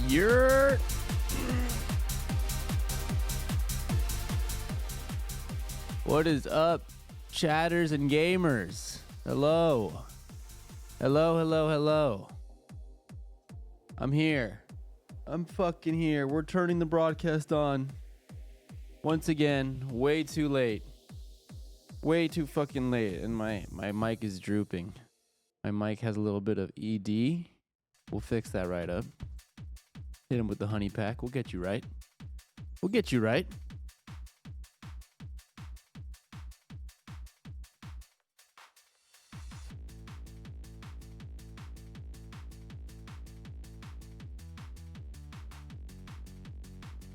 You're. What is up, chatters and gamers? Hello. Hello, hello, hello. I'm here. I'm fucking here. We're turning the broadcast on. Once again, way too late. Way too fucking late. And my mic is drooping. My mic has a little bit of ED. We'll fix that right up. Hit him with the honey pack. We'll get you right. We'll get you right.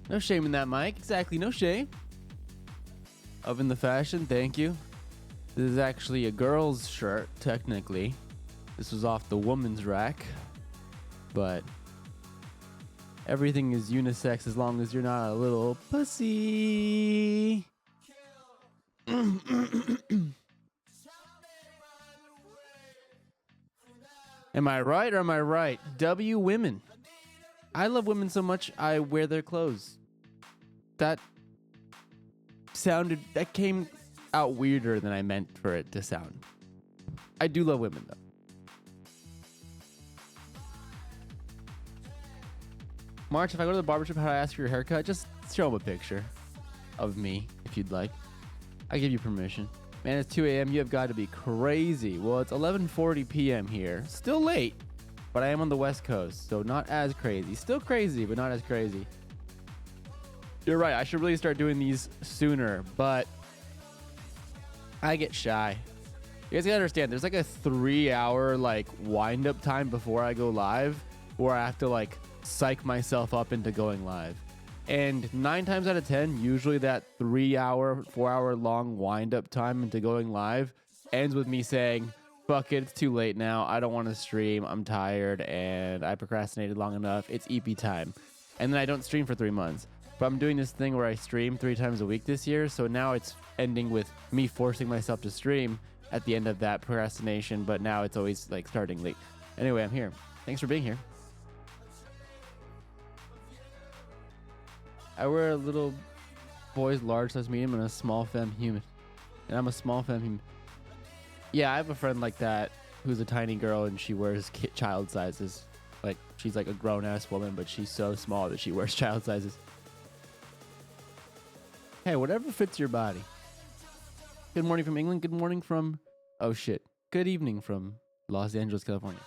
No shame in that mic. Exactly, no shame. Oven the fashion, thank you. This is actually a girl's shirt, technically. This was off the woman's rack. But everything is unisex as long as you're not a little pussy. Am I right or am I right? W women. I love women so much I wear their clothes. That came out weirder than I meant for it to sound. I do love women though. March, if I go to the barbershop, how do I ask for your haircut? Just show them a picture of me if you'd like. I give you permission. Man, it's 2 a.m. You have got to be crazy. Well, it's 11:40 p.m. here. Still late, but I am on the West Coast, so not as crazy. Still crazy, but not as crazy. You're right. I should really start doing these sooner, but I get shy. You guys gotta understand, there's like a 3-hour wind-up time before I go live where I have to psych myself up into going live. And 9 times out of 10, usually that 3-hour, 4-hour long wind-up time into going live ends with me saying, fuck it, it's too late now. I don't want to stream. I'm tired and I procrastinated long enough. It's EP time. And then I don't stream for 3 months. But I'm doing this thing where I stream 3 times a week this year. So now it's ending with me forcing myself to stream at the end of that procrastination. But now it's always starting late. Anyway, I'm here. Thanks for being here. I wear a little boy's large size medium and a small femme human. And I'm a small femme human. Yeah, I have a friend like that who's a tiny girl and she wears child sizes. She's like a grown-ass woman, but she's so small that she wears child sizes. Hey, whatever fits your body. Good morning from England. Good morning from... Oh, shit. Good evening from Los Angeles, California.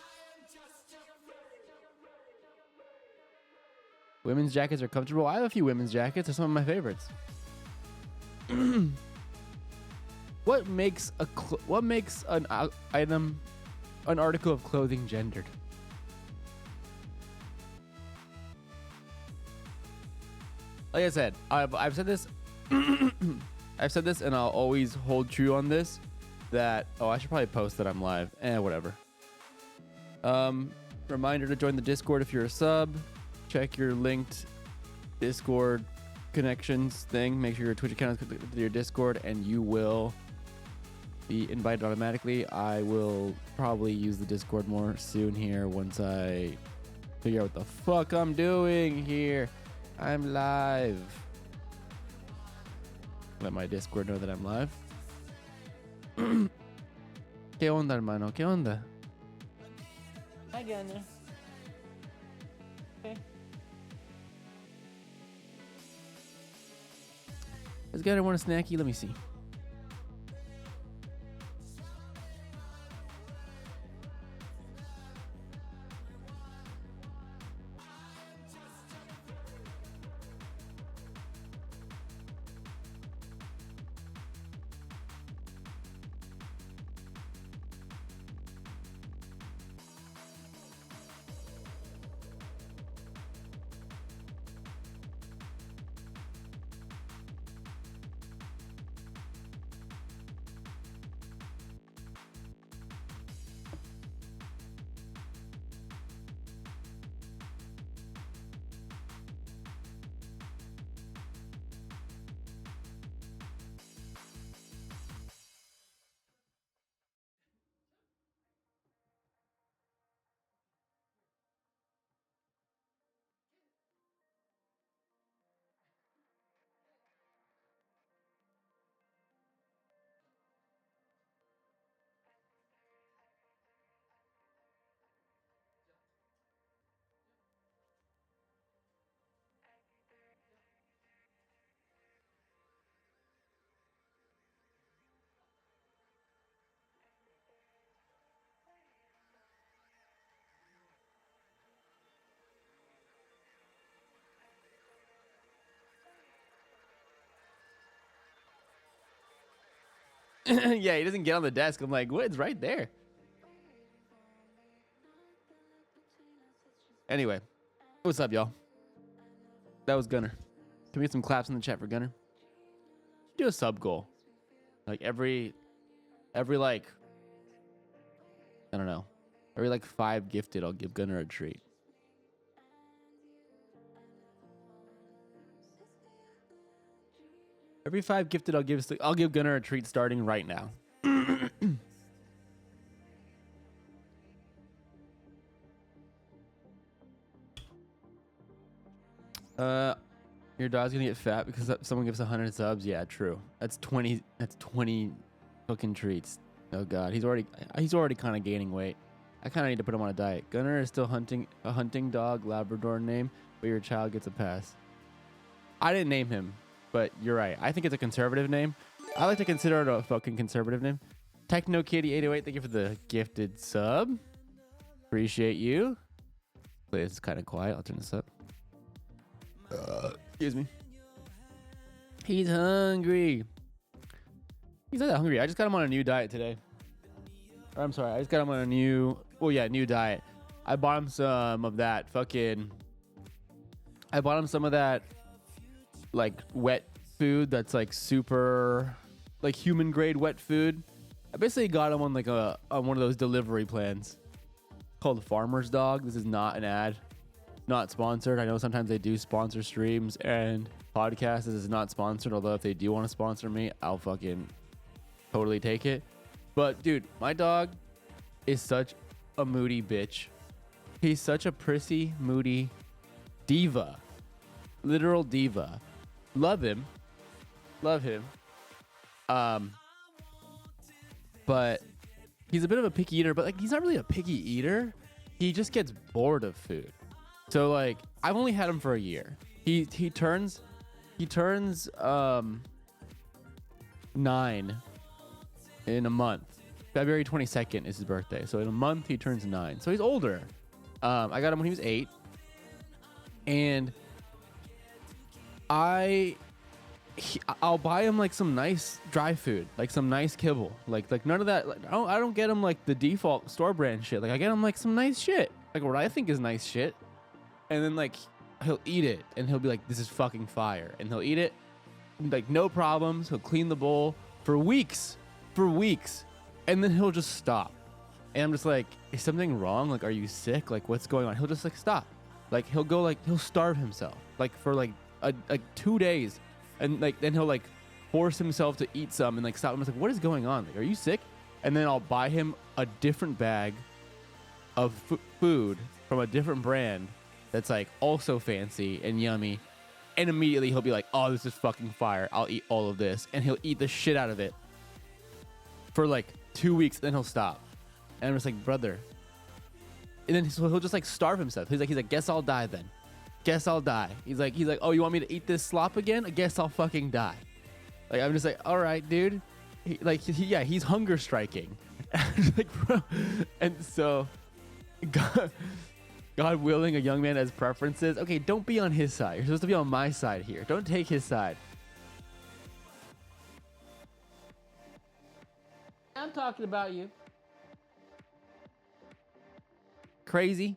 Women's jackets are comfortable. I have a few women's jackets. They're some of my favorites. What makes an article of clothing gendered? Like I said, I've said this. I've said this, and I'll always hold true on this. That I should probably post that I'm live. Whatever. Reminder to join the Discord if you're a sub. Check your linked Discord connections thing. Make sure your Twitch account is connected to your Discord, and you will be invited automatically. I will probably use the Discord more soon here once I figure out what the fuck I'm doing here. I'm live. Let my Discord know that I'm live. ¿Qué onda, hermano? ¿Qué onda? Hi, Gunner. Okay. Does Gunner want a snacky? Let me see. Yeah, he doesn't get on the desk. I'm like, what? It's right there. Anyway, what's up, y'all? That was Gunner. Can we get some claps in the chat for Gunner? Do a sub goal. Like every like, I don't know. Every like 5 gifted, I'll give Gunner a treat. Every 5 gifted, I'll give Gunner a treat starting right now. Your dog's gonna get fat because someone gives 100 subs. Yeah, true. That's 20. That's 20 fucking treats. Oh god, he's already kind of gaining weight. I kind of need to put him on a diet. Gunner is still a hunting dog, Labrador name, but your child gets a pass. I didn't name him, but you're right. I think it's a conservative name. I like to consider it a fucking conservative name. Techno Kitty 808, thank you for the gifted sub. Appreciate you. Wait, it's kind of quiet. I'll turn this up. Excuse me. He's hungry. He's not that hungry. I just got him on a new diet today. Or, I'm sorry. I just got him on a new diet. I bought him some of that like wet food that's like super like human grade wet food. I basically got him on like on one of those delivery plans called Farmer's Dog. This is not an ad. Not sponsored. I know sometimes they do sponsor streams and podcasts. This is not sponsored, although if they do want to sponsor me, I'll fucking totally take it. But dude, my dog is such a moody bitch. He's such a prissy, moody diva. Literal diva. Love him. But he's a bit of a picky eater, but like he's not really a picky eater. He just gets bored of food. So like I've only had him for a year. He turns 9 in a month. February 22nd is his birthday. So in a month he turns 9. So he's older. I got him when he was 8. And I'll buy him like some nice dry food, like some nice kibble. Like none of that. Like, I don't get him like the default store brand shit. Like I get him like some nice shit. Like what I think is nice shit. And then like he'll eat it and he'll be like, this is fucking fire. And he'll eat it like no problems. He'll clean the bowl for weeks. And then he'll just stop. And I'm just like, is something wrong? Like, are you sick? Like, what's going on? He'll just like stop. Like he'll go like, he'll starve himself like for like 2 days. And like, then he'll like force himself to eat some and like stop. I'm just like, what is going on? Like, are you sick? And then I'll buy him a different bag of food from a different brand that's like also fancy and yummy, and immediately he'll be like, oh, this is fucking fire, I'll eat all of this. And he'll eat the shit out of it for like 2 weeks, then he'll stop. And I'm just like, brother. And then he'll just like starve himself. He's like guess I'll die then. Guess I'll die. He's like, oh, you want me to eat this slop again? I guess I'll fucking die. Like I'm just like, all right, dude. He's hunger striking. Like, bro. And so God willing, a young man has preferences. Okay, don't be on his side. You're supposed to be on my side here. Don't take his side. I'm talking about you. Crazy.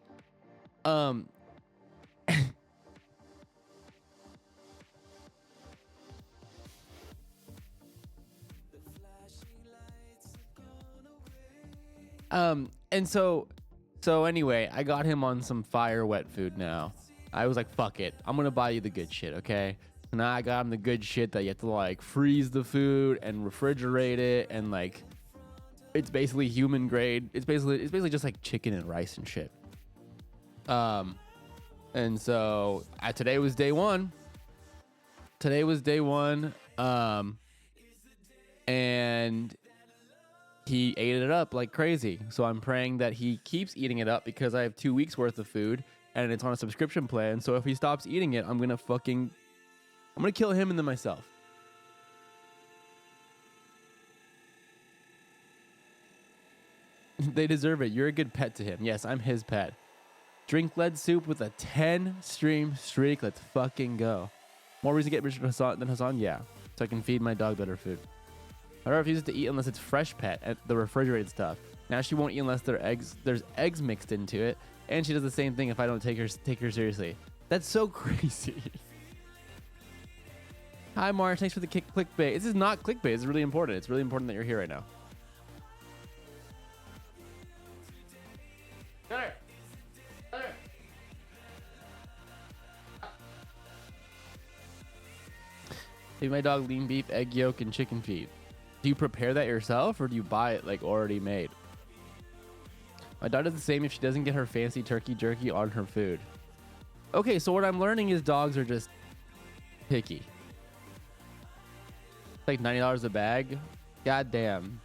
And so anyway, I got him on some fire wet food now. I was like, fuck it. I'm going to buy you the good shit, okay? So now I got him the good shit that you have to like freeze the food and refrigerate it, and like it's basically human grade. It's basically just like chicken and rice and shit. And so today was day one. And he ate it up like crazy. So I'm praying that he keeps eating it up, because I have 2 weeks worth of food and it's on a subscription plan. So if he stops eating it, I'm gonna kill him and then myself. They deserve it. You're a good pet to him. Yes, I'm his pet. Drink lead soup with a 10 stream streak. Let's fucking go. More reason to get richer than Hassan? Yeah. So I can feed my dog better food. My daughter refuses to eat unless it's fresh pet, the refrigerated stuff. Now she won't eat unless there's eggs mixed into it, and she does the same thing if I don't take her seriously. That's so crazy. Hi, March. Thanks for the clickbait. This is not clickbait. It's really important. It's really important that you're here right now. Gunner. Feed my dog lean beef, egg yolk, and chicken feed. Do you prepare that yourself, or do you buy it like already made? My dog does the same if she doesn't get her fancy turkey jerky on her food. Okay, so what I'm learning is dogs are just picky. It's like $90 a bag. God damn.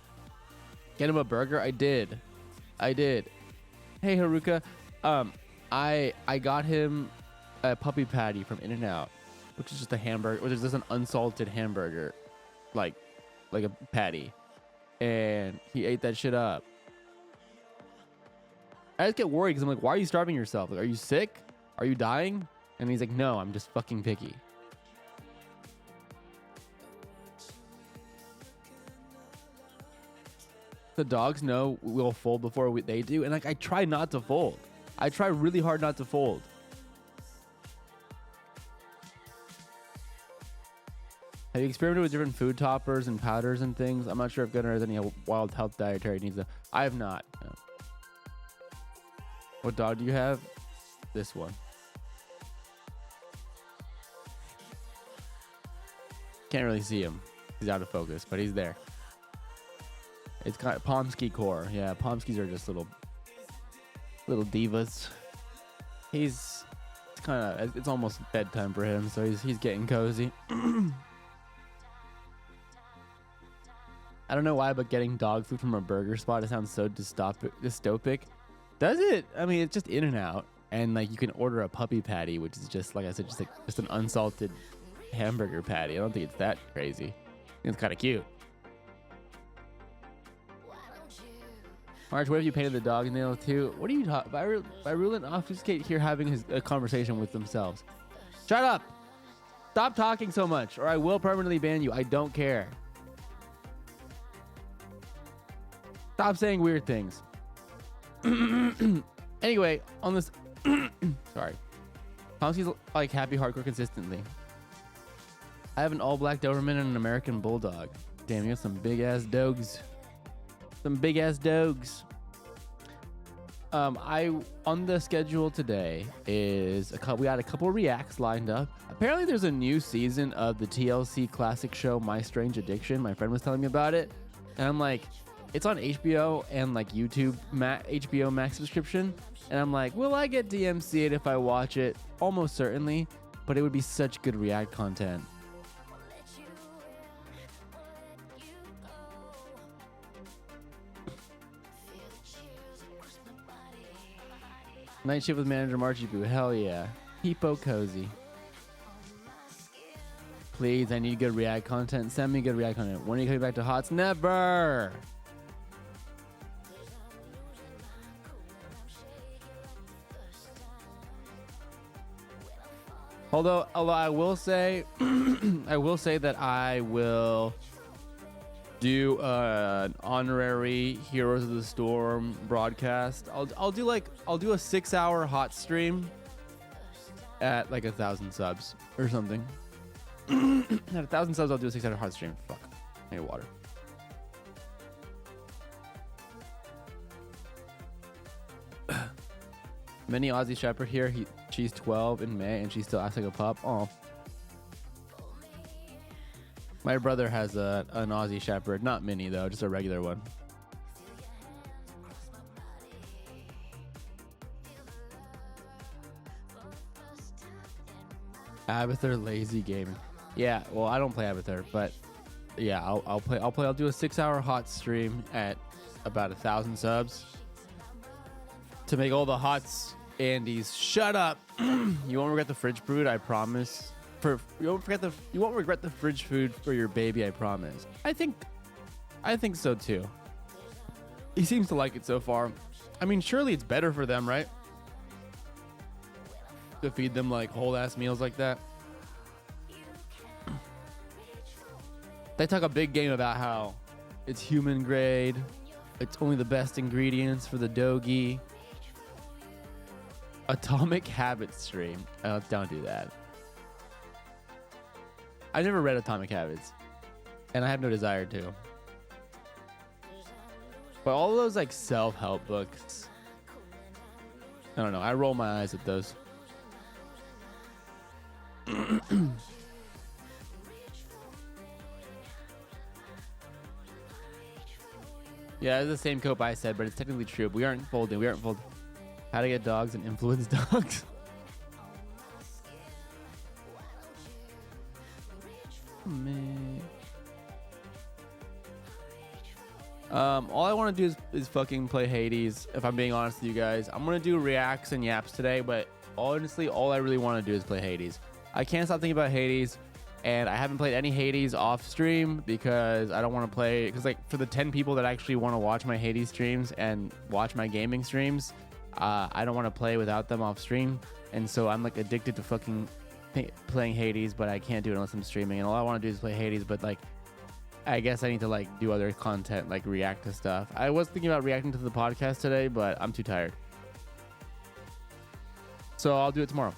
Get him a burger? I did. Hey, Haruka. I got him a puppy patty from In-N-Out, which is just a hamburger, which is just an unsalted hamburger, like a patty, and he ate that shit up. I just get worried because I'm like, why are you starving yourself? Like, are you sick? Are you dying? And he's like, no, I'm just fucking picky. The dogs know we'll fold before they do, and like I try not to fold. I try really hard not to fold. Have you experimented with different food toppers and powders and things? I'm not sure if Gunnar has any wild health dietary needs. I have not. No. What dog do you have? This one. Can't really see him. He's out of focus, but he's there. It's kind of Pomsky core. Yeah, Pomskys are just little divas. It's almost bedtime for him, so he's getting cozy. I don't know why, but getting dog food from a burger spot, it sounds so dystopic. Does it? I mean, it's just In-N-Out, and like you can order a puppy patty, which is just like I said, just an unsalted hamburger patty. I don't think it's that crazy. I think it's kind of cute. March, what if you painted the dog nail too? What are you talking about? Virulent obfuscate here having a conversation with themselves. Shut up! Stop talking so much, or I will permanently ban you. I don't care. Stop saying weird things. Anyway, on this... Sorry. Pomsky's like happy hardcore consistently. I have an all-black Doberman and an American Bulldog. Damn, you have some big-ass dogs. Some big-ass dogs. On the schedule today is we had a couple reacts lined up. Apparently there's a new season of the TLC classic show My Strange Addiction. My friend was telling me about it, and I'm like, it's on HBO and like YouTube HBO Max subscription, and I'm like, will I get DMCA'd if I watch it? Almost certainly, but it would be such good react content. Night shift with manager Marchie Boo. Hell yeah. Hippo cozy. Please, I need good react content. Send me good react content. When are you coming back to HOTS? Never. Although I will say, that I will do an honorary Heroes of the Storm broadcast. I'll do a 6-hour hot stream at like 1,000 subs or something. At 1,000 subs, I'll do a 6-hour hot stream. Fuck, I need water. Mini Aussie Shepherd here. She's 12 in May and she still acts like a pup. Oh. My brother has an Aussie Shepherd, not mini though, just a regular one. Abathur lazy gaming. Yeah, well, I don't play Abathur, but yeah, I'll do a 6-hour hot stream at about 1,000 subs to make all the hots Andes. Shut up. You won't regret the fridge food, I promise. You won't regret the fridge food for your baby, I promise. I think so too. He seems to like it so far. I mean, surely it's better for them, right? To feed them like whole ass meals like that. They talk a big game about how It's human grade. It's only the best ingredients for the dogi. Atomic Habits stream. Oh, don't do that. I never read Atomic Habits, and I have no desire to. But all of those like self-help books, I don't know. I roll my eyes at those. Yeah, it's the same cope I said, but it's technically true. We aren't folding. We aren't folding. How to get dogs and influence dogs. Man. All I want to do is fucking play Hades. If I'm being honest with you guys, I'm gonna do reacts and yaps today, but honestly, all I really want to do is play Hades. I can't stop thinking about Hades, and I haven't played any Hades off stream because I don't want to play. Because like for the 10 people that actually want to watch my Hades streams and watch my gaming streams, I don't want to play without them off stream, and so I'm like addicted to fucking playing Hades, but I can't do it unless I'm streaming. And all I want to do is play Hades, but like I guess I need to like do other content, like react to stuff. I was thinking about reacting to the podcast today, but I'm too tired. So I'll do it tomorrow.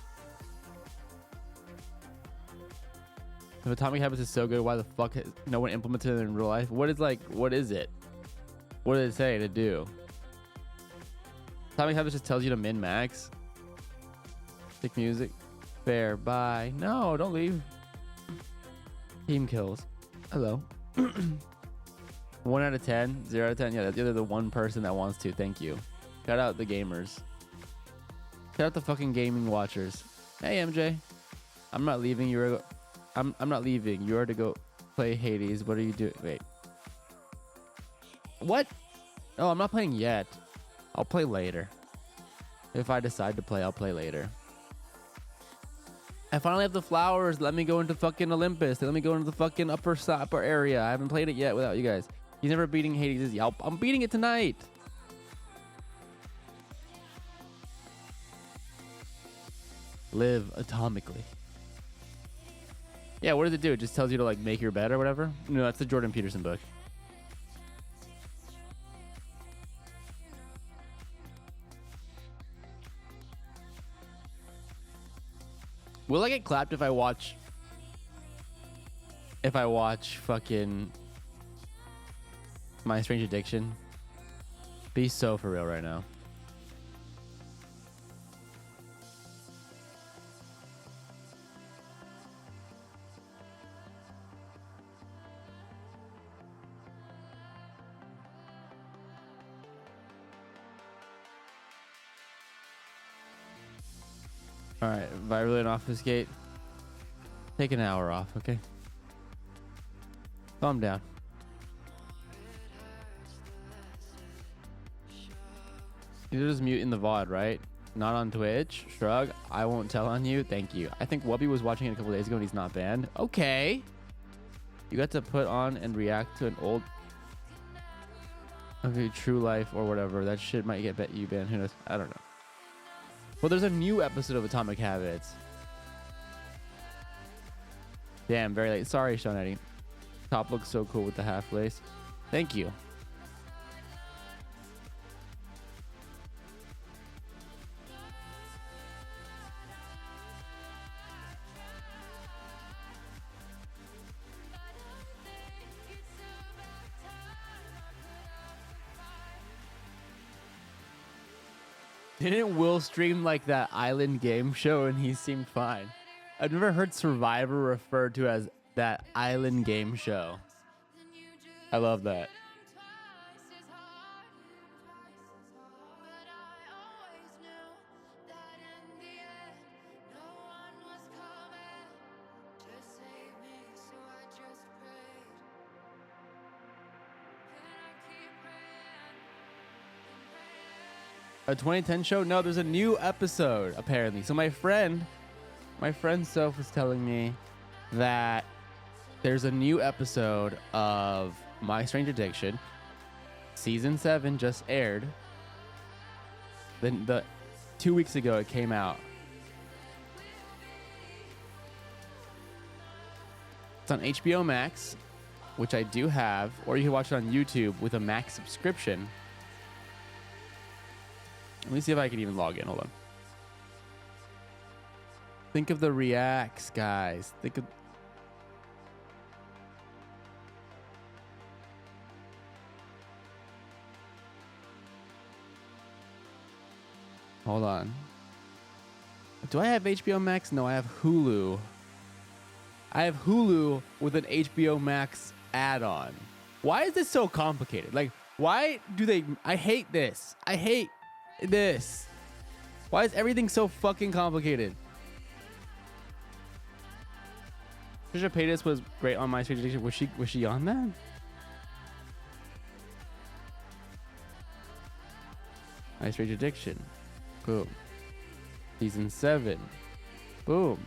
If Atomic Habits is so good, why the fuck has no one implemented it in real life? What is it? What did it say to do? Atomic Habits just tells you to min-max. Stick music. Fair. Bye. No, don't leave. Team kills. Hello. 1 out of 10, 0 out of 10. Yeah, that's the one person that wants to. Thank you. Shout out the gamers. Shout out the fucking gaming watchers. Hey MJ, I'm not leaving. I'm not leaving. You are to go play Hades. What are you doing? Wait. What? Oh, I'm not playing yet. I'll play later. If I decide to play, I'll play later. I finally have the flowers. Let me go into fucking Olympus. Let me go into the fucking upper area. I haven't played it yet without you guys. He's never beating Hades, is he? I'm beating it tonight. Live atomically. Yeah, what does it do? It just tells you to like make your bed or whatever? No, that's the Jordan Peterson book. Will I get clapped if I watch fucking My Strange Addiction? Be so for real right now. All right, virulent obfuscate. Take an hour off, okay? Calm down. You just mute in the VOD, right? Not on Twitch. Shrug. I won't tell on you. Thank you. I think Wubby was watching it a couple days ago and he's not banned. Okay. You got to put on and react to an old True Life or whatever. That shit might get you banned. Who knows? I don't know. Well, there's a new episode of Atomic Habits. Damn, very late. Sorry, Sean Eddie. Top looks so cool with the half lace. Thank you. Didn't Will stream like that island game show and he seemed fine? I've never heard Survivor referred to as that island game show. I love that. A 2010 show? No, there's a new episode apparently. So my friend Soph was telling me that there's a new episode of My Strange Addiction. Season 7 just aired. Then 2 weeks ago it came out. It's on HBO Max. which I do have, or you can watch it on YouTube with a Max subscription. Let me see if I can even log in. Hold on. Think of the reacts, guys. Think of... Hold on. Do I have HBO Max? No, I have Hulu. I have Hulu with an HBO Max add-on. Why is this so complicated? Like, why do they... I hate this. I hate this. Why is everything so fucking complicated? Trisha Paytas was great on My Strange Addiction. Was she on that? My Strange Addiction. Boom. Season 7. Boom.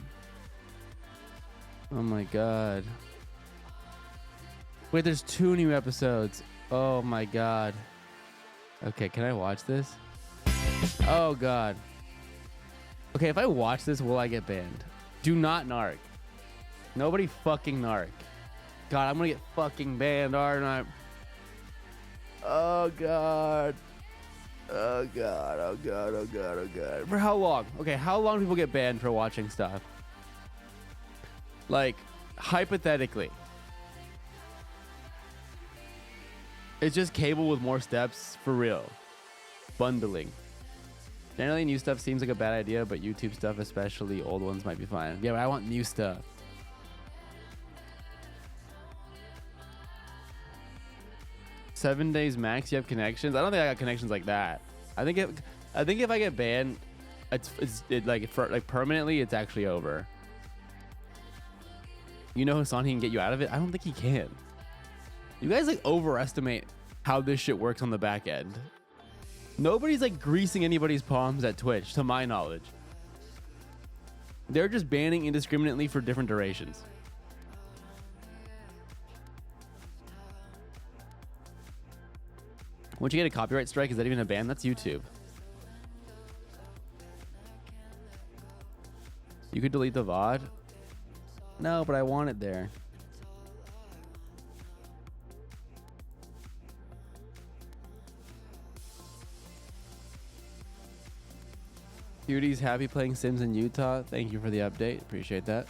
Oh my god. Wait, there's 2 new episodes. Oh my god. Okay, can I watch this? Oh god. Okay, if I watch this, will I get banned? Do not narc. Nobody fucking narc. God, I'm gonna get fucking banned, aren't I? Oh god. Oh god, oh god, oh god, oh god. For how long? Okay, how long do people get banned for watching stuff? Like, hypothetically. It's just cable with more steps, for real. Bundling. Generally, new stuff seems like a bad idea, but YouTube stuff, especially old ones, might be fine. Yeah, but I want new stuff. Seven days max, you have connections? I don't think I got connections like that. I think if I get banned, like permanently, it's actually over. You know Hassan, he can get you out of it? I don't think he can. You guys like overestimate how this shit works on the back end. Nobody's like greasing anybody's palms at Twitch, to my knowledge. They're just banning indiscriminately for different durations. Once you get a copyright strike, is that even a ban? That's YouTube. You could delete the VOD? No, but I want it there. Cutie's happy playing Sims in Utah. Thank you for the update. Appreciate that.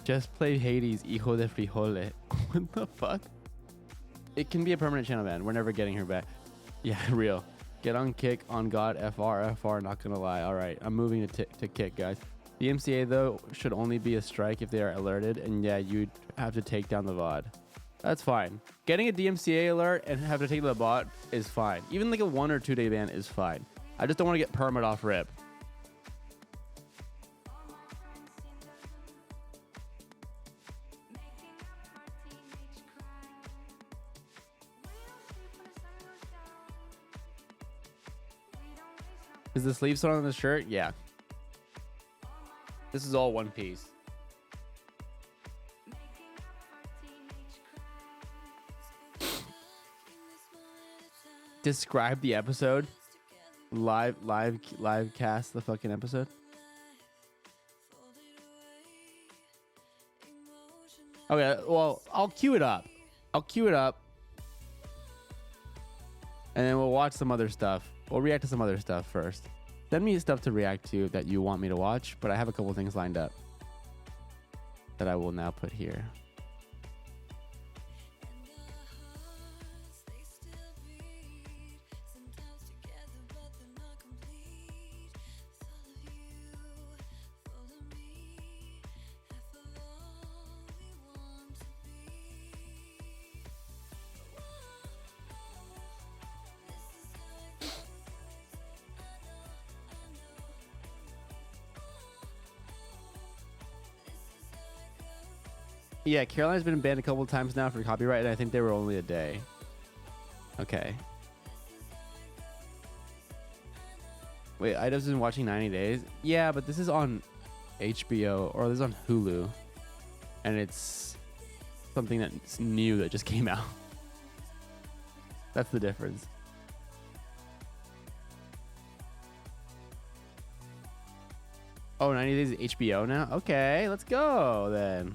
Just played Hades, hijo de frijole. What the fuck? It can be a permanent channel ban. We're never getting her back. Yeah, real. Get on Kick, on God, FR, not gonna lie. All right, I'm moving to Kick, guys. The MCA, though, should only be a strike if they are alerted, and yeah, you'd have to take down the VOD. That's fine. Getting a DMCA alert and have to take the bot is fine. Even like a 1 or 2 day ban is fine. I just don't want to get permit off rip. Is the sleeve sewn on the shirt? Yeah. This is all one piece. Describe the episode. Live cast the fucking episode. Okay, well, I'll queue it up. And then we'll watch some other stuff. We'll react to some other stuff first. Send me stuff to react to that you want me to watch, but I have a couple things lined up that I will now put here. Yeah, Caroline's been banned a couple of times now for copyright, and I think they were only a day. Okay. Wait, Ida's been watching 90 Days? Yeah, but this is on HBO, or this is on Hulu. And it's something that's new that just came out. That's the difference. Oh, 90 Days is HBO now? Okay, let's go then.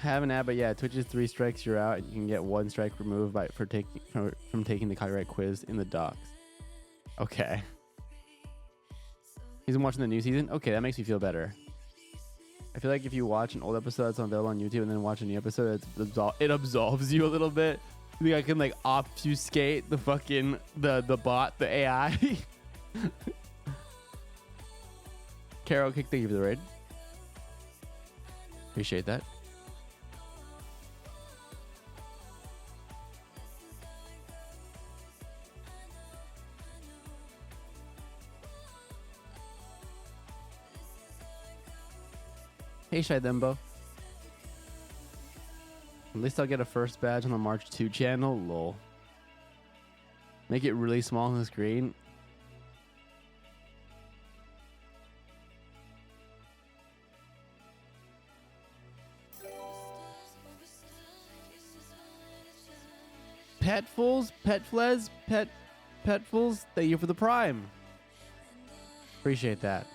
Have an ad, but yeah, Twitch's 3 strikes, you're out. You can get 1 strike removed from taking the copyright quiz in the docs. Okay. He's been watching the new season? Okay, that makes me feel better. I feel like if you watch an old episode that's available on YouTube and then watch a new episode, it absolves you a little bit. I think I can like obfuscate the fucking the bot, the AI. Carol Kick, thank you for the raid. Appreciate that. Hey, Shai Dembo. At least I'll get a first badge on the March 2 channel. Lol. Make it really small on the screen. Petfuls, Petflez, Petfuls, thank you for the prime. Appreciate that.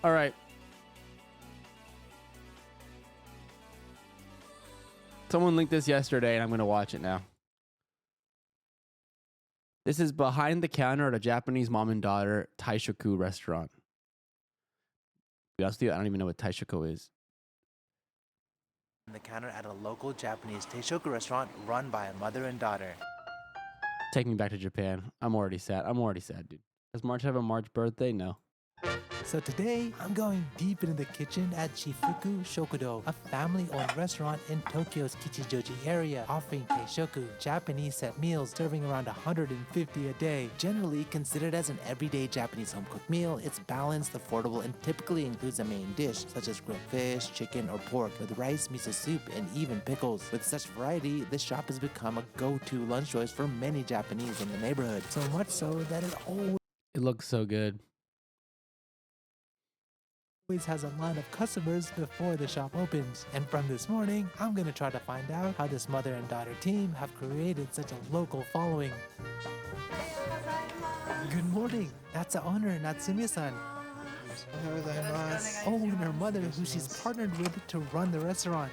All right. Someone linked this yesterday, and I'm going to watch it now. This is behind the counter at a Japanese mom and daughter Taishoku restaurant. To be honest with you, I don't even know what Taishoku is. The counter at a local Japanese Taishoku restaurant run by a mother and daughter. Take me back to Japan. I'm already sad. Dude. Does March have a March birthday? No. So today, I'm going deep into the kitchen at Chifuku Shokudo, a family-owned restaurant in Tokyo's Kichijoji area, offering teishoku, Japanese set meals serving around 150 a day. Generally considered as an everyday Japanese home-cooked meal, it's balanced, affordable, and typically includes a main dish, such as grilled fish, chicken, or pork, with rice, miso soup, and even pickles. With such variety, this shop has become a go-to lunch choice for many Japanese in the neighborhood, so much so that It looks so good. always has a line of customers before the shop opens. And from this morning, I'm gonna try to find out how this mother and daughter team have created such a local following. Good morning. That's the owner, Natsumi-san. Oh, and her mother, who she's partnered with to run the restaurant.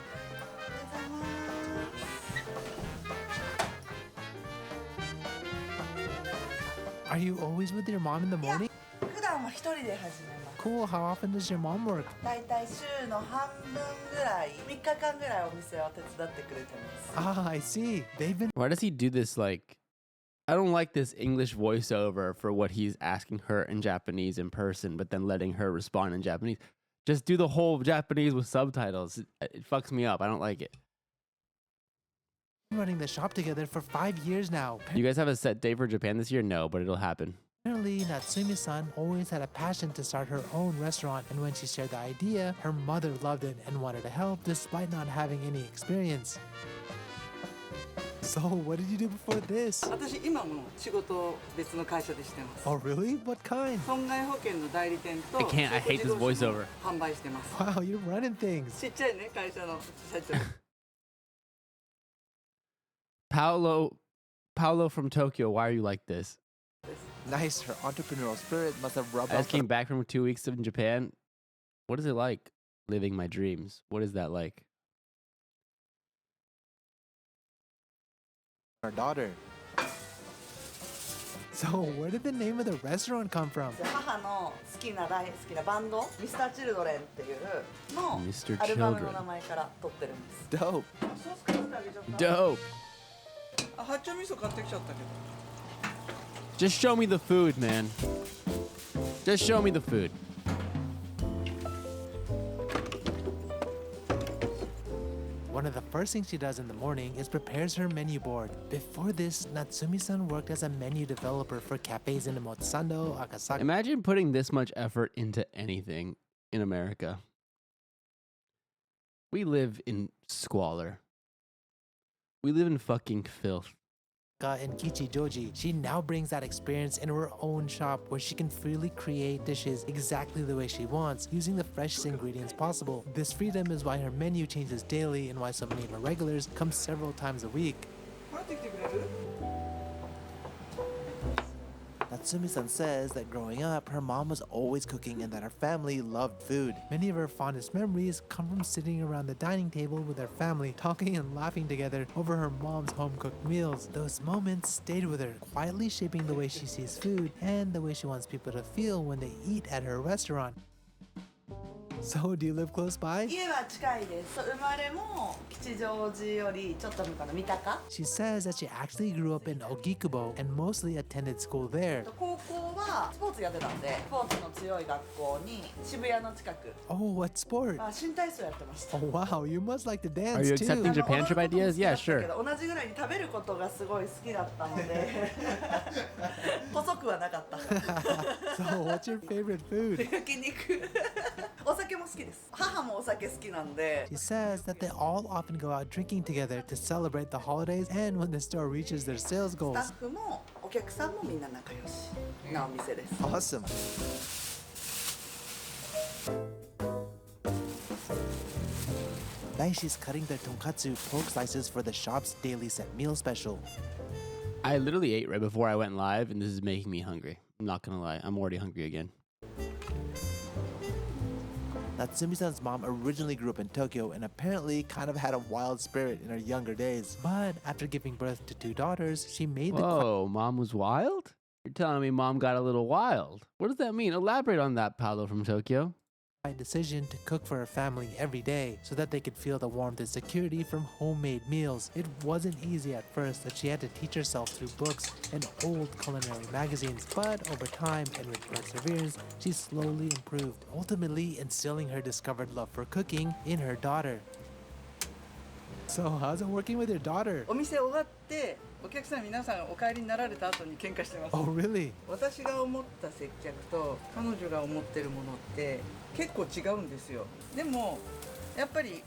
Are you always with your mom in the morning? 普段は一人で始めます。 Cool. How often does your mom work? だいたい週の半分ぐらい、3日間ぐらいお店を手伝ってくれてます。 Ah, I see. They've been Why does he do this like... I don't like this English voiceover for what he's asking her in Japanese in person, but then letting her respond in Japanese. Just do the whole Japanese with subtitles. It fucks me up. I don't like it. running the shop together for 5 years now. You guys have a set date for Japan this year? No, but it'll happen. Apparently, Natsumi-san always had a passion to start her own restaurant, and when she shared the idea, her mother loved it and wanted to help despite not having any experience. So, what did you do before this? 私今も仕事を別の会社でしてます。 Oh, really? What kind? 損害保険の代理店と I can't. I hate this voiceover. 販売してます。 Wow, you're running things. ちっちゃいね会社の社長。 Paolo from Tokyo, why are you like this? Nice. Her entrepreneurial spirit must have rubbed I just off came back from 2 weeks in Japan. What is it like living my dreams? What is that like? her daughter. So, where did the name of the restaurant come from? 母の好きなバンド Mr.Children っていうの Mr. アルバムの Children. 名前から取ってるんです。 Dope. ソースかけてあげちゃった。 Dope. あ、八丁味噌買ってきちゃったけど。 Just show me the food, man. Just show me the food. One of the first things she does in the morning is prepares her menu board. Before this, Natsumi-san worked as a menu developer for cafes in Omotesando, Akasaka. Imagine putting this much effort into anything in America. We live in squalor. We live in fucking filth. In Kichijoji, she now brings that experience into her own shop where she can freely create dishes exactly the way she wants, using the freshest ingredients possible. This freedom is why her menu changes daily and why so many of her regulars come several times a week. 払ってきてくれる？ Natsumi-san says that growing up, her mom was always cooking and that her family loved food. Many of her fondest memories come from sitting around the dining table with her family, talking and laughing together over her mom's home-cooked meals. Those moments stayed with her, quietly shaping the way she sees food and the way she wants people to feel when they eat at her restaurant. So, do you live close by? 家は近いです。生まれも吉祥寺よりちょっと向こうの三鷹。 She says that she actually grew up in Ogikubo and mostly attended school there. 高校はスポーツやってたんで、スポーツの強い学校に渋谷の近く、Oh, what sport? 新体操やってました。 Oh, wow, you must like to dance Are you too. accepting Japan trip ideas? Yeah, sure. 同じぐらいに食べることがすごい好きだったので細くはなかった。 So, what's your favorite food? 焼肉お酒も好きです。母もお酒好きなんで。 She says that they all often go out drinking together to celebrate the holidays and when the store reaches their sales ス goals. タッフもお客さんもみんな仲良しなお店です。 Awesome. Daishi's cutting their tonkatsu pork slices for the shop's daily set meal special. I literally ate right before I went live, and this is making me hungry. I'm not gonna lie. I'm already hungry again. Natsumi-san's mom originally grew up in Tokyo and apparently kind of had a wild spirit in her younger days. But after giving birth to 2 daughters, she made the Whoa, mom was wild? You're telling me mom got a little wild. What does that mean? Elaborate on that, Paolo from Tokyo. decision to cook for her family every day so that they could feel the warmth and security from homemade meals. It wasn't easy at first, that she had to teach herself through books and old culinary magazines, but over time and with perseverance, she slowly improved, ultimately instilling her discovered love for cooking in her daughter. So how's it working with your daughter? お店終わってお客さん皆さんお帰りになられた後に喧嘩してます。 Oh really? 私が思った接客と彼女が思ってるものって結構違うんですよ。でもやっぱり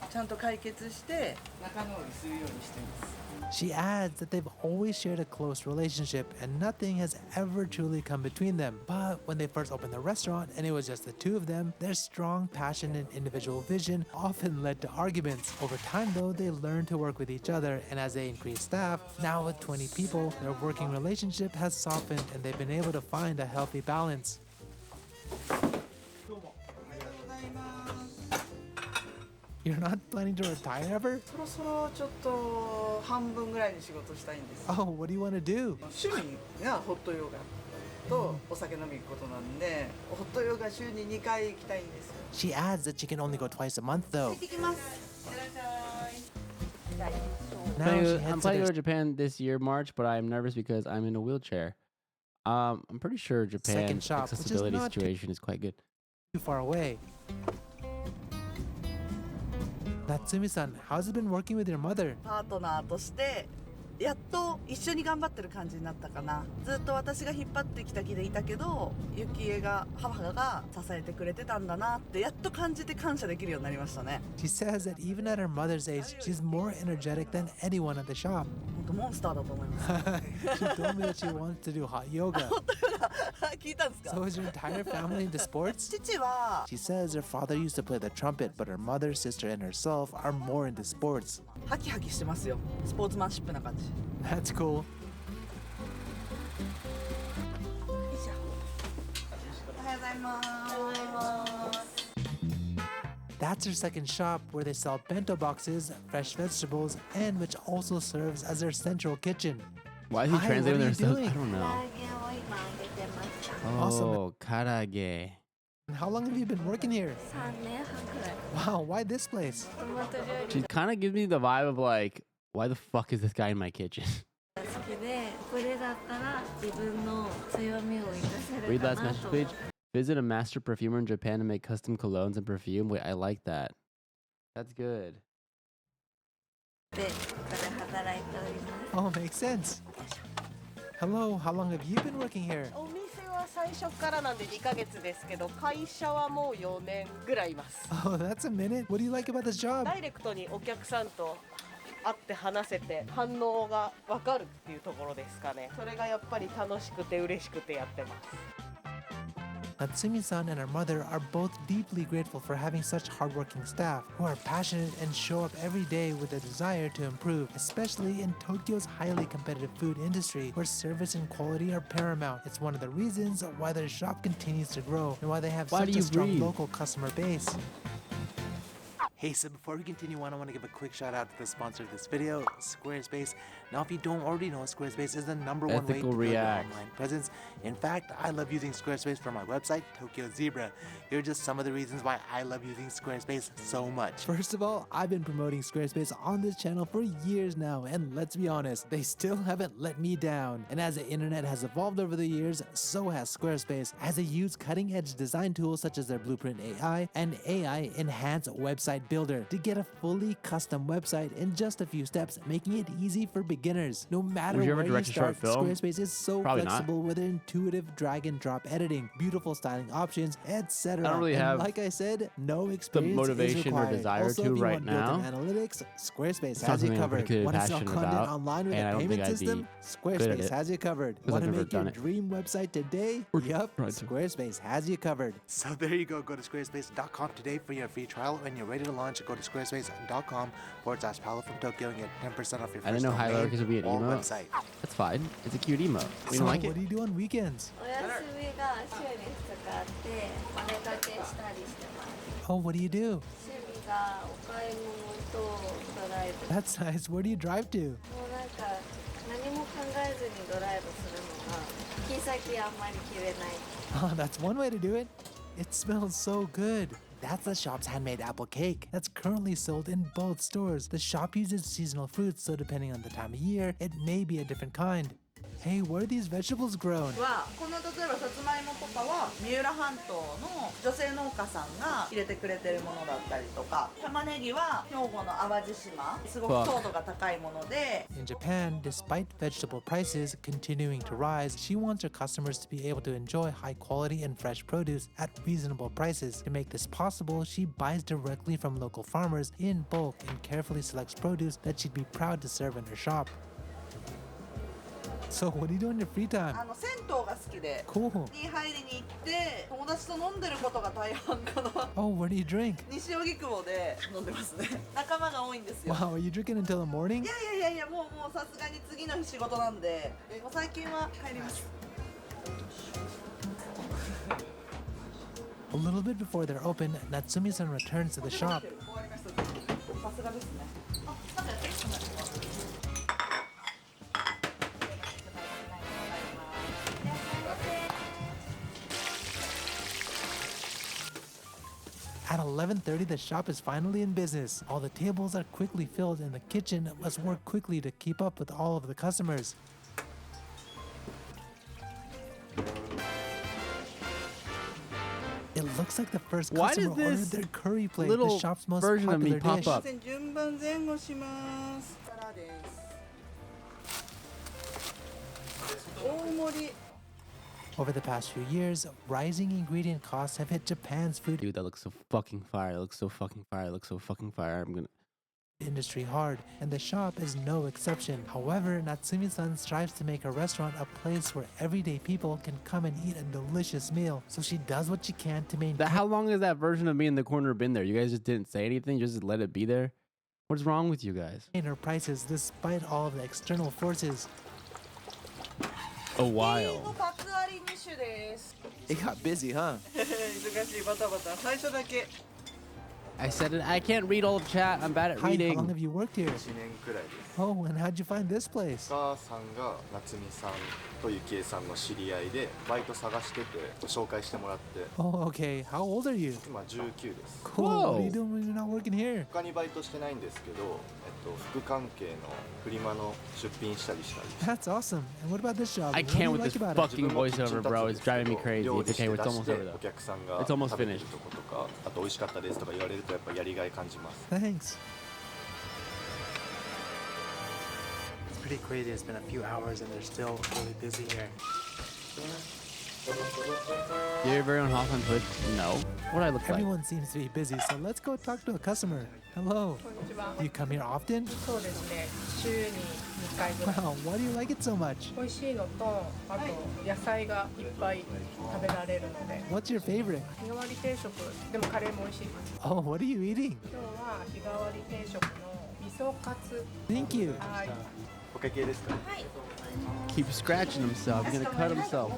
ちゃんと解決して仲直りするようにしてます。 She adds that they've always shared a close relationship and nothing has ever truly come between them. But when they first opened the restaurant and it was just the two of them, their strong passion and individual vision often led to arguments. Over time though, they learned to work with each other, and as they increased staff, now with 20 people, their working relationship has softened and they've been able to find a healthy balance. You're not planning to retire ever? そろそろちょっと半分ぐらいに仕事したいんです。 Oh, what do you want to do? 趣味がホットヨガとお酒飲み行くことなんで、ホットヨガ週に2回行きたいんですよ。 She adds that she can only go twice a month though. 行ってきます。いってらっしゃい。 Now she I'm heads to planning to go their to Japan this year, March, but I'm nervous because I'm in a wheelchair. I'm pretty sure Japan's shop, which is accessibility not too- situation is quite good. too far away. Natsumi-san, how's it been working with your mother? パートナーとしてやっと一緒に頑張ってる感じになったかな。ずっと私が引っ張ってきた木でいたけど、ゆきえが母が支えてくれてたんだなってやっと感じて感謝できるようになりましたね。 She says that even at her mother's age, she's more energetic than anyone at the shop. 本当モンスターだと思います。 She told me that she wants to do hot yoga. 聞いたんですか？ So is your entire family into sports? 父は She says her father used to play the trumpet, but her mother, sister, and herself are more into sports. ハキハキしてますよ。スポーツマンシップな感じ。 That's cool. よいしょ。おはようございます。 That's her second shop where they sell bento boxes, fresh vegetables, and which also serves as their central kitchen. Why is he Hi, translating what are you themselves? doing? I don't know. 唐揚げを今揚げてました。 Awesome. Oh, karage. And how long have you been working here? 3年半くらい。 Wow, why this place? トマト料 She 理 kind of gives me the vibe of like, why the fuck is this guy in my kitchen? が好きで、これだったら自分の強みを生かせる Read か last な message, と。 please. Visit a master perfumer in Japan to make custom colognes and perfume. Wait, I like that. That's good. で、ここで働いております。 Oh, makes sense. Hello, how long have you been working here? お店は最初からなんで2ヶ月ですけど、会社はもう4年ぐらいいます。 Oh, that's a minute. What do you like about this job? ダイレクトにお客さんと会って話せて反応がわかるっていうところですかね。それがやっぱり楽しくて嬉しくてやってます。Natsumi-san and her mother are both deeply grateful for having such hardworking staff who are passionate and show up every day with a desire to improve, especially in Tokyo's highly competitive food industry where service and quality are paramount. It's one of the reasons why their shop continues to grow and why they have Why such do a you strong breathe? local customer base. Hey, so before we continue on, I want to give a quick shout out to the sponsor of this video, Squarespace. Now, if you don't already know, Squarespace is the #1 way to Ethical build your React. online presence. In fact, I love using Squarespace for my website, Tokyo Zebra. Here are just some of the reasons why I love using Squarespace so much. First of all, I've been promoting Squarespace on this channel for years now, and let's be honest, they still haven't let me down. And as the internet has evolved over the years, so has Squarespace, as they use cutting-edge design tools such as their Blueprint AI and AI Enhanced Website Builder to get a fully custom website in just a few steps, making it easy for beginners. No matter Would you ever where you direct a short start, film? Squarespace is so Probably not. flexible with their intuitive drag and drop editing, beautiful styling options, etc. I don't really And have like I said, no experience motivation is or required. desire Also, to if you right want built-in now. analytics, Squarespace It's not has you something I'm covered. particularly Want to sell passionate content about, online with and I a don't payment think I'd be system? good at Squarespace it, has you covered. 'cause Want I've to never make your done it. dream website today? Or Yup, tried to. Squarespace has you covered. So there you go. Go to squarespace.com today for your free trial. When you're ready to launch, go to squarespace.com/Paolo from Tokyo and get 10% off your I first didn't know domain highlighter would be an or emote. website. That's fine. It's a cute emote. We So don't like what it. do you do on weekends? お休みが週に2日あってお出かけしたりしてます。 Oh, what do you do? 趣味がお買い物とドライブ。 That's nice. Where do you drive to? もうなんか何も考えずにドライブするのが行き先あんまり決めない。 Oh, that's one way to do it. It smells so good. That's the shop's handmade apple cake that's currently sold in both stores. The shop uses seasonal fruits, so depending on the time of year, it may be a different kind. Hey, where are these vegetables grown? はこの例えばさつまいもとかは三浦半島の女性農家さんが入れてくれてるものだったりとか、玉ねぎは兵庫の淡路島、すごく糖度が高いもので。 In Japan, despite vegetable prices continuing to rise, she wants her customers to be able to enjoy high quality and fresh produce at reasonable prices. To make this possible, she buys directly from local farmers in bulk and carefully selects produce that she'd be proud to serve in her shop. So what do you do in your free time? 銭湯が好きで Cool. に入りに行って友達と飲んでることが大半かな。 Oh, where do you drink? 西荻窪で飲んでますね。仲間が多いんですよ。 Wow, are you drinking until the morning? いやもうさすがに次の日仕事なんで、もう最近は帰ります。 A little bit before they're open, Natsumi-san returns to the shop. 終わりました。さすがですね。あ、なんかやってる。 At 11:30, the shop is finally in business. All the tables are quickly filled and the kitchen must work quickly to keep up with all of the customers. It looks like the first Why customer does this ordered their curry plate, little the shop's most version of me popular pop dish. up? 順番前後しますからです大盛り Over the past few years, rising ingredient costs have hit Japan's food Dude, that looks so fucking fire. It looks so fucking fire. It looks so fucking fire. I'm gonna. industry hard, and the shop is no exception. However, Natsumi-san strives to make her restaurant a place where everyday people can come and eat a delicious meal. So she does what she can to maintain How long has that version of me in the corner been there? You guys just didn't say anything? Just let it be there? What's wrong with you guys? her prices despite all of the external forces. A の while. パクあり2種です。 It got busy, huh? 忙しいバタバタ最初だけ I said it. I can't read all of chat. I'm bad at Hi, how long reading. have you worked here? 1年くらいです。 Oh, and how'd you find this place? お母さんが夏美さんとゆきえさんの知り合いでバイト探してて紹介してもらって Oh, okay. How old are you? 今19です。 Cool. What are you Whoa. doing when you're not working here? 他にバイトしてないんですけど、服関係のフリマの出品したりしたり That's awesome. And what about this job? I What do can't you with like this about it? fucking voiceover, bro. It's driving me crazy. 料 It's 理して okay. 出 It's し almost て over お though. 客さんが It's almost 食べてる finished. とことか、あと美味しかったですとか言われるとやっぱやりがい感じます。 Thanks. It's pretty crazy. It's been a few hours and they're still really busy here. You have your very own Hoff on Twitch? No. What do I look like? Everyone seems to be busy, so let's go talk to a customer. Hello. こんにちは。 You come here often? そうですね。週に2回ぐらい。 Wow, why do you like it so much? 美味しいのと、あと野菜がいっぱい食べられるので。 What's your favorite? 日替わり定食、でもカレーも美味しいです。 Oh, what are you eating? 今日は日替わり定食の味噌カツ。 Thank you. はい。お会計ですか？ Keep scratching himself. He's gonna cut himself.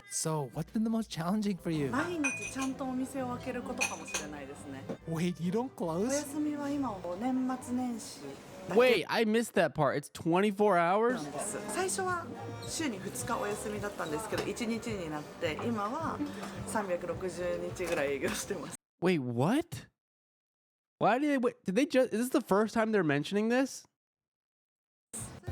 So, what's been the most challenging for you? 毎日ちゃんとお店を開けることかもしれないですね。 Wait, you don't お close? 休みは今年末年始だけ Wait, I missed that part. It's 24 な hours? んです。最初は週に2日お休みだったんですけど、1日になって今は360日ぐらい営業してます。 Wait, what? Why did they wait? Did they just? Is this the first time they're mentioning this?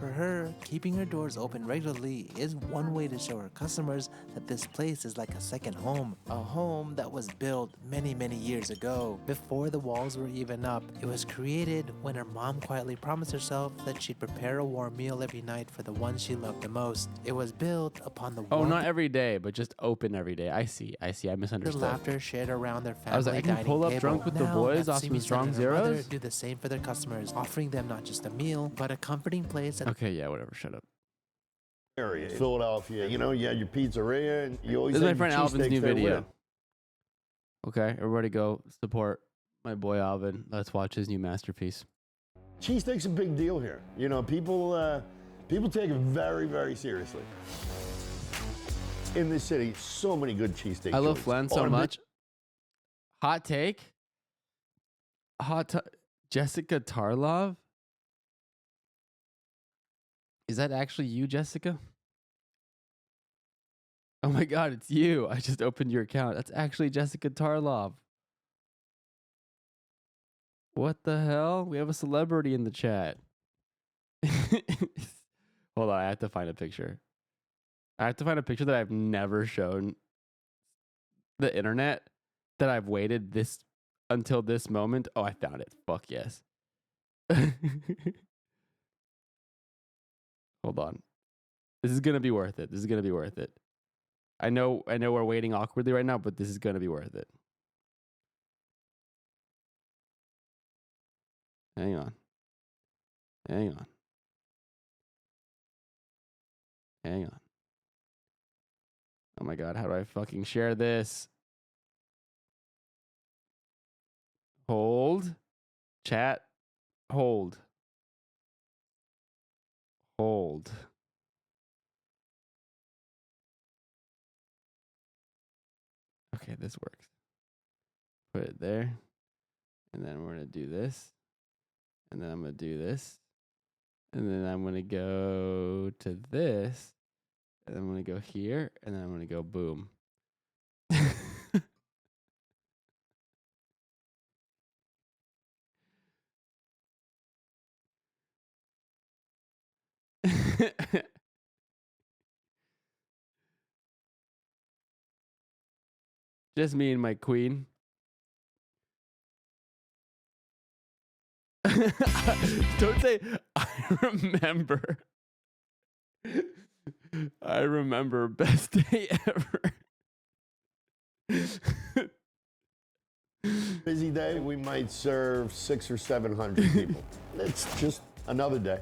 For her, keeping her doors open regularly is one way to show her customers that this place is like a second home. A home that was built many, many years ago. Before the walls were even up, it was created when her mom quietly promised herself that she'd prepare a warm meal every night for the ones she loved the most. It was built upon the Oh, warmth not every day, but just open every day. I see. I and misunderstood. laughter shared around their family I was like, I can dining pull up table. drunk with the Now, boys off some Natsumi-san strong and her mother zeros? do the same for their customers, offering them not just a meal, but a comforting place that Okay, yeah, whatever. Shut up. Area, Philadelphia. You know, you had your pizzeria, and you always This is had my your friend Alvin's cheesesteaks new there with video. it. Okay, everybody go support my boy Alvin. Let's watch his new masterpiece. Cheesesteaks a big deal here. You know, people take it very, very seriously. In this city, so many good cheesesteak. I love joints. Flan so On a much. Hot take. Jessica Tarlov. Is that actually you, Jessica? Oh my God, it's you. I just opened your account. That's actually Jessica Tarlov. What the hell? We have a celebrity in the chat. Hold on, I have to find a picture. I have to find a picture that I've never shown the internet, that I've waited this until this moment. Oh, I found it. Fuck yes. Hold on. This is gonna be worth it. This is gonna be worth it. I know we're waiting awkwardly right now, but this is gonna be worth it. Hang on. Hang on. Hang on. Oh my God, how do I fucking share this? Hold. Chat. Hold. Hold. Okay, this works. Put it there. And then we're going to do this. And then I'm going to do this. And then I'm going to go to this. And I'm going to go here. And then I'm going to go boom. Just me and my queen. Don't say, I remember. I remember best day ever. busy day, we might serve 600 or 700 people. It's just another day.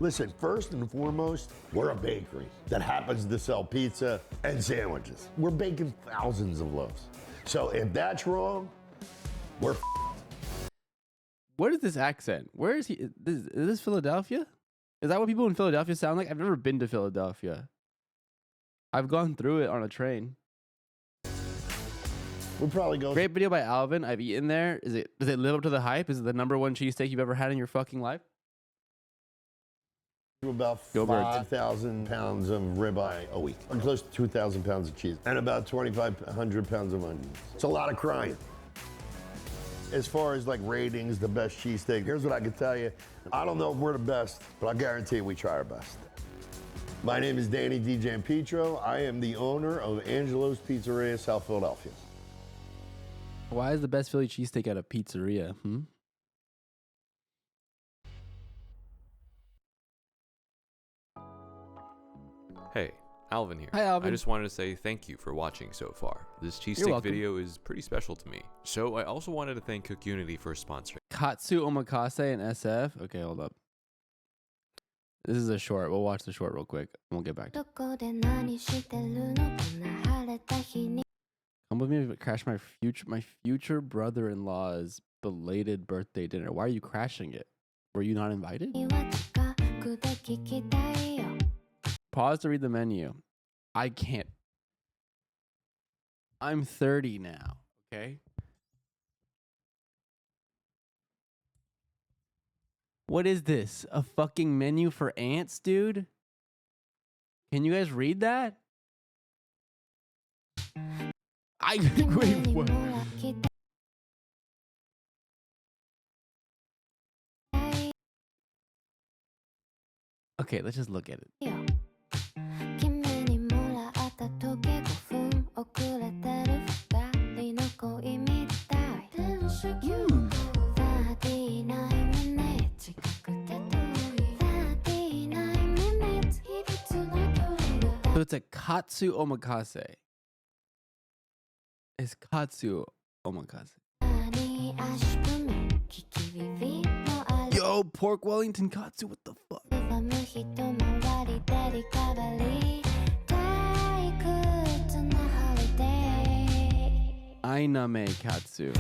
Listen, first and foremost, we're a bakery that happens to sell pizza and sandwiches. We're baking thousands of loaves. So if that's wrong, we're What is this accent? Where is he? Is this Philadelphia? Is that what people in Philadelphia sound like? I've never been to Philadelphia. I've gone through it on a train. we'll probably go Great video by Alvin. I've eaten there. Does it live up to the hype? Is it the #1 cheesesteak you've ever had in your fucking life? to about Go Birds. 5,000 pounds of ribeye a week, or close to 2,000 pounds of cheese, and about 2,500 pounds of onions. It's a lot of crying. As far as like ratings, the best cheesesteak, here's what I can tell you. I don't know if we're the best, but I guarantee we try our best. My name is Danny DiGianpietro. I am the owner of Angelo's Pizzeria, South Philadelphia. Why is the best Philly cheesesteak at a pizzeria? Hey, Alvin here. Hi, Alvin. I just wanted to say thank you for watching so far. This You're cheesesteak welcome. video is pretty special to me. So I also wanted to thank Cook Unity for sponsoring. Katsu Omakase and SF. Okay, hold up. This is a short. We'll watch the short real quick. And we'll get back to it. Come with me to crash my future brother-in-law's belated birthday dinner. Why are you crashing it? Were you not invited? Pause to read the menu. I can't. I'm 30 now, okay? What is this? A fucking menu for ants, dude? Can you guys read that? Wait, what? Okay, let's just look at it. So it's a katsu omakase. It's katsu omakase. Yo, pork Wellington katsu, what the fuck? Ainame katsu.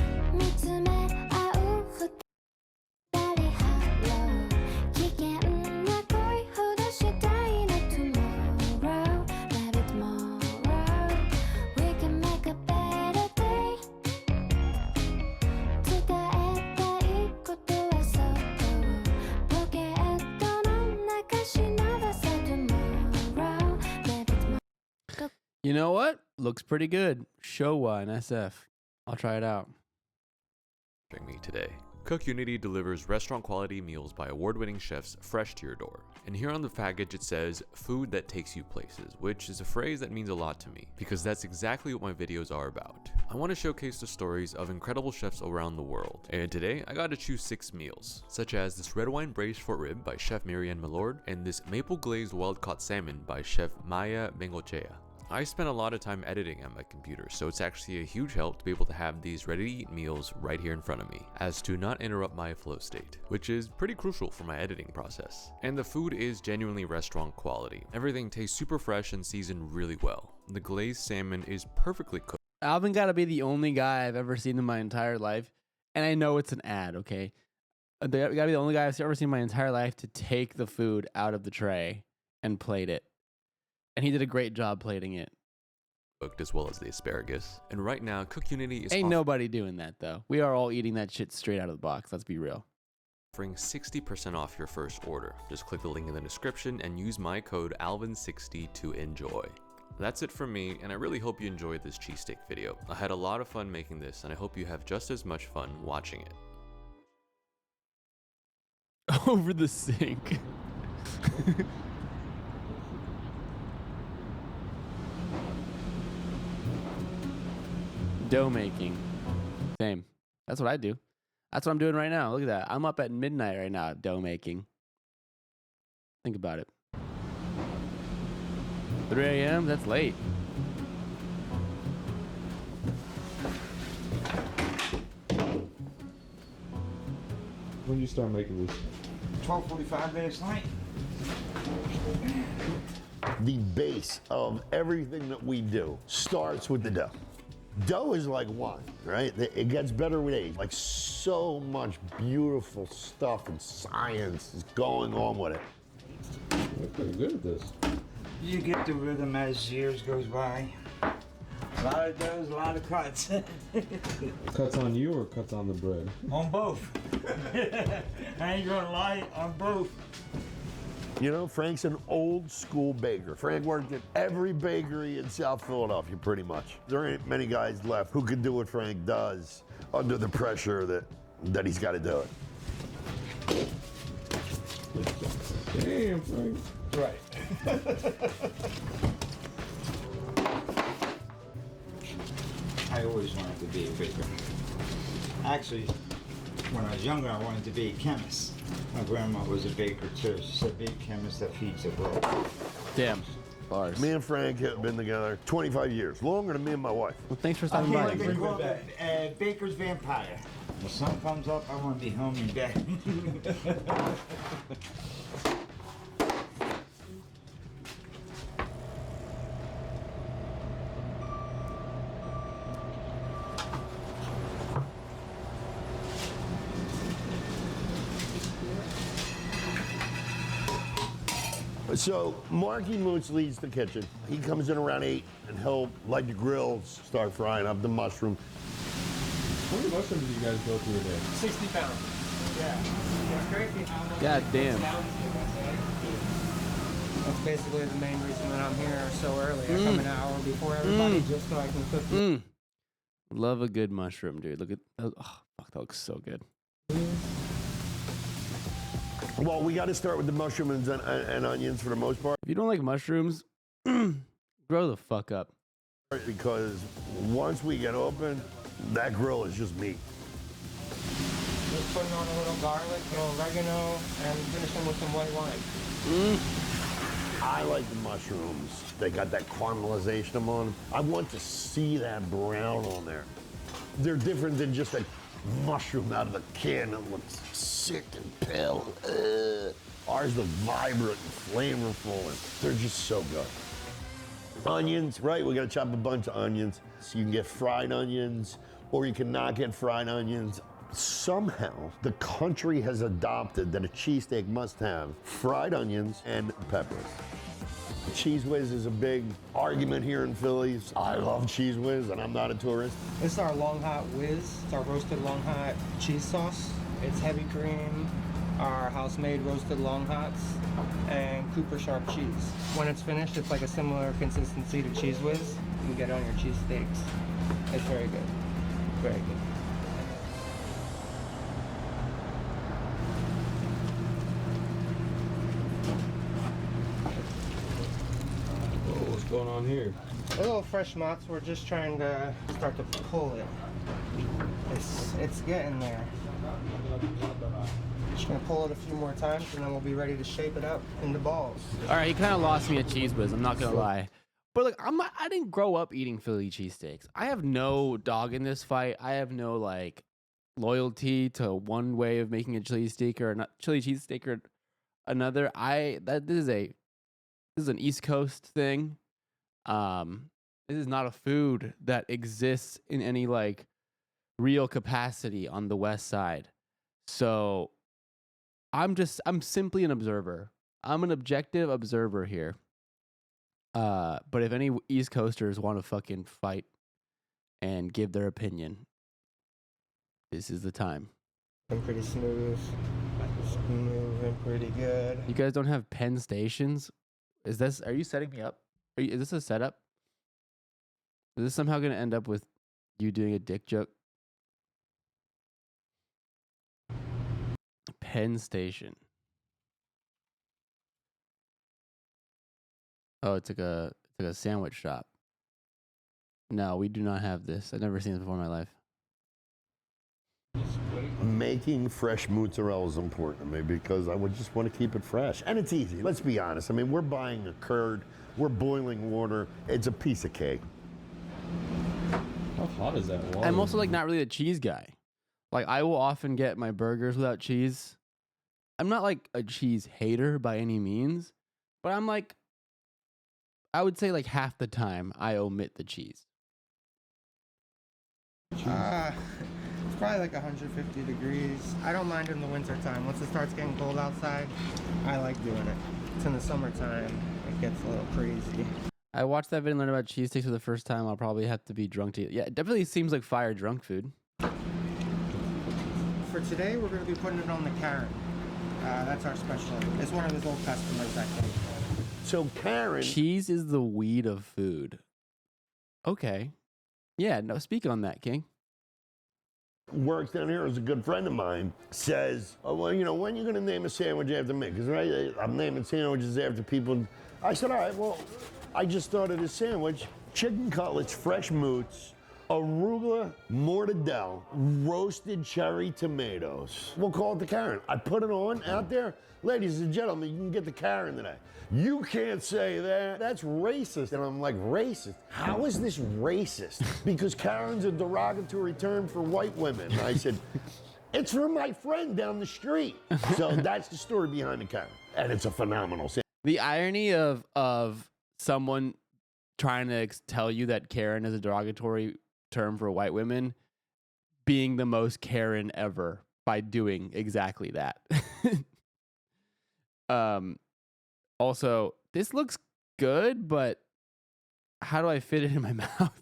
You know what? Looks pretty good. Showa and SF. I'll try it out. Me today. Cook Unity delivers restaurant quality meals by award-winning chefs fresh to your door. And here on the package it says, food that takes you places, which is a phrase that means a lot to me, because that's exactly what my videos are about. I want to showcase the stories of incredible chefs around the world. And today, I got to choose 6 meals, such as this red wine braised short rib by Chef Marianne Milord, and this maple glazed wild-caught salmon by Chef Maya Bengochea. I spent a lot of time editing on my computer, so it's actually a huge help to be able to have these ready-to-eat meals right here in front of me, as to not interrupt my flow state, which is pretty crucial for my editing process. And the food is genuinely restaurant quality. Everything tastes super fresh and seasoned really well. The glazed salmon is perfectly cooked. Alvin gotta be the only guy I've ever seen in my entire life, and I know it's an ad, okay? They gotta be the only guy I've ever seen in my entire life to take the food out of the tray and plate it. And he did a great job plating it. Cooked as well as the asparagus. And right now, Cook Unity is Ain't nobody doing that though. We are all eating that shit straight out of the box. Let's be real. offering 60% off your first order. Just click the link in the description and use my code ALVIN60 to enjoy. That's it from me, and I really hope you enjoyed this cheesesteak video. I had a lot of fun making this, and I hope you have just as much fun watching it. Over the sink. Dough making. Same. That's what I do. That's what I'm doing right now. Look at that. I'm up at midnight right now, dough making. Think about it. 3 a.m.? That's late. When did you start making this? 12:45 last night. The base of everything that we do starts with the dough. Dough is like wine, right? It gets better with age. Like so much beautiful stuff and science is going on with it. You're pretty good at this. You get the rhythm as years goes by. A lot of doughs, a lot of cuts. Cuts on you or cuts on the bread? On both. I ain't gonna lie, on both. You know, Frank's an old school baker. Frank worked at every bakery in South Philadelphia, pretty much. There ain't many guys left who can do what Frank does under the pressure that he's got to do it. Damn, Frank. Right. I always wanted to be a baker. Actually, when I was younger, I wanted to be a chemist. My grandma was a baker too. She said, be a chemist that feeds the world. Damn. Bars. Me and Frank have been together 25 years, longer than me and my wife. Well, thanks for stopping by. Like they call it, Baker's Vampire. When sun comes up, I want to be home in bed. So Marky Moots leads the kitchen. He comes in around 8 and he'll light the grills, start frying up the mushroom. How many mushrooms do you guys go through a day? 60 pounds. Yeah. It's crazy how much. God damn. That's basically the main reason that I'm here so early. I come an hour before everybody just so I can cook. Love a good mushroom, dude. Look at oh fuck, that looks so good. Well, we got to start with the mushrooms and onions for the most part. If you don't like mushrooms, grow the fuck up. Because once we get open, that grill is just meat. Just putting on a little garlic, a little oregano, and finishing with some white wine. I like the mushrooms. They got that caramelization on them. I want to see that brown on there. They're different than just a mushroom out of a can that looks sick and pale. Ours look vibrant and flavorful, and they're just so good. Onions, right? We gotta chop a bunch of onions. So you can get fried onions, or you can not get fried onions. Somehow, the country has adopted that a cheesesteak must have fried onions and peppers. Cheese Whiz is a big argument here in Philly. I love Cheese Whiz, and I'm not a tourist. This is our Long Hot Whiz. It's our roasted Long Hot cheese sauce. It's heavy cream, our house-made roasted Long Hots, and Cooper Sharp cheese. When it's finished, it's like a similar consistency to Cheese Whiz. You can get it on your cheese steaks. It's very good. Very good. What's going on here? A little fresh mozz. We're just trying to start to pull it. It's getting there. Just gonna pull it a few more times, and then we'll be ready to shape it up into balls. All right, he kind of lost me at Cheese Whiz. I'm not gonna lie, but like I didn't grow up eating Philly cheesesteaks. I have no dog in this fight. I have no like loyalty to one way of making a chili steak or not chili cheesesteak or another. This is an East Coast thing. This is not a food that exists in any like real capacity on the West Side. So I'm simply an observer. I'm an objective observer here. But if any East Coasters want to fucking fight and give their opinion, this is the time. I'm pretty smooth. Moving pretty good. You guys don't have Penn stations? Are you setting me up? Is this a setup? Is this somehow going to end up with you doing a dick joke? Penn Station. Oh, it's like a sandwich shop. No, we do not have this. I've never seen this before in my life. Making fresh mozzarella is important to me because I would just want to keep it fresh. And it's easy. Let's be honest. I mean, we're buying a curd. We're boiling water. It's a piece of cake. How hot is that water? I'm also like not really a cheese guy. Like I will often get my burgers without cheese. I'm not like a cheese hater by any means, but I'm like, I would say like half the time I omit the cheese. It's probably like 150 degrees. I don't mind in the wintertime. Once it starts getting cold outside, I like doing it. It's in the summertime, it gets a little crazy. I watched that video and learned about cheesesteaks for the first time. I'll probably have to be drunk to eat. Yeah, it definitely seems like fire drunk food. For today, we're going to be putting it on the Karen. That's our special. It's one of his old customers, actually. So Karen... Cheese is the weed of food. Okay. Yeah, no, speak on that, King. Works down here is a good friend of mine, says, oh, well, you know, when are you going to name a sandwich after me? Because right, I'm naming sandwiches after people. I said, all right, well, I just started a sandwich, chicken cutlets, fresh moots, arugula, mortadella, roasted cherry tomatoes. We'll call it the Karen. I put it on out there. Ladies and gentlemen, you can get the Karen today. You can't say that. That's racist. And I'm like, racist? How is this racist? Because Karen's a derogatory term for white women. I said, it's for my friend down the street. So that's the story behind the Karen. And it's a phenomenal thing. The irony of someone trying to tell you that Karen is a derogatory term for white women being the most Karen ever by doing exactly that. Also, this looks good, but how do I fit it in my mouth?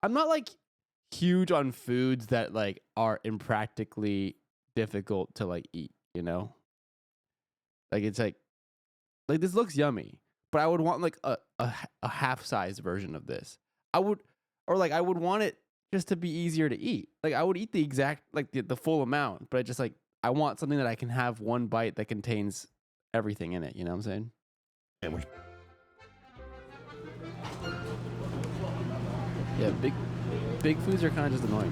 I'm not like huge on foods that like are impractically difficult to like eat, you know? Like it's like this looks yummy, but I would want like a half-size version of this. I would want it just to be easier to eat. Like I would eat the exact like the full amount, but I want something that I can have one bite that contains everything in it, you know what I'm saying? Yeah, big foods are kind of just annoying.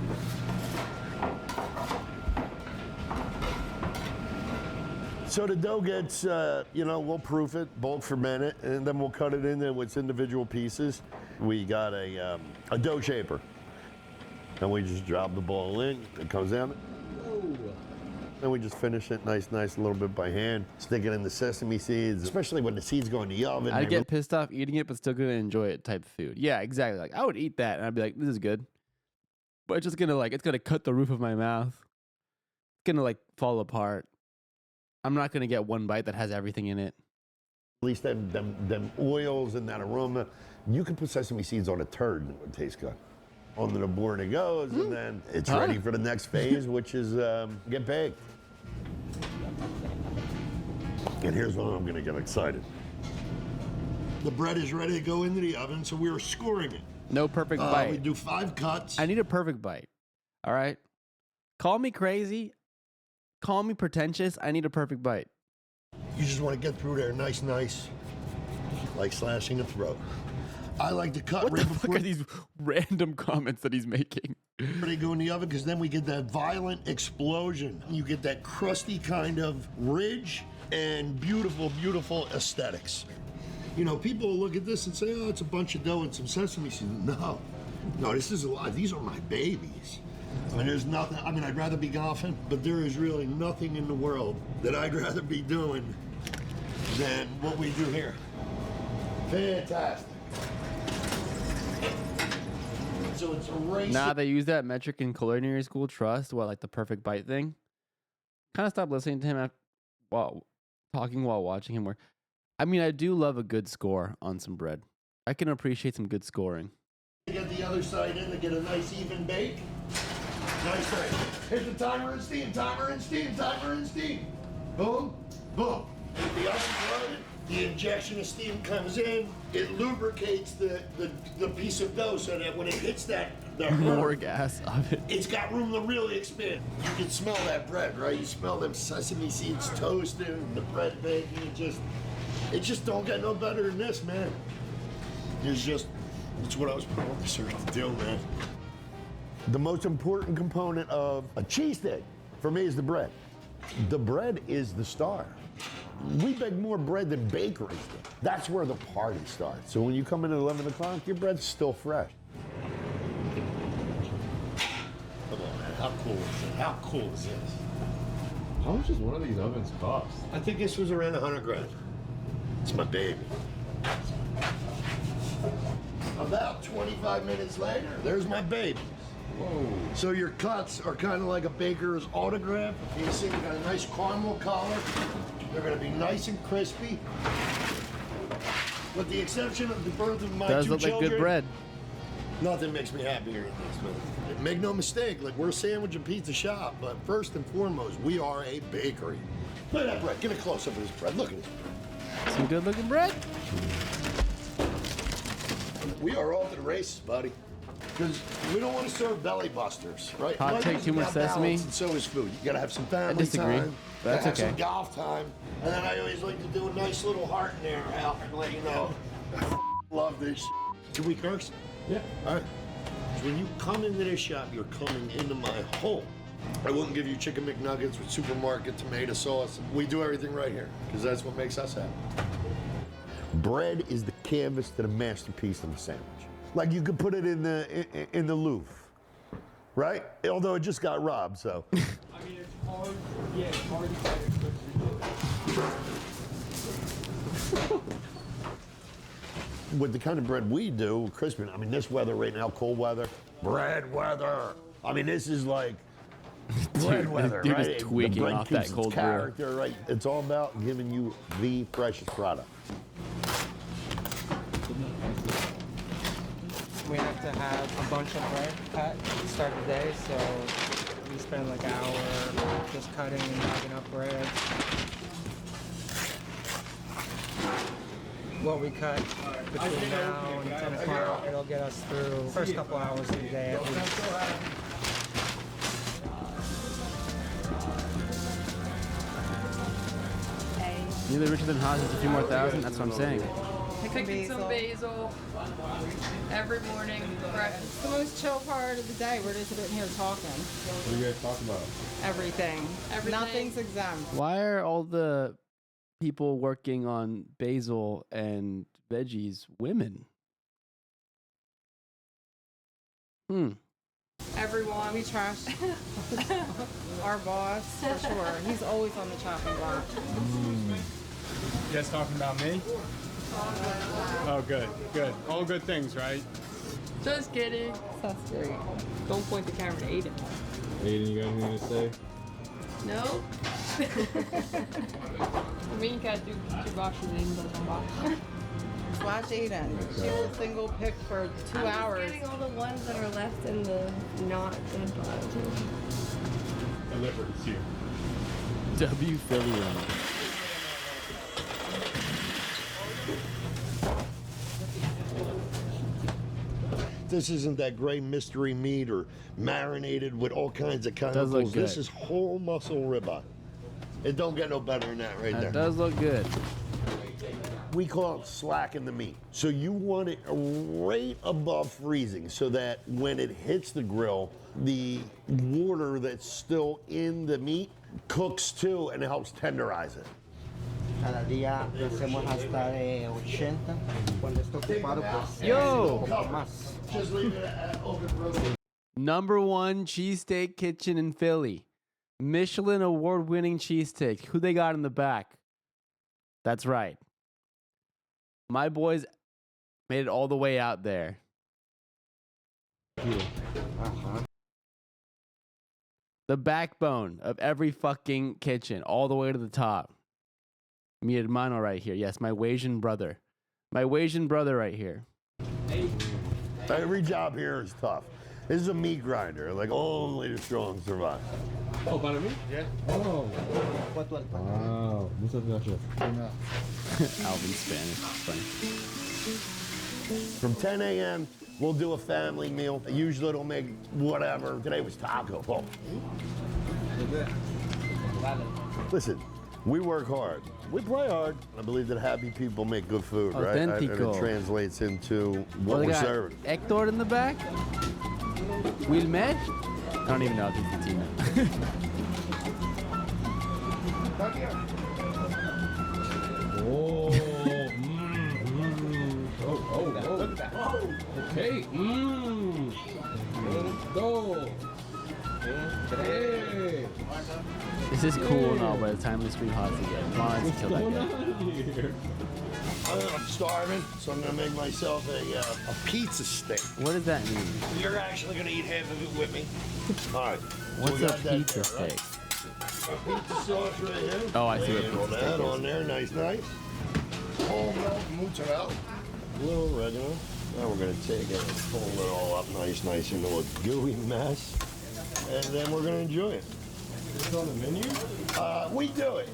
So the dough gets, we'll proof it, bulk ferment it, and then we'll cut it into its individual pieces. We got a dough shaper, and we just drop the ball in. It comes out. Then we just finish it nice, a little bit by hand. Stick it in the sesame seeds, especially when the seeds go in the oven. I'd get pissed off eating it, but still gonna enjoy it type of food. Yeah, exactly. Like I would eat that, and I'd be like, this is good. But it's just gonna it's gonna cut the roof of my mouth. It's gonna like fall apart. I'm not gonna get one bite that has everything in it. At least them oils and that aroma. You can put sesame seeds on a turd and it would taste good. On the board it goes, and then it's ready for the next phase, which is get baked. And here's when I'm gonna get excited. The bread is ready to go into the oven, so we're scoring it. No perfect bite. We do 5 cuts. I need a perfect bite. All right? Call me crazy. Call me pretentious. I need a perfect bite. You just want to get through there nice, like slashing a throat. I like to cut what right the fuck before are these random comments that he's making? They go in the oven because then we get that violent explosion. You get that crusty kind of ridge and beautiful, beautiful aesthetics. You know, people will look at this and say, oh, it's a bunch of dough and some sesame seeds. No, this is a lot. These are my babies. I mean, there's nothing, I'd rather be golfing, but there is really nothing in the world that I'd rather be doing than what we do here. Fantastic. So it's a race. Nah, they use that metric in culinary school. Trust, like the perfect bite thing. Kind of stopped listening to him while watching him work. I mean, I do love a good score on some bread. I can appreciate some good scoring. Get the other side in to get a nice even bake. Nice thing. Hit the timer and steam, timer and steam, timer and steam. Boom, boom. If the oven's loaded, the injection of steam comes in. It lubricates the piece of dough so that when it hits the more gas of it. It's got room to really expand. You can smell that bread, right? You smell them sesame seeds toasted and the bread baking. It just don't get no better than this, man. It's what I was put on this earth to do, man. The most important component of a cheesesteak for me is the bread. The bread is the star. We bake more bread than bakeries do. That's where the party starts. So when you come in at 11 o'clock, your bread's still fresh. Come on, man. How cool is it? How cool is this? How much does one of these ovens cost? I think this was around 100 grand. It's my baby. About 25 minutes later, there's my baby. Whoa. So your cuts are kind of like a baker's autograph. You see, we got a nice caramel color. They're going to be nice and crispy. With the exception of the birth of my two children. Does look like good bread. Nothing makes me happier than this, man. Make no mistake, like we're a sandwich and pizza shop, but first and foremost, we are a bakery. Look at that bread. Get a close-up of this bread. Look at this bread. Some good-looking bread. We are off to the races, buddy. Because we don't want to serve belly busters, right? Hot take, too much sesame. And so is food. You gotta have some family I disagree. time. That's have okay. Some golf time, and then I always like to do a nice little heart in there, Al, and let you know. I love this. Can we curse? Yeah. All right. So when you come into this shop, you're coming into my home. I wouldn't give you chicken McNuggets with supermarket tomato sauce. We do everything right here because that's what makes us happy. Bread is the canvas to the masterpiece of the sandwich. Like you could put it in the Louvre, right? Although it just got robbed, so. I mean, it's hard. Yeah, it's hard to get it. With the kind of bread we do, crispy. I mean, this weather right now, cold weather, bread weather. I mean, this is like bread weather, dude right? is tweaking the bread off keeps that its cold brew. character, right? It's all about giving you the freshest product. We have to have a bunch of bread cut to start the day, so we spend like an hour just cutting and bagging up bread. What we cut between now and 10 o'clock, it'll get us through the first couple hours of the day at least. You live richer than Haas, just a few more thousand. That's what I'm saying. Picking some basil every morning. It's the most chill part of the day. We're just sitting here talking. What do you guys talk about? Everything. Nothing's exempt. Why are all the people working on basil and veggies women? Everyone. We trash our boss, for sure. He's always on the chopping block. You guys talking about me? Oh, good, good. All good things, right? Just kidding. That's great. Don't point the camera to Aiden. Aiden, you got anything to say? No. Minka du boxen in the box. Watch Aiden. She was a single pick for 2 hours. I'm just getting all the ones that are left in the not dead box. Deliveries here. W Philly Run. This isn't that great mystery meat or marinated with all kinds of Does look chemicals. This good. is whole muscle ribeye. It don't get no better than that right there. That does look good. We call it slacking the meat. So you want it right above freezing so that when it hits the grill, the water that's still in the meat cooks too and helps tenderize it. Cada día lo hacemos hasta de 80. Cuando está ocupado, pues Yo! un poco más. Just leave it open. #1 cheesesteak kitchen in Philly. Michelin award-winning cheesesteak. Who they got in the back? That's right. My boys made it all the way out there. The backbone of every fucking kitchen, all the way to the top. Mi hermano right here. Yes, my Wasian brother. My Wasian brother right here. Every job here is tough. This is a meat grinder, like only the strong survive. Oh, para mí? Yeah. Oh. Wow. Muchas gracias. Alvin Spanish. Funny. From 10 a.m., we'll do a family meal. Usually it'll make whatever. Today was taco. Oh. Listen, we work hard. We play hard. I believe that happy people make good food, right? And Authentico. it translates into Well, what they we're got serving. Hector in the back. Wilmed. I don't even know if he's Latino. Oh. Oh. Okay. Go. Hey. This is cool now by the time we stream hot again. Come on, let's kill that guy. I'm starving, so I'm gonna make myself a pizza steak. What does that mean? You're actually gonna eat half of it with me. All right. so What's we a got that pizza there, right? steak? Pizza sauce right here. Oh, I see what Laying pizza all steak that is. on there, nice. Whole milk mozzarella. A little oregano. Now we're gonna take it and fold it all up nice into a gooey mess. And then we're gonna enjoy it. It's on the menu? We do it.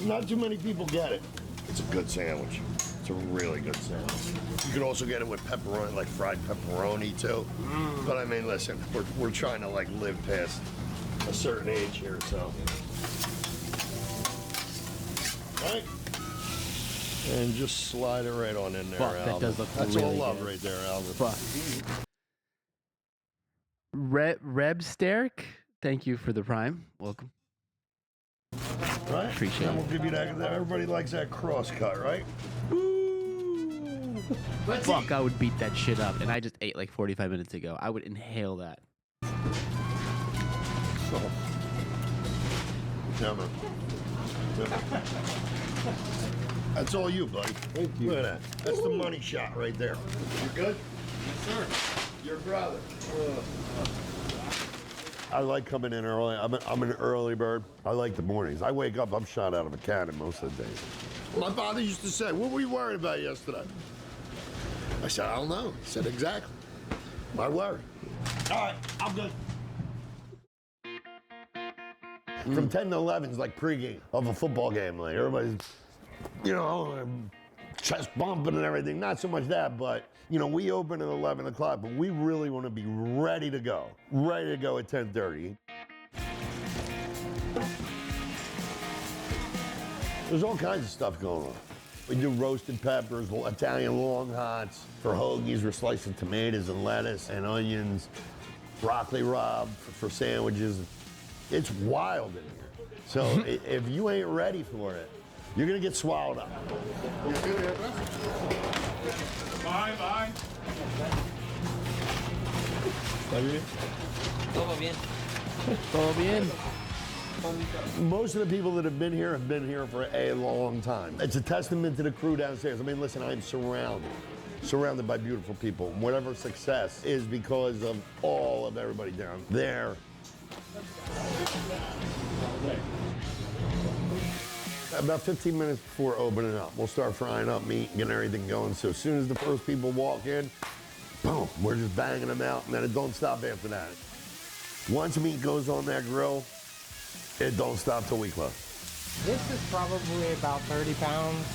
Not too many people get it. It's a good sandwich. It's a really good sandwich. You could also get it with pepperoni, like fried pepperoni too. But I mean, listen, we're trying to like live past a certain age here, so. Right? And just slide it right on in there, Fuck, that Alvin. does look That's really all love good. right there, Alvin. Fuck. Rebsterk, thank you for the prime. Welcome. Right? Appreciate And it. we'll give you that. Everybody likes that cross cut, right? Fuck, I would beat that shit up. And I just ate like 45 minutes ago. I would inhale that. Never. That's all you, buddy. Thank you. Look at that. That's the money shot right there. You good? Yes, sir. Your brother. I like coming in early. I'm an early bird. I like the mornings. I wake up, I'm shot out of a cannon most of the days. My father used to say, "What were you worried about yesterday?" I said, "I don't know." He said, "Exactly. My word." All right, I'm good. From 10 to 11 is like pregame of a football game. Like everybody's, you know, chest bumping and everything. Not so much that, but, you know, we open at 11 o'clock, but we really want to be ready to go. Ready to go at 10:30. There's all kinds of stuff going on. We do roasted peppers, Italian long hots. For hoagies, we're slicing tomatoes and lettuce and onions, broccoli rabe for sandwiches. It's wild in here. So if you ain't ready for it, you're gonna get swallowed up. Bye, bye. Todo bien. Todo bien. Most of the people that have been here for a long time. It's a testament to the crew downstairs. I mean, listen, I'm surrounded by beautiful people. Whatever success is because of all of everybody down there. About 15 minutes before opening up, we'll start frying up meat and getting everything going. So as soon as the first people walk in, boom, we're just banging them out, and then it don't stop after that. Once meat goes on that grill, it don't stop till we close. This is probably about 30 pounds,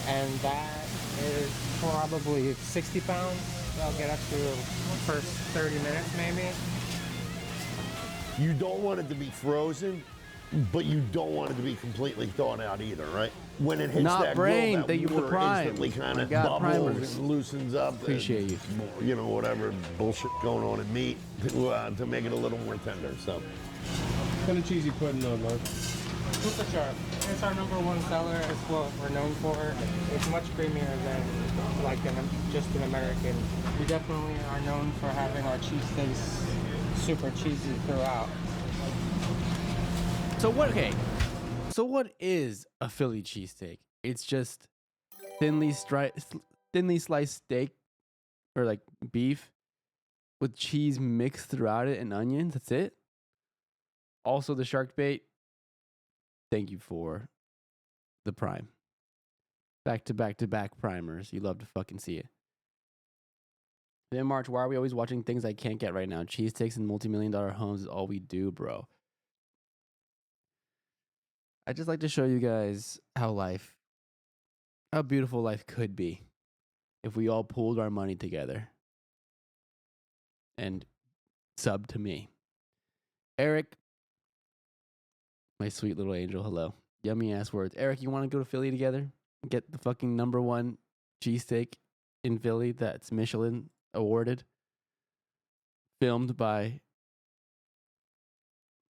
and that is probably 60 pounds. I'll get up to the first 30 minutes maybe. You don't want it to be frozen, but you don't want it to be completely thawed out either, right? When it hits Not that brain. grill, that Thank you for the water prime. instantly kind I of got bubbles primers. and loosens up. Appreciate you. You know, whatever bullshit going on in meat to make it a little more tender. So, What kind of cheese you putting on, Mark? Super sharp. It's our #1 seller. It's what we're known for. It's much creamier than like just an American. We definitely are known for having our cheesesteaks super cheesy throughout. So what? Okay. So what is a Philly cheesesteak? It's just thinly sliced steak, or like beef, with cheese mixed throughout it and onions. That's it. Also, the shark bait. Thank you for the prime. Back to back primers. You love to fucking see it. Then March, why are we always watching things I can't get right now? Cheesesteaks and multi-million-dollar homes is all we do, bro. I just like to show you guys how beautiful life could be if we all pooled our money together and sub to me. Eric, my sweet little angel, hello. Yummy ass words. Eric, you want to go to Philly together? Get the fucking #1 cheesesteak in Philly that's Michelin awarded. Filmed by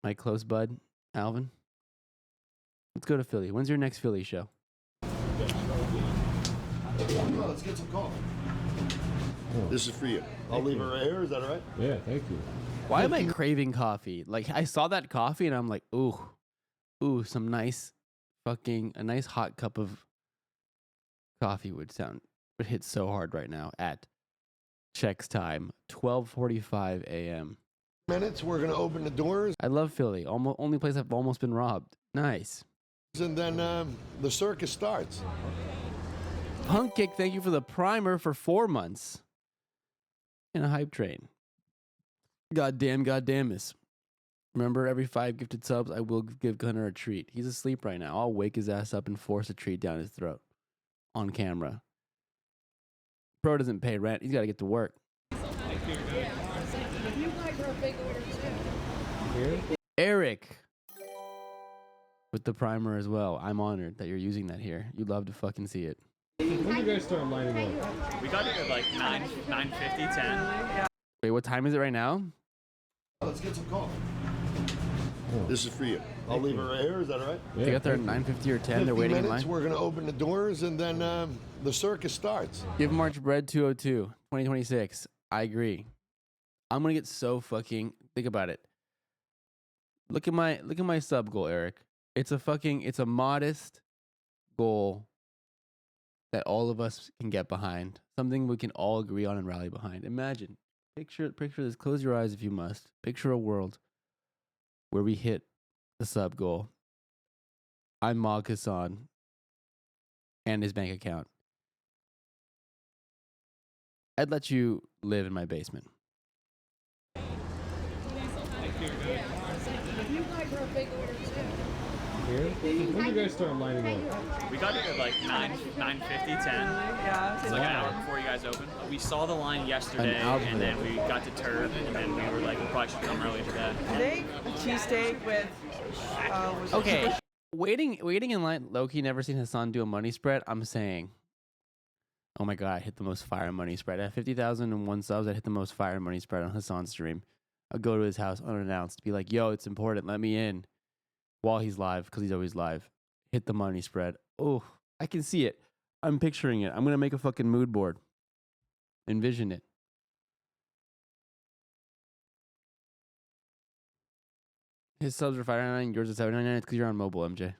my close bud, Alvin. Let's go to Philly. When's your next Philly show? let's get some coffee. This is for you. I'll leave it right here. Is that all right? Yeah, thank you. Why am I craving coffee? Like, I saw that coffee and I'm like, ooh, some nice a nice hot cup of coffee would hit so hard right now at checks time, 12:45 a.m. Minutes, we're gonna open the doors. I love Philly. Only place I've almost been robbed. Nice. And then the circus starts. Punk Kick, thank you for the primer for 4 months. In a hype train. Goddamus. Remember, every 5 gifted subs, I will give Gunnar a treat. He's asleep right now. I'll wake his ass up and force a treat down his throat. On camera. Bro doesn't pay rent. He's got to get to work. Eric. With the primer as well. I'm honored that you're using that here. You'd love to fucking see it. When do you guys start lining up? We got here at like 9:50, 10. Wait, what time is it right now? Let's get some coffee. This is for you. I'll leave it right here. Is that all right? They got there at 9:50 or 10. They're waiting in line. We're going to open the doors, and then the circus starts. Give March Bread 202, 2026. I agree. I'm gonna get so fucking. Think about it. Look at my sub goal, Eric. It's a modest goal that all of us can get behind. Something we can all agree on and rally behind. Imagine, picture this. Close your eyes if you must. Picture a world where we hit the sub goal. I'm Mog Hassan and his bank account. I'd let you live in my basement. Here? When did you guys start lining up? We got here at like 9:50, 10. Yeah. It's like an hour before you guys opened. We saw the line yesterday, and then we got to Turd, and then we were like, we probably should come early today. Today, cheesesteak with. Okay, waiting in line. Loki never seen Hassan do a money spread. I'm saying, oh my god, I hit the most fire money spread. At 50,001 subs, I hit the most fire money spread on Hassan's stream. I'll go to his house unannounced, be like, yo, it's important, let me in. While he's live, because he's always live. Hit the money spread. Oh, I can see it. I'm picturing it. I'm going to make a fucking mood board. Envision it. His subs are $5.99, yours are $7.99. It's because you're on mobile, MJ.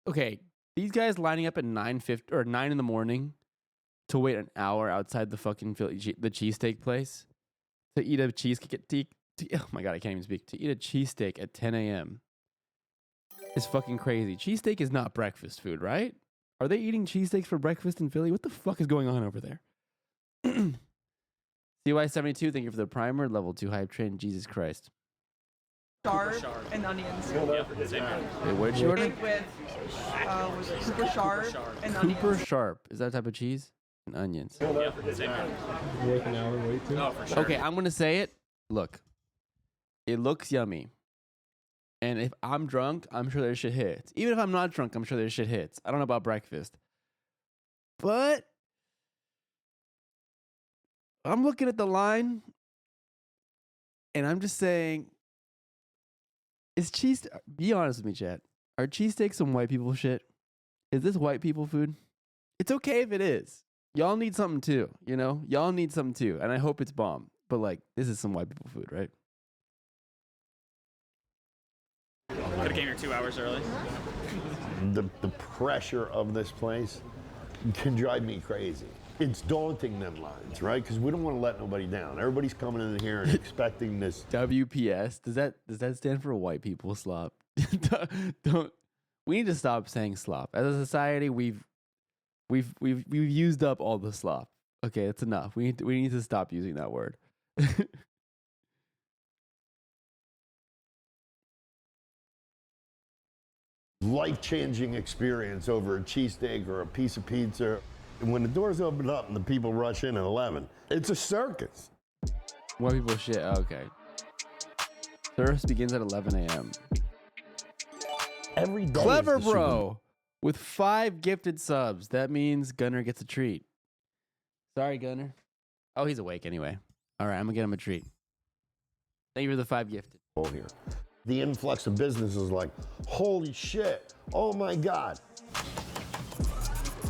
Okay, these guys lining up at 9:50 or 9 in the morning to wait an hour outside the fucking the cheesesteak place. To eat a cheesesteak, oh my god, I can't even speak. To eat a cheesesteak at 10 a.m. is fucking crazy. Cheesesteak is not breakfast food, right? Are they eating cheesesteaks for breakfast in Philly? What the fuck is going on over there? CY72, thank you for the primer. Level 2 hype train. Jesus Christ. Sharp and onions. Wait, where'd you order? Egg with super sharp and onions. Super sharp. Is that a type of cheese? And onions. Worth an hour wait too? Oh, for sure. Okay, I'm gonna say it. Look, it looks yummy, and if I'm drunk, I'm sure there's shit hits. Even if I'm not drunk, I'm sure there's shit hits. I don't know about breakfast, but I'm looking at the line, and I'm just saying, is cheese? Be honest with me, chat. Are cheesesteaks some white people shit? Is this white people food? It's okay if it is. Y'all need something too, you know? Y'all need something too, and I hope it's bomb. But like, this is some white people food, right? Could have came here 2 hours early. The pressure of this place can drive me crazy. It's daunting, them lines, right? Because we don't want to let nobody down. Everybody's coming in here and expecting this. WPS, does that stand for white people slop? Don't. We need to stop saying slop. As a society, we've used up all the slop. Okay, that's enough. We need to stop using that word. Life-changing experience over a cheesesteak or a piece of pizza. And when the doors open up and the people rush in at 11, it's a circus. White people shit. Okay. Service begins at 11 a.m. Every day. Clever bro. With 5 gifted subs. That means Gunner gets a treat. Sorry, Gunner. Oh, he's awake anyway. All right, I'm going to get him a treat. Thank you for the 5 gifted. Here. The influx of business is like, holy shit. Oh my God.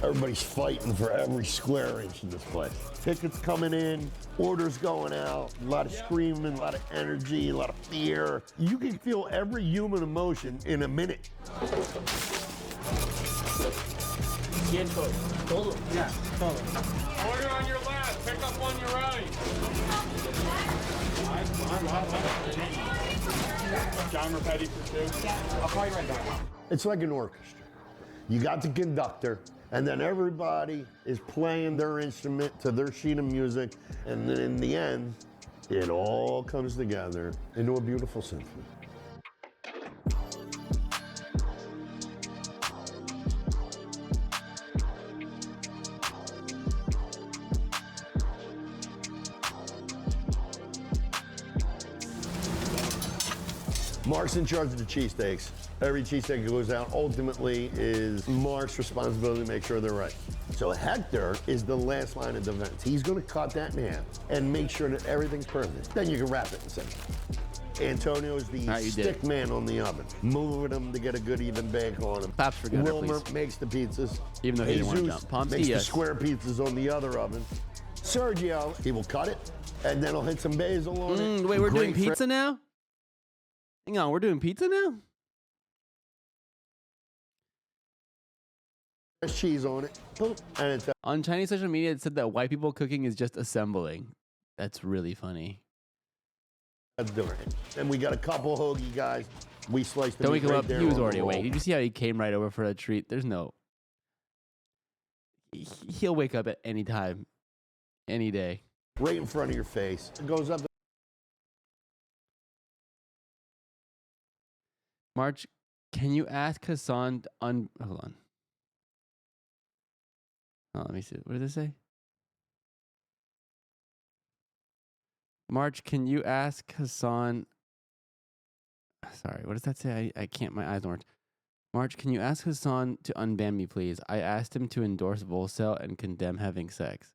Everybody's fighting for every square inch in this place. Tickets coming in, orders going out, a lot of screaming, a lot of energy, a lot of fear. You can feel every human emotion in a minute. Yeah, order on your left, pick up on your right. John Rapetti for 2. I'll call you right back. It's like an orchestra. You got the conductor, and then everybody is playing their instrument to their sheet of music, and then in the end, it all comes together into a beautiful symphony. Mark's in charge of the cheesesteaks. Every cheesesteak that goes out ultimately is Mark's responsibility to make sure they're right. So Hector is the last line of defense. He's going to cut that in half and make sure that everything's perfect. Then you can wrap it and send it. Antonio is the stick man on the oven, moving them to get a good even bake on them. Claps for Gunner, Wilmer please. makes the pizzas. Even though he didn't want to Jesus jump. Palms makes the yes. square pizzas on the other oven. Sergio, he will cut it, and then he'll hit some basil on it. Wait, we're doing Great pizza now? Hang on, we're doing pizza now? There's cheese on it. Boom. And it's On Chinese social media, it said that white people cooking is just assembling. That's really funny. That's doing it. And we got a couple hoagie guys. We sliced them Don't wake him right up. there He was on the already roll. awake. Did you see how he came right over for a treat? There's no. He'll wake up at any time, any day. Right in front of your face. It goes up. March, can you ask Hassan to hold on. Oh, let me see. What did it say? March, can you ask Hassan? Sorry, what does that say? I can't. My eyes don't work. March, can you ask Hassan to unban me, please? I asked him to endorse Volcel and condemn having sex.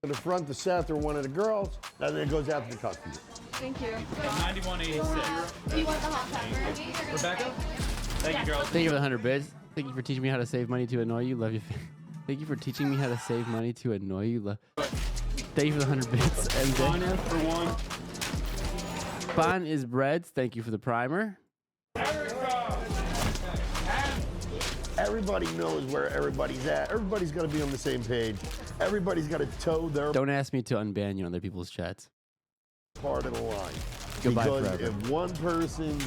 To the front, the Seth or one of the girls, and then it goes out to the customer. Thank you. 9186. Do you want the hot pepper? Rebecca? Thank you, girls. Thank you for the 100 bits. Thank you for teaching me how to save money to annoy you. Love you. Thank you for teaching me how to save money to annoy you. Thank you for the 100 bits. MJ. For one. Bon is breads. Thank you for the primer. Everybody knows where everybody's at. Everybody's got to be on the same page. Everybody's got to toe their Don't ask me to unban you on other people's chats. part of the line. Goodbye because forever. if one person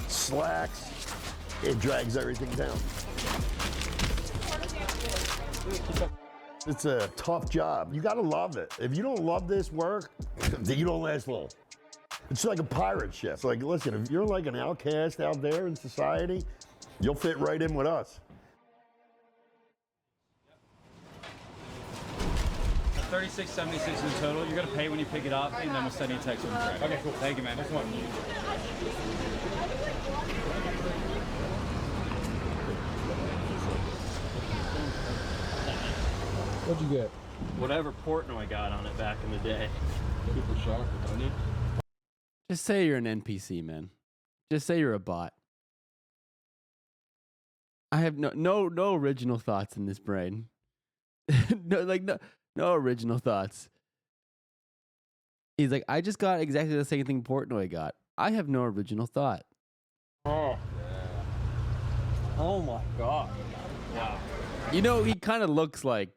slacks, it drags everything down. It's a tough job. You got to love it. If you don't love this work, then you don't last long. It's like a pirate ship. It's like, listen, if you're like an outcast out there in society, you'll fit right in with us. 3676 in total. You're gonna pay when you pick it up, and then we'll send you a text when you correct. Okay, cool. Thank you, man. Next one. What'd you get? Whatever Portnoy got on it back in the day. Super shock with onion. Just say you're an NPC, man. Just say you're a bot. I have no original thoughts in this brain. No original thoughts. He's like, I just got exactly the same thing Portnoy got. I have no original thought. Oh. Oh my god. Wow. You know, he kind of looks like.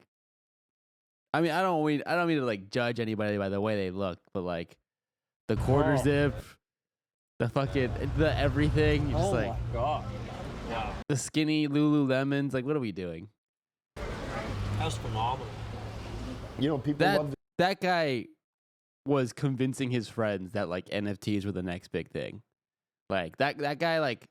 I mean, I don't mean to like judge anybody by the way they look, but like the quarter zip, the everything. You're just Oh like, my god. Wow. the skinny Lululemons. Like, what are we doing? That was phenomenal. You know, people love That guy was convincing his friends that like NFTs were the next big thing. Like that guy like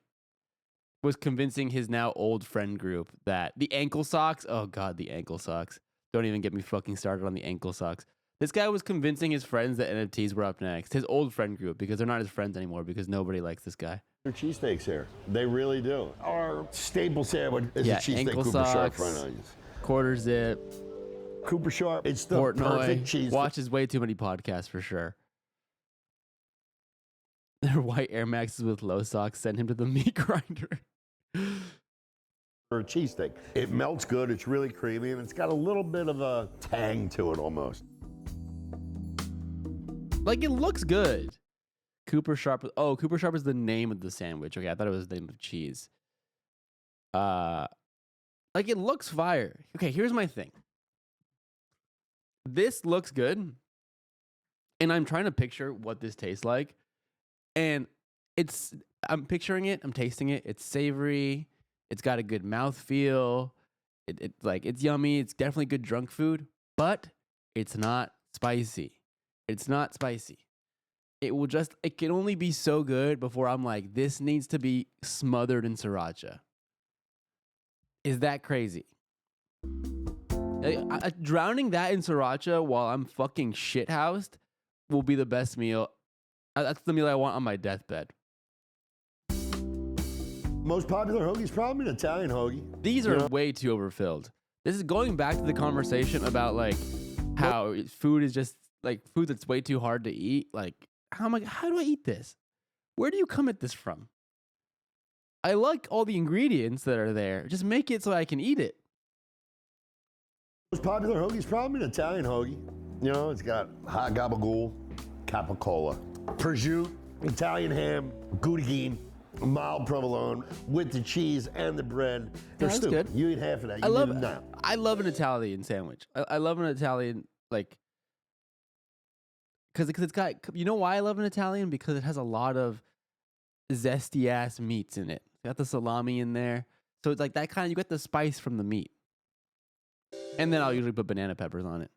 was convincing his now old friend group that the ankle socks. Oh god, the ankle socks. Don't even get me fucking started on the ankle socks. This guy was convincing his friends that NFTs were up next. His old friend group, because they're not his friends anymore because nobody likes this guy. their cheesesteaks here. They really do. Our staple sandwich is a cheesesteak ankle Cooper Sharp socks, fried onions. quarter zip, Cooper Sharp. It's the Portnoy. perfect cheese. Watches way too many podcasts for sure. Their white Air Maxes with low socks send him to the meat grinder. For a cheesesteak. It melts good, it's really creamy, and it's got a little bit of a tang to it almost. Like, it looks good. Cooper Sharp. Oh, Cooper Sharp is the name of the sandwich. Okay, I thought it was the name of cheese. Like, it looks fire. Okay, here's my thing. This looks good. And I'm trying to picture what this tastes like. And I'm picturing it, I'm tasting it. It's savory. It's got a good mouthfeel. It's yummy. It's definitely good drunk food, but it's not spicy. It's not spicy. It can only be so good before I'm like, this needs to be smothered in sriracha. Is that crazy? Drowning that in sriracha while I'm fucking shithoused will be the best meal. That's the meal I want on my deathbed. Most popular hoagie's probably an Italian hoagie. These are way too overfilled. This is going back to the conversation about like how food is just like food that's way too hard to eat. Like, how do I eat this? Where do you come at this from? I like all the ingredients that are there. Just make it so I can eat it. Most popular hoagie's probably an Italian hoagie. You know, it's got hot gabagool, capicola, prosciutto, Italian ham, goudagine, mild provolone with the cheese and the bread. They're that's stupid. good. You eat half of that. You I love need them now. I love an Italian sandwich. I love an Italian like because it's got, you know why I love an Italian? Because it has a lot of zesty ass meats in it. Got the salami in there, so it's like that kind of, you get the spice from the meat, and then I'll usually put banana peppers on it.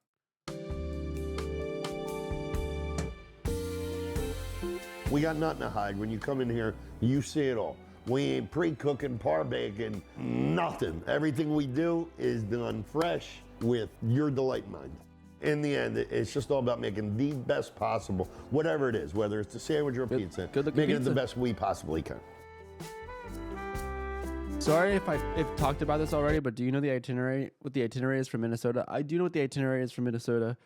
We got nothing to hide. When you come in here, you see it all. We ain't pre-cooking, par-baking, nothing. Everything we do is done fresh with your delight in mind. In the end, it's just all about making the best possible, whatever it is, whether it's a sandwich or a pizza, making it the best we possibly can. Sorry if I've talked about this already, but do you know the itinerary? What the itinerary is from Minnesota? I do know what the itinerary is from Minnesota,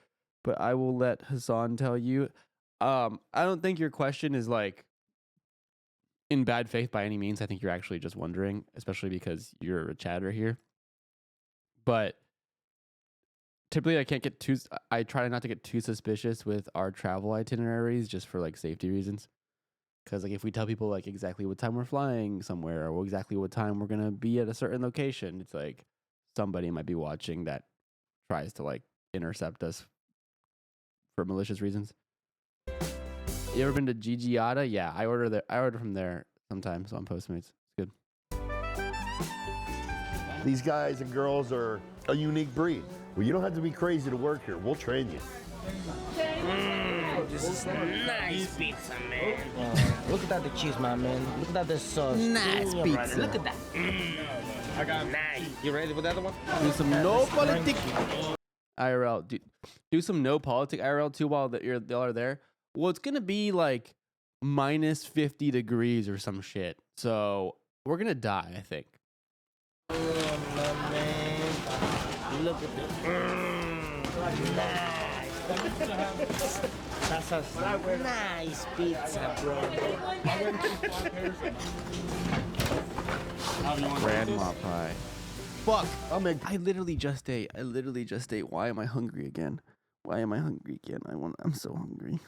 but I will let Hassan tell you. I don't think your question is like in bad faith by any means. I think you're actually just wondering, especially because you're a chatter here. But typically, I try not to get too suspicious with our travel itineraries, just for like safety reasons. Because like if we tell people like exactly what time we're flying somewhere or exactly what time we're gonna be at a certain location, it's like somebody might be watching that tries to like intercept us for malicious reasons. You ever been to Gigiata? Yeah, I order from there sometimes on Postmates. It's good. These guys and girls are a unique breed. Well, you don't have to be crazy to work here. We'll train you. This is nice pizza, man. Look at that, the cheese, my man. Look at that, the sauce. Nice pizza. Look at that. I got Nice. You ready for the other one? Do some no politic IRL. Do some no politic IRL too while y'all are there. Well, it's gonna be like minus 50 degrees or some shit. So we're gonna die, I think. Oh, my man. Look at this. Nice. That's a nice pizza, bro. Grandma pie. Fuck. I literally just ate. Why am I hungry again? I'm so hungry.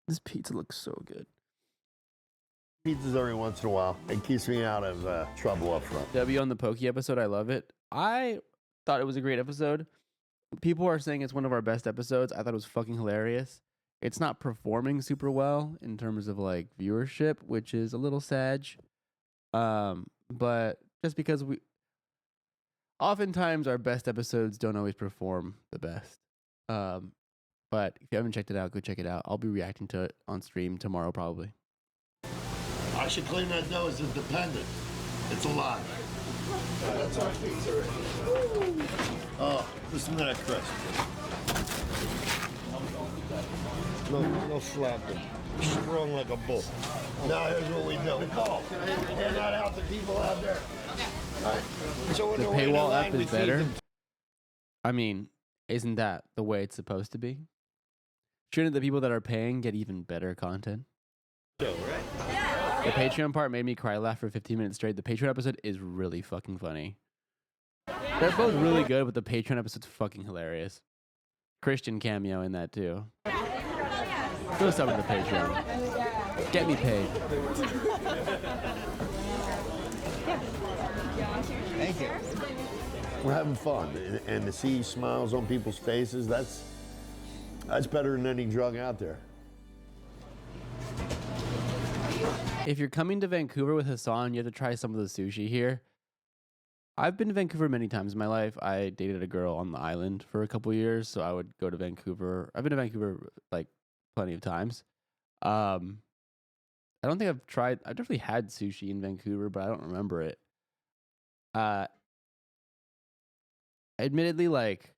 This pizza looks so good. Pizzas every once in a while. It keeps me out of trouble up front. W on the Pokey episode, I love it. I thought it was a great episode. People are saying it's one of our best episodes. I thought it was fucking hilarious. It's not performing super well in terms of like viewership, which is a little sad. But just because oftentimes our best episodes don't always perform the best. But if you haven't checked it out, go check it out. I'll be reacting to it on stream tomorrow probably. I should claim that nose as dependent. It's alive. That's our pizza right. Oh, listen to that crust. No flapping. Strong like a bull. Now here's what we do. We call. Hand that out to people out there. All right. So when The they're waiting in paywall line, app we is feed better. them. I mean, isn't that the way it's supposed to be? Shouldn't the people that are paying get even better content? The Patreon part made me cry laugh for 15 minutes straight. The Patreon episode is really fucking funny. They're both really good, but the Patreon episode's fucking hilarious. Christian cameo in that too. Go sub to the Patreon. Get me paid. Thank you. We're having fun, and to see smiles on people's faces, that's better than any drug out there. If you're coming to Vancouver with Hassan, you have to try some of the sushi here. I've been to Vancouver many times in my life. I dated a girl on the island for a couple years, so I would go to Vancouver. I've been to Vancouver like plenty of times. I don't think I've definitely had sushi in Vancouver, but I don't remember it. Admittedly, like,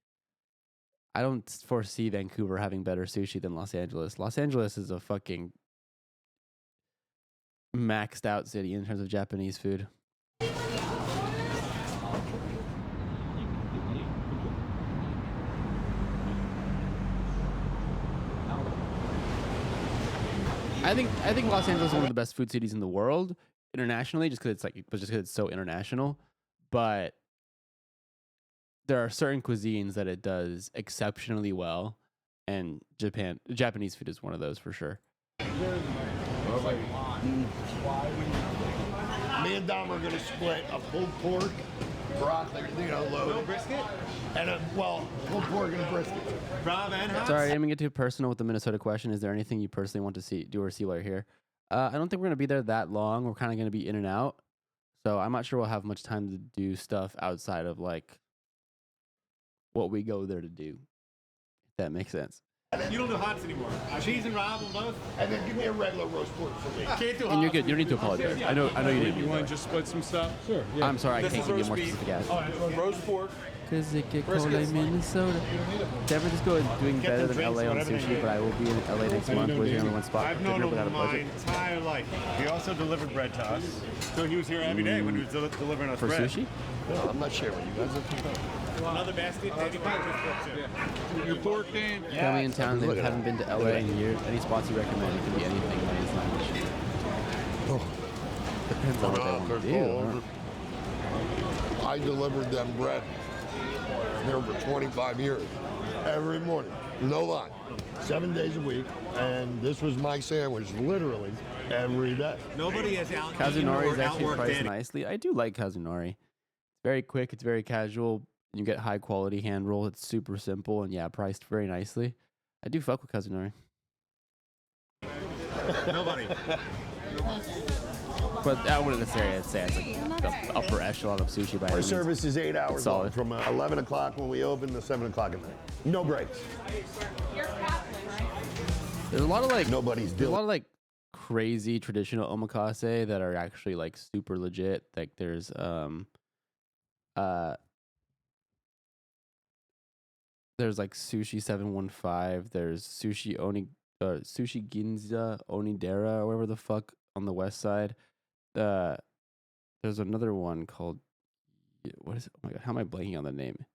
I don't foresee Vancouver having better sushi than Los Angeles. Los Angeles is a fucking maxed out city in terms of Japanese food. I think Los Angeles is one of the best food cities in the world internationally, just because it's so international. But there are certain cuisines that it does exceptionally well, and Japanese food is one of those for sure. Me and Dom are gonna split a pulled pork, broccoli, loaded brisket, and pulled pork and a brisket. Rob and Hans? Sorry, I didn't get too personal with the Minnesota question. Is there anything you personally want to do or see while you're here? I don't think we're gonna be there that long. We're kind of gonna be in and out, so I'm not sure we'll have much time to do stuff outside of like what we go there to do. If that makes sense. You don't do hots anymore. Cheese and Rob will both. And then give me a regular roast pork for me. Can't do And you're hots. good. You don't need to apologize. I know you didn't. You want to just split some stuff? Sure. Yeah. I'm sorry, I can't give you a more specific answer. Roast pork. Cause it get cold in Minnesota. San Francisco is doing better than LA on sushi, but I will be in LA next month. Where's your number one spot? I've known him my entire life. He also delivered bread to us. So he was here every day when he was delivering us for bread. sushi? No, I'm not sharing you guys. Another basket, 85 Your pork in. Family in town, they haven't been to LA in years. Any spots you recommend? It could be anything, but it's not much. Depends on what they want to do. I delivered them bread here for 25 years, every morning, no lie, 7 days a week, and this was my sandwich literally every day. Nobody has Kazunori is actually priced nicely. I do like Kazunori. It's very quick. It's very casual. You get high quality hand roll. It's super simple and priced very nicely. I do fuck with Kazunori. Nobody. But I wouldn't necessarily say it's like the upper echelon of sushi by any Our means. service is 8 hours Solid. long, from 11 o'clock when we open to 7 o'clock at night. No breaks. There's a lot of like nobody's there's a lot of like crazy traditional omakase that are actually like super legit. Like there's like Sushi 715. There's Sushi Ginza Onidera or whatever the fuck on the west side. There's another one called what is it? Oh my god, how am I blanking on the name?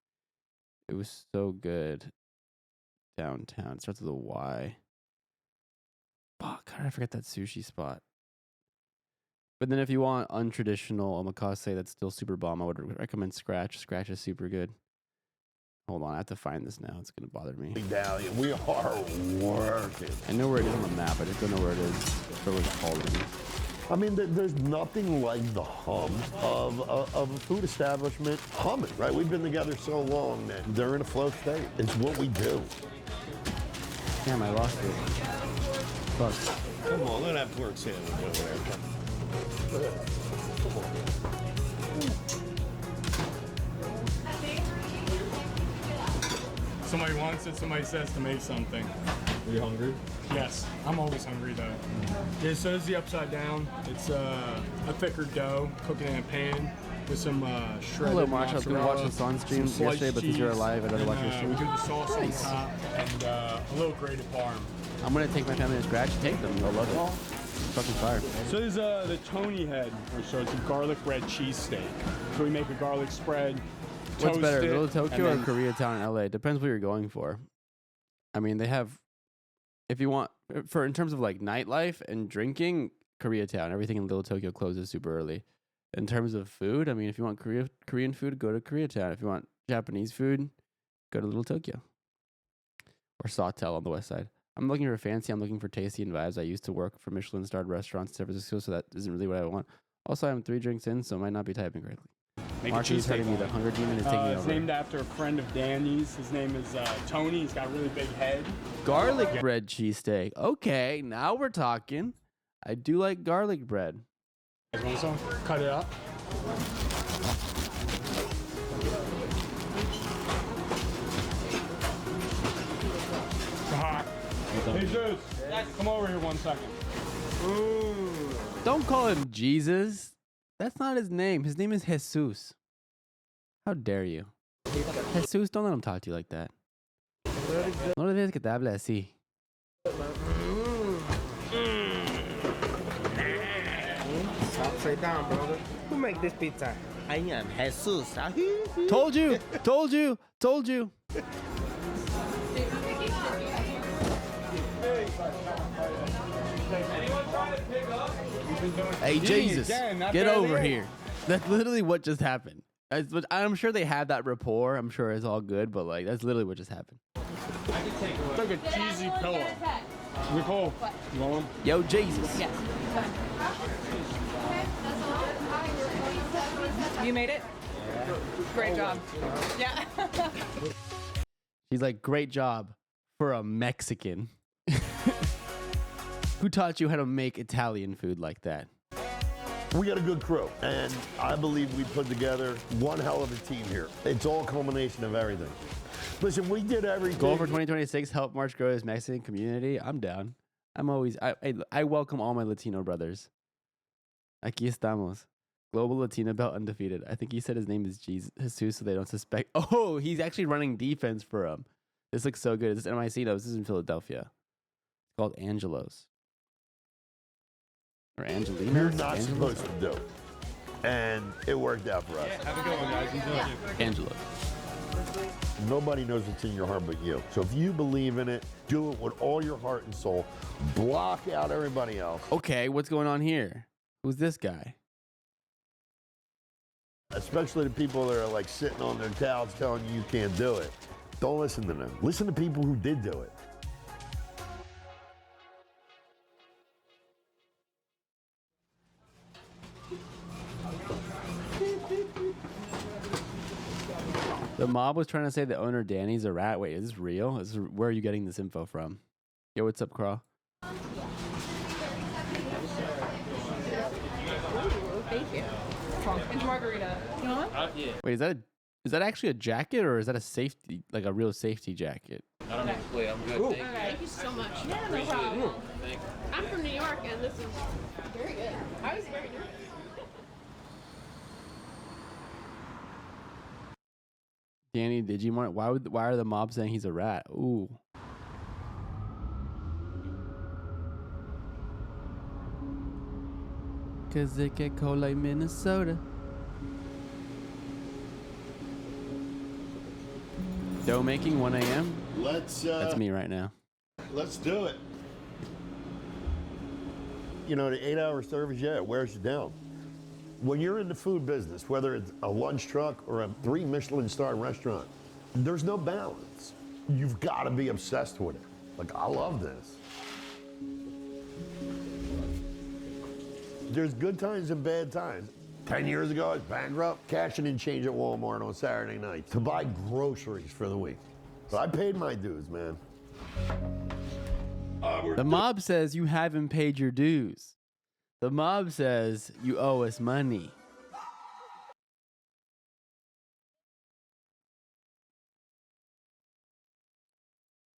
It was so good downtown. It starts with a Y. Fuck, how did I forget that sushi spot? But then if you want untraditional omakase that's still super bomb, I would recommend Scratch. Scratch is super good. Hold on, I have to find this now. It's gonna bother me. Medallion, we are working. I know where it is on the map. I just don't know where it is. Or what it's called. I mean, there's nothing like the hum of a food establishment humming, right? We've been together so long that they're in a flow state. It's what we do. Damn, I lost it. Fuck. Come on, look at that pork sandwich over there. Look at that. Come on. Somebody wants it, somebody says to make something. Are you hungry? Yes, I'm always hungry though. Yeah, so it's the upside down. It's a thicker dough, cooking in a pan with some shredded Hello, Marsh. I was going to watch mozzarella, this on stream some sliced yesterday, but since you're cheese, alive, I'd rather watch your and, stream. We do the sauce Nice. on top and a little grated parm. I'm going to take my family to Scratch. Take them. You'll love it. Fucking fire. So there's the Tony head, so it's a garlic bread cheesesteak. So we make a garlic spread. What's toast better, it, Little Tokyo or and then- Koreatown in LA? Depends what you're going for. I mean, they have, if you want, in terms of like nightlife and drinking, Koreatown. Everything in Little Tokyo closes super early. In terms of food, I mean, if you want Korean food, go to Koreatown. If you want Japanese food, go to Little Tokyo. Or Sawtell on the west side. I'm looking for fancy. I'm looking for tasty and vibes. I used to work for Michelin-starred restaurants in San Francisco, so that isn't really what I want. Also, I'm 3 drinks in, so I might not be typing correctly. Make a Mark is hurting cheesesteak. me. The Hunger Demon is taking It's over. named after a friend of Danny's. His name is Tony. He's got a really big head. Garlic bread cheesesteak. Okay, now we're talking. I do like garlic bread. You want some? Cut it up. Hot. Hey, Zeus, come over here 1 second. Don't call him Jesus. That's not his name. His name is Jesus. How dare you? Jesus, don't let him talk to you like that. No le dejes que te hable así. upside down, brother. Who make this pizza? I am Jesus. Told you. Told you. Told you. Hey, Jesus, get over here. That's literally what just happened. I'm sure they have that rapport. I'm sure it's all good, but like that's literally what just happened. It's like a cheesy pillow. Nicole, you want one? Yo, Jesus. Yes. You made it? Great job. Yeah. She's like, great job for a Mexican. Who taught you how to make Italian food like that? We got a good crew, and I believe we put together one hell of a team here. It's all a culmination of everything. Listen, we did everything. Goal for 2026, help March grow his Mexican community. I'm down. I welcome all my Latino brothers. Aquí estamos. Global Latino belt undefeated. I think he said his name is Jesus, so they don't suspect. Oh, he's actually running defense for him. This looks so good. Is this MIC? No, this is in Philadelphia. It's called Angelo's. Or Angelina. You're not supposed to do it. And it worked out for us. Have a good one, guys. Enjoy it. Angelo. Nobody knows what's in your heart but you. So if you believe in it, do it with all your heart and soul. Block out everybody else. Okay, what's going on here? Who's this guy? Especially the people that are like sitting on their couch telling you can't do it. Don't listen to them. Listen to people who did do it. The mob was trying to say the owner Danny's a rat. Wait, is this real? Where are you getting this info from? Yo, what's up, Crawl? Thank you. It's margarita. You want one? Yeah. Wait, is that actually a jacket or is that a safety, like a real safety jacket? I don't know. Wait, I'm good. Thank you. Thank you so much. Yeah, no problem. I'm from New York, and this is very good. I was very nervous. Danny Digimart. Why are the mob saying he's a rat? Ooh. Cause it get cold like Minnesota. Dough making 1 a.m. That's me right now. Let's do it. You know, the 8-hour service, yeah, it wears you down. When you're in the food business, whether it's a lunch truck or a 3 Michelin star restaurant, there's no balance. You've got to be obsessed with it. Like, I love this. There's good times and bad times. 10 years ago, I was bankrupt, cashing in change at Walmart on Saturday night to buy groceries for the week. But I paid my dues, man. The mob says you haven't paid your dues. The mob says you owe us money.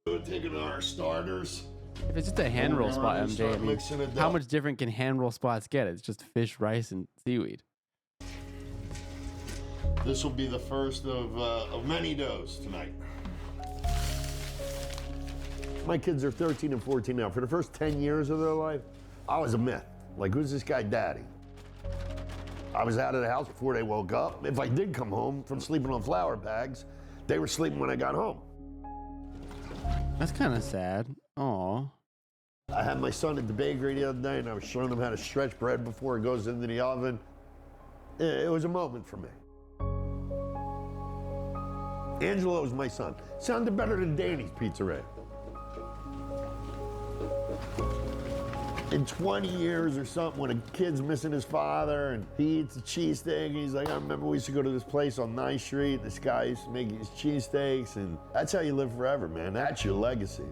We're taking our starters. If it's just a hand roll spot, MJ, I mean, how much different can hand roll spots get? It's just fish, rice, and seaweed. This will be the first of many doughs tonight. My kids are 13 and 14 now. For the first 10 years of their life, I was a myth. Like, who's this guy, Daddy? I was out of the house before they woke up. If I did come home from sleeping on flour bags, they were sleeping when I got home. That's kind of sad. Aw. I had my son at the bakery the other day, and I was showing him how to stretch bread before it goes into the oven. It was a moment for me. Angelo was my son. Sounded better than Danny's Pizzeria. In 20 years or something, when a kid's missing his father and he eats a cheesesteak, and he's like, I remember we used to go to this place on 9th Street, this guy used to make his cheesesteaks, and that's how you live forever, man. That's your legacy.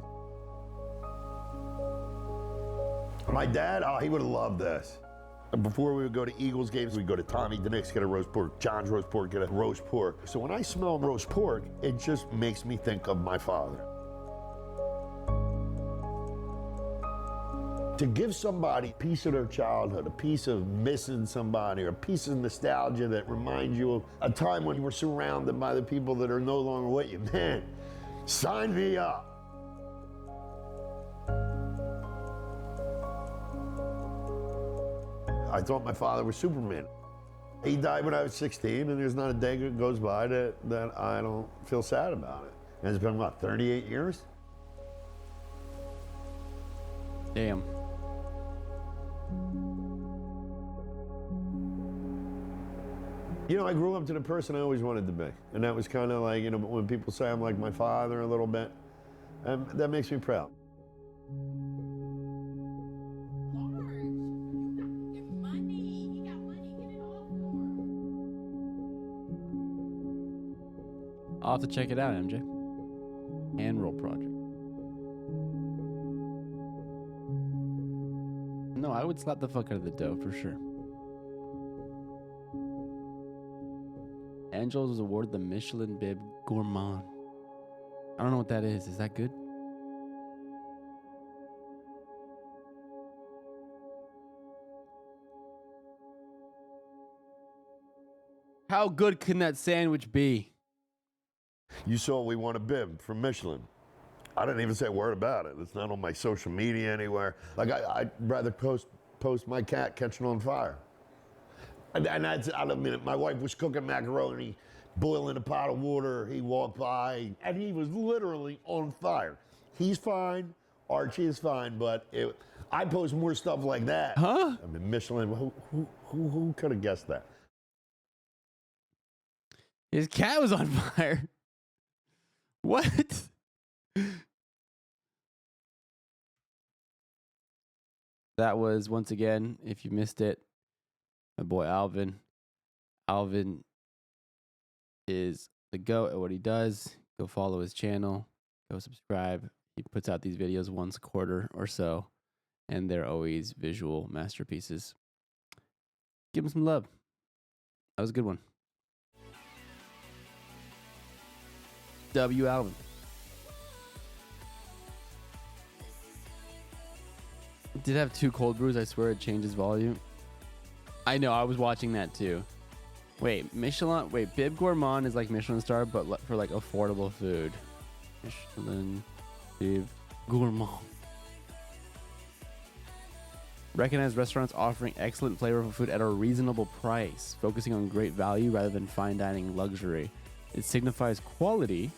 My dad, he would have loved this. Before we would go to Eagles games, we'd go to Tommy DeNick's, get a roast pork, John's roast pork, get a roast pork. So when I smell roast pork, it just makes me think of my father. To give somebody a piece of their childhood, a piece of missing somebody, or a piece of nostalgia that reminds you of a time when you were surrounded by the people that are no longer with you, man, sign me up. I thought my father was Superman. He died when I was 16, and there's not a day that goes by that I don't feel sad about it. And it's been, what, 38 years? Damn. You know, I grew up to the person I always wanted to be. And that was kind of like, you know, when people say I'm like my father a little bit, that makes me proud. I'll have to check it out, MJ. Hand roll project. No, I would slap the fuck out of the dough for sure. Angelos was awarded the Michelin Bib Gourmand. I don't know what that is. Is that good? How good can that sandwich be? You saw we won a bib from Michelin. I didn't even say a word about it. It's not on my social media anywhere. Like I'd rather post my cat catching on fire. And that's, I mean, my wife was cooking macaroni, boiling a pot of water. He walked by, and he was literally on fire. He's fine. Archie is fine, but I post more stuff like that. Huh? I mean, Michelin. Who could have guessed that? His cat was on fire. What? That was, once again, if you missed it, my boy Alvin. Alvin is the GOAT at what he does. Go follow his channel. Go subscribe. He puts out these videos once a quarter or so, and they're always visual masterpieces. Give him some love. That was a good one. W. Alvin. Did have 2 cold brews. I swear it changes volume. I know. I was watching that too. Wait, Michelin. Wait, Bib Gourmand is like Michelin star, but for like affordable food. Michelin Bib Gourmand. Recognized restaurants offering excellent flavorful food at a reasonable price, focusing on great value rather than fine dining luxury. It signifies quality,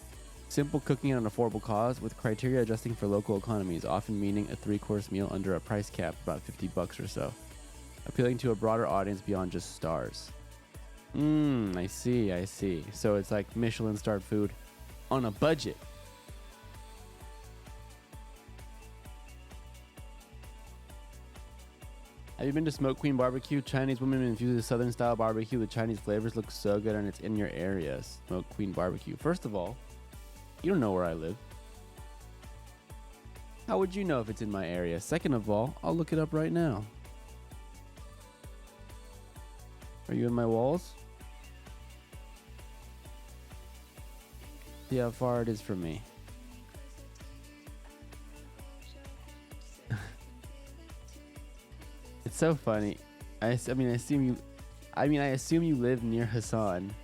simple cooking at an affordable cost, with criteria adjusting for local economies, often meaning a 3-course meal under a price cap, about $50 or so, appealing to a broader audience beyond just stars. I see. So it's like Michelin-starred food on a budget. Have you been to Smoke Queen Barbecue? Chinese women infuse a Southern-style barbecue with Chinese flavors. Looks so good, and it's in your area. Smoke Queen Barbecue. First of all, you don't know where I live. How would you know if it's in my area? Second of all, I'll look it up right now. Are you in my walls? See how far it is from me. It's so funny. I assume you live near Hassan.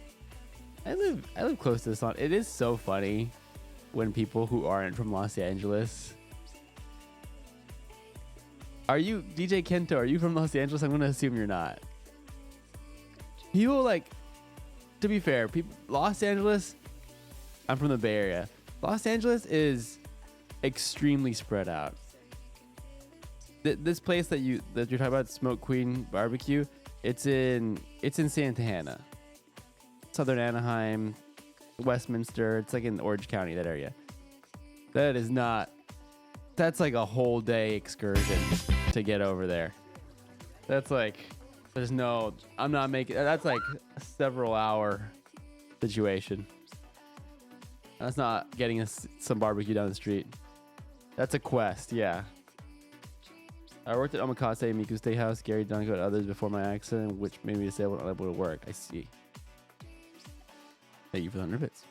I live close to Hassan. It is so funny when people who aren't from Los Angeles. Are you DJ Kento? Are you from Los Angeles? I'm gonna assume you're not. People like, to be fair, Los Angeles. I'm from the Bay Area. Los Angeles is extremely spread out. This place that you're talking about, Smoke Queen Barbecue, it's in Santa Ana, Southern Anaheim, Westminster. It's like in Orange County, that area. That's like a whole day excursion to get over there. That's like, I'm not making, that's like a several hour situation. That's not getting us some barbecue down the street. That's a quest, yeah. I worked at Omakase, Miku Steakhouse, Gary Dunko, and others before my accident, which made me disabled and unable to work. I see. Thank you for the 100 bits.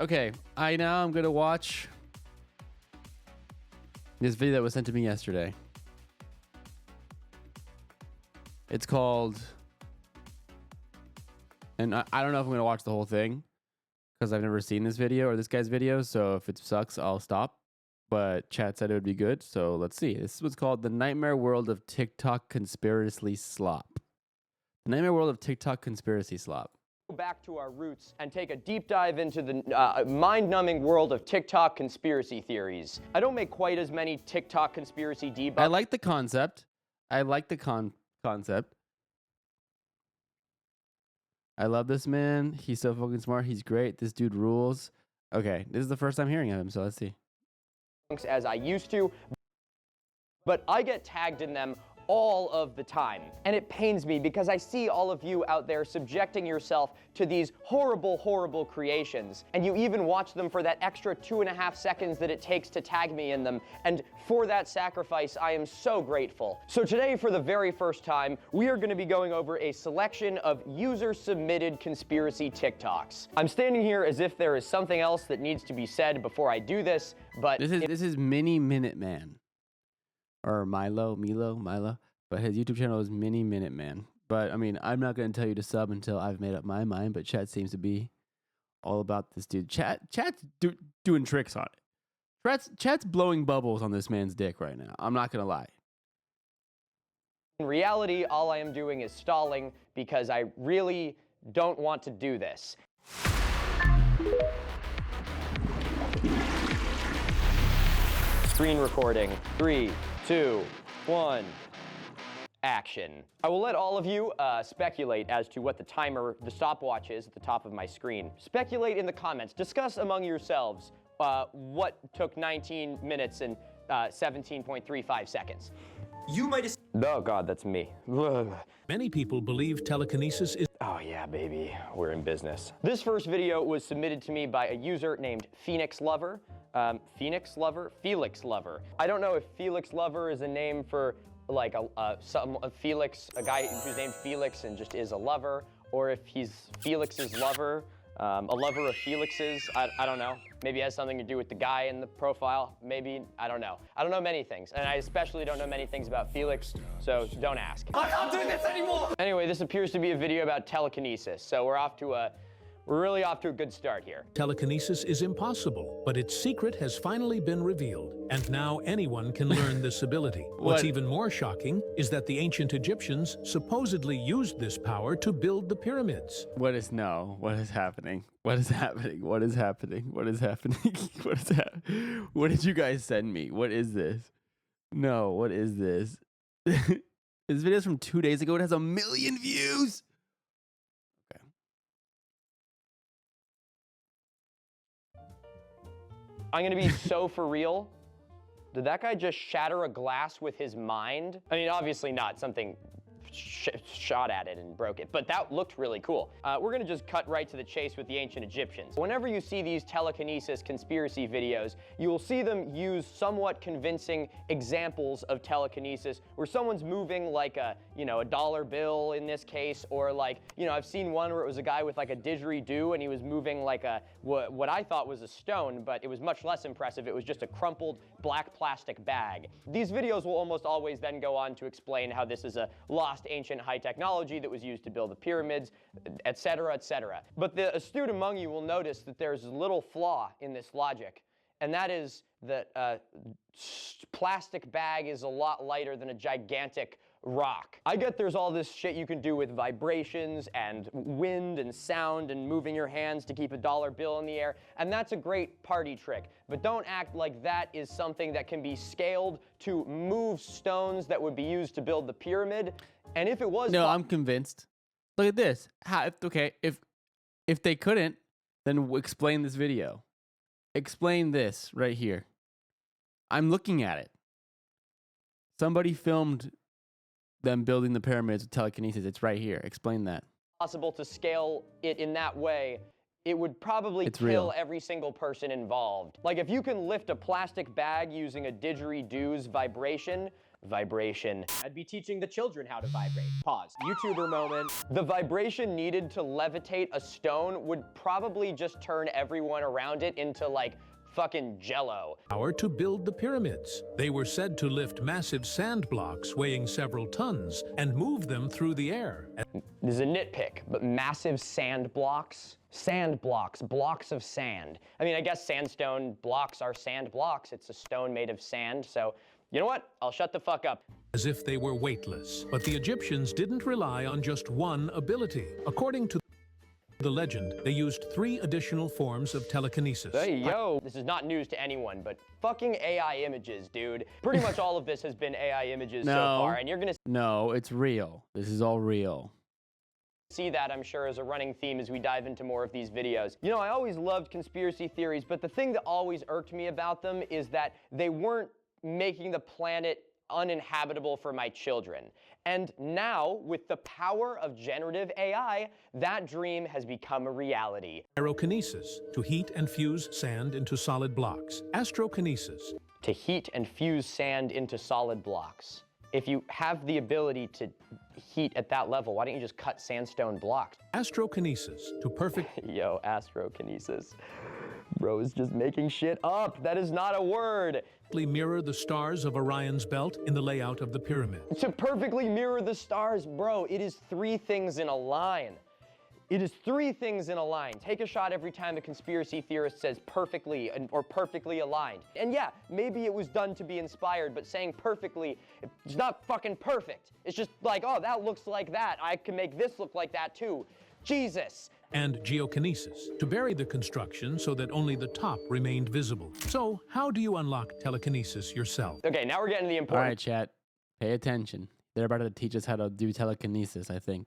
Okay, I'm going to watch this video that was sent to me yesterday. It's called, and I don't know if I'm going to watch the whole thing, because I've never seen this video or this guy's video. So if it sucks, I'll stop. But chat said it would be good. So let's see. This was called The Nightmare World of TikTok Conspiracy Slop. The Nightmare World of TikTok Conspiracy Slop. Go back to our roots and take a deep dive into the mind-numbing world of TikTok conspiracy theories. I don't make quite as many TikTok conspiracy debunkers. I like the concept. I like the concept. I love this man. He's so fucking smart. He's great. This dude rules. Okay, this is the first time hearing of him, so let's see. As I used to, but I get tagged in them all of the time. And it pains me because I see all of you out there subjecting yourself to these horrible, horrible creations. And you even watch them for that extra 2.5 seconds that it takes to tag me in them. And for that sacrifice, I am so grateful. So today, for the very first time, we are going to be going over a selection of user-submitted conspiracy TikToks. I'm standing here as if there is something else that needs to be said before I do this, but this is Mini Minute Man. Or Milo, but his YouTube channel is Mini Minute Man. But I mean, I'm not going to tell you to sub until I've made up my mind, but chat seems to be all about this dude. Chat's doing tricks on it. Chat's blowing bubbles on this man's dick right now. I'm not going to lie. In reality, all I am doing is stalling because I really don't want to do this. Screen recording. 3, 2, 1, action. I will let all of you speculate as to what the stopwatch is at the top of my screen. Speculate in the comments. Discuss among yourselves what took 19 minutes and 17.35 seconds. You might have... Oh God, that's me. Many people believe telekinesis is... Oh yeah, baby, we're in business. This first video was submitted to me by a user named Phoenix Lover. Felix Lover. I don't know if Felix Lover is a name for like Felix, a guy who's named Felix and just is a lover, or if he's Felix's lover, a lover of Felix's. I don't know. Maybe it has something to do with the guy in the profile. Maybe, I don't know. I don't know many things, and I especially don't know many things about Felix, so don't ask. I'm not doing this anymore! Anyway, this appears to be a video about telekinesis, so we're really off to a good start here. Telekinesis is impossible, but its secret has finally been revealed, and now anyone can learn this ability. What's even more shocking is that the ancient Egyptians supposedly used this power to build the pyramids. What is happening? What is happening? What is happening? What is happening? What is happening? What did you guys send me? What is this? No, what is this? This video's from 2 days ago. It has 1 million views. I'm gonna be so for real. Did that guy just shatter a glass with his mind? I mean, obviously not. Something shot at it and broke it, but that looked really cool. We're gonna just cut right to the chase with the ancient Egyptians. Whenever you see these telekinesis conspiracy videos, you will see them use somewhat convincing examples of telekinesis where someone's moving like a dollar bill in this case, or like, I've seen one where it was a guy with like a didgeridoo and he was moving like what I thought was a stone, but it was much less impressive. It was just a crumpled black plastic bag. These videos will almost always then go on to explain how this is a lost ancient high technology that was used to build the pyramids, etc., etc. But the astute among you will notice that there's a little flaw in this logic, and that is that a plastic bag is a lot lighter than a gigantic rock. I get there's all this shit you can do with vibrations and wind and sound and moving your hands to keep a dollar bill in the air, and that's a great party trick. But don't act like that is something that can be scaled to move stones that would be used to build the pyramid. And if it was... No, I'm convinced. Look at this. If they couldn't, then explain this video. Explain this right here. I'm looking at it. Somebody filmed them building the pyramids with telekinesis. It's right here. Explain that. Possible to scale it in that way, it would probably kill every single person involved. Like if you can lift a plastic bag using a didgeridoo's vibration, I'd be teaching the children how to vibrate. Pause. YouTuber moment. The vibration needed to levitate a stone would probably just turn everyone around it into like fucking jello. Power to build the pyramids. They were said to lift massive sand blocks weighing several tons and move them through the air. This is a nitpick, but massive sand blocks? Sand blocks, blocks of sand. I mean, I guess sandstone blocks are sand blocks. It's a stone made of sand, so you know what? I'll shut the fuck up. As if they were weightless. But the Egyptians didn't rely on just one ability. According to the legend, they used 3 additional forms of telekinesis. Hey, yo, this is not news to anyone, but fucking AI images, dude. Pretty much all of this has been AI images so far, and you're gonna No, it's real. This is all real. see that, I'm sure, as a running theme as we dive into more of these videos. You know, I always loved conspiracy theories, but the thing that always irked me about them is that they weren't making the planet uninhabitable for my children. And now, with the power of generative AI, that dream has become a reality. Pyrokinesis, to heat and fuse sand into solid blocks. Astrokinesis, to heat and fuse sand into solid blocks. If you have the ability to heat at that level, why don't you just cut sandstone blocks? Astrokinesis, to perfect... Yo, astrokinesis. Bro is just making shit up. That is not a word. Mirror the stars of Orion's belt in the layout of the pyramid. To perfectly mirror the stars, bro, it is 3 things in a line. It is 3 things in a line. Take a shot every time the conspiracy theorist says perfectly or perfectly aligned. And yeah, maybe it was done to be inspired, but saying perfectly, it's not fucking perfect. It's just like, oh, that looks like that. I can make this look like that too. Jesus. And geokinesis, to bury the construction so that only the top remained visible. So, how do you unlock telekinesis yourself? Okay, now we're getting to the important... All right, chat. Pay attention. They're about to teach us how to do telekinesis, I think.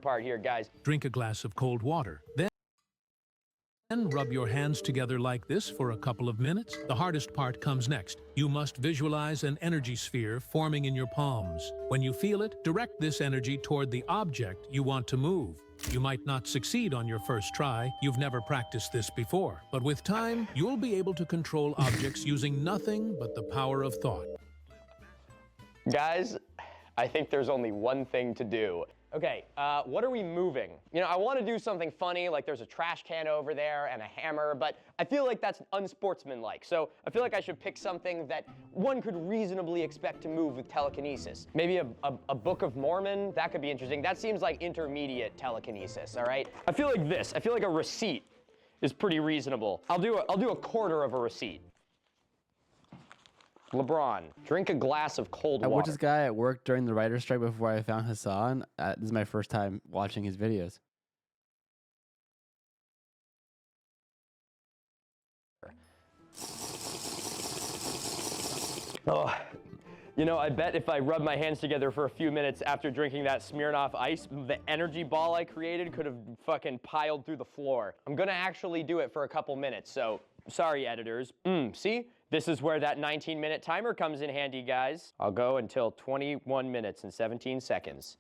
part here, guys. Drink a glass of cold water. Then rub your hands together like this for a couple of minutes. The hardest part comes next. You must visualize an energy sphere forming in your palms. When you feel it, direct this energy toward the object you want to move. You might not succeed on your first try. You've never practiced this before. But with time, you'll be able to control objects using nothing but the power of thought. Guys, I think there's only one thing to do. Okay, what are we moving? You know, I want to do something funny, like there's a trash can over there and a hammer, but I feel like that's unsportsmanlike. So I feel like I should pick something that one could reasonably expect to move with telekinesis. Maybe a Book of Mormon, that could be interesting. That seems like intermediate telekinesis, all right? I feel like this, I feel like a receipt is pretty reasonable. I'll do a quarter of a receipt. LeBron, drink a glass of cold water. I watched this guy at work during the writer's strike before I found Hassan. This is my first time watching his videos. Oh, you know, I bet if I rub my hands together for a few minutes after drinking that Smirnoff Ice, the energy ball I created could have fucking piled through the floor. I'm gonna actually do it for a couple minutes, so sorry, editors. See? This is where that 19-minute timer comes in handy, guys. I'll go until 21 minutes and 17 seconds.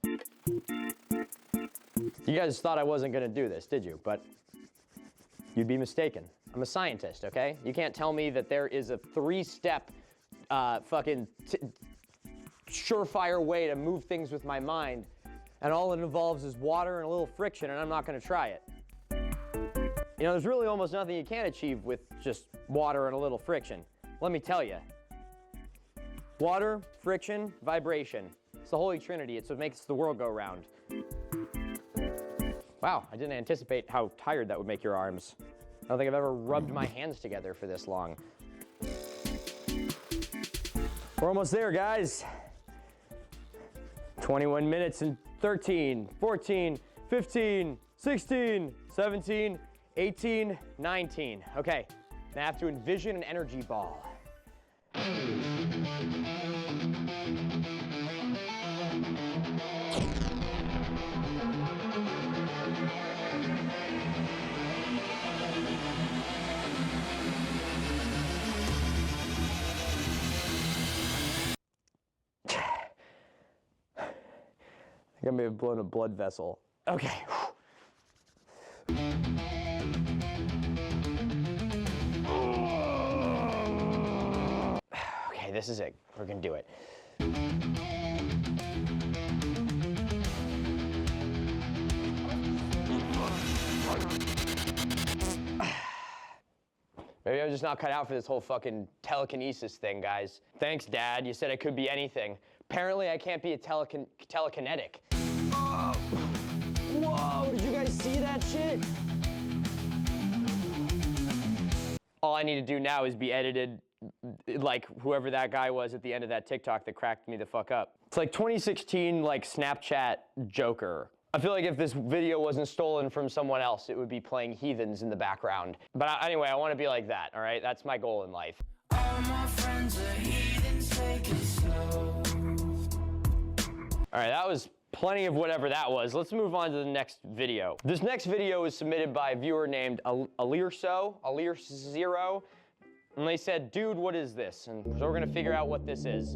You guys thought I wasn't gonna do this, did you? But you'd be mistaken. I'm a scientist, okay? You can't tell me that there is a 3-step fucking surefire way to move things with my mind, and all it involves is water and a little friction, and I'm not gonna try it. You know, there's really almost nothing you can achieve with just water and a little friction. Let me tell you. Water, friction, vibration. It's the Holy Trinity. It's what makes the world go round. Wow, I didn't anticipate how tired that would make your arms. I don't think I've ever rubbed my hands together for this long. We're almost there, guys. 21 minutes and 13, 14, 15, 16, 17, 18, 19. Okay, now I have to envision an energy ball. I think I may have blown a blood vessel. Okay. Okay, this is it. We're gonna do it. Maybe I'm just not cut out for this whole fucking telekinesis thing, guys. Thanks, Dad. You said I could be anything. Apparently, I can't be a telekinetic. Oh. Whoa, did you guys see that shit? All I need to do now is be edited like whoever that guy was at the end of that TikTok that cracked me the fuck up. It's like 2016, like Snapchat Joker. I feel like if this video wasn't stolen from someone else, it would be playing Heathens in the background. But anyway, I want to be like that, all right? That's my goal in life. All my friends are heathens, take it slow. All right, that was plenty of whatever that was. Let's move on to the next video. This next video is submitted by a viewer named Alirso, and they said, dude, what is this? And so we're gonna figure out what this is.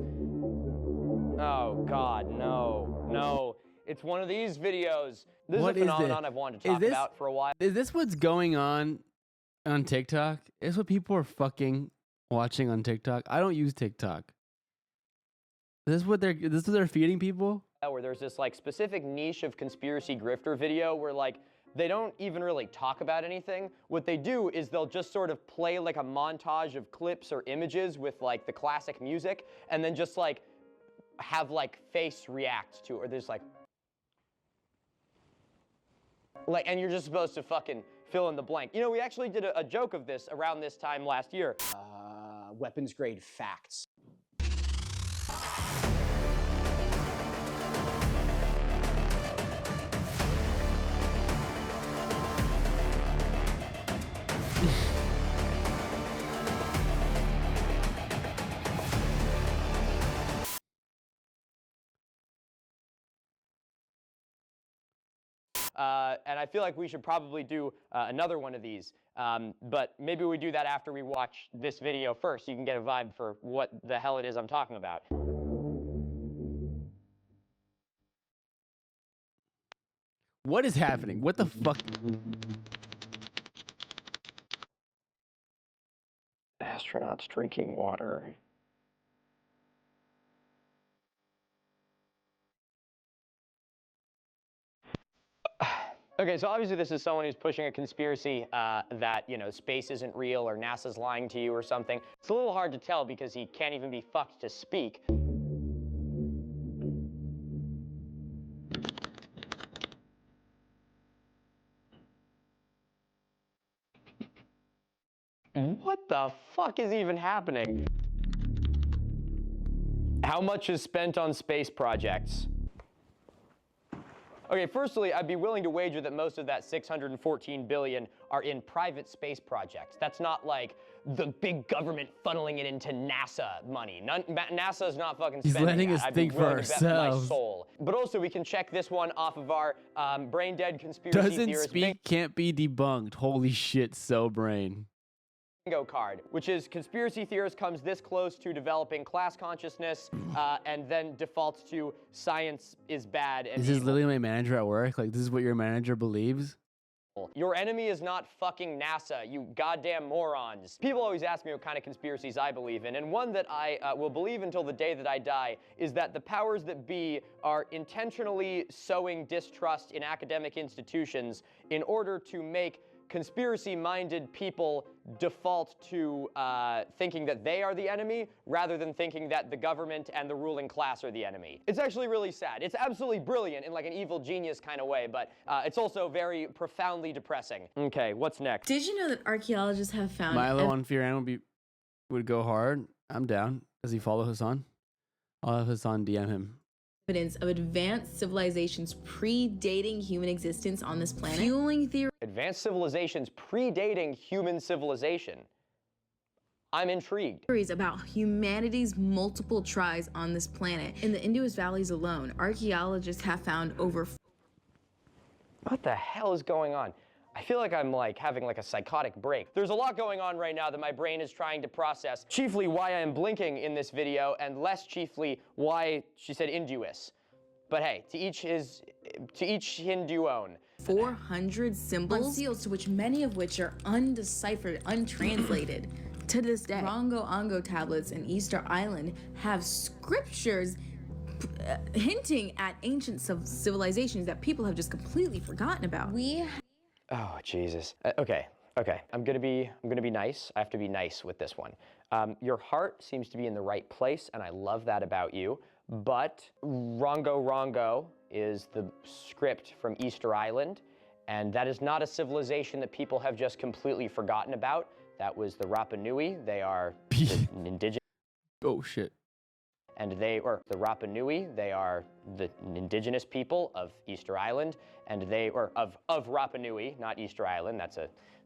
Oh God, no. It's one of these videos. This is a phenomenon I've wanted to talk about for a while. Is this what's going on TikTok? Is this what people are fucking watching on TikTok? I don't use TikTok. Is this what they're feeding people? Where there's this like specific niche of conspiracy grifter video where like they don't even really talk about anything. What they do is they'll just sort of play like a montage of clips or images with like the classic music and then just like have like face react to it, or there's like, and you're just supposed to fucking fill in the blank. You know, we actually did a joke of this around this time last year. Weapons grade facts. And I feel like we should probably do another one of these, but maybe we do that after we watch this video first, so you can get a vibe for what the hell it is I'm talking about. What is happening? What the fuck? Astronauts drinking water. Okay, so obviously this is someone who's pushing a conspiracy that, you know, space isn't real or NASA's lying to you or something. It's a little hard to tell because he can't even be fucked to speak. What the fuck is even happening? How much is spent on space projects? Okay, firstly, I'd be willing to wager that most of that $614 billion are in private space projects. That's not like the big government funneling it into NASA money. NASA's not fucking spending He's letting that. us think for ourselves. My soul. But also, we can check this one off of our brain dead conspiracy Doesn't theorist. speak, can't be debunked. Holy shit, so brain. Bingo card, which is conspiracy theorist comes this close to developing class consciousness and then defaults to science is bad. And This is literally my manager at work. Like, this is what your manager believes. Your enemy is not fucking NASA, you goddamn morons. People always ask me what kind of conspiracies I believe in, and one that I will believe until the day that I die is that the powers that be are intentionally sowing distrust in academic institutions in order to make conspiracy-minded people default to thinking that they are the enemy rather than thinking that the government and the ruling class are the enemy. It's actually really sad. It's absolutely brilliant in like an evil genius kind of way, but it's also very profoundly depressing. Okay, what's next? Did you know that archaeologists have found Milo on Fearan would go hard. I'm down. Does he follow Hassan? I'll have Hassan DM him. evidence of advanced civilizations predating human existence on this planet, fueling theories Advanced civilizations predating human civilization. I'm intrigued. about humanity's multiple tries on this planet. In the Indus Valleys alone, archaeologists have found over... What the hell is going on? I feel like I'm like having like a psychotic break. There's a lot going on right now that my brain is trying to process. Chiefly why I am blinking in this video, and less chiefly why she said Induous. But hey, to each Hindu own. 400 symbols on seals, to which many of which are undeciphered, untranslated. To this day, Rongo Ongo tablets in Easter Island have scriptures hinting at ancient civilizations that people have just completely forgotten about. Oh, Jesus. Okay, Okay, I'm gonna be nice. I have to be nice with this one. Your heart seems to be in the right place, and I love that about you. But Rongo Rongo is the script from Easter Island, and that is not a civilization that people have just completely forgotten about. That was the Rapa Nui. They are an indigenous. Oh shit. And the Rapa Nui, they are the indigenous people of Easter Island, and of Rapa Nui, not Easter Island, that's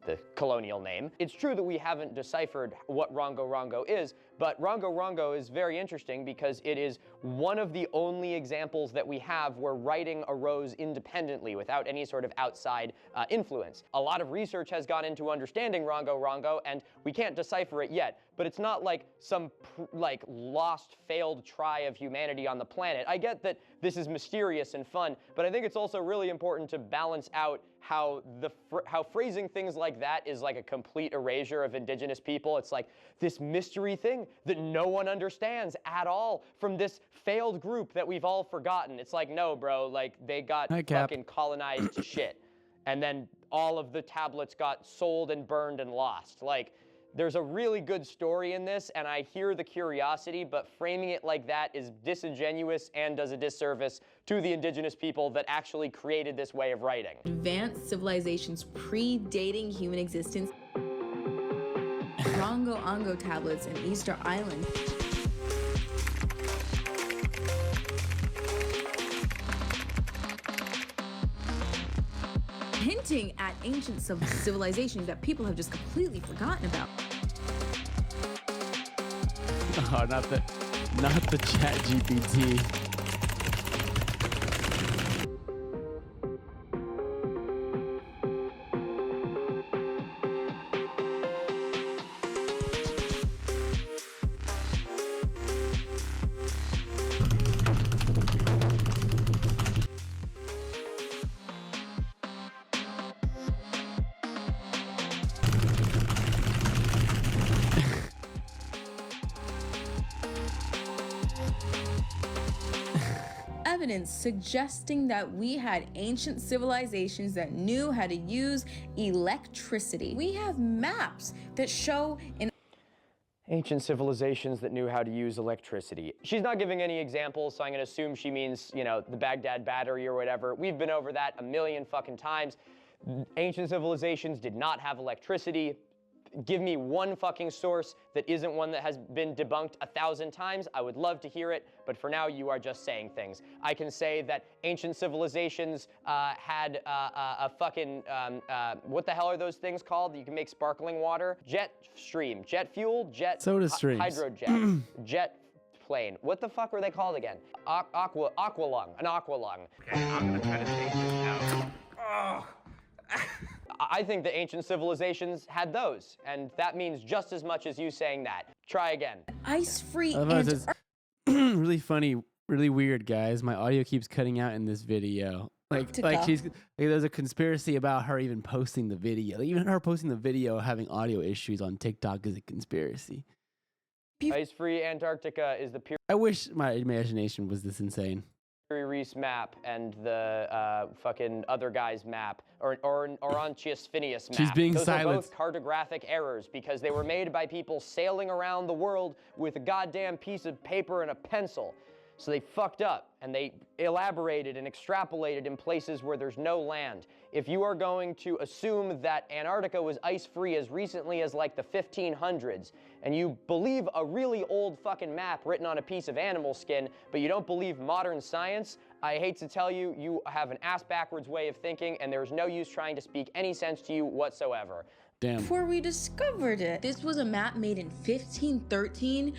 the colonial name. It's true that we haven't deciphered what Rongo Rongo is, but Rongo Rongo is very interesting because it is one of the only examples that we have where writing arose independently without any sort of outside influence. A lot of research has gone into understanding Rongo Rongo, and we can't decipher it yet, but it's not like some lost, failed try of humanity on the planet. I get that this is mysterious and fun, but I think it's also really important to balance out how phrasing things like that is like a complete erasure of indigenous people. It's like this mystery thing that no one understands at all from this failed group that we've all forgotten. It's like, no, bro, like they got fucking colonized to shit. And then all of the tablets got sold and burned and lost. Like, there's a really good story in this, and I hear the curiosity, but framing it like that is disingenuous and does a disservice to the indigenous people that actually created this way of writing. Advanced civilizations predating human existence. Rongo Ongo tablets in Easter Island. Hinting at ancient civilizations that people have just completely forgotten about. Oh, not the ChatGPT. Evidence suggesting that we had ancient civilizations that knew how to use electricity. We have maps that show in Ancient civilizations that knew how to use electricity. She's not giving any examples, so I'm gonna assume she means, you know, the Baghdad battery or whatever. We've been over that a million fucking times. Ancient civilizations did not have electricity. Give me one fucking source that isn't one that has been debunked 1,000 times. I would love to hear it, but for now you are just saying things. I can say that ancient civilizations had a fucking, what the hell are those things called? You can make sparkling water? Jet stream, jet fuel, jet soda streams. Hydrojet, jet plane. What the fuck were they called again? Aqualung, an aqualung. Okay, I'm gonna try to take this out. Oh. I think the ancient civilizations had those, and that means just as much as you saying that. Try again. Ice-free really funny, really weird, guys. My audio keeps cutting out in this video. Like there's a conspiracy about her even posting the video. Even her posting the video having audio issues on TikTok is a conspiracy. Ice-free Antarctica is the I wish my imagination was this insane. Reese map and the fucking other guy's map, or Orontius Phineas map. She's being Those silenced. are both cartographic errors because they were made by people sailing around the world with a goddamn piece of paper and a pencil. So they fucked up and they elaborated and extrapolated in places where there's no land. If you are going to assume that Antarctica was ice-free as recently as like the 1500s, and you believe a really old fucking map written on a piece of animal skin, but you don't believe modern science, I hate to tell you, you have an ass-backwards way of thinking, and there's no use trying to speak any sense to you whatsoever. Damn. Before we discovered it. This was a map made in 1513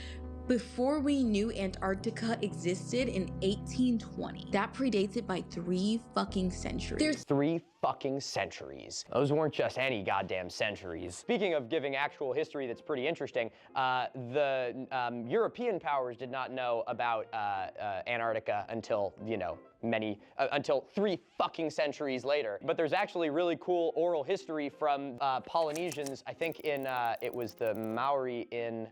before we knew Antarctica existed in 1820. That predates it by 3 fucking centuries. There's 3 fucking centuries. Those weren't just any goddamn centuries. Speaking of giving actual history that's pretty interesting, the European powers did not know about Antarctica until, you know, until 3 fucking centuries later. But there's actually really cool oral history from Polynesians, I think it was the Maori in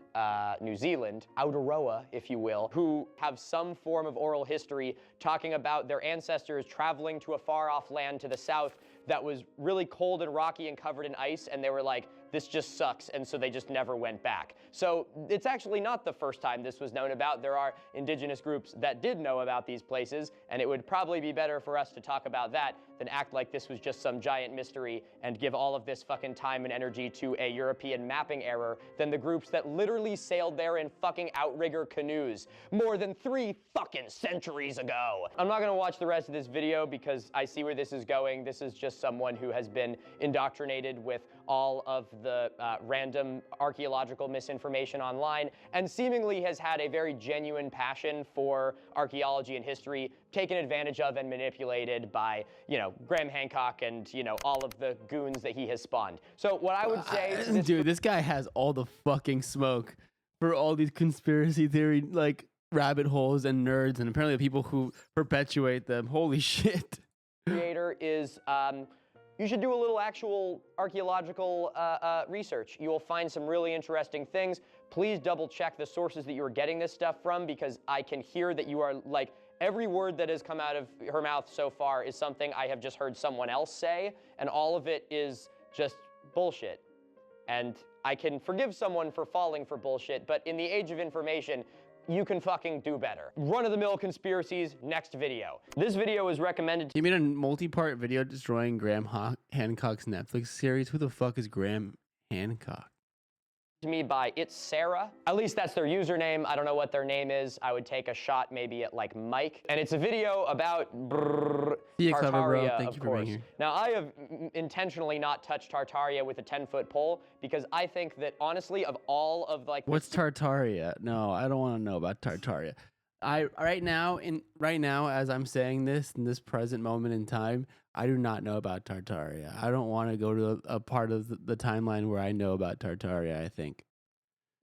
New Zealand, Aotearoa, if you will, who have some form of oral history talking about their ancestors traveling to a far-off land to the south that was really cold and rocky and covered in ice, and they were like, this just sucks, and so they just never went back. So it's actually not the first time this was known about. There are indigenous groups that did know about these places, and it would probably be better for us to talk about that than act like this was just some giant mystery and give all of this fucking time and energy to a European mapping error than the groups that literally sailed there in fucking outrigger canoes more than 3 fucking centuries ago. I'm not gonna watch the rest of this video because I see where this is going. This is just someone who has been indoctrinated with all of the random archaeological misinformation online and seemingly has had a very genuine passion for archaeology and history taken advantage of and manipulated by, you know, Graham Hancock and, you know, all of the goons that he has spawned. So what I would say to this dude, this guy has all the fucking smoke for all these conspiracy theory like rabbit holes and nerds and apparently the people who perpetuate them. Holy shit. Creator is you should do a little actual archaeological research. You will find some really interesting things. Please double check the sources that you are getting this stuff from, because I can hear that you are like, every word that has come out of her mouth so far is something I have just heard someone else say, and all of it is just bullshit. And I can forgive someone for falling for bullshit, but in the age of information, you can fucking do better. Run-of-the-mill conspiracies, next video. This video is recommended. You mean a multi-part video destroying Graham Hancock's Netflix series? Who the fuck is Graham Hancock? To me by It's Sarah. At least that's their username. I don't know what their name is. I would take a shot maybe at like Mike. And it's a video about Tartaria, of course. Now I have intentionally not touched Tartaria with a 10-foot pole because I think that honestly of all of like— What's Tartaria? No, I don't want to know about Tartaria. Right now as I'm saying this in this present moment in time, I do not know about Tartaria. I don't want to go to a part of the timeline where I know about Tartaria, I think.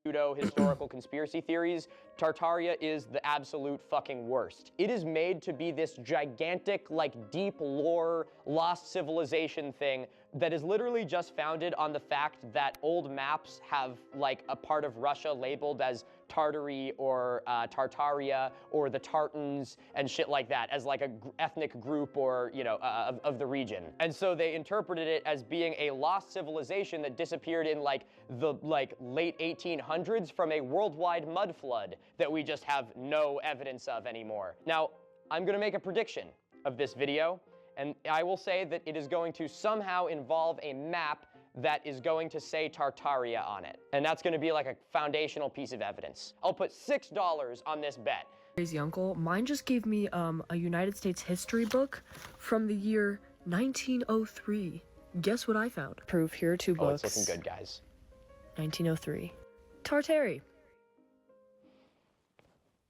Pseudo-historical conspiracy theories, Tartaria is the absolute fucking worst. It is made to be this gigantic, like, deep lore, lost civilization thing that is literally just founded on the fact that old maps have, like, a part of Russia labeled as Tartary or Tartaria or the Tartans and shit like that as like a ethnic group or, you know, of the region. And so they interpreted it as being a lost civilization that disappeared in like the late 1800s from a worldwide mud flood that we just have no evidence of anymore. Now, I'm gonna make a prediction of this video, and I will say that it is going to somehow involve a map that is going to say Tartaria on it. And that's gonna be like a foundational piece of evidence. I'll put $6 on this bet. Crazy uncle, mine just gave me a United States history book from the year 1903. Guess what I found? Proof, here are 2 books. It's looking good, guys. 1903. Tartary.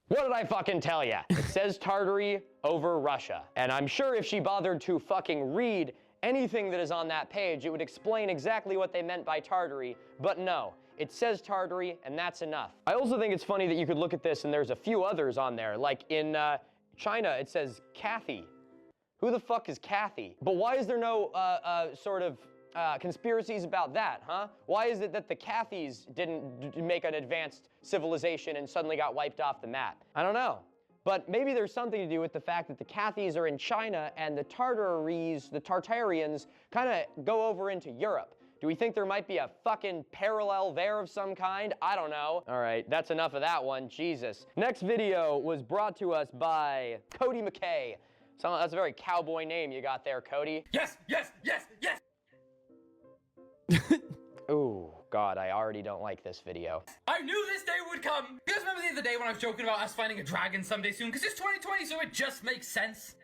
What did I fucking tell ya? It says Tartary over Russia. And I'm sure if she bothered to fucking read anything that is on that page, it would explain exactly what they meant by Tartary, but no. It says Tartary, and that's enough. I also think it's funny that you could look at this and there's a few others on there. Like in China, it says Cathy. Who the fuck is Cathy? But why is there no sort of conspiracies about that, huh? Why is it that the Cathys didn't make an advanced civilization and suddenly got wiped off the map? I don't know. But maybe there's something to do with the fact that the Cathys are in China and the Tartaries, the Tartarians, kind of go over into Europe. Do we think there might be a fucking parallel there of some kind? I don't know. All right, that's enough of that one. Jesus. Next video was brought to us by Cody McKay. So that's a very cowboy name you got there, Cody. Yes, yes, yes, yes! Ooh, God, I already don't like this video. I knew this day would come! You guys remember the other day when I was joking about us finding a dragon someday soon? Because it's 2020, so it just makes sense.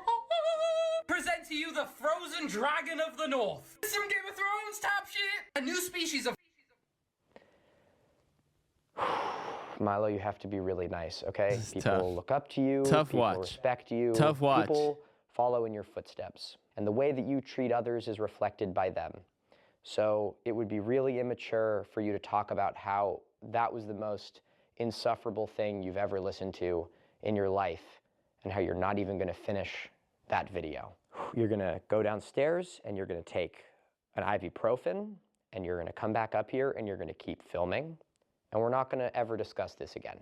Present to you the frozen dragon of the north. Some Game of Thrones top shit! A new species of... Milo, you have to be really nice, okay? People tough. Look up to you. Tough watch. People respect you. Tough watch. People follow in your footsteps. And the way that you treat others is reflected by them. So it would be really immature for you to talk about how that was the most insufferable thing you've ever listened to in your life and how you're not even gonna finish that video. You're gonna go downstairs and you're gonna take an ibuprofen and you're gonna come back up here and you're gonna keep filming and we're not gonna ever discuss this again.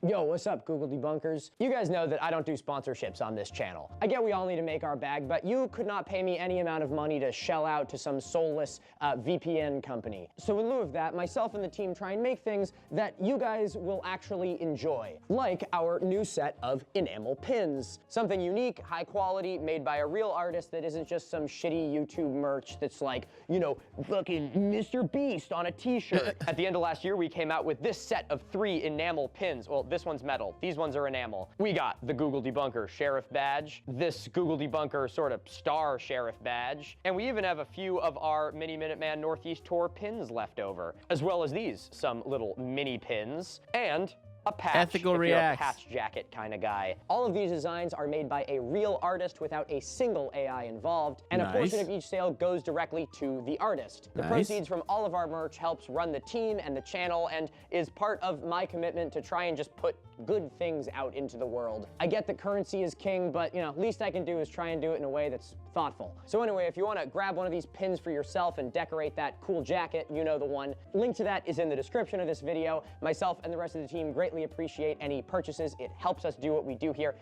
Yo, Yo, what's up, Google debunkers? You guys know that I don't do sponsorships on this channel. I get we all need to make our bag, but you could not pay me any amount of money to shell out to some soulless VPN company. So in lieu of that, myself and the team try and make things that you guys will actually enjoy, like our new set of enamel pins. Something unique, high quality, made by a real artist that isn't just some shitty YouTube merch that's like, you know, fucking Mr. Beast on a t-shirt. At the end of last year, we came out with this set of 3 enamel pins. Well, this one's metal, these ones are enamel. We got the Google Debunker Sheriff badge, this Google Debunker sort of star Sheriff badge, and we even have a few of our Mini Minuteman Northeast Tour pins left over, as well as these, some little mini pins, and a patch, Ethical if you're a reacts. patch jacket kind of guy. All of these designs are made by a real artist without a single AI involved, and a portion of each sale goes directly to the artist. The proceeds from all of our merch helps run the team and the channel and is part of my commitment to try and just put good things out into the world. I get that currency is king, but you know, least I can do is try and do it in a way that's thoughtful. So anyway, if you want to grab one of these pins for yourself and decorate that cool jacket, you know the one. Link to that is in the description of this video. Myself and the rest of the team greatly appreciate any purchases. It helps us do what we do here.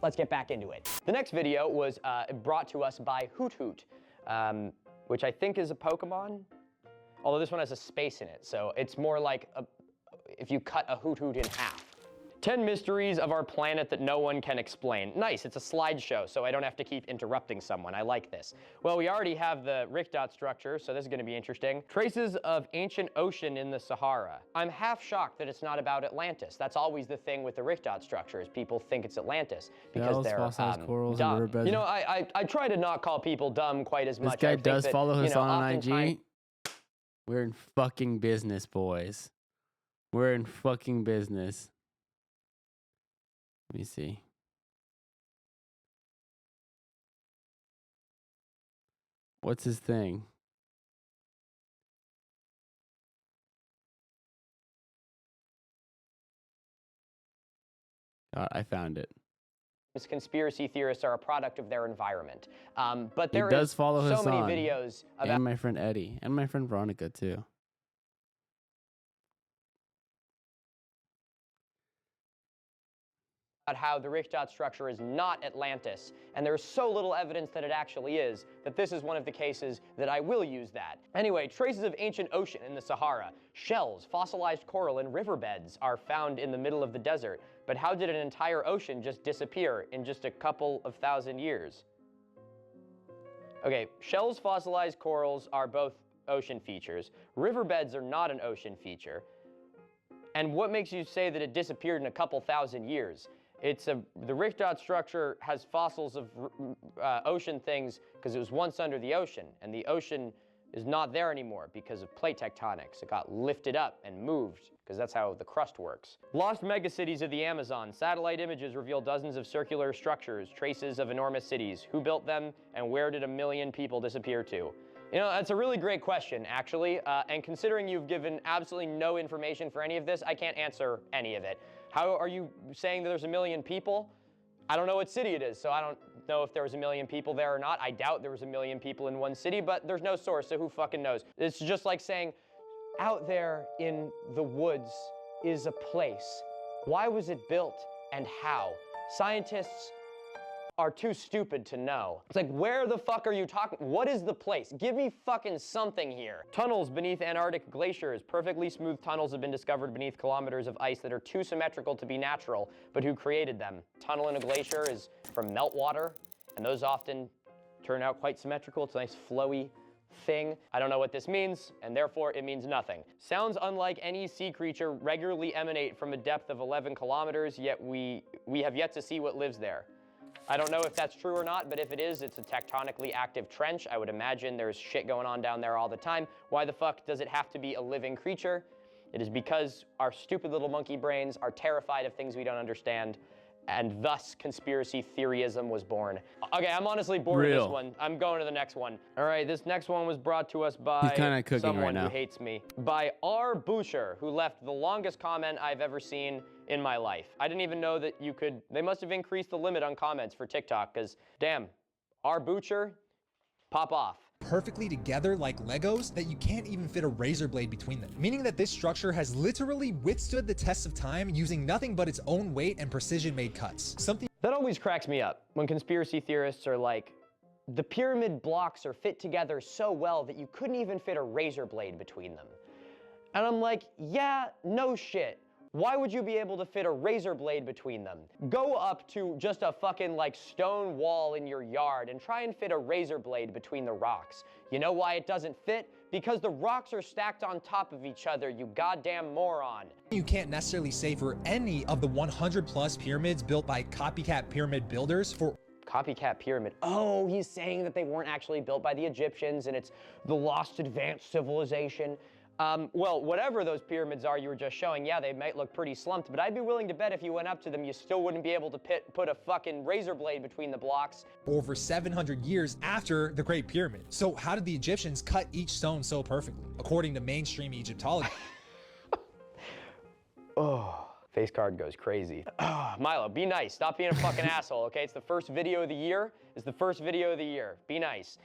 Let's get back into it. The next video was brought to us by Hoot Hoot, which I think is a Pokemon, although this one has a space in it, so it's more like if you cut a Hoot Hoot in half. 10 mysteries of our planet that no one can explain. Nice, it's a slideshow, so I don't have to keep interrupting someone. I like this. Well, we already have the Richter structure, so this is gonna be interesting. Traces of ancient ocean in the Sahara. I'm half shocked that it's not about Atlantis. That's always the thing with the Richter structure, is people think it's Atlantis because they're corals, dumb. and riverbeds. You know, I try to not call people dumb quite as much. This guy I think does that, follow you know, Hassan on oftentimes- IG. We're in fucking business, boys. We're in fucking business. Let me see. What's his thing? I found it. Conspiracy theorists are a product of their environment. But He there does is follow so Hassan, many videos about and my friend Eddie, and my friend Veronica too. how the Richter structure is not Atlantis, and there's so little evidence that it actually is, that this is one of the cases that I will use that. Anyway, traces of ancient ocean in the Sahara. Shells, fossilized coral, and riverbeds are found in the middle of the desert. But how did an entire ocean just disappear in just a couple of thousand years? Okay, shells, fossilized corals are both ocean features. Riverbeds are not an ocean feature. And what makes you say that it disappeared in a couple thousand years? The Richter structure has fossils of ocean things because it was once under the ocean, and the ocean is not there anymore because of plate tectonics. It got lifted up and moved because that's how the crust works. Lost megacities of the Amazon. Satellite images reveal dozens of circular structures, traces of enormous cities. Who built them, and where did 1 million people disappear to? You know, that's a really great question, actually, and considering you've given absolutely no information for any of this, I can't answer any of it. How are you saying that there's 1 million people? I don't know what city it is, so I don't know if there was 1 million people there or not. I doubt there was 1 million people in one city, but there's no source, so who fucking knows? It's just like saying, out there in the woods is a place. Why was it built, and how? Scientists are too stupid to know. It's like, where the fuck are you talking? What is the place? Give me fucking something here. Tunnels beneath Antarctic glaciers. Perfectly smooth tunnels have been discovered beneath kilometers of ice that are too symmetrical to be natural, but who created them? Tunnel in a glacier is from meltwater, and those often turn out quite symmetrical. It's a nice flowy thing. I don't know what this means, and therefore it means nothing. Sounds unlike any sea creature regularly emanate from a depth of 11 kilometers, yet we have yet to see what lives there. I don't know if that's true or not, but if it is, it's a tectonically active trench. I would imagine there's shit going on down there all the time. Why the fuck does it have to be a living creature? It is because our stupid little monkey brains are terrified of things we don't understand, and thus conspiracy theoryism was born. Okay, I'm honestly bored of this one. I'm going to the next one. All right, this next one was brought to us by someone who hates me. By R. Boucher, who left the longest comment I've ever seen in my life. I didn't even know that you could, they must have increased the limit on comments for TikTok, because damn, R. Boucher, pop off. perfectly together like Legos that you can't even fit a razor blade between them, meaning that this structure has literally withstood the test of time using nothing but its own weight and precision-made cuts. Something that always cracks me up when conspiracy theorists are like, the pyramid blocks are fit together so well that you couldn't even fit a razor blade between them. And I'm like, yeah, no shit. Why would you be able to fit a razor blade between them? Go up to just a fucking like stone wall in your yard and try and fit a razor blade between the rocks. You know why it doesn't fit? Because the rocks are stacked on top of each other, you goddamn moron. You can't necessarily say for any of the 100+ pyramids built by copycat pyramid builders for Copycat pyramid. Oh, he's saying that they weren't actually built by the Egyptians and it's the lost advanced civilization. Well, whatever those pyramids are you were just showing, yeah, they might look pretty slumped, but I'd be willing to bet if you went up to them, you still wouldn't be able to put a fucking razor blade between the blocks. Over 700 years after the Great Pyramid. So how did the Egyptians cut each stone so perfectly, according to mainstream Egyptology? Oh. Face card goes crazy. Milo, be nice. Stop being a fucking asshole, okay? It's the first video of the year. It's the first video of the year. Be nice.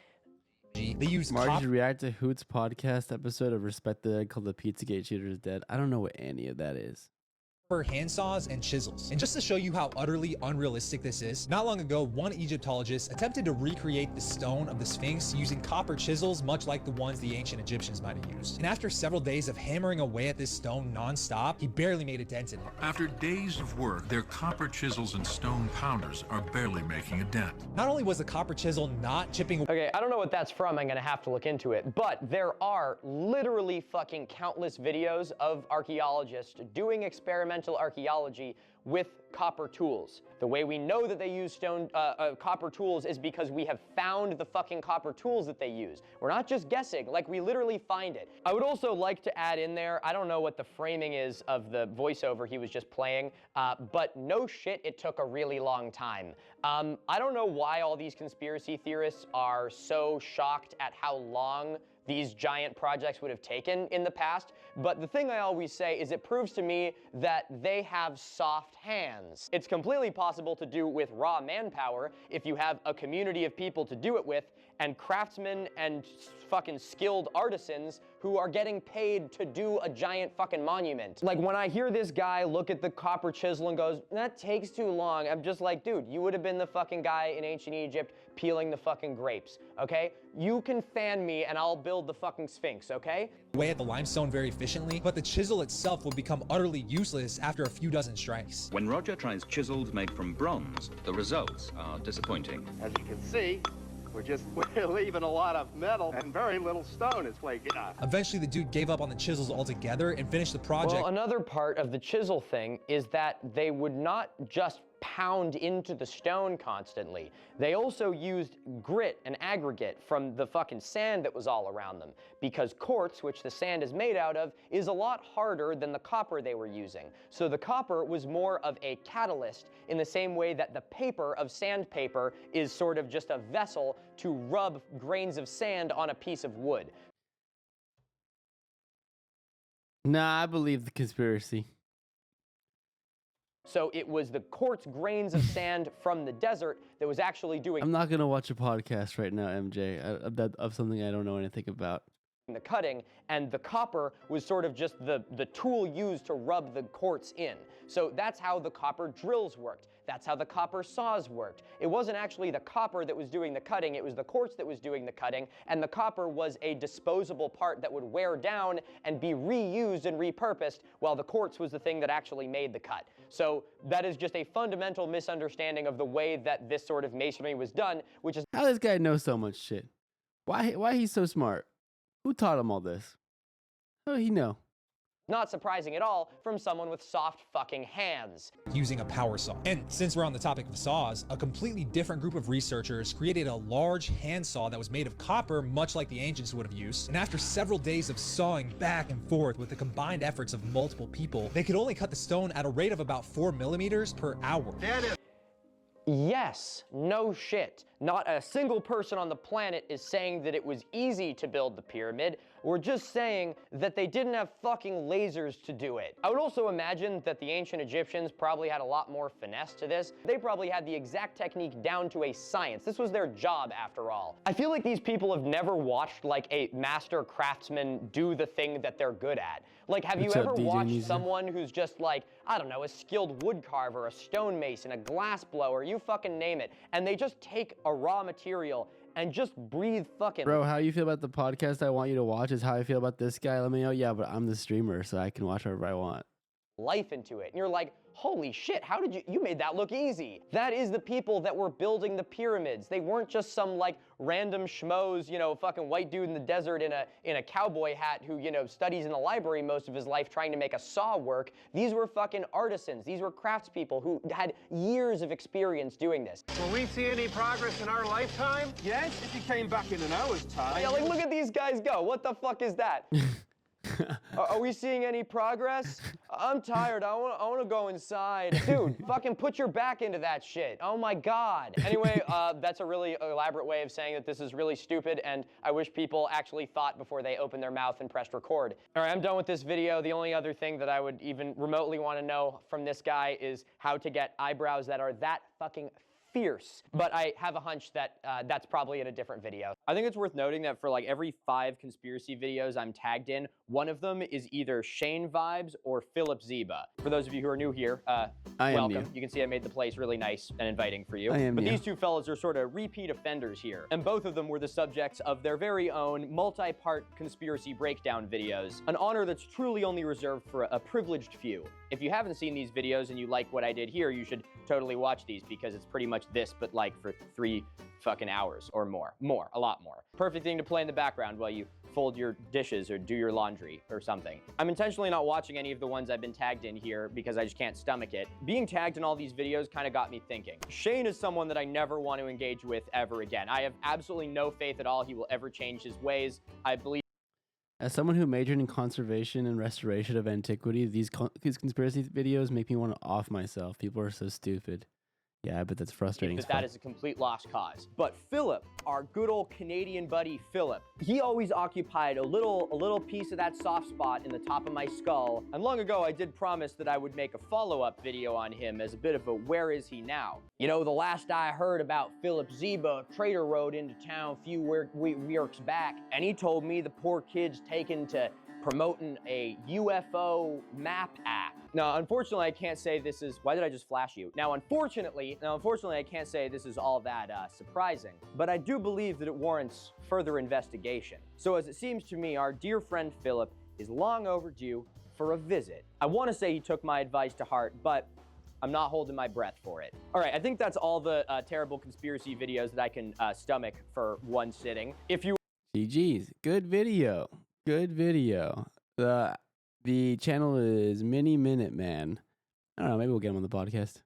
They use Marge react to Hoot's podcast episode of Respect the Dead called The Pizzagate Shooter is Dead. I don't know what any of that is. Hand saws and chisels. And just to show you how utterly unrealistic this is, not long ago, one Egyptologist attempted to recreate the stone of the Sphinx using copper chisels, much like the ones the ancient Egyptians might have used. And after several days of hammering away at this stone non-stop, he barely made a dent in it. After days of work, their copper chisels and stone pounders are barely making a dent. Not only was the copper chisel not chipping... Okay, I don't know what that's from. I'm gonna have to look into it. But there are literally fucking countless videos of archaeologists doing experimental archaeology with copper tools. The way we know that they use copper tools is because we have found the fucking copper tools that they use. We're not just guessing, like we literally find it. I would also like to add in there, I don't know what the framing is of the voiceover he was just playing, but no shit, it took a really long time. I don't know why all these conspiracy theorists are so shocked at how long these giant projects would have taken in the past, but the thing I always say is it proves to me that they have soft hands. It's completely possible to do with raw manpower if you have a community of people to do it with, and craftsmen and fucking skilled artisans who are getting paid to do a giant fucking monument. Like when I hear this guy look at the copper chisel and goes, that takes too long, I'm just like, dude, you would have been the fucking guy in ancient Egypt peeling the fucking grapes, okay? You can fan me and I'll build the fucking Sphinx, okay? Away at the limestone very efficiently, but the chisel itself will become utterly useless after a few dozen strikes. When Roger tries chisels made from bronze, the results are disappointing. As you can see, we're leaving a lot of metal and very little stone is flaking off. Eventually, the dude gave up on the chisels altogether and finished the project. Well, another part of the chisel thing is that they would not just pound into the stone constantly. They also used grit and aggregate from the fucking sand that was all around them, because quartz, which the sand is made out of, is a lot harder than the copper they were using. So the copper was more of a catalyst in the same way that the paper of sandpaper is sort of just a vessel to rub grains of sand on a piece of wood. Nah, I believe the conspiracy. So it was the quartz grains of sand from the desert that was actually doing... I'm not going to watch a podcast right now, MJ, of something I don't know anything about. The cutting, and the copper was sort of just the tool used to rub the quartz in. So that's how the copper drills worked. That's how the copper saws worked. It wasn't actually the copper that was doing the cutting, it was the quartz that was doing the cutting, and the copper was a disposable part that would wear down and be reused and repurposed, while the quartz was the thing that actually made the cut. So that is just a fundamental misunderstanding of the way that this sort of masonry was done, which is... How does this guy know so much shit? Why he's so smart? Who taught him all this? How did he know? Not surprising at all from someone with soft fucking hands. Using a power saw. And since we're on the topic of saws, a completely different group of researchers created a large hand saw that was made of copper, much like the ancients would have used. And after several days of sawing back and forth with the combined efforts of multiple people, they could only cut the stone at a rate of about 4 millimeters per hour. Yes, no shit. Not a single person on the planet is saying that it was easy to build the pyramid. We're just saying that they didn't have fucking lasers to do it. I would also imagine that the ancient Egyptians probably had a lot more finesse to this. They probably had the exact technique down to a science. This was their job after all. I feel like these people have never watched like a master craftsman do the thing that they're good at. Like, have you ever watched someone who's just like, I don't know, a skilled wood carver, a stonemason, a glass blower, you fucking name it, and they just take a raw material and just breathe fucking... Bro, how you feel about the podcast I want you to watch is how I feel about this guy. Let me know. Yeah, but I'm the streamer, so I can watch whatever I want. Life into it. And you're like, holy shit, how did you made that look easy. That is the people that were building the pyramids. They weren't just some like random schmoes, you know, fucking white dude in the desert in a cowboy hat who, you know, studies in the library most of his life trying to make a saw work. These were fucking artisans. These were craftspeople who had years of experience doing this. Will we see any progress in our lifetime? Yes, if you came back in an hour's time. Yeah, like look at these guys go. What the fuck is that? Are we seeing any progress? I'm tired. I want to go inside. Dude, fucking put your back into that shit. Oh my God. Anyway, that's a really elaborate way of saying that this is really stupid, and I wish people actually thought before they opened their mouth and pressed record. All right, I'm done with this video. The only other thing that I would even remotely want to know from this guy is how to get eyebrows that are that fucking fierce, but I have a hunch that that's probably in a different video. I think it's worth noting that for like every 5 conspiracy videos I'm tagged in, one of them is either Shane Vibes or Philip Ziba. For those of you who are new here, welcome. You can see I made the place really nice and inviting for you. But these two fellas are sort of repeat offenders here, and both of them were the subjects of their very own multi-part conspiracy breakdown videos, an honor that's truly only reserved for a privileged few. If you haven't seen these videos and you like what I did here, you should totally watch these because it's pretty much this, but like for 3 fucking hours or more. A lot more. Perfect thing to play in the background while you fold your dishes or do your laundry or something. I'm intentionally not watching any of the ones I've been tagged in here because I just can't stomach it. Being tagged in all these videos kind of got me thinking. Shane is someone that I never want to engage with ever again. I have absolutely no faith at all he will ever change his ways. I believe as someone who majored in conservation and restoration of antiquity, these conspiracy videos make me want to off myself. People are so stupid. Yeah, but that's frustrating. That is a complete lost cause. But Philip, our good old Canadian buddy Philip, he always occupied a little piece of that soft spot in the top of my skull. And long ago, I did promise that I would make a follow-up video on him as a bit of a where is he now? You know, the last I heard about Philip Ziba, Trader rode into town a few weeks back, and he told me the poor kid's taken to promoting a UFO map app. Now, unfortunately, I can't say this is... Why did I just flash you? Now, unfortunately, I can't say this is all that surprising, but I do believe that it warrants further investigation. So as it seems to me, our dear friend Philip is long overdue for a visit. I want to say he took my advice to heart, but I'm not holding my breath for it. All right, I think that's all the terrible conspiracy videos that I can stomach for one sitting. If you... GG's, good video. Good video. The channel is Mini Minute Man. I don't know, maybe we'll get him on the podcast.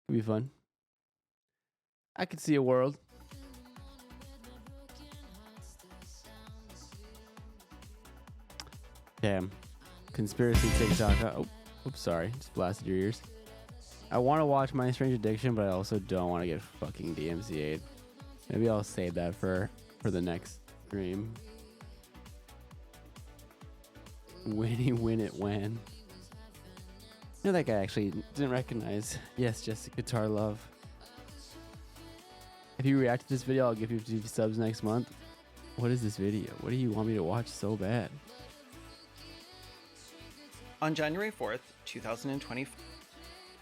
Could be fun. I could see a world. Damn. Conspiracy TikTok. Oh, oops, sorry. Just blasted your ears. I want to watch My Strange Addiction, but I also don't want to get fucking DMCA'd. Maybe I'll save that for the next stream. Winnie Win It When. You know that guy I actually didn't recognize. Yes, Jessica Guitar Love. If you react to this video, I'll give you 50 subs next month. What is this video? What do you want me to watch so bad? On January 4th, 2020.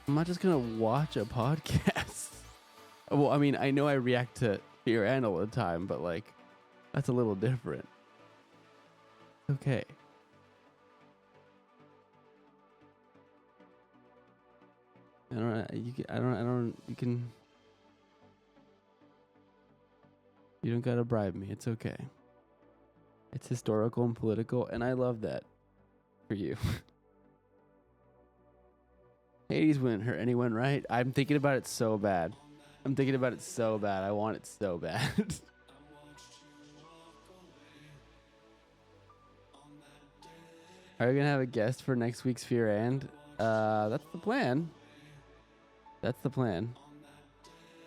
I'm not just gonna watch a podcast. Well, I mean, I know I react to Fear End all the time, but like, that's a little different. Okay. You don't gotta bribe me. It's okay. It's historical and political, and I love that for you. Hades wouldn't hurt anyone, right? I'm thinking about it so bad. I want it so bad. Are we gonna have a guest for next week's Fear End? That's the plan.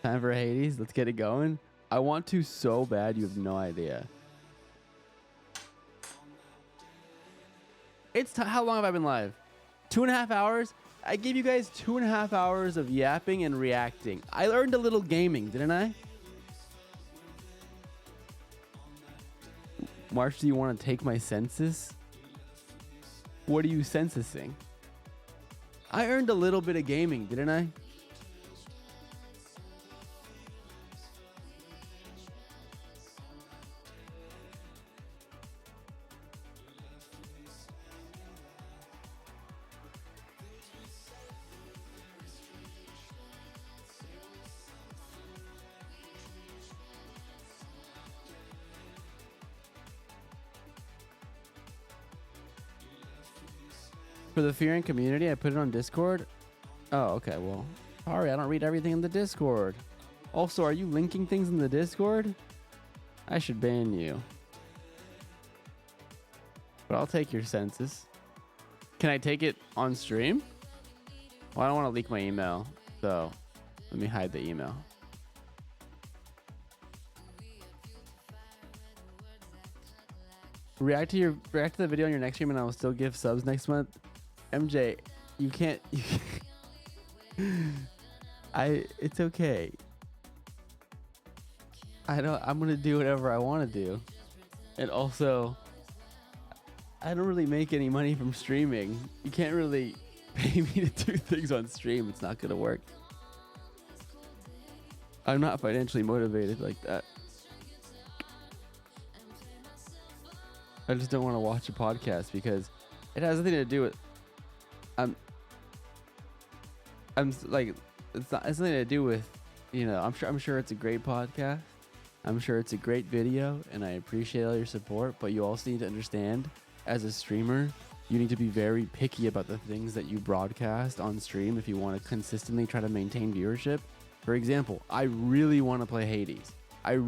Time for Hades. Let's get it going. I want to so bad, you have no idea. How long have I been live? 2.5 hours? I gave you guys 2.5 hours of yapping and reacting. I learned a little gaming, didn't I? March, do you want to take my census? What are you censusing? I earned a little bit of gaming, didn't I? For the Fearing community, I put it on Discord. Oh, okay. Well, sorry, I don't read everything in the Discord. Also, are you linking things in the Discord? I should ban you. But I'll take your census. Can I take it on stream? Well, I don't want to leak my email, so let me hide the email. React to the video on your next stream, and I will still give subs next month. MJ, you can't. It's okay. I'm gonna do whatever I want to do, and also, I don't really make any money from streaming. You can't really pay me to do things on stream. It's not gonna work. I'm not financially motivated like that. I just don't want to watch a podcast because it has nothing to do with. It's nothing to do with, I'm sure it's a great podcast. I'm sure it's a great video, and I appreciate all your support, but you also need to understand, as a streamer, you need to be very picky about the things that you broadcast on stream if you want to consistently try to maintain viewership. For example, I really want to play Hades. And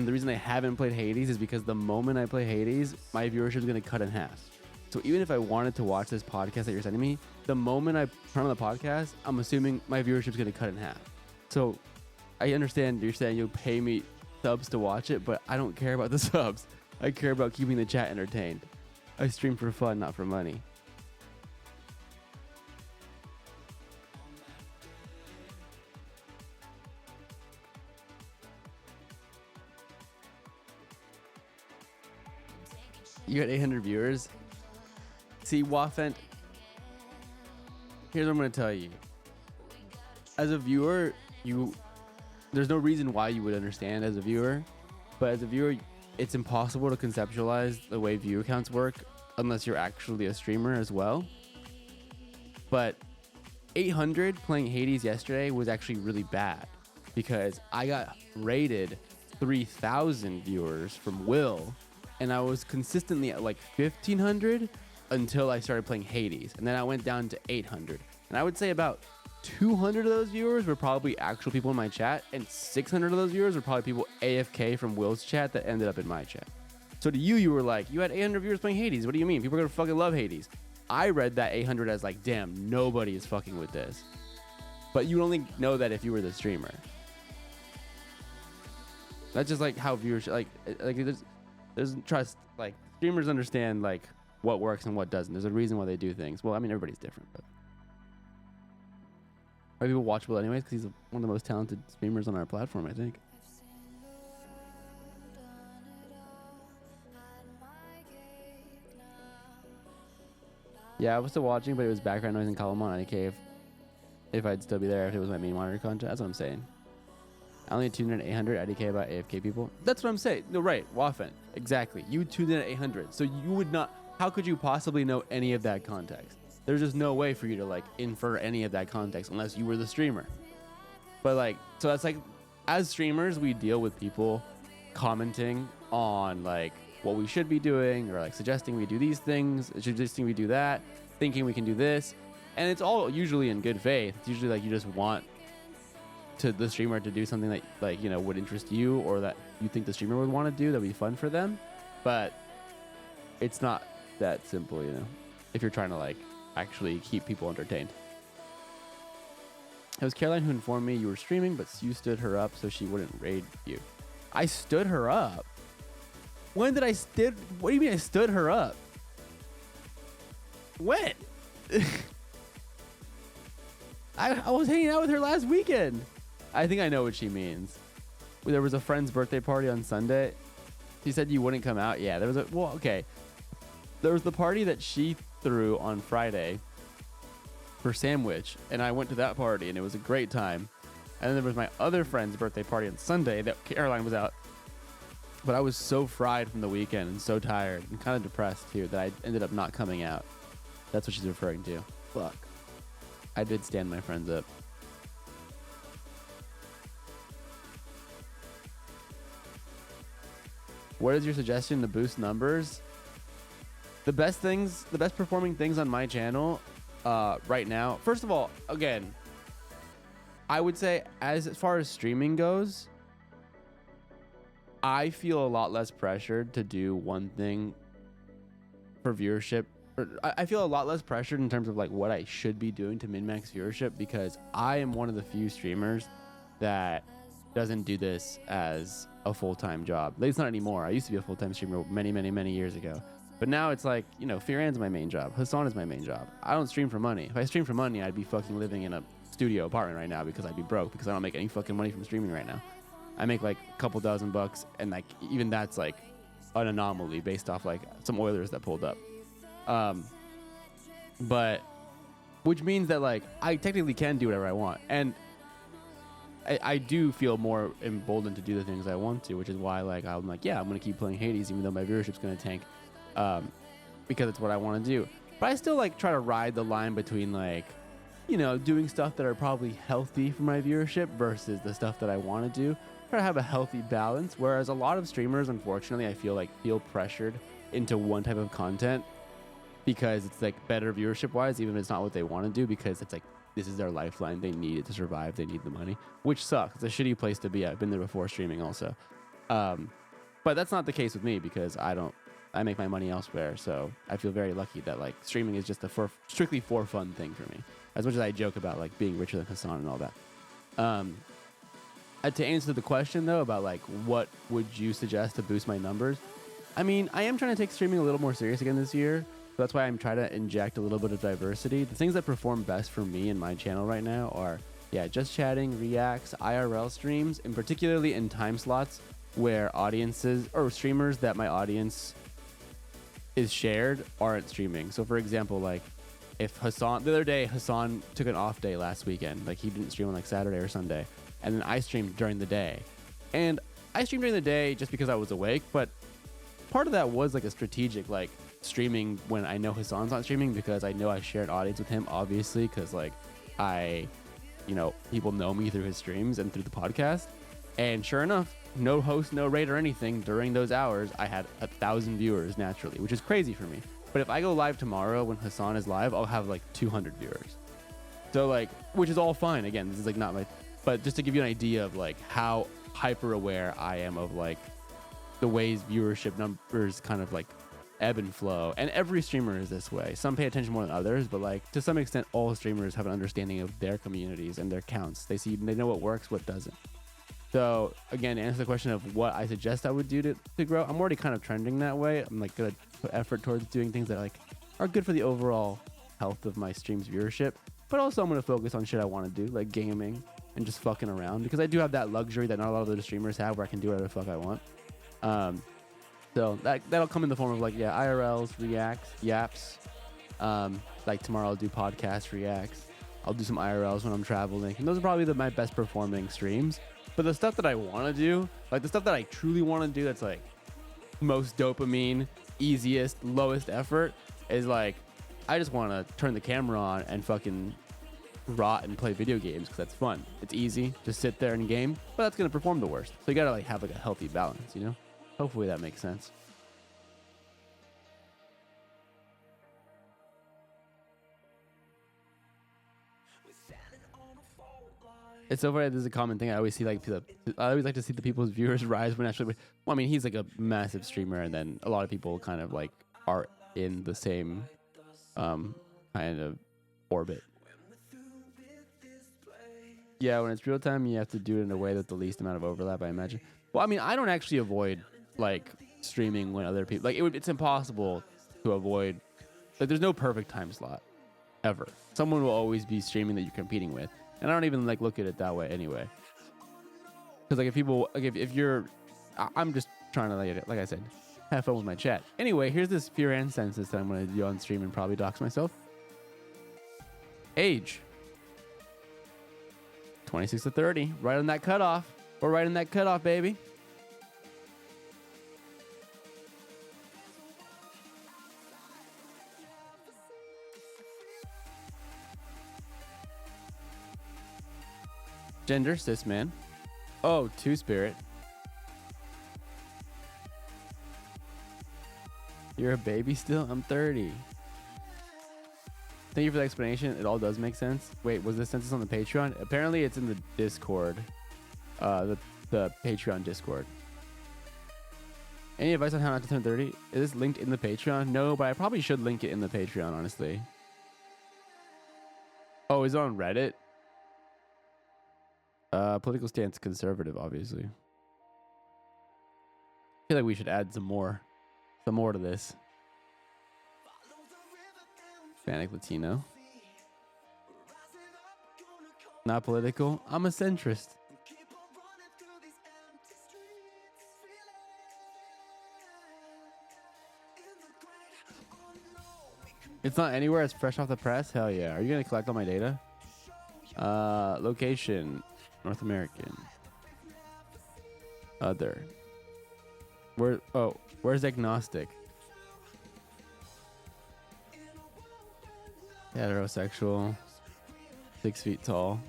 the reason I haven't played Hades is because the moment I play Hades, my viewership is going to cut in half. So even if I wanted to watch this podcast that you're sending me, the moment I turn on the podcast, I'm assuming my viewership is going to cut in half. So I understand you're saying you'll pay me subs to watch it, but I don't care about the subs. I care about keeping the chat entertained. I stream for fun, not for money. You got 800 viewers. See, Wafent, here's what I'm going to tell you. As a viewer, there's no reason why you would understand as a viewer, but as a viewer, it's impossible to conceptualize the way view counts work unless you're actually a streamer as well. But 800 playing Hades yesterday was actually really bad because I got rated 3,000 viewers from Will, and I was consistently at like 1,500 until I started playing Hades, and then I went down to 800. And I would say about 200 of those viewers were probably actual people in my chat, and 600 of those viewers were probably people AFK from Will's chat that ended up in my chat. So to you were like, you had 800 viewers playing Hades. What do you mean? People are gonna fucking love Hades. I read that 800 as like, damn, nobody is fucking with this. But you only know that if you were the streamer. That's just like how viewers like there's trust. Like streamers understand like what works and what doesn't. There's a reason why they do things. Well, I mean, everybody's different, but are people watchable anyways? Because he's one of the most talented streamers on our platform, I think. Yeah, I was still watching, but it was background noise and column on IDK if I'd still be there if it was my main monitor content. That's what I'm saying. I only tuned in at 800 IDK about AFK people. That's what I'm saying. No, right. Waffen. Exactly. You tuned in at 800. So you would not... How could you possibly know any of that context? There's just no way for you to, like, infer any of that context unless you were the streamer. But, like... So that's, like... As streamers, we deal with people commenting on, like, what we should be doing or, like, suggesting we do these things, suggesting we do that, thinking we can do this. And it's all usually in good faith. It's usually, like, you just want to the streamer to do something that, like, you know, would interest you or that you think the streamer would want to do that would be fun for them. But it's not that simple, you know, if you're trying to, like, actually keep people entertained. It was Caroline who informed me you were streaming, but you stood her up so she wouldn't raid you. I stood her up? When did I stood? What do you mean I stood her up? When? I was hanging out with her last weekend. I think I know what she means. There was a friend's birthday party on Sunday. She said you wouldn't come out. Yeah, there was okay. There was the party that she threw on Friday for Sandwich, and I went to that party, and it was a great time. And then there was my other friend's birthday party on Sunday that Caroline was out. But I was so fried from the weekend and so tired and kind of depressed too that I ended up not coming out. That's what she's referring to. Fuck. I did stand my friends up. What is your suggestion to boost numbers? The best performing things on my channel right now. First of all, again, I would say as far as streaming goes, I feel a lot less pressured to do one thing for viewership. I feel a lot less pressured in terms of like what I should be doing to min-max viewership, because I am one of the few streamers that doesn't do this as a full-time job. At least not anymore. I used to be a full-time streamer many years ago. But now it's like, you know, Firan's my main job. Hassan is my main job. I don't stream for money. If I stream for money, I'd be fucking living in a studio apartment right now because I'd be broke because I don't make any fucking money from streaming right now. I make like a couple dozen bucks, and like even that's like an anomaly based off like some Oilers that pulled up. But which means that like I technically can do whatever I want, and I do feel more emboldened to do the things I want to, which is why like I'm like, yeah, I'm gonna keep playing Hades even though my viewership's gonna tank, because it's what I want to do. But I still like try to ride the line between like, you know, doing stuff that are probably healthy for my viewership versus the stuff that I want to do. Try to have a healthy balance. Whereas a lot of streamers, unfortunately, I feel pressured into one type of content because it's like better viewership wise, even if it's not what they want to do, because it's like this is their lifeline. They need it to survive. They need the money, which sucks. It's a shitty place to be. I've been there before streaming also. But that's not the case with me because I make my money elsewhere. So I feel very lucky that like streaming is just strictly for fun thing for me. As much as I joke about like being richer than Hassan and all that. To answer the question though about like what would you suggest to boost my numbers, I mean, I am trying to take streaming a little more serious again this year. So that's why I'm trying to inject a little bit of diversity. The things that perform best for me and my channel right now are just chatting, reacts, IRL streams, and particularly in time slots where audiences or streamers that my audience is shared aren't streaming. So for example, like if Hassan, the other day, Hassan took an off day last weekend. Like he didn't stream on like Saturday or Sunday. And then I streamed during the day. And I streamed during the day just because I was awake. But part of that was like a strategic, like streaming when I know Hassan's not streaming, because I know I share an audience with him, obviously, because like people know me through his streams and through the podcast. And sure enough, no host, no rate or anything during those hours, I had 1,000 viewers naturally, which is crazy for me. But if I go live tomorrow when Hassan is live, I'll have like 200 viewers. So like, which is all fine. Again, this is like not my, but just to give you an idea of like how hyper aware I am of like the ways viewership numbers kind of like ebb and flow. And every streamer is this way. Some pay attention more than others, but like to some extent, all streamers have an understanding of their communities and their counts. They know what works, what doesn't. So again, to answer the question of what I suggest I would do to grow, I'm already kind of trending that way. I'm like gonna put effort towards doing things that like are good for the overall health of my stream's viewership, but also I'm gonna focus on shit I want to do, like gaming and just fucking around, because I do have that luxury that not a lot of other streamers have, where I can do whatever the fuck I want. So that'll come in the form of like IRLs, reacts, yaps. Like tomorrow I'll do podcast reacts. I'll do some IRLs when I'm traveling, and those are probably my best performing streams. But the stuff that I want to do, like the stuff that I truly want to do, that's like most dopamine, easiest, lowest effort, is like I just want to turn the camera on and fucking rot and play video games because that's fun. It's easy, just sit there and game, but that's gonna perform the worst. So you gotta like have like a healthy balance, you know? Hopefully that makes sense. It's so funny. There's a common thing I always see, like I always like to see the people's viewers rise when actually. Well, I mean, he's like a massive streamer, and then a lot of people kind of like are in the same kind of orbit. Yeah, when it's real time, you have to do it in a way with the least amount of overlap, I imagine. Well, I mean, I don't actually avoid like streaming when other people it's impossible to avoid Like, there's no perfect time slot ever. Someone will always be streaming that you're competing with, and I don't even like look at it that way anyway. Because like if people like if you're, I'm just trying to like I said, have fun with my chat. Anyway, here's this Firan census that I'm gonna do on stream and probably dox myself. Age 26 to 30, right on that cutoff. We're right in that cutoff, baby. Gender, cis man. Oh, two-spirit. You're a baby still? I'm 30. Thank you for the explanation. It all does make sense. Wait, was this census on the Patreon? Apparently it's in the Discord. The Patreon Discord. Any advice on how not to turn 30? Is this linked in the Patreon? No, but I probably should link it in the Patreon, honestly. Oh, is it on Reddit? Political stance conservative, obviously. I feel like we should add some more to this. Hispanic Latino. Not political. I'm a centrist. It's not anywhere. It's fresh off the press. Hell yeah. Are you gonna collect all my data? Location. North American. Other. Where's agnostic? Heterosexual. 6 feet tall.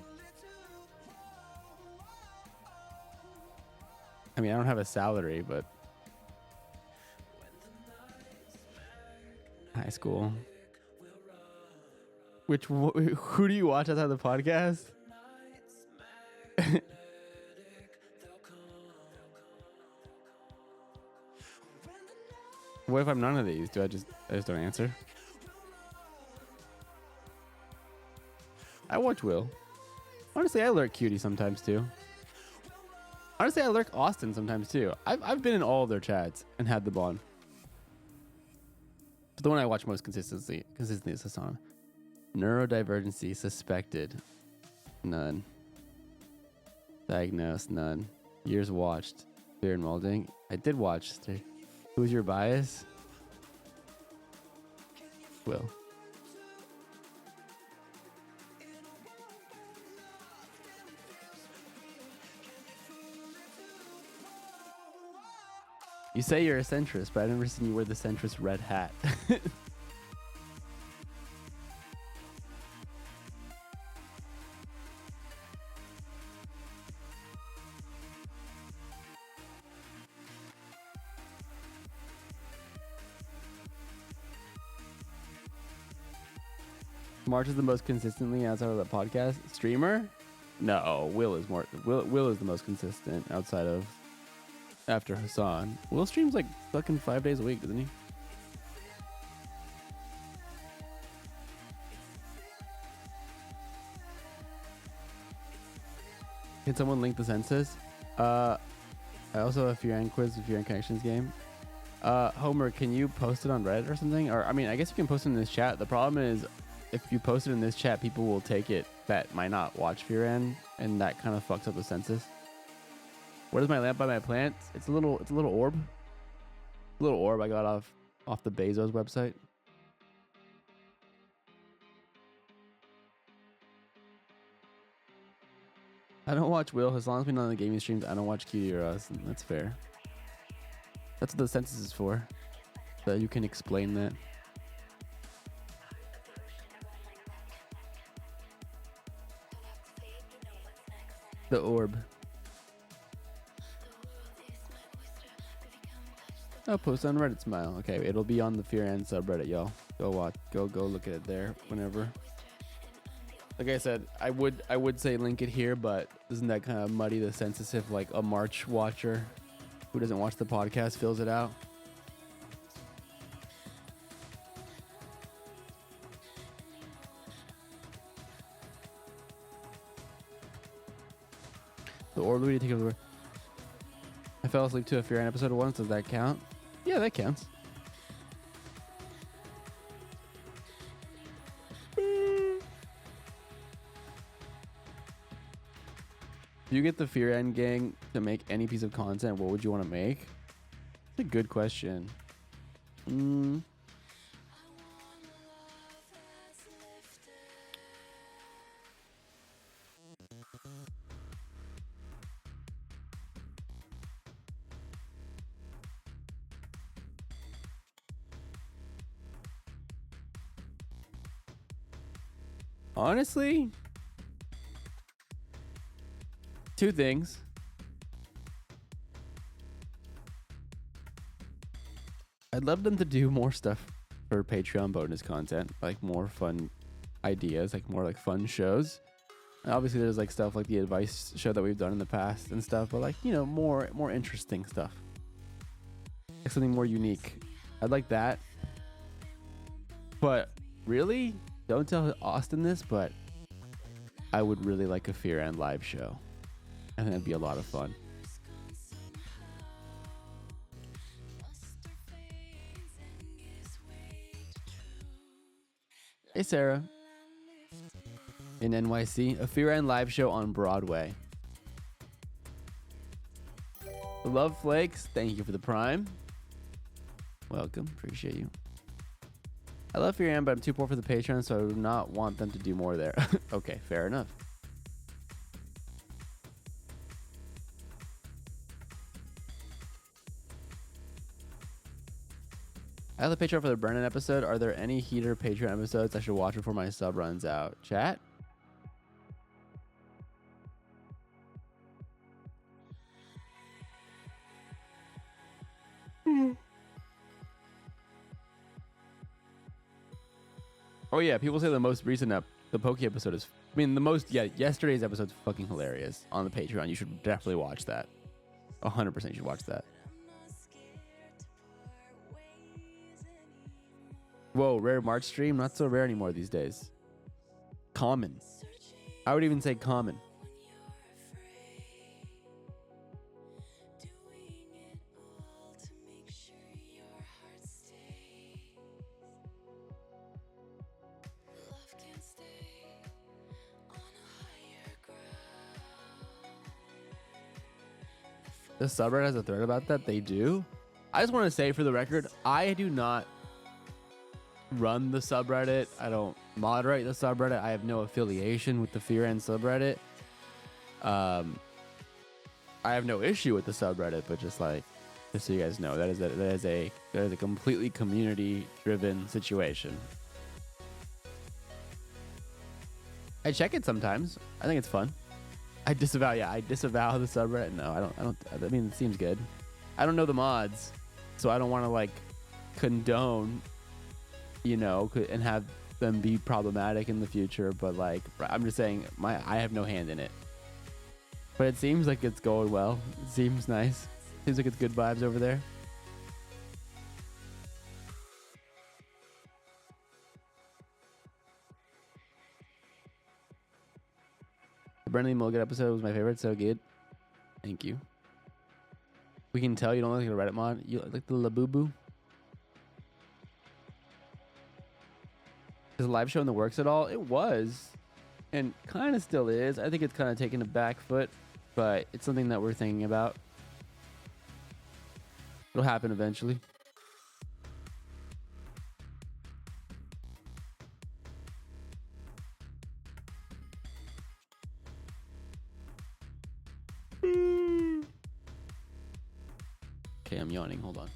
I mean, I don't have a salary, but high school. Who do you watch outside the podcast? What if I'm none of these? I just don't answer? I watch Will. Honestly, I lurk Cutie sometimes too. Honestly, I lurk Austin sometimes too. I've been in all of their chats and had the bond. But the one I watch most consistently is Hassan. Neurodivergency suspected. None. Diagnosed. None. Years watched. Fear and Molding. I did watch. Who's your bias? Will. You say you're a centrist, but I've never seen you wear the centrist red hat. March is the most consistently outside of the podcast streamer. No, Will is more. Will is the most consistent outside of after Hassan. Will streams like fucking 5 days a week, doesn't he? Can someone link the census? I also have a Firan quiz, a Firan Connections game. Homer, can you post it on Reddit or something? Or I mean, I guess you can post it in this chat. The problem is, if you post it in this chat, people will take it that might not watch Firan, and that kind of fucks up the census. Where's my lamp by my plant? It's a little orb. A little orb I got off the Bezos website. I don't watch Will. As long as we're not on the gaming streams, I don't watch QD or us, and that's fair. That's what the census is for. So you can explain that. The orb. Oh, post on Reddit smile. Okay, it'll be on the Firan subreddit, y'all. Go watch. Go look at it there whenever. Like I said, I would say link it here, but doesn't that kind of muddy the census if like a March watcher who doesn't watch the podcast fills it out? The orb we take over. I fell asleep to a Firan episode once. Does that count? Yeah, that counts. If you get the Fear End gang to make any piece of content, what would you want to make? That's a good question. Honestly, two things. I'd love them to do more stuff for Patreon bonus content, like more fun ideas, like more like fun shows. And obviously, there's like stuff like the advice show that we've done in the past and stuff, but like, you know, more interesting stuff, like something more unique. I'd like that. But really, don't tell Austin this, but I would really like a Fear End live show. I think that'd be a lot of fun. Hey, Sarah. In NYC, a Fear End live show on Broadway. Love Flakes, thank you for the Prime. Welcome, appreciate you. I love Fear End, but I'm too poor for the Patreon, so I do not want them to do more there. Okay, fair enough. I have the Patreon for the Brennan episode. Are there any Heater Patreon episodes I should watch before my sub runs out? Chat? Oh yeah, people say the most recent the Pokey episode is, I mean, yesterday's episode's fucking hilarious on the Patreon. You should definitely watch that. 100% you should watch that. Whoa, rare March stream? Not so rare anymore these days. Common. I would even say common. The subreddit has a thread about that? They do? I just want to say for the record, I do not run the subreddit. I don't moderate the subreddit. I have no affiliation with the Fear End subreddit. I have no issue with the subreddit, but just so you guys know, that is a completely community driven situation. I check it sometimes. I think it's fun. I disavow the subreddit. No, I mean, it seems good. I don't know the mods, so I don't want to like condone, you know, and have them be problematic in the future. But like, I'm just saying, I have no hand in it. But it seems like it's going well. It seems nice. Seems like it's good vibes over there. The Brendan Mulligan episode was my favorite. So good. Thank you. We can tell you don't like the Reddit mod. You like the Labubu? Is the live show in the works at all? It was, and kind of still is. I think it's kind of taking a back foot, but it's something that we're thinking about. It'll happen eventually. Okay, I'm yawning. Hold on.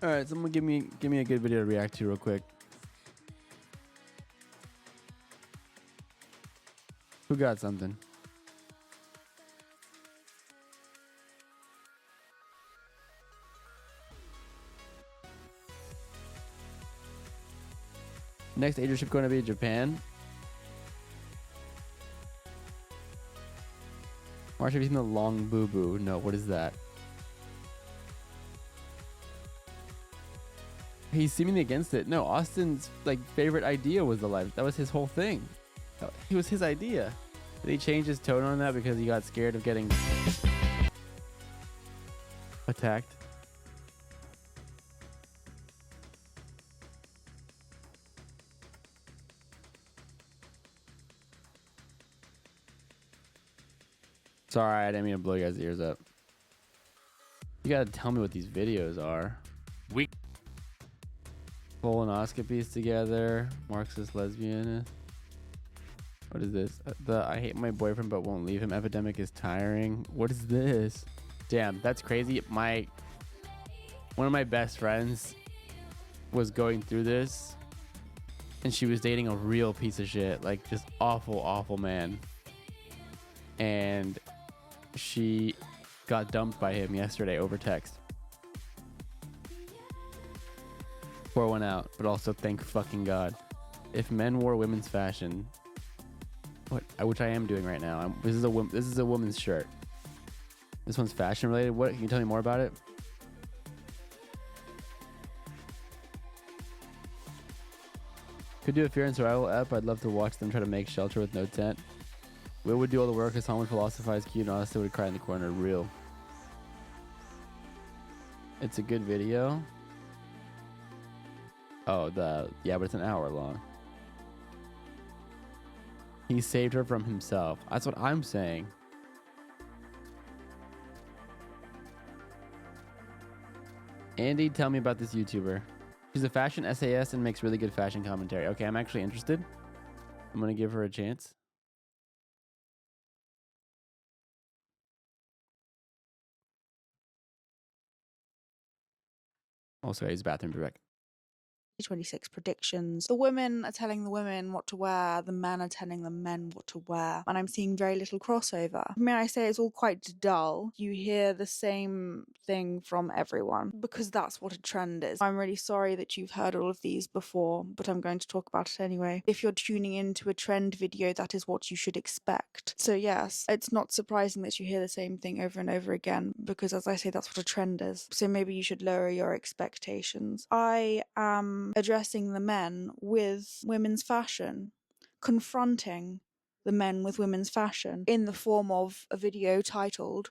All right, someone give me a good video to react to real quick. Who got something? Next Asia trip going to be Japan. Marsh, have you seen the long boo boo? No, what is that? He's seemingly against it. No, Austin's like favorite idea was the live. That was his whole thing. It was his idea. Did he change his tone on that because he got scared of getting attacked? Sorry, I didn't mean to blow you guys' ears up. You gotta tell me what these videos are. Colonoscopies together. Marxist lesbian. What is this? The I hate my boyfriend but won't leave him epidemic is tiring. What is this? Damn, that's crazy. One of my best friends was going through this, and she was dating a real piece of shit, like just awful man. And she got dumped by him yesterday over text. Pour one out, but also thank fucking God. If men wore women's fashion, which I am doing right now. This is a woman's shirt. This one's fashion related. What can you tell me more about it? Could do a fear and survival app. I'd love to watch them try to make shelter with no tent. Will would do all the work. Hassan would philosophize. Cute and Austin would cry in the corner. Real. It's a good video. Oh, yeah, but it's an hour long. He saved her from himself. That's what I'm saying. Andy, tell me about this YouTuber. She's a fashion SAS and makes really good fashion commentary. Okay, I'm actually interested. I'm gonna give her a chance. Also, I use the bathroom direct. 2026 predictions. The women are telling the women what to wear, the men are telling the men what to wear, and I'm seeing very little crossover. May I say it's all quite dull. You hear the same thing from everyone because that's what a trend is. I'm really sorry that you've heard all of these before, but I'm going to talk about it anyway. If you're tuning into a trend video, that is what you should expect. So yes, it's not surprising that you hear the same thing over and over again because, as I say, that's what a trend is. So maybe you should lower your expectations. I am addressing the men with women's fashion, confronting the men with women's fashion in the form of a video titled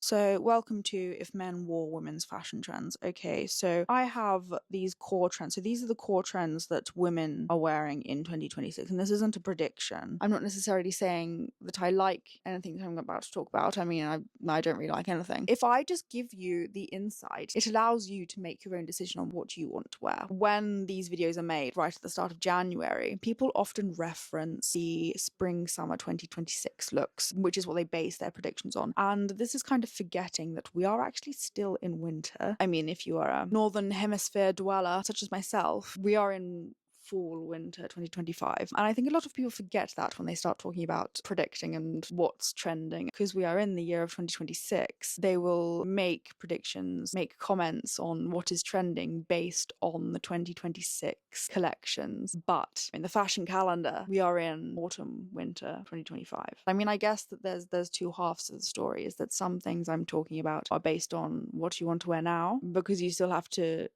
So welcome to If Men Wore Women's Fashion Trends. Okay, so I have these core trends. So these are the core trends that women are wearing in 2026. And this isn't a prediction. I'm not necessarily saying that I like anything that I'm about to talk about. I mean, I don't really like anything. If I just give you the insight, it allows you to make your own decision on what you want to wear. When these videos are made right at the start of January, people often reference the spring-summer 2026 looks, which is what they base their predictions on. And this is kind of forgetting that we are actually still in winter. I mean, if you are a northern hemisphere dweller, such as myself, we are in fall winter 2025, and I think a lot of people forget that when they start talking about predicting and what's trending. Because we are in the year of 2026, they will make predictions, make comments on what is trending based on the 2026 collections, but in the fashion calendar we are in autumn winter 2025. I mean, I guess that there's two halves of the story, is that some things I'm talking about are based on what you want to wear now, because you still have to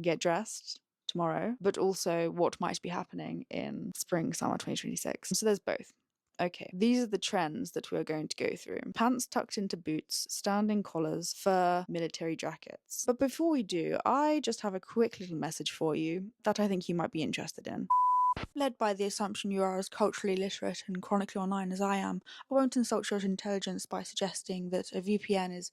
get dressed tomorrow, but also what might be happening in spring summer 2026. So there's both. Okay, these are the trends that we're going to go through. Pants tucked into boots, standing collars, fur, military jackets. But before we do, I just have a quick little message for you that I think you might be interested in. Led by the assumption you are as culturally literate and chronically online as I am, I won't insult your intelligence by suggesting that a VPN is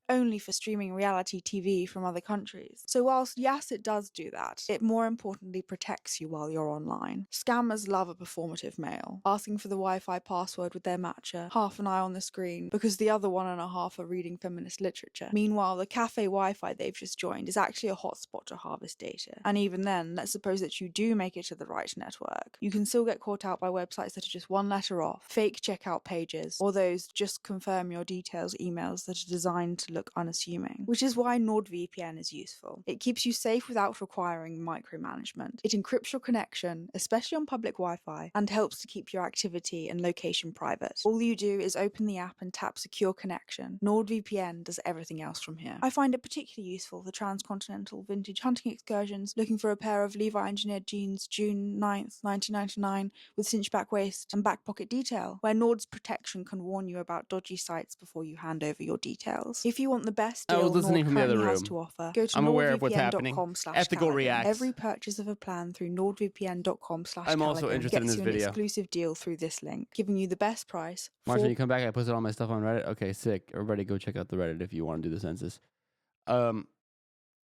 only for streaming reality TV from other countries. So whilst yes, it does do that, it more importantly protects you while you're online. Scammers love a performative male, asking for the Wi-Fi password with their matcher, half an eye on the screen, because the other 1.5 are reading feminist literature. Meanwhile, the cafe Wi-Fi they've just joined is actually a hotspot to harvest data. And even then, let's suppose that you do make it to the right network. You can still get caught out by websites that are just one letter off, fake checkout pages, or those just confirm your details emails that are designed to look unassuming. Which is why NordVPN is useful. It keeps you safe without requiring micromanagement. It encrypts your connection, especially on public Wi-Fi, and helps to keep your activity and location private. All you do is open the app and tap secure connection. NordVPN does everything else from here. I find it particularly useful for transcontinental vintage hunting excursions, looking for a pair of Levi engineered jeans June 9th, 1999 with cinch back waist and back pocket detail, where Nord's protection can warn you about dodgy sites before you hand over your details. If you want the best deal Nord currently has to offer, go to nordvpn.com/Callaghan. Every purchase of a plan through nordvpn.com/Callaghan I'm also interested in gets this you video. an exclusive deal through this link, giving you the best price. Marshall, you come back. I posted all my stuff on Reddit. Okay, sick. Everybody go check out the Reddit if you want to do the census.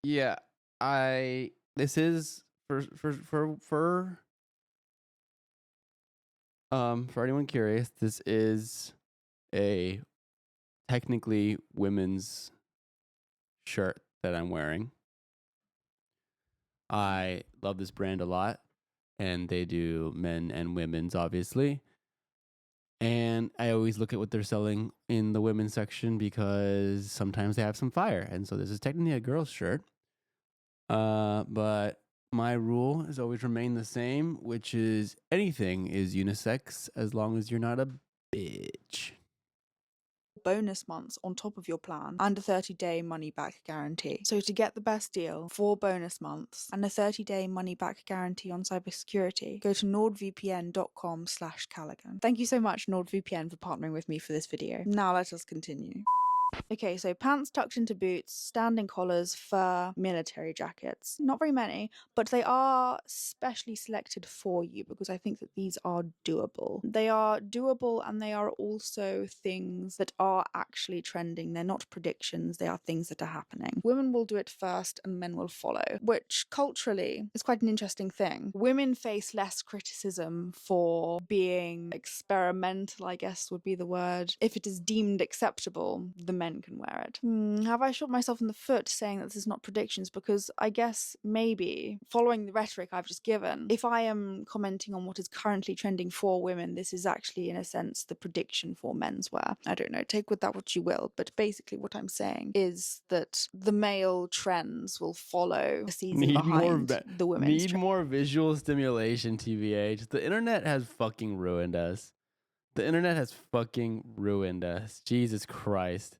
Yeah, this is for anyone curious, this is a technically women's shirt that I'm wearing. I love this brand a lot, and they do men and women's, obviously. And I always look at what they're selling in the women's section because sometimes they have some fire. And so this is technically a girl's shirt. But my rule has always remained the same, which is anything is unisex as long as you're not a bitch. Bonus months on top of your plan and a 30-day money-back guarantee. So to get the best deal, 4 bonus months and a 30-day money-back guarantee on cybersecurity, go to nordvpn.com/Callaghan. Thank you so much, NordVPN, for partnering with me for this video. Now let us continue. Okay, so pants tucked into boots, standing collars, fur, military jackets. Not very many, but they are specially selected for you because I think that these are doable. They are doable and they are also things that are actually trending. They're not predictions, they are things that are happening. Women will do it first and men will follow, which culturally is quite an interesting thing. Women face less criticism for being experimental, I guess would be the word. If it is deemed acceptable, the men can wear it. Have I shot myself in the foot saying that this is not predictions? Because I guess maybe, following the rhetoric I've just given, if I am commenting on what is currently trending for women, this is actually in a sense the prediction for menswear. I don't know, take with that what you will, but basically what I'm saying is that the male trends will follow the season behind the women's Need more visual stimulation, TVH. The internet has fucking ruined us. The internet has fucking ruined us. Jesus Christ.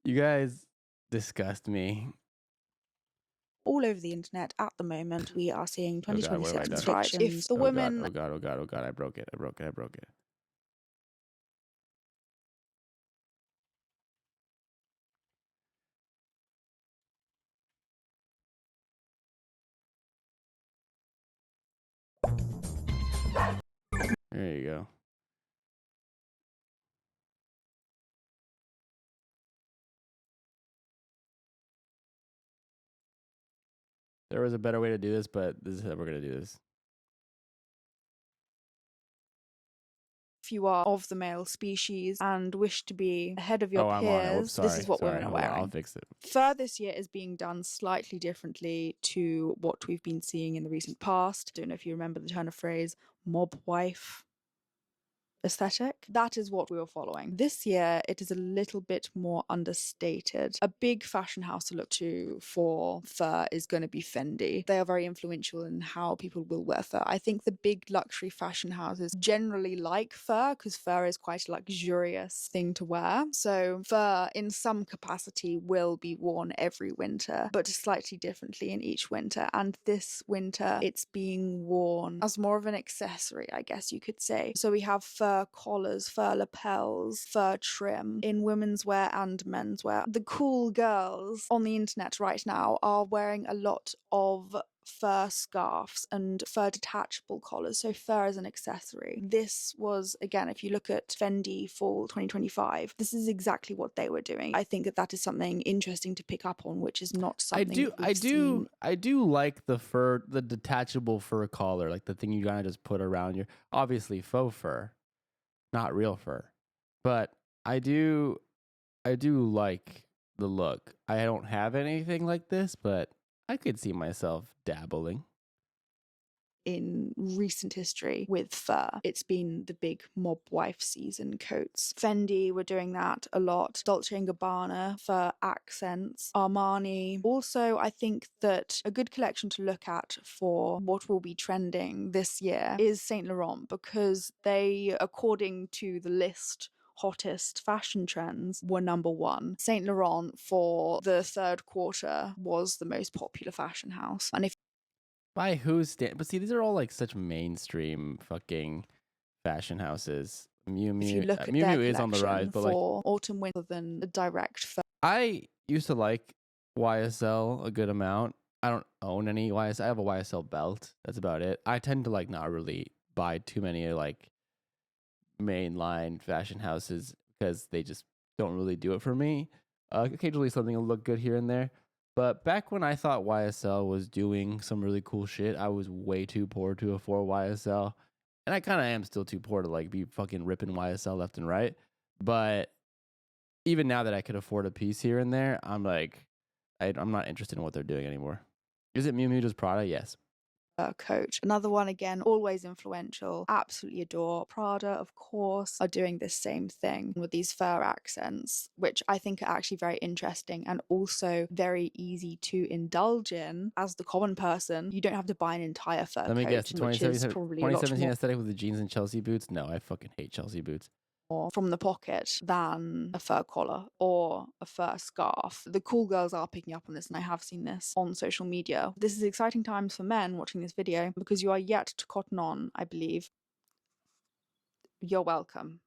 You guys disgust me. All over the internet at the moment, we are seeing 2026 predictions. If the women... Oh God, I broke it. There you go. There was a better way to do this, but this is how we're going to do this. If you are of the male species and wish to be ahead of your peers, this is what women are wearing. I'll fix it. Fur this year is being done slightly differently to what we've been seeing in the recent past. Don't know if you remember the turn of phrase, mob wife aesthetic. That is what we were following. This year, it is a little bit more understated. A big fashion house to look to for fur is going to be Fendi. They are very influential in how people will wear fur. I think the big luxury fashion houses generally like fur because fur is quite a luxurious thing to wear. So fur in some capacity will be worn every winter, but slightly differently in each winter. And this winter, it's being worn as more of an accessory, I guess you could say. So we have fur collars, fur lapels, fur trim in women's wear and men's wear. The cool girls on the internet right now are wearing a lot of fur scarves and fur detachable collars, so fur as an accessory. This was, again, if you look at Fendi Fall 2025, this is exactly what they were doing. I think that that is something interesting to pick up on, which is not something I do like the detachable fur collar, like the thing you kind of just put around your, obviously faux fur, not real fur, but I do like the look. I don't have anything like this, but I could see myself dabbling. In recent history with fur, it's been the big mob wife season coats. Fendi were doing that a lot. Dolce & Gabbana, fur accents. Armani. Also, I think that a good collection to look at for what will be trending this year is Saint Laurent, because they, according to the list, hottest fashion trends were number one. Saint Laurent for the third quarter was the most popular fashion house. And if By who's but see, these are all like such mainstream fucking fashion houses. Miu if you Miu, look at Miu their Miu is on the rise, collection but like for autumn winter than a direct fur. I used to like YSL a good amount. I don't own any YSL. I have a YSL belt. That's about it. I tend to like not really buy too many like mainline fashion houses because they just don't really do it for me. Occasionally something will look good here and there. But back when I thought YSL was doing some really cool shit, I was way too poor to afford YSL. And I kind of am still too poor to like be fucking ripping YSL left and right. But even now that I could afford a piece here and there, I'm like, I'm not interested in what they're doing anymore. Is it Miu Miu just Prada? Yes. Coach. Another one, again, always influential, absolutely adore. Prada, of course, are doing this same thing with these fur accents, which I think are actually very interesting and also very easy to indulge in as the common person. You don't have to buy an entire fur Let me coat, guess, which is probably a lot 2017 more aesthetic with the jeans and Chelsea boots? No, I fucking hate Chelsea boots. from the pocket than a fur collar or a fur scarf. The cool girls are picking up on this, and I have seen this on social media. This is exciting times for men watching this video because you are yet to cotton on, I believe. You're welcome.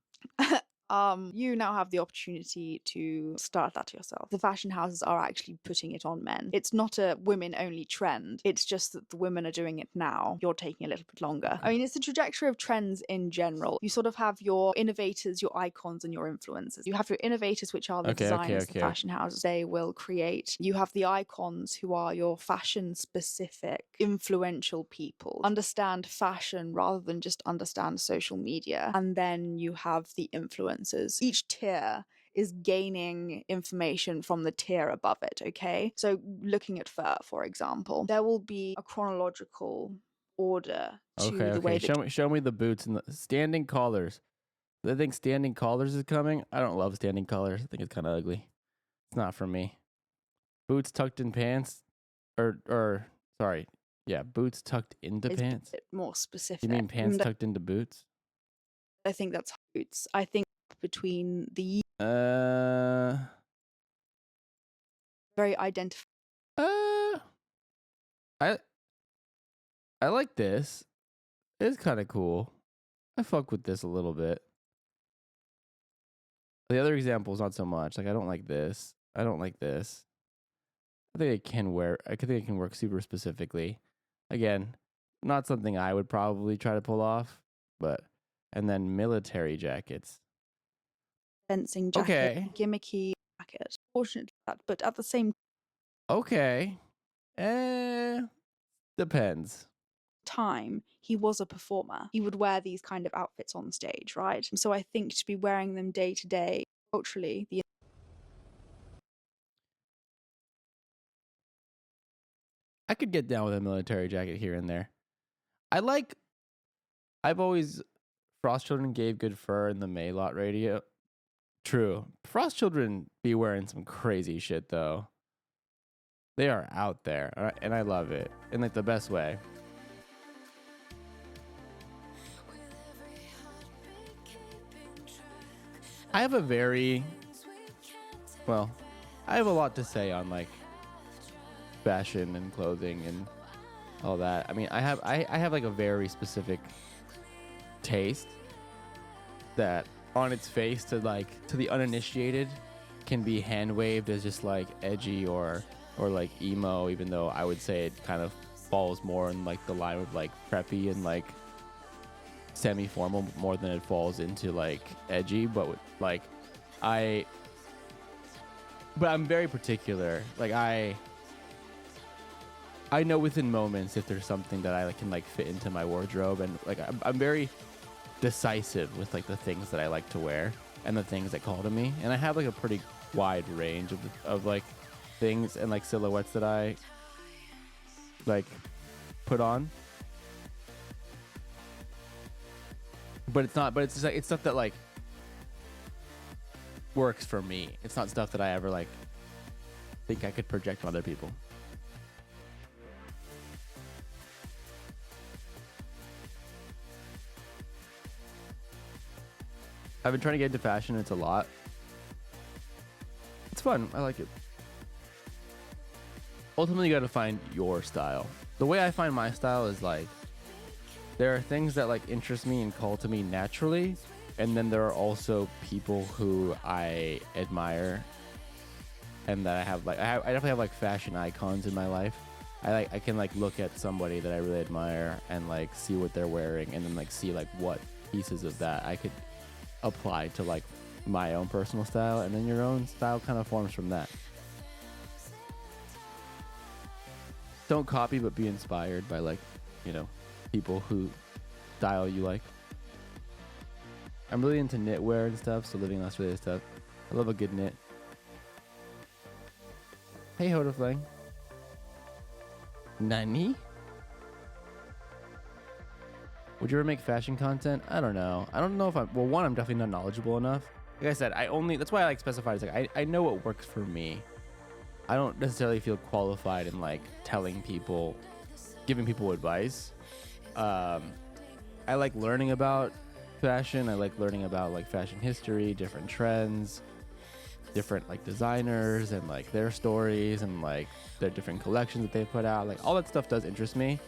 You now have the opportunity to start that yourself. The fashion houses are actually putting it on men. It's not a women-only trend. It's just that the women are doing it now. You're taking a little bit longer. I mean, it's the trajectory of trends in general. You sort of have your innovators, your icons, and your influencers. You have your innovators, which are the designers, the fashion houses. They will create. You have the icons, who are your fashion-specific, influential people. Understand fashion rather than just understand social media. And then you have the influencers. Each tier is gaining information from the tier above it, okay? So looking at fur, for example, there will be a chronological order to the way that... Show me the boots and the standing collars. I think standing collars is coming. I don't love standing collars. I think it's kind of ugly. It's not for me. Boots tucked in pants, or sorry, yeah, boots tucked into pants. A bit more specific. You mean pants tucked into boots? I think that's boots. I think between the very identified. I like this. It's kind of cool. I fuck with this a little bit. The other examples, not so much. Like, I don't like this. I don't like this. I think it can work super specifically. Again, not something I would probably try to pull off, but and then military jackets. Fencing jacket, gimmicky jacket. Fortunate that, but at the same depends. Time, he was a performer. He would wear these kind of outfits on stage, right? So I think to be wearing them day to day, culturally, I could get down with a military jacket here and there. Frost Children gave good fur in the Maylot radio. True. Frost Children be wearing some crazy shit, though. They are out there, and I love it in like the best way. I have a lot to say on like fashion and clothing and all that. I mean, I have like a very specific taste that on its face to the uninitiated can be hand waved as just like edgy or like emo, even though I would say it kind of falls more in like the line of like preppy and like semi-formal more than it falls into like edgy. But like but I'm very particular. Like I know within moments if there's something that I can like fit into my wardrobe, and like I'm very decisive with like the things that I like to wear and the things that call to me. And I have like a pretty wide range of like things and like silhouettes that I like put on. But it's just like it's stuff that like works for me. It's not stuff that I ever like think I could project on other people. I've been trying to get into fashion. It's a lot. It's fun. I like it. Ultimately, you got to find your style. The way I find my style is like, there are things that like interest me and call to me naturally, and then there are also people who I admire, and that I have like I definitely have like fashion icons in my life. I can like look at somebody that I really admire and like see what they're wearing, and then like see like what pieces of that I could apply to like my own personal style, and then your own style kind of forms from that. Don't copy, but be inspired by like, you know, people who style you like. I'm really into knitwear and stuff, so living in Australia stuff. I love a good knit. Hey, Hodaflang. Nani? Would you ever make fashion content? I don't know. I don't know if I'm... Well, one, I'm definitely not knowledgeable enough. Like I said, that's why I like specified. It's like, I know what works for me. I don't necessarily feel qualified in like telling people, giving people advice. I like learning about fashion. I like learning about like fashion history, different trends, different like designers and like their stories and like their different collections that they put out. Like all that stuff does interest me.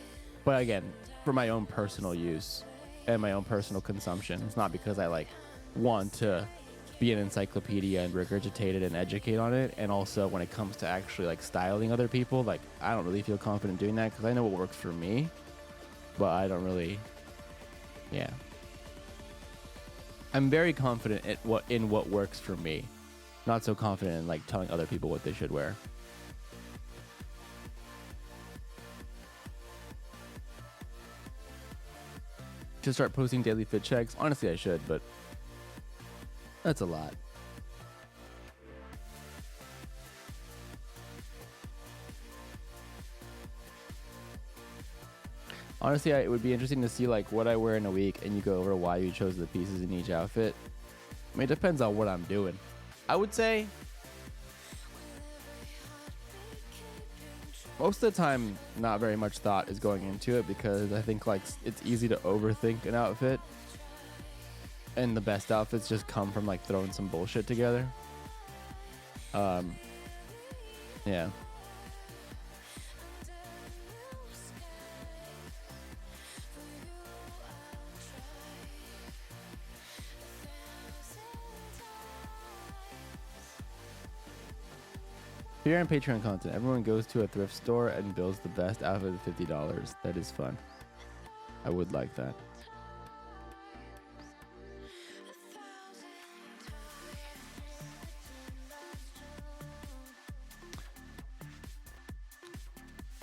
But again, for my own personal use and my own personal consumption. It's not because I like want to be an encyclopedia and regurgitate it and educate on it. And also when it comes to actually like styling other people, like I don't really feel confident doing that because I know what works for me, but I don't really, yeah. I'm very confident in what works for me. Not so confident in like telling other people what they should wear. To start posting daily fit checks? Honestly, I should, but that's a lot. Honestly, it would be interesting to see like what I wear in a week, and you go over why you chose the pieces in each outfit. I mean, it depends on what I'm doing. I would say most of the time, not very much thought is going into it because I think like it's easy to overthink an outfit, and the best outfits just come from like throwing some bullshit together. Yeah. Here on Patreon content, everyone goes to a thrift store and builds the best outfit at $50. That is fun. I would like that.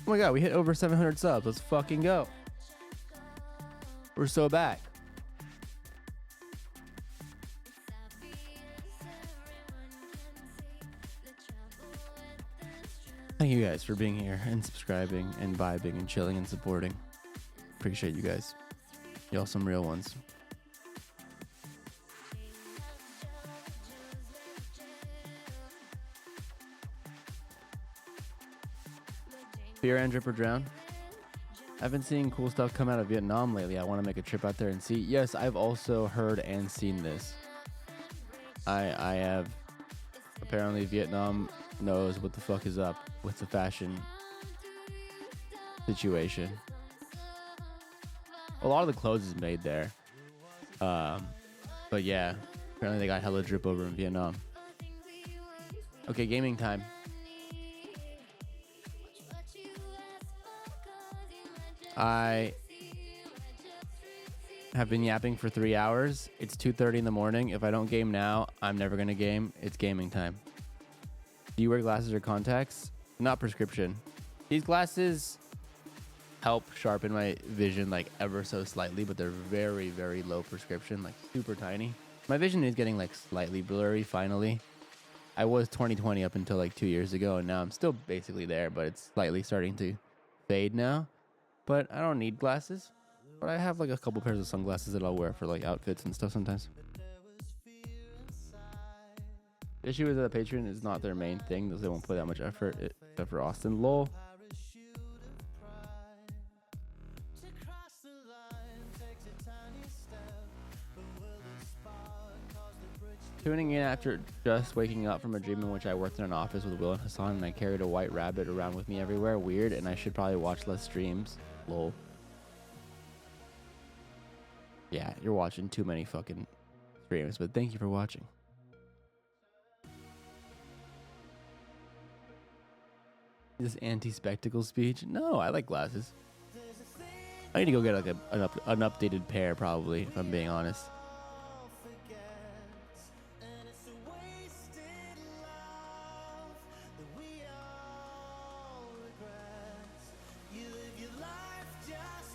Oh my god, we hit over 700 subs. Let's fucking go. We're so back. Thank you guys for being here and subscribing and vibing and chilling and supporting. Appreciate you guys. Y'all some real ones. Fear and Drip or Drown. I've been seeing cool stuff come out of Vietnam lately. I want to make a trip out there and see. Yes, I've also heard and seen this. I have. Apparently Vietnam knows what the fuck is up with the fashion situation. A lot of the clothes is made there. But yeah, apparently they got hella drip over in Vietnam. Okay, gaming time. I have been yapping for 3 hours. It's 2:30 in the morning. If I don't game now, I'm never gonna game. It's gaming time. Do you wear glasses or contacts? Not prescription. These glasses help sharpen my vision like ever so slightly, but they're very, very low prescription, like super tiny. My vision is getting like slightly blurry finally. I was 20/20 up until like 2 years ago, and now I'm still basically there, but it's slightly starting to fade now. But I don't need glasses. But I have like a couple pairs of sunglasses that I'll wear for like outfits and stuff sometimes. The issue with the Patreon is not their main thing. They won't put that much effort, except for Austin. Lol. Tuning in after just waking up from a dream in which I worked in an office with Will and Hassan, and I carried a white rabbit around with me everywhere. Weird, and I should probably watch less streams. Lol. Yeah, you're watching too many fucking streams, but thank you for watching. This anti-spectacle speech? No, I like glasses. I need to go get like an updated pair, probably, if I'm being honest.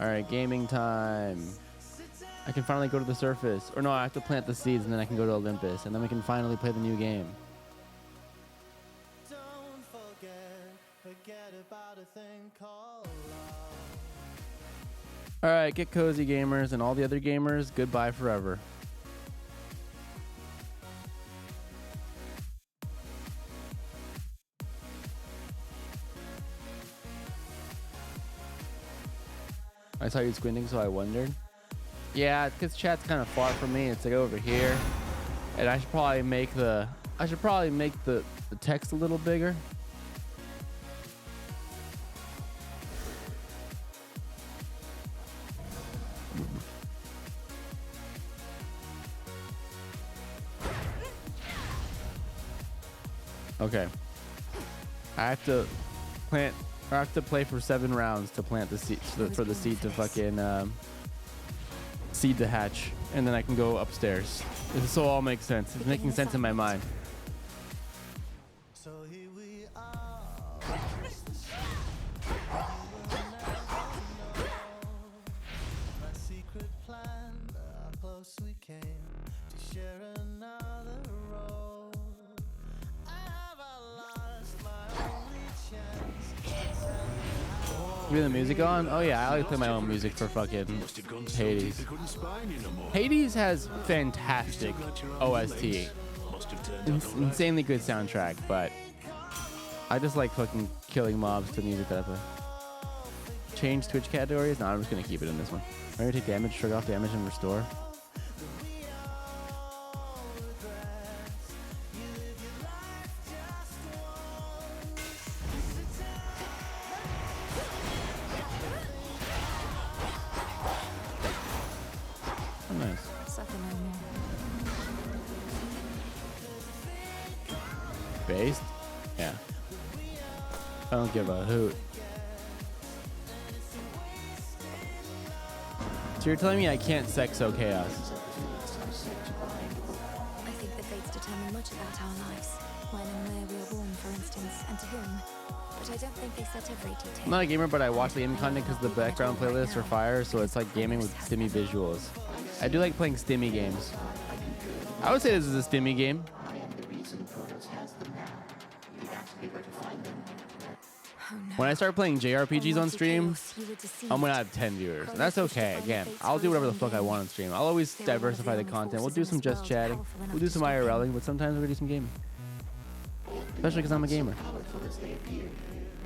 All right, gaming time. I can finally go to the surface. Or no, I have to plant the seeds and then I can go to Olympus. And then we can finally play the new game. Alright, get cozy, gamers. And all the other gamers, goodbye forever. I saw you squinting, so I wondered. Yeah, because chat's kind of far from me. It's like over here, and I should probably make the text a little bigger. Okay. I have to plant. I have to play for 7 rounds to plant the seed for the seed to fucking seed to hatch, and then I can go upstairs. This will all make sense. It's making sense in my mind. You hear the music on? Oh yeah, I like to play my own music for fucking Hades. Hades has fantastic OST. Insanely good soundtrack, but I just like fucking killing mobs to music that I play. Change Twitch categories? No, I'm just gonna keep it in this one. I'm gonna take damage, shrug off damage, and restore. Based? Yeah. I don't give a hoot. So you're telling me I can't sexo chaos? I think the fates determine much about our lives. When and where we are born, for instance, and to whom. But I don't think they set every detail. I'm not a gamer, but I watch the gaming content because the background playlists are fire, so it's like gaming with stimmy visuals. I do like playing stimmy games. I would say this is a stimmy game. When I start playing JRPGs on stream, I'm gonna have 10 viewers. And that's okay. Again, I'll do whatever the fuck I want on stream. I'll always diversify the content. We'll do some just chatting. We'll do some IRLing, but sometimes we're gonna do some gaming. Especially because I'm a gamer.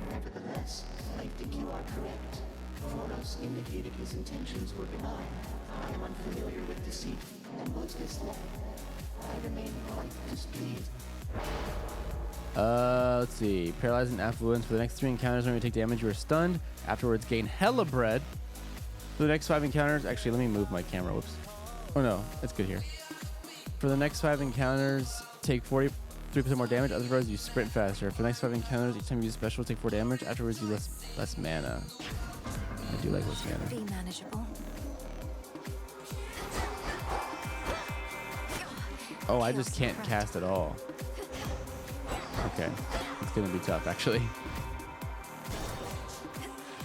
Nevertheless, I think you are correct. Phoros indicated his intentions were benign. I am unfamiliar with deceit and was misled. I remain quite displeased. Let's see. Paralyzing affluence. For the next 3 encounters, when you take damage, you are stunned. Afterwards, gain hella bread. For the next 5 encounters, actually, let me move my camera. Whoops. Oh no, it's good here. For the next 5 encounters, take 43% more damage. Otherwise, you sprint faster. For the next 5 encounters, each time you use special, take 4 damage. Afterwards, you less mana. I do like List Scanner. Be manageable. Oh, I just can't cast at all. Okay, it's gonna be tough actually.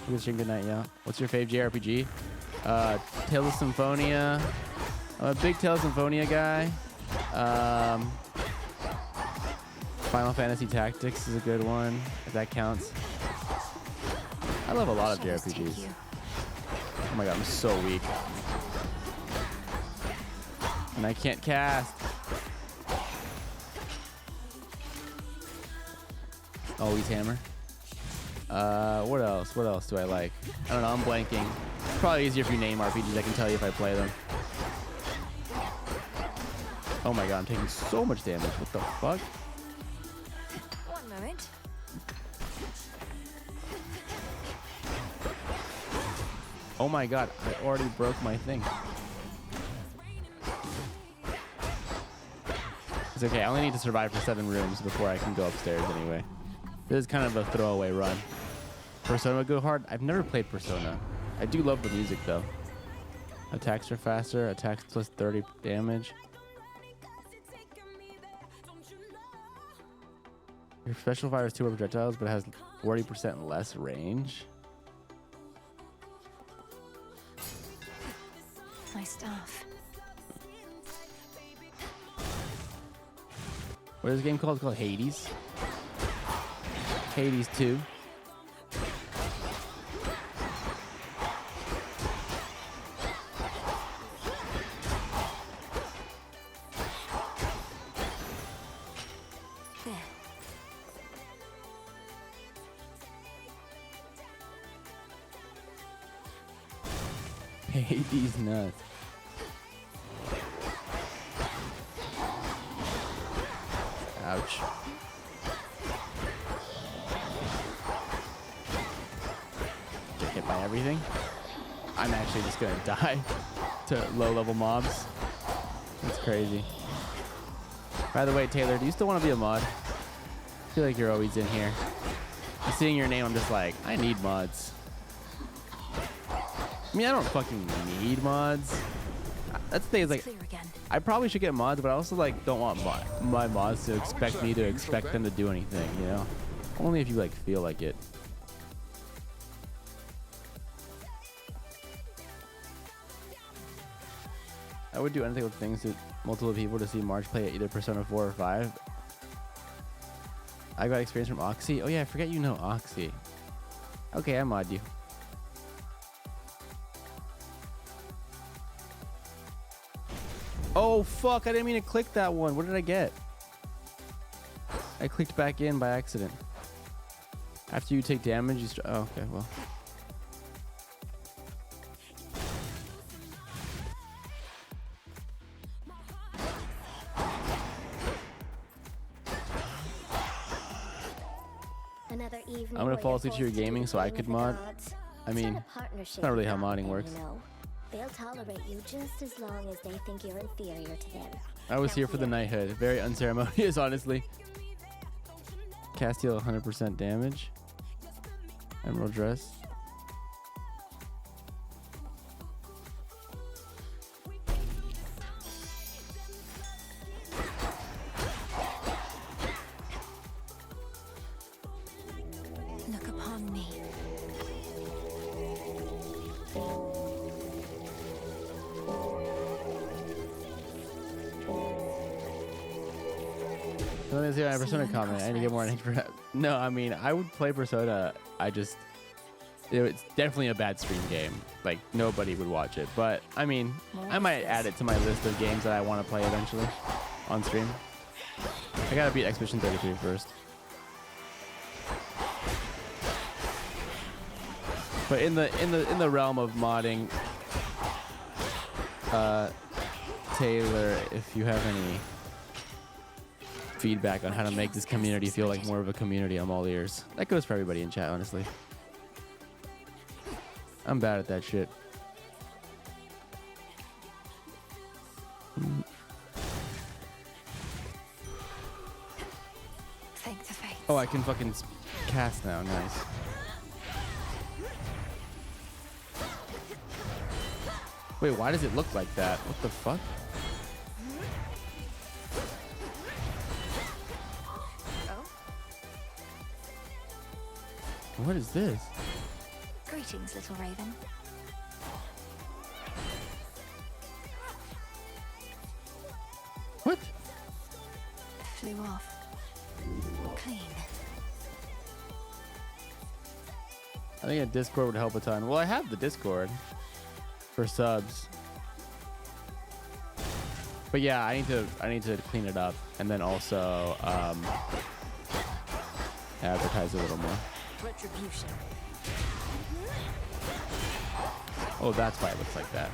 Good night, yeah. What's your fave JRPG? Tales of Symphonia. I'm a big Tales of Symphonia guy. Final Fantasy Tactics is a good one, if that counts. I love a lot of JRPGs. Oh my god, I'm so weak. And I can't cast. Always hammer. What else? What else do I like? I don't know, I'm blanking. It's probably easier if you name RPGs, I can tell you if I play them. Oh my god, I'm taking so much damage. What the fuck? One moment. Oh my god, I already broke my thing. It's okay, I only need to survive for 7 rooms before I can go upstairs anyway. This is kind of a throwaway run. Persona would go hard. I've never played Persona. I do love the music though. Attacks are faster, attacks plus 30 damage. Your special fires 2 projectiles, but it has 40% less range. My staff. What is this game called? It's called Hades. Hades 2. Hades nuts. Ouch. Get hit by everything. I'm actually just gonna die to low-level mobs. That's crazy. By the way, Taylor, do you still want to be a mod? I feel like you're always in here. Seeing your name, I'm just like, I need mods. I mean, I don't fucking need mods. That's the thing, is like, I probably should get mods, but I also like don't want my mods to expect me to expect them to do anything, you know? Only if you like feel like it. I would do anything with things to multiple people to see March play at either Persona 4 or 5. I got experience from Oxy. Oh yeah, I forget you know Oxy. Okay, I mod you. Oh fuck, I didn't mean to click that one. What did I get? I clicked back in by accident. After you take damage, you oh, okay, well. Another evening I'm gonna fall asleep to your gaming so I could mod. I mean, it's not really how modding works. They'll tolerate you just as long as they think you're inferior to them. I was here for the knighthood. Very unceremonious, honestly. Castiel 100% damage. Emerald dress. Look upon me. Let me see my Persona comment. I need to get more energy for that. No, I mean, I would play Persona. It's definitely a bad stream game. Like, nobody would watch it. But, I mean, I might add it to my list of games that I want to play eventually on stream. I gotta beat Expedition 33 first. But in the realm of modding, Taylor, if you have any feedback on how to make this community feel like more of a community, I'm all ears. That goes for everybody in chat, honestly. I'm bad at that shit. Oh, I can fucking cast now. Nice. Wait, why does it look like that? What the fuck? What is this? Greetings, little raven. What? Flew off. Clean. I think a Discord would help a ton. Well, I have the Discord for subs. But yeah, I need to clean it up and then also advertise a little more. Retribution. Oh, that's why it looks like that.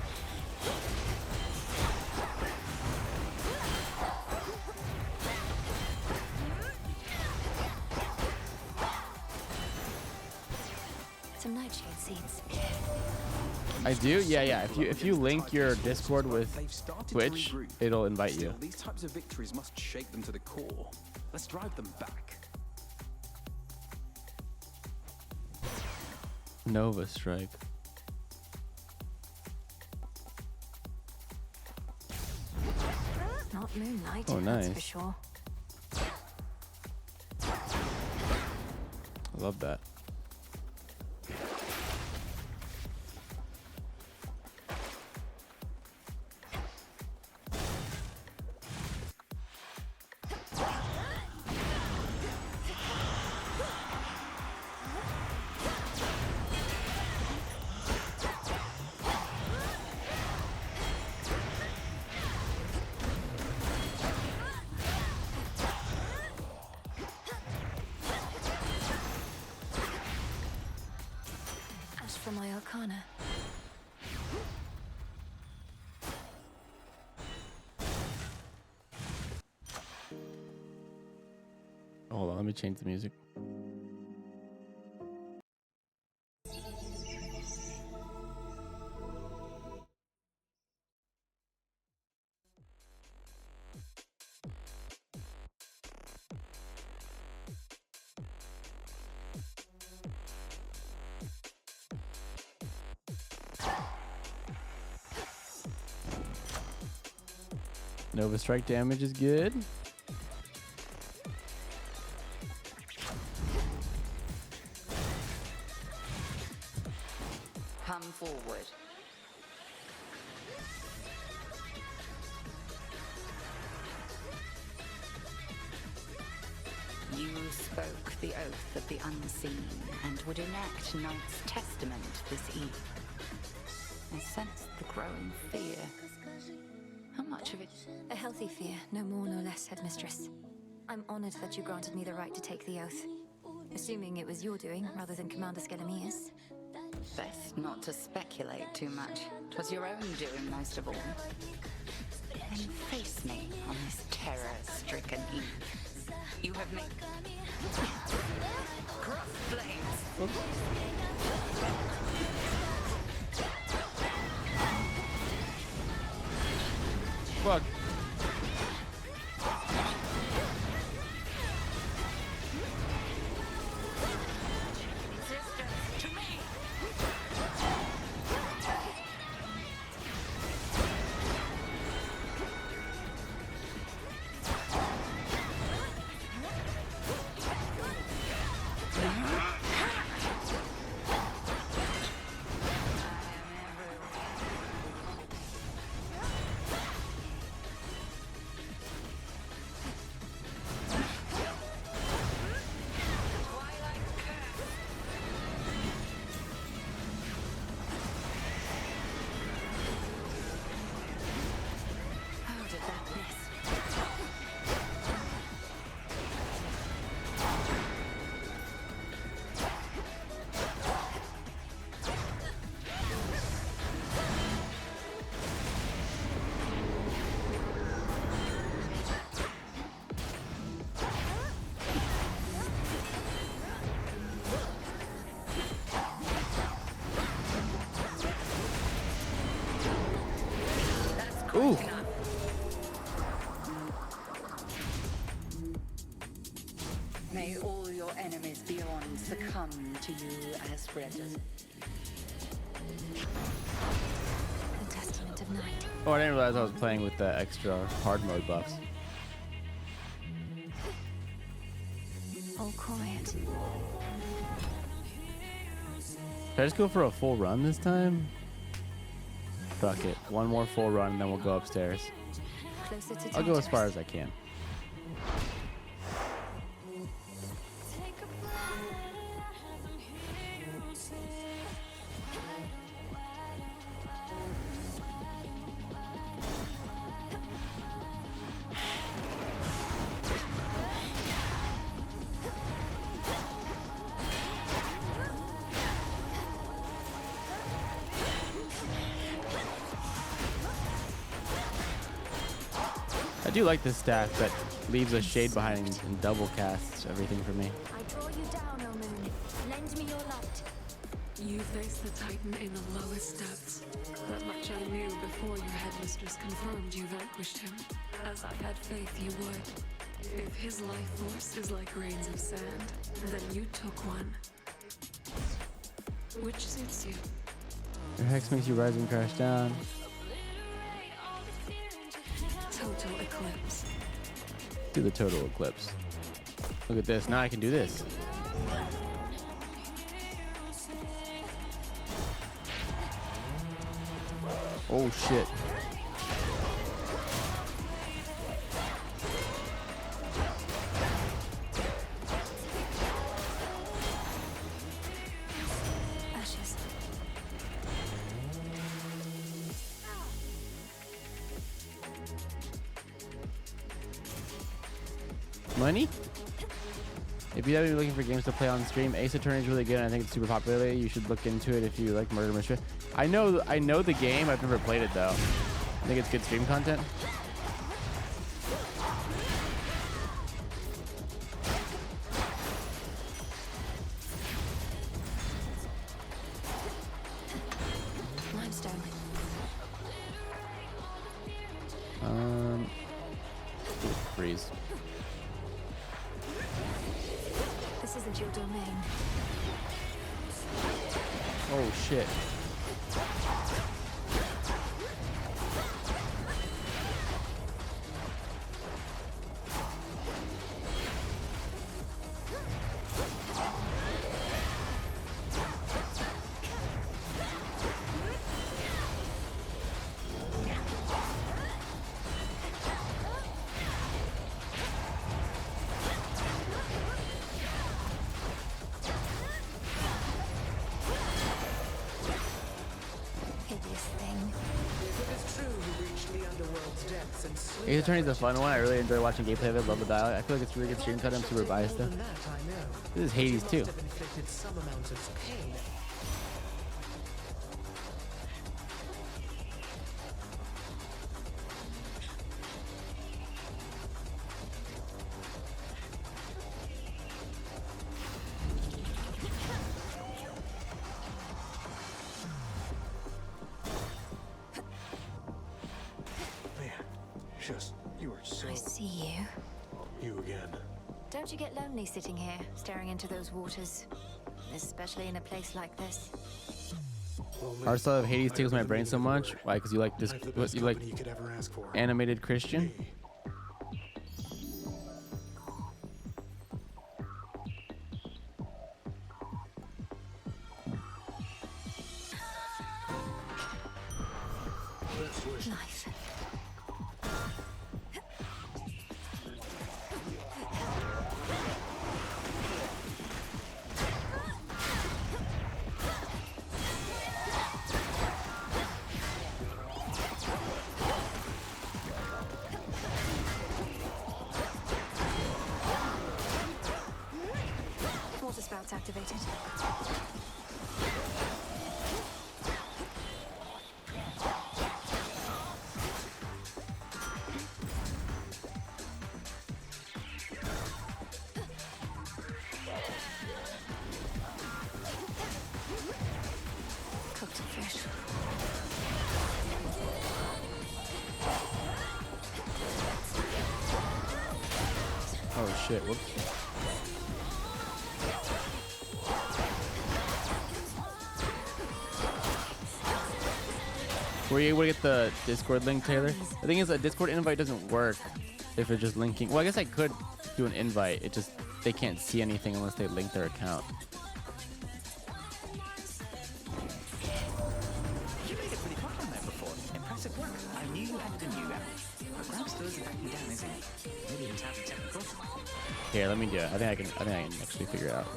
Some nightshade seeds. I do? Yeah. If you link your Discord with Twitch, it'll invite you. Still, these types of victories must shake them to the core. Let's drive them back. Nova Strike. Not moonlight, Oh, that's for nice. sure. I love that. As for my arcana. Hold on, let me change the music. Nova Strike damage is good. Come forward. You spoke the oath of the unseen and would enact Knight's Testament this eve. I sense the growing fear. How much of it? A healthy fear, no more no less, Headmistress. I'm honored that you granted me the right to take the oath. Assuming it was your doing rather than Commander Skelemia's. Best not to speculate too much. 'Twas your own doing most of all. Then face me on this terror-stricken eve. You have made cross blades. Fuck. Ooh. May all your enemies beyond succumb to you as red as Fantastic. night. Oh, I didn't realize I was playing with the extra hard mode buffs. All quiet. Should I just go for a full run this time? Fuck it. One more full run, and then we'll go upstairs. Closer to I'll go as Tartarus. far as I can. I do like this staff that leaves a shade behind and double casts everything for me. I draw you down, O moon. Lend me your light. You face the Titan in the lowest depths. That much I knew before your headmistress confirmed you vanquished him, as I had faith you would. If his life force is like grains of sand, then you took one. Which suits you? Your hex makes you rise and crash down. Total eclipse. Do the total eclipse. Look at this. Now I can do this. Oh shit. Ashes. Money? If you haven't been looking for games to play on stream, Ace Attorney is really good. And I think it's super popular. You should look into it if you like murder mystery. I know the game. I've never played it though. I think it's good stream content. Limestone. Freeze. This isn't your domain. Oh shit. Ace Attorney is a fun one. I really enjoy watching gameplay of it. Love the dialogue. I feel like it's really good stream content. I'm super biased though. This is Hades too. I see you. You again. Don't you get lonely sitting here, staring into those waters? Especially in a place like this. Our style of Hades tickles my brain so much. Why? Because you like this. You like animated Christian. Life. Water spouts activated. Cooked fish. Oh shit. Whoops. Were you able to get the Discord link, Taylor? The thing is, a Discord invite doesn't work if it's just linking. Well, I guess I could do an invite. It just, they can't see anything unless they link their account. You made it pretty far on that before. Impressive work. I knew you had it in you then. But perhaps those are backing down, isn't he? Maybe he's having technical. Here, let me do it. I think I can actually figure it out.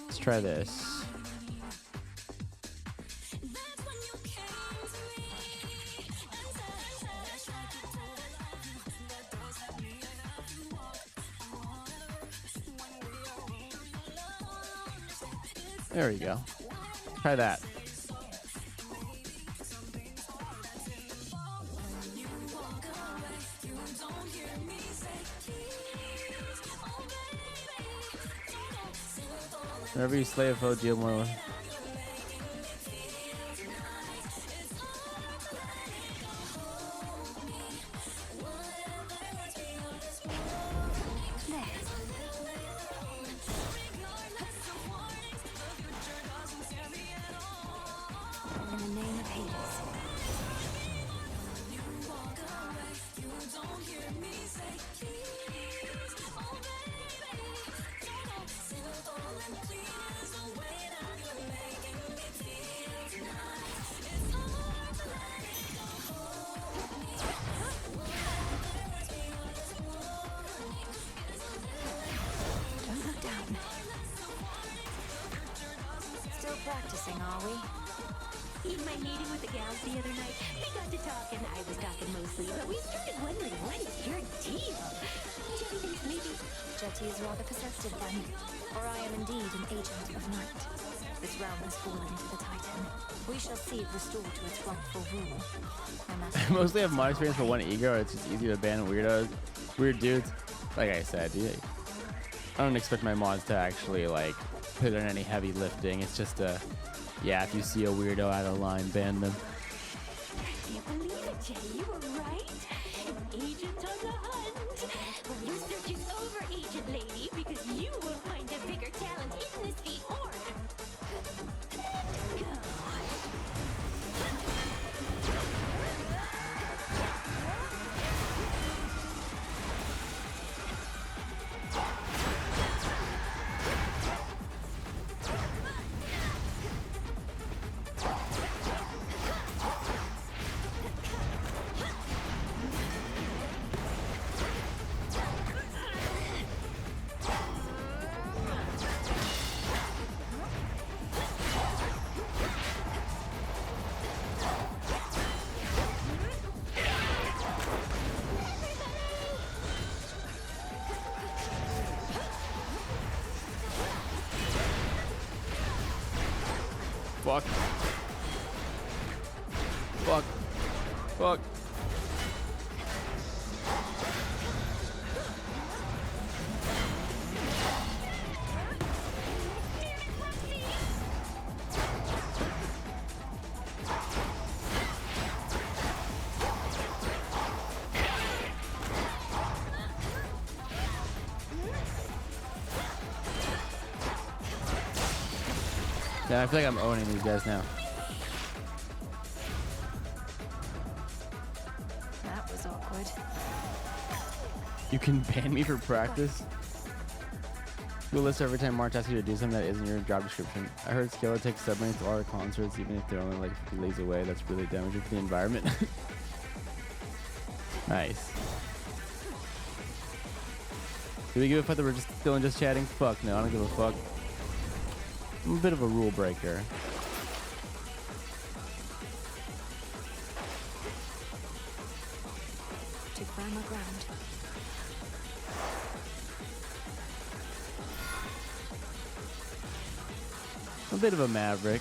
Let's try this. There we go. Try that. Whenever you slay a foe, deal more. In the name of Hades. Don't look down. Still practicing, are we? In my meeting with the gals the other night, we got to talking. I was talking mostly, but we started wondering, what is your deal? Jetty thinks maybe... Jetty is rather perceptive then, or I am indeed an agent of night. This realm has fallen to the Titan. We shall see it restored to its rightful rule. I mostly have my experience for one ego. It's just easy to ban weirdos, weird dudes. Like I said, yeah, I don't expect my mods to actually like put in any heavy lifting. It's just a, yeah, if you see a weirdo out of line, ban them. I can't believe it, Jay. You were right. An agent on the hunt. Well, your search is over, Agent Lady, because you will find a bigger talent in this feat org. Fuck. Fuck. Fuck. Yeah, I feel like I'm owning these guys now. That was awkward. You can ban me for practice? You'll list every time March asks you to do something that isn't your job description. I heard Skilla takes submarines to all our concerts, even if they're only like 50 days away. That's really damaging for the environment. Nice. Do we give a fuck that we're just still just chatting? Fuck no, I don't give a fuck. I'm a bit of a rule breaker. To firmer ground. I'm a bit of a maverick.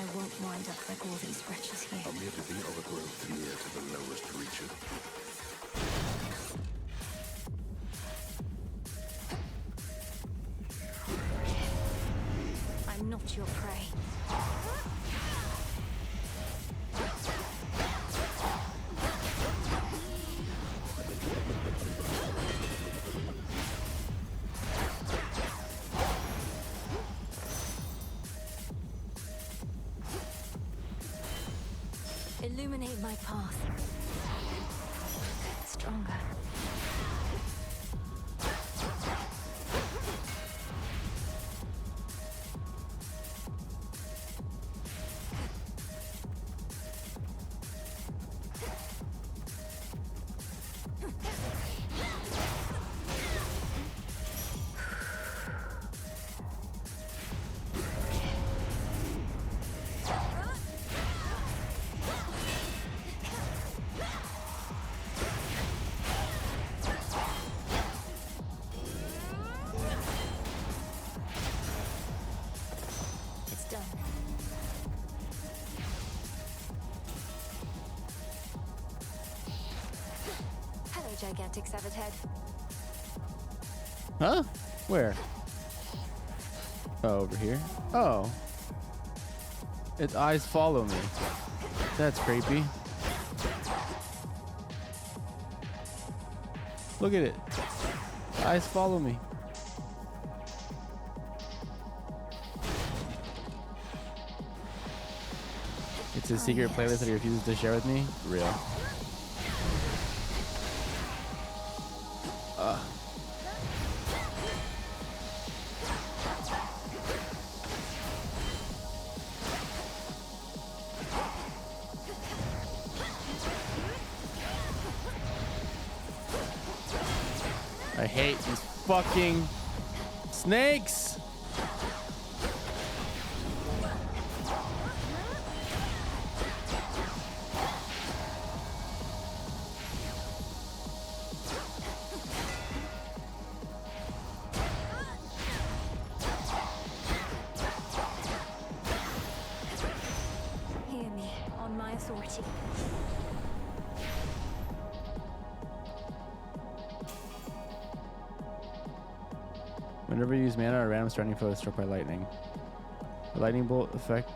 I won't wind up like all these wretches here. I'm here to the overgrowth, near to the lowest reaches. I'm not your prey. Illuminate my path. Stronger. Gigantic severed head. Huh? Where? Oh, over here. Oh. Its eyes follow me. That's creepy. Look at it. The eyes follow me. It's a secret playlist that he refuses to share with me? Real. I hate these fucking snakes. Hear me, on my authority. Whenever you use mana, a random starting foe is struck by lightning. A lightning bolt effect.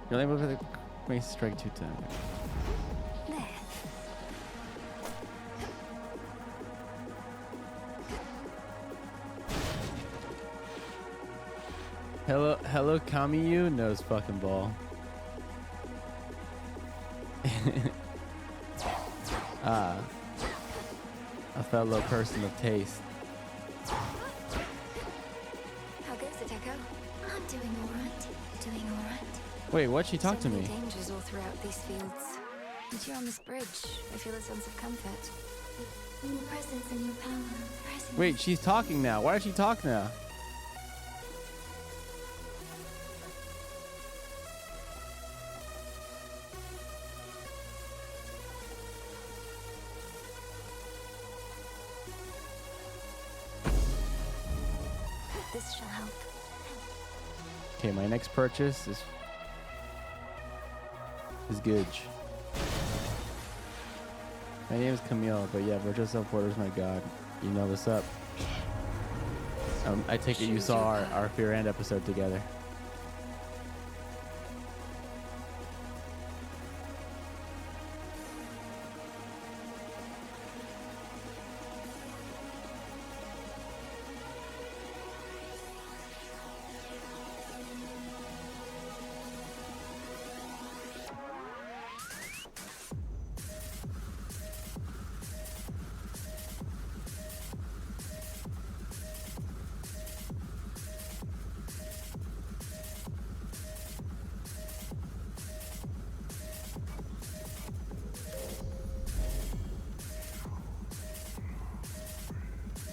Your lightning bolt effect makes strike 2 times. Hello, Kamiyu knows fucking ball. A fellow person of taste. How goes it, Echo? I'm doing all right. Doing all right. Wait, what'd she talk to So me? many dangers all throughout these fields. But you're on this bridge. I feel a sense of comfort. In your presence and your power. Presence. Wait, she's talking now. Why did she talk now? This shall help. Okay, my next purchase is good. My name is Camille, but yeah, Virtual Self-Porter's my god. You know what's up. I take it you saw our Fear End episode together.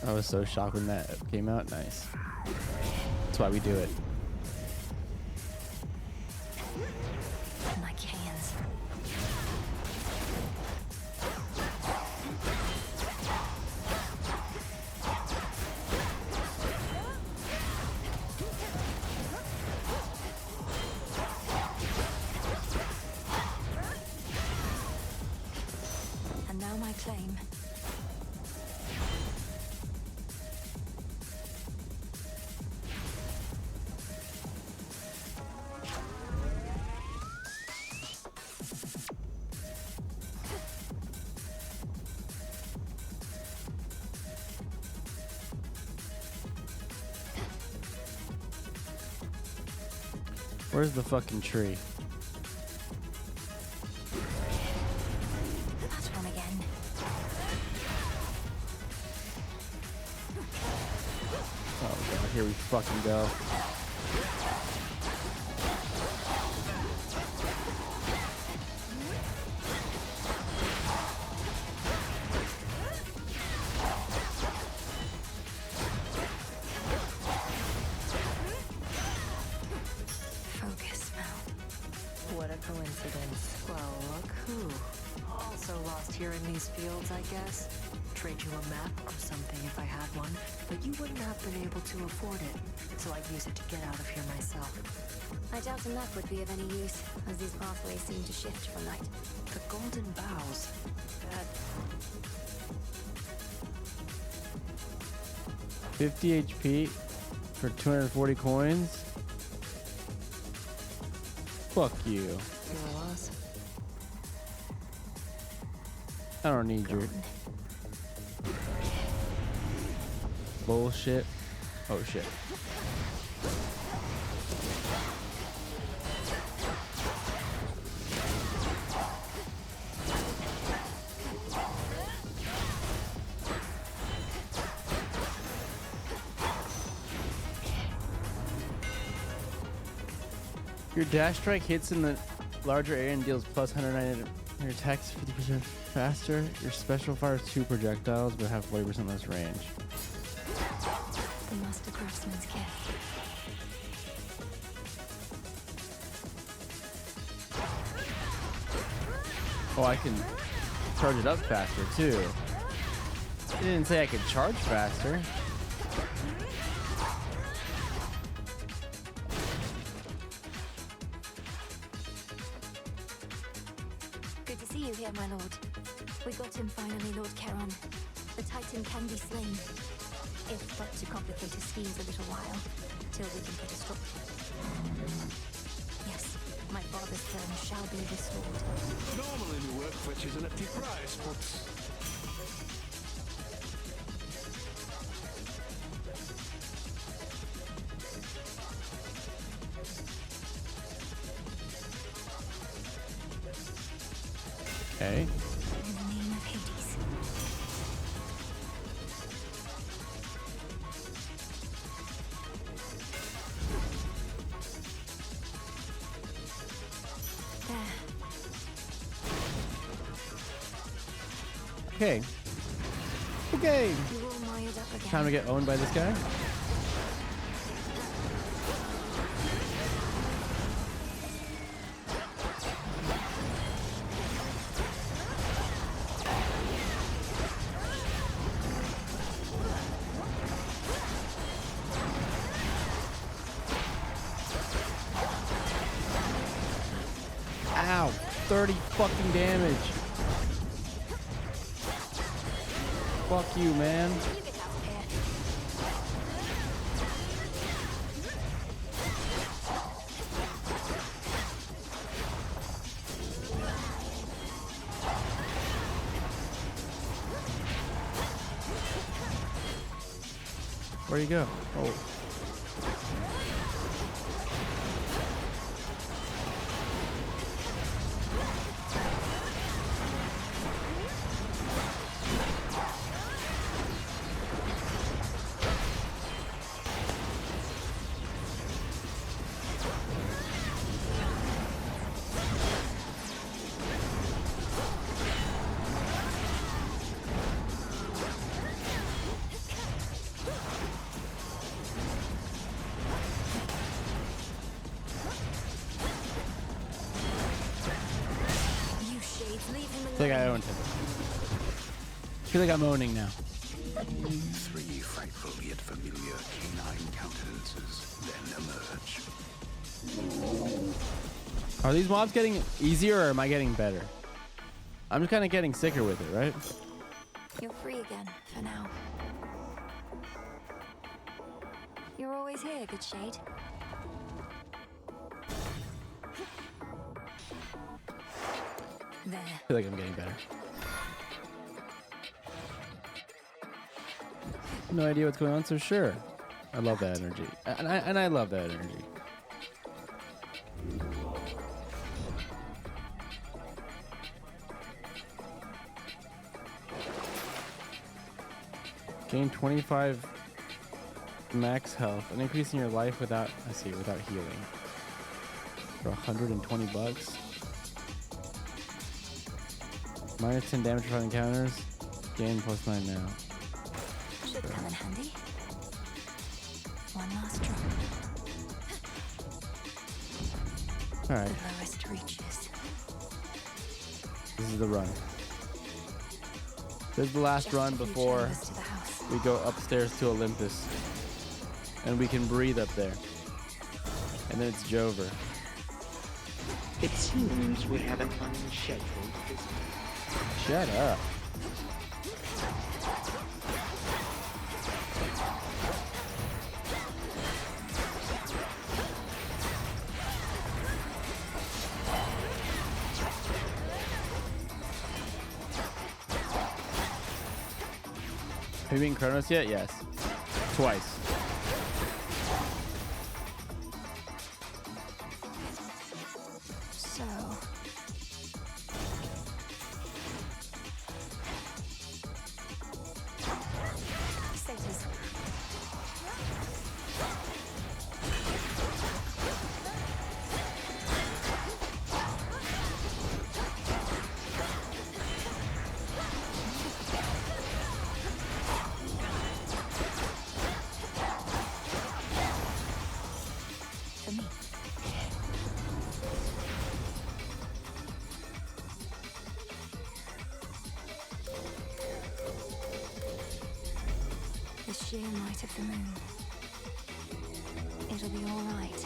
I was so shocked when that came out. Nice. That's why we do it. My cans. Where's the fucking tree? That one again. Oh god, here we fucking go. Focus now. What a coincidence. Well, look who. Also lost here in these fields, I guess. Trade you a map or something if I had one, but you wouldn't have been able to afford it, so I'd use it to get out of here myself. I doubt a map would be of any use, as these pathways seem to shift from night. The golden boughs. That 50 HP for 240 coins? Fuck you. your loss. I don't need your bullshit. Oh shit. Your dash strike hits in the larger area and deals plus 190. Your attack's 50% faster. Your special fires 2 projectiles but have 40% less range. The Master Craftsman's gift. Oh, I can charge it up faster too. It didn't say I could charge faster. Good to see you here, my lord. We got him finally, Lord Charon. The Titan can be slain, if but to complicate his schemes a little while, till we can put a stop. Yes, my father's throne shall be restored. Normally the work fetches an empty price, but... Okay. In the name of Hades. There. Okay. Okay. You're all mired up again. Time to get owned by this guy. Ow, 30 fucking damage. Fuck you, man. Where'd you go? Oh. You shades, leave him I think I owned him. I feel like I'm owning now. 3 frightful yet familiar canine countenances then emerge. Are these mobs getting easier or am I getting better? I'm just kind of getting sicker with it, right? You're free again, for now. You're always here, good shade. There. I feel like I'm getting better. No idea what's going on, so sure. I love that energy. And I love that energy. Gain 25 max health and increasing your life without, without healing. For 120 bucks. Minus 10 damage for encounters. Gain +9 now. Should come in handy. One last drop. Alright. The lowest reaches. This is the run. This is the last run before we go upstairs to Olympus. And we can breathe up there. And then it's Jover. It seems we have an unscheduled visit. Shut up. Have you been Kronos yet? Yes. Twice. So. Status. For me. The sheer might of the moon. It'll be all right.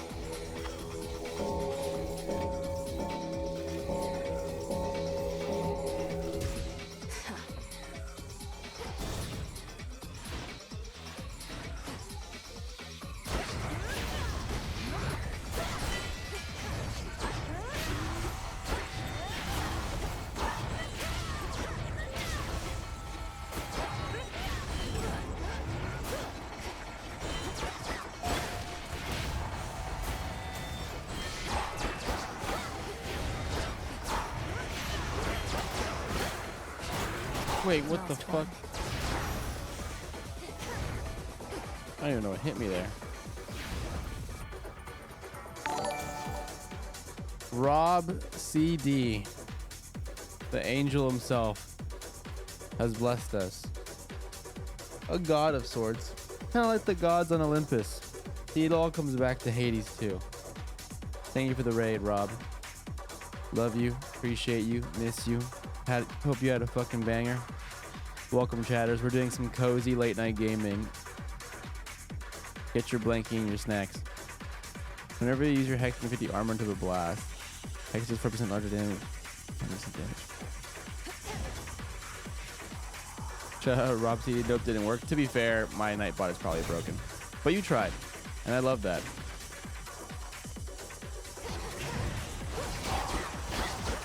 Wait, what the fuck? I don't even know what hit me there. Rob CD, the angel himself, has blessed us. A god of sorts. Kind of like the gods on Olympus. See, it all comes back to Hades too. Thank you for the raid, Rob. Love you, appreciate you, miss you. Hope you had a fucking banger. Welcome, chatters. We're doing some cozy late night gaming. Get your blankie and your snacks. Whenever you use your Hex 50 armor into the blast, Hex is 4% larger damage. Shout out Rob CD. Nope, didn't work. To be fair, my Nightbot is probably broken. But you tried. And I love that.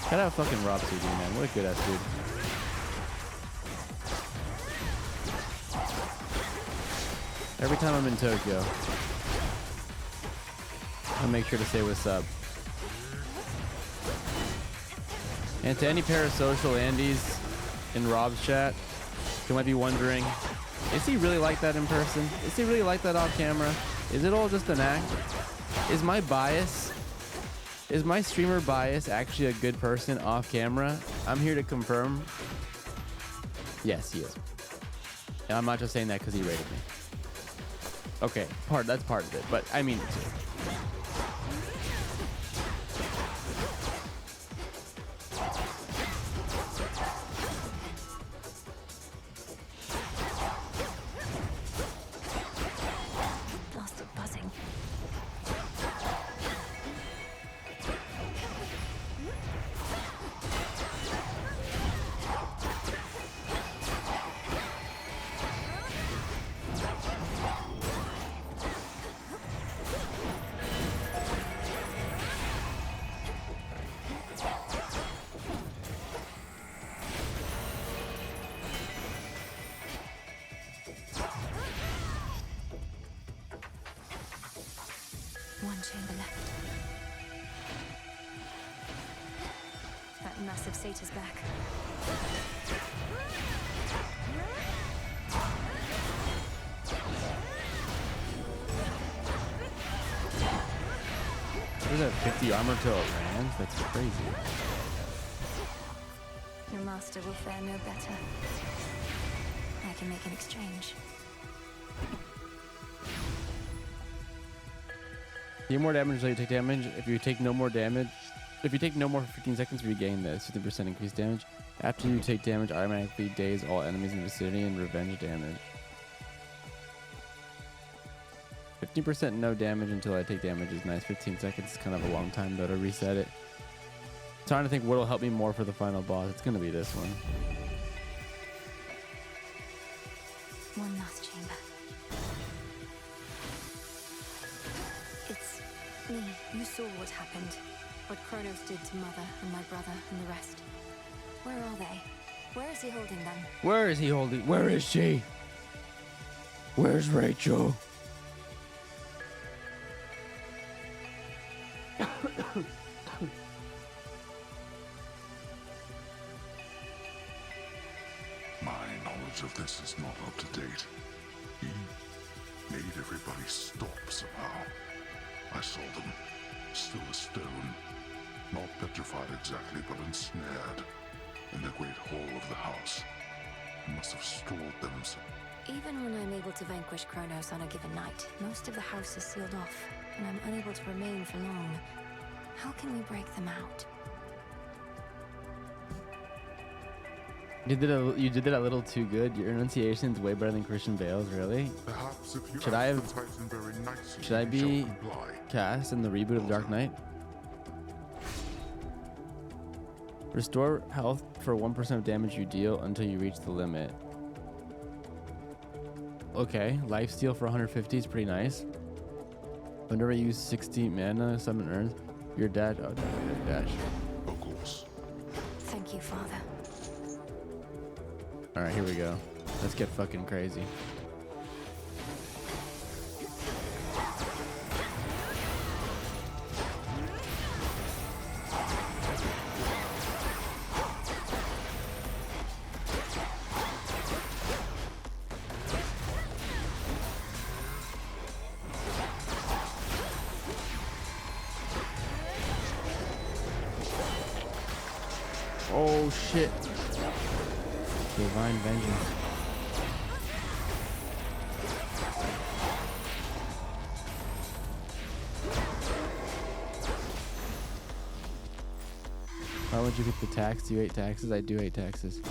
Shout out fucking Rob CD, man. What a good ass dude. Every time I'm in Tokyo, I make sure to say what's up. And to any parasocial Andes in Rob's chat who might be wondering, is he really like that in person? Is he really like that off camera? Is it all just an act? Is my bias, is my streamer bias actually a good person off camera? I'm here to confirm. Yes, he is. And I'm not just saying that because he rated me. Okay, that's part of it, but I mean it too. Lost it buzzing. One chamber left. That massive satyr's back. There's a 50 armor to a Rand? That's crazy. Your master will fare no better. I can make an exchange. Deal more damage until you take damage. If you take no more damage, if you take no more for 15 seconds, regain this 50% increased damage. After you take damage, automatically daze all enemies in the vicinity and revenge damage. 15% no damage until I take damage is nice. 15 seconds is kind of a long time though to reset it. I'm trying to think what will help me more for the final boss. It's gonna be this one. One last chamber. It's me. You saw what happened. What Kronos did to Mother and my brother and the rest. Where are they? Where is he holding them? Where is he holding? Where is she? Where's Rachel? My knowledge of this is not up to date. He made everybody stop somehow. I saw them, still a stone, not petrified exactly, but ensnared in the great hall of the house. He must have stored them so. Even when I'm able to vanquish Kronos on a given night, most of the house is sealed off, and I'm unable to remain for long. How can we break them out? You did it a little too good. Your enunciation's way better than Christian Bale's, really? Perhaps if you Should I be cast in the reboot of Dark Knight? Restore health for 1% of damage you deal until you reach the limit. Okay, lifesteal for 150 is pretty nice. Whenever you use 60 mana, summon earns. Your dash. Oh, dash. Of course. Thank you, Father. All right, here we go. Let's get fucking crazy. Oh shit. Divine vengeance. Why would you pick the tax? Do you hate taxes? I do hate taxes.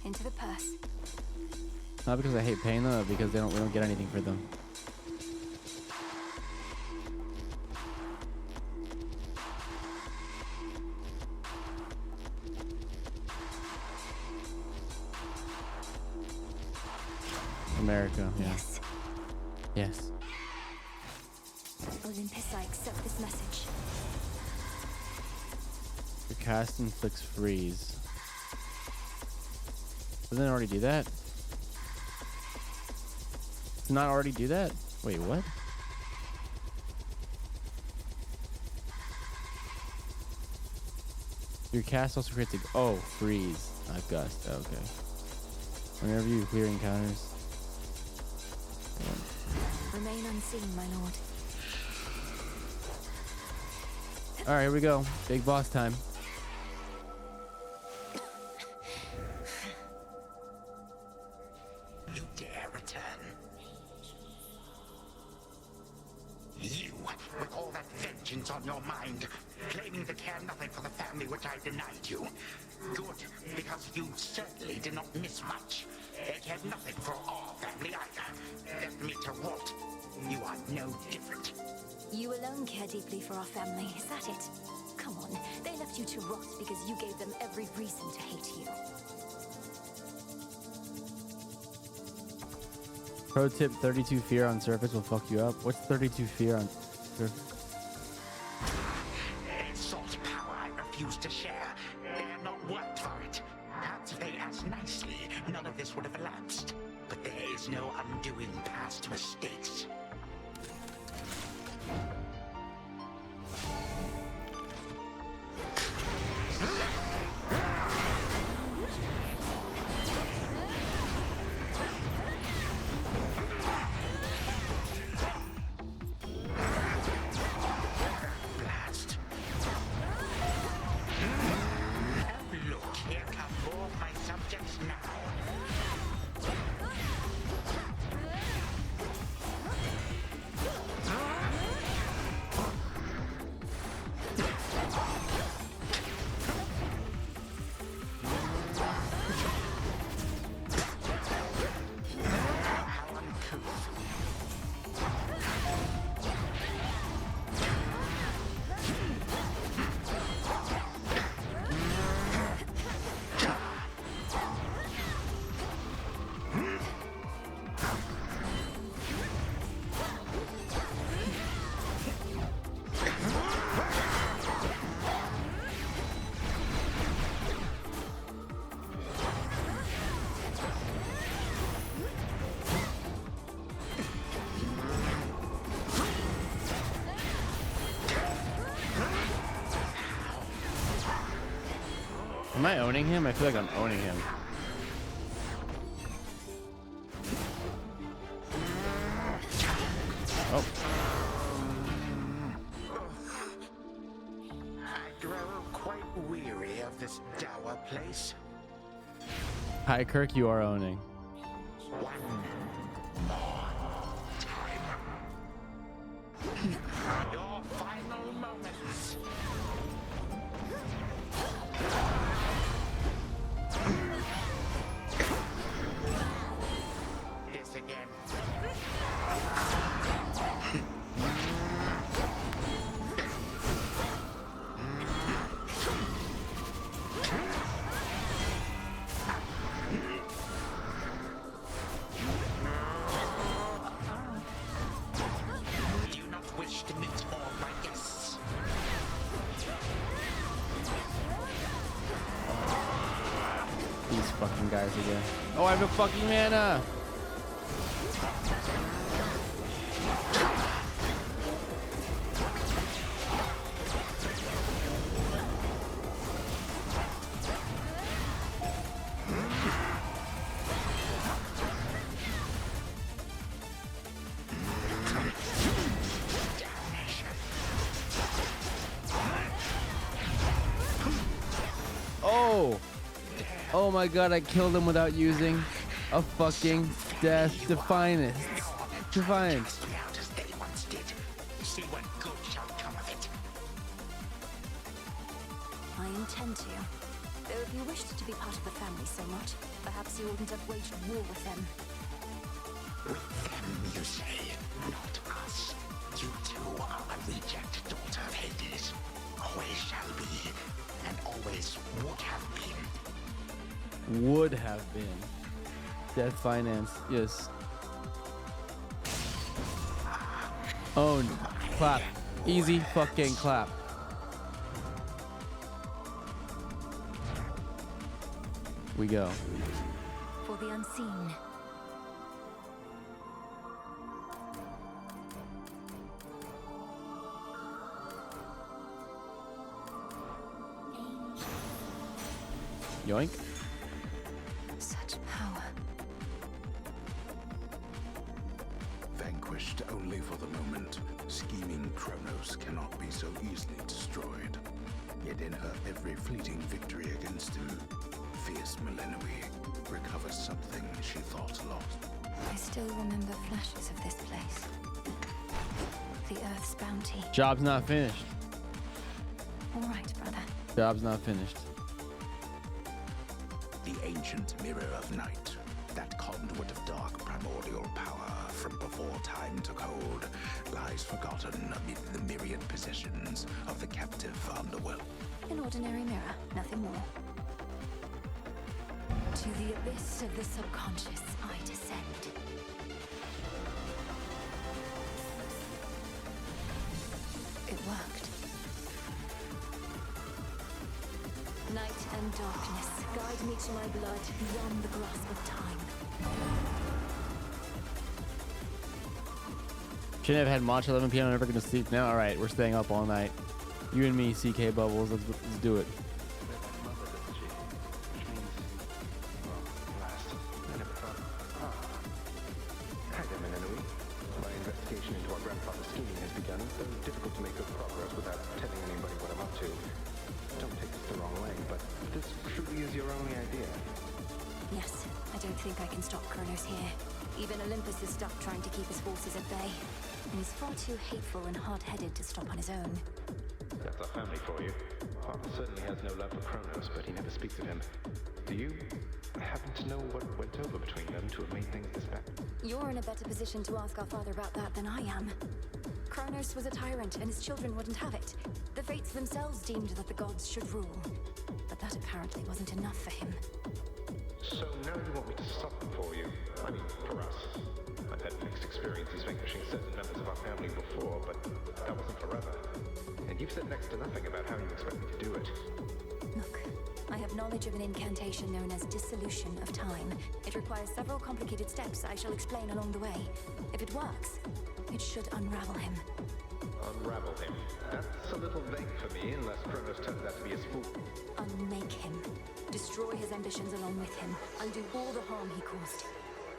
Into the purse. Not because I hate paying them, but because we don't get anything for them. America, yeah. Yes. Yes. Olympus, I accept this message. Your cast inflicts freeze. Doesn't it already do that? Does it not already do that? Wait, what? Your cast also creates a... Oh, freeze. Not gust. Okay. Whenever you clear encounters... Remain unseen, my lord. Alright, here we go. Big boss time. You dare return? You, with all that vengeance on your mind, claiming to care nothing for the family which I denied you. Good, because you certainly did not miss much. It cared nothing for our family either. Left me to rot. You are no different. You alone care deeply for our family, is that it? Come on, they left you to rot because you gave them every reason to hate you. Pro tip, 32 fear on surface will fuck you up. What's 32 fear on surface? Salt power I refuse to share. They have not worked for it. Perhaps if they asked nicely, none of this would have elapsed. But there is no undoing past mistakes. Am I owning him? I feel like I'm owning him. Oh. I grow quite weary of this dour place. Hi, Kirk, you are owning. One more time. Your final moments. This again. Do you not wish to meet all my guests? These fucking guys again. Oh, I have no fucking mana! Oh! Oh my god, I killed him without using a fucking Death Defiance. Defiance. Out as they once did. See what good shall come of it. I intend to. Though if you wished to be part of the family so much, perhaps you wouldn't have waged war with them. With them, you say, not us. You too are a reject daughter of Hades. Always shall be, and always would have been. Would have been. Death Finance, yes. Owned. Clap. Easy fucking clap. We go. For the unseen. Yoink. Such power. Vanquished only for the moment, scheming Kronos cannot be so easily destroyed. Yet in her every fleeting victory against him, fierce Melinoe recovers something she thought lost. I still remember flashes of this place. The Earth's bounty. Job's not finished. All right, brother. Job's not finished. The ancient mirror of night, that conduit of dark primordial power from before time took hold, lies forgotten amid the myriad possessions of the captive underworld. An ordinary mirror, nothing more. To the abyss of the subconscious, I descend. It worked. Night and darkness, guide me to my blood beyond the grasp of time. Shouldn't have had matcha 11 p.m. I'm never gonna sleep now. All right, we're staying up all night. You and me, CK Bubbles. Let's do it. Hi there, Melinoe. My investigation into our grandfather's scheming has begun, though difficult to make good progress without telling anybody what I'm up to. Don't take this the wrong way, but this truly is your only idea. Yes, I don't think I can stop Kronos here. Even Olympus is stuck trying to keep his forces at bay. And he's far too hateful and hard-headed to stop on his own. That's our family for you. Father certainly has no love for Kronos, but he never speaks of him. Do you happen to know what went over between them to have made things this bad? You're in a better position to ask our father about that than I am. Kronos was a tyrant, and his children wouldn't have it. The Fates themselves deemed that the gods should rule. But that apparently wasn't enough for him. So now you want me to stop them for you? I mean, for us. I've had mixed experiences vanquishing certain members of our family before, but that wasn't forever. And you've said next to nothing about how you expect me to do it. Look, I have knowledge of an incantation known as Dissolution of Time. It requires several complicated steps I shall explain along the way. If it works, it should unravel him. Unravel him. That's a little vague for me, unless Kronos turns out to be a spook. Unmake him. Destroy his ambitions along with him. Undo all the harm he caused.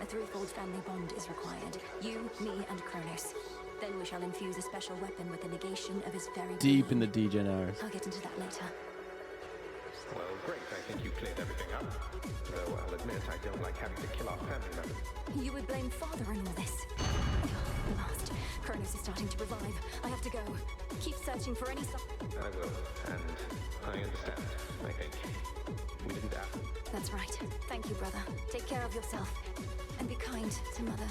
A threefold family bond is required. You, me, and Kronos. Then we shall infuse a special weapon with the negation of his very Deep in being. the degeners. I'll get into that later. Well, great. I think you cleared everything up. Though I'll admit I don't like having to kill our family members. You would blame Father in all this. Last. Kronos is starting to revive. I have to go. Keep searching for any sign. I will, and I understand, I think. We didn't ask. That's right. Thank you, brother. Take care of yourself. And be kind to Mother.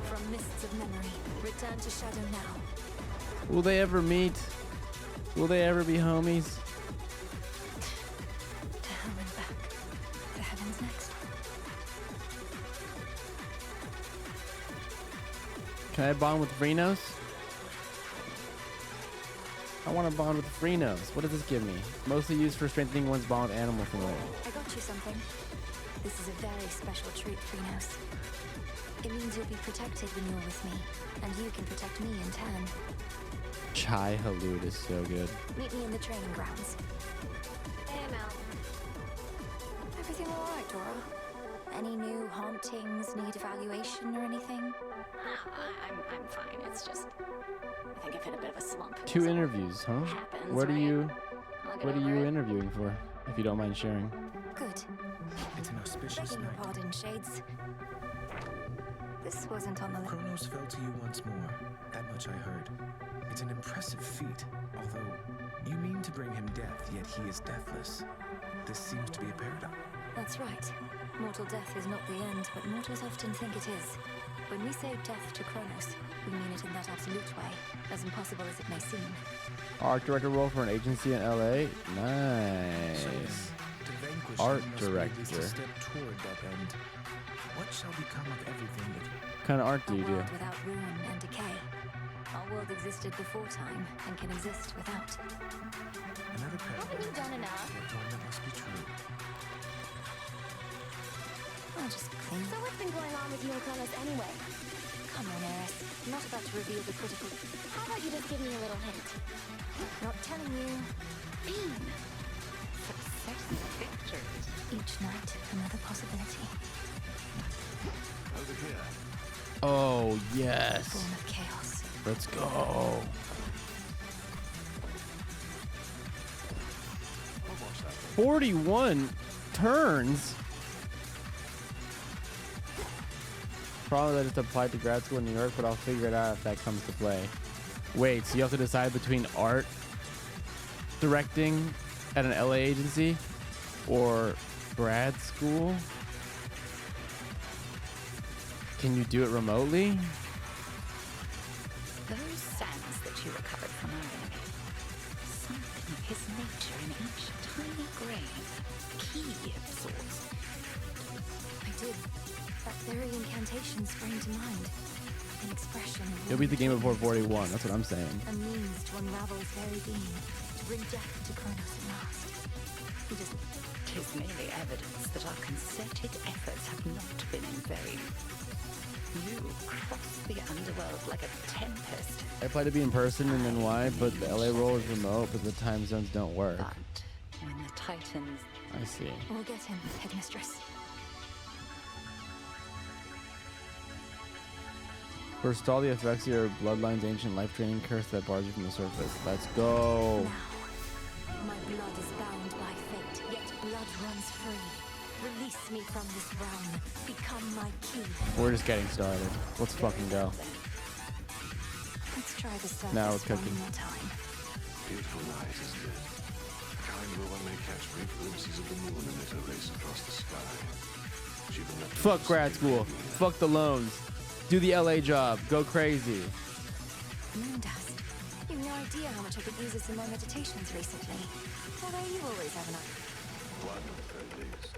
From mists of memory, return to Shadow now. Will they ever meet? Will they ever be homies? To hell and back. The heavens next. Can I bond with Phrenos? I want to bond with Phrenos. What does this give me? Mostly used for strengthening one's bond with animal familiar. I got you something. This is a very special treat, Phrenos. It means you'll be protected when you're with me, and you can protect me in turn. Chai Halud is so good. Meet me in the training grounds. Hey, Mel. Everything all right, Dora? Any new hauntings need evaluation or anything? I'm fine. It's just, I think I've hit a bit of a slump. 2 interviews, huh? Happens, What are right? you? I'll get What are over you it. interviewing for? If you don't mind sharing. Good. It's an auspicious Begging your night. pardon, Shades. This wasn't on the list. Kronos fell to you once more. That much I heard. It's an impressive feat, although you mean to bring him death, yet he is deathless. This seems to be a paradox. That's right. Mortal death is not the end, but mortals often think it is. When we say death to Kronos, we mean it in that absolute way, as impossible as it may seem. Art director role for an agency in LA. Nice. To vanquish Art him must be at least a director. step toward that end. What shall become of everything that What kind of art do A you do? world without ruin and decay. Our world existed before time and can exist without. another paradox? Haven't you done enough? Yet one that must be true. I'll just clean. So what's been going on with you and Kronos anyway? Come on, Eris. I'm not about to reveal the critical. How about you just give me a little hint? Not telling you. Bean. Success victories. Each night, another possibility. Over here. Oh yes. Born of chaos. Let's go. 41 turns. Probably that just applied to grad school in New York, but I'll figure it out if that comes to play. Wait, so you have to decide between art directing at an LA agency or grad school? Can you do it remotely? Those sands that you recovered from our enemy. Something of his nature in each tiny grain. Key of sorts. I did. That very incantation sprang to mind. An expression of You'll beat the game before 41. That's what I'm saying. a means to unravel his very being, to bring death to Kronos at last. He doesn't. 'Tis merely evidence that our concerted efforts have not been in vain. You crossed the underworld like a tempest. I applied to be in person in NY, but the LA role is remote, but the time zones don't work. When the Titans... I see. We'll get him, Headmistress. Forestall the effects of your bloodline's ancient life training curse that bars you from the surface. Let's go. My blood is bound by fate, yet blood runs free. Release me from this realm. Become my key. We're just getting started. Let's fucking go. Let's try the surface Now we're cooking. one more time. Beautiful night, isn't it? The kind where one may catch brief glimpses of the moon amid her race across the sky. She will not Fuck grad school. Fuck the loans. Do the LA job. Go crazy. Moondust. You've no idea how much I could use this in my meditations recently. Although you always have enough. one at least.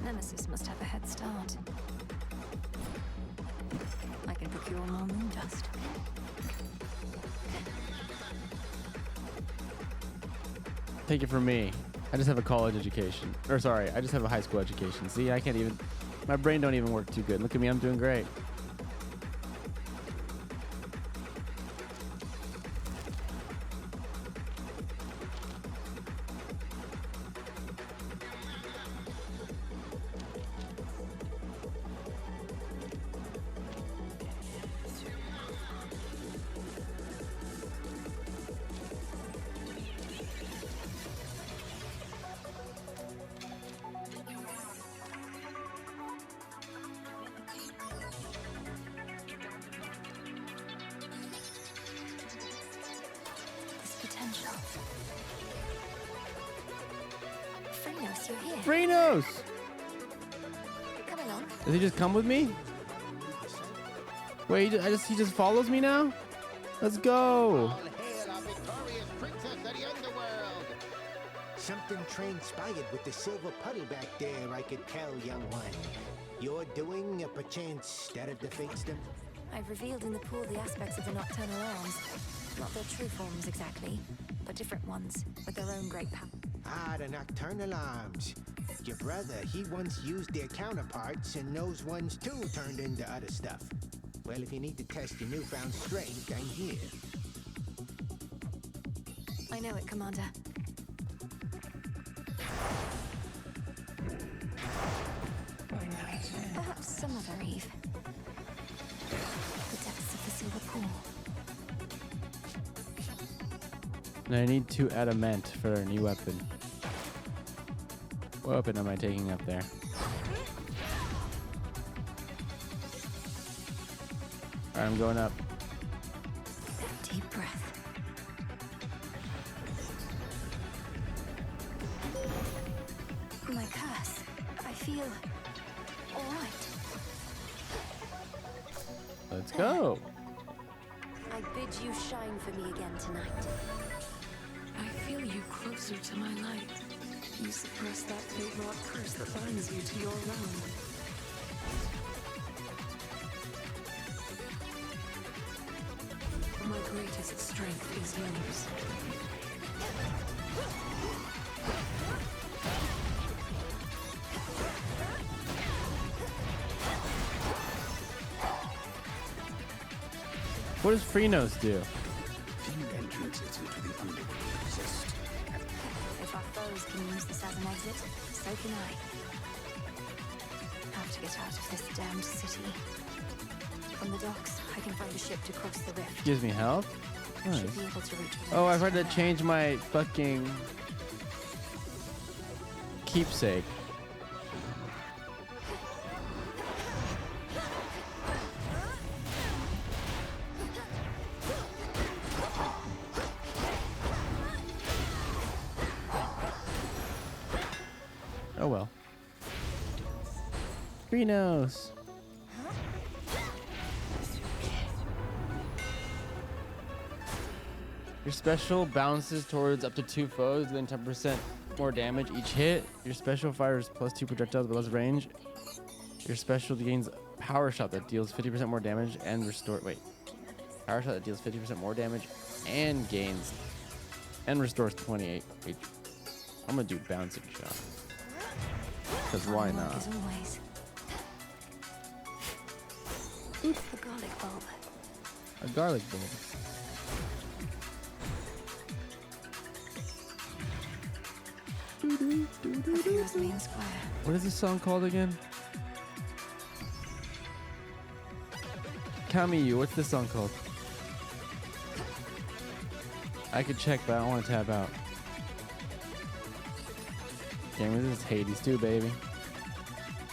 Nemesis must have a head start. I can procure more moon dust. Take it from me. I just have a college education. Or sorry, I just have a high school education. See, I can't even, my brain don't even work too good. Look at me, I'm doing great. Phrynos, you're here. Phrynos! Come along. Does he just come with me? Wait, he just follows me now? Let's go. Something transpired with the silver putty back there, I could tell, young one. You're doing, perchance, that of the fates them? I've revealed in the pool the aspects of the nocturnal arms. Not their true forms exactly, but different ones, with their own great power. Ah, the nocturnal arms. Your brother, he once used their counterparts, and those ones too turned into other stuff. Well, if you need to test your newfound strength, I'm here. I know it, Commander. Perhaps some other Eve. The depths of the silver pool. And I need 2 adamant for a new weapon. What weapon am I taking up there? Alright, I'm going up. Deep breath. My curse. I feel all right. Let's go. I bid you shine for me again tonight. I feel you closer to my light. You suppress that fate-wrought curse that binds you to your realm. My greatest strength is yours. What does Phrynos do? Few entrances into the underworld exist. If our foes can use this as an exit, so can I. Have to get out of this damned city. From the docks, I can find a ship to cross the rift. Gives me health? Nice. Should be able to reach Oh, I've had to change my fucking keepsake. Oh well. Phrynos. Your special bounces towards up to 2 foes, then 10% more damage each hit. Your special fires +2 projectiles with less range. Your special gains power shot that deals 50% more damage and restore. Wait, power shot that deals 50% more damage and gains and restores 28 HP. I'm gonna do bouncing shot. Cause why not? As always. The garlic bulb. A garlic bulb. Hero's main square. What is this song called again? Kamiyu, what's this song called? I could check, but I don't want to tab out. Damn, this is Hades too, baby.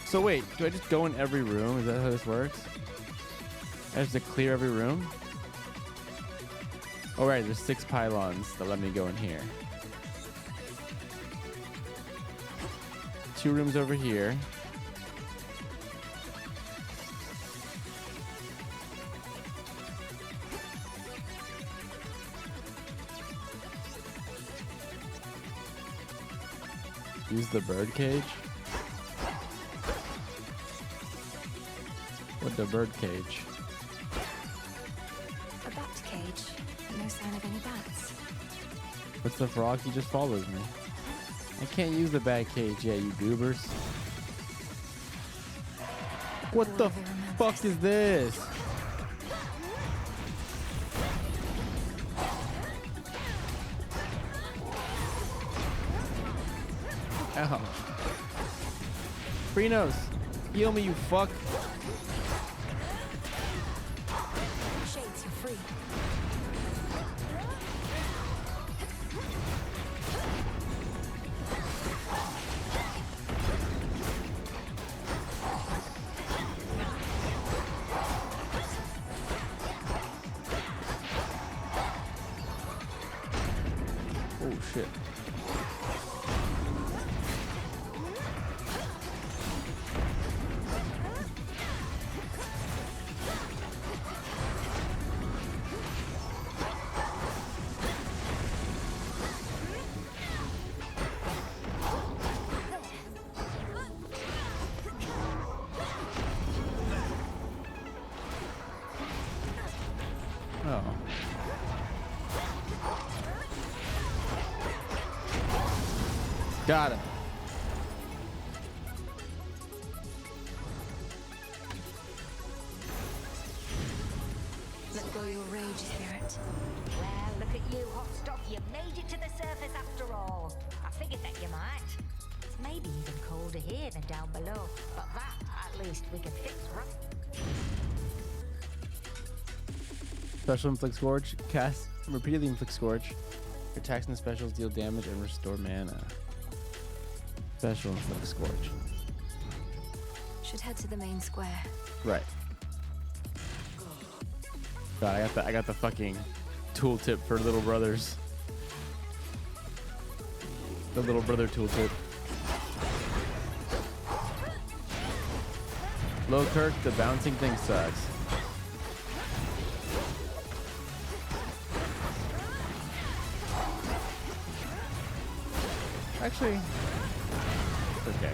So wait, do I just go in every room? Is that how this works? I have to clear every room? Oh right, there's 6 pylons that let me go in here. 2 rooms over here. Use the bird cage. What the bird cage? A bat cage. No sign of any bats. What's the frog? He just follows me. I can't use the bat cage yet, you goobers. What the fuck is this? Ow. Freenos, heal me, you fuck. Shades, you're free. Oh shit. Oh. Got him. Let go your rage, spirit. Well, look at you, hot stuff. You made it to the surface after all. I figured that you might. It's maybe even colder here than down below, but that, at least, we can fix, right? Special inflict scourge. Cast repeatedly inflict scourge. Your attacks and specials deal damage and restore mana. Special inflict scourge. Should head to the main square. Right. God, I got the fucking tooltip for little brothers. The little brother tooltip. Low Kirk, the bouncing thing sucks. Actually, it's okay.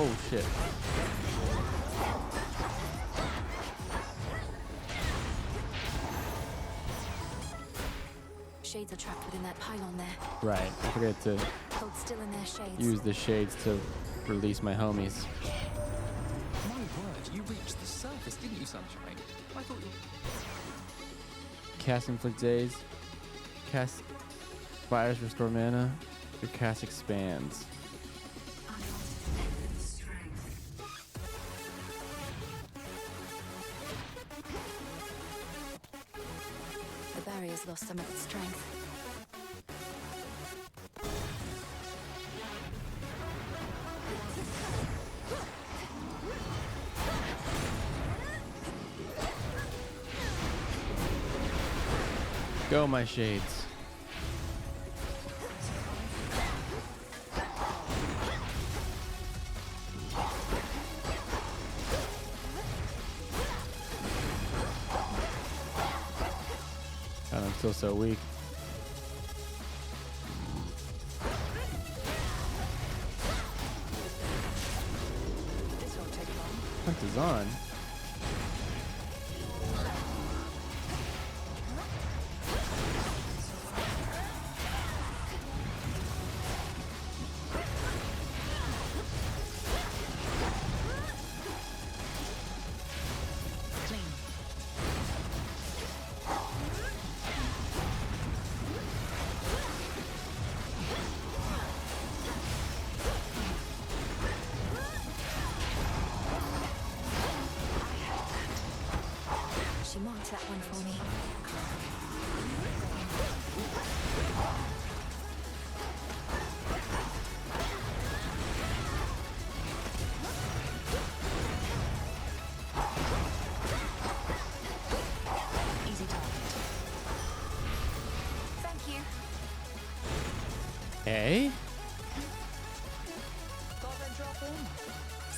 Oh shit. Shades are trapped within that pylon there. Right. I forget to Hold still in their shades. use the shades to release my homies. My word, you reached the surface, didn't you, Sunshine? I thought you... Cast inflict daze. Cast fires, restore mana. Your cast expands. The barrier's lost some of its strength. Go, my shades. God, I'm still so weak. Hunt is on. She marked that one for me. Easy target. Thank you. Hey?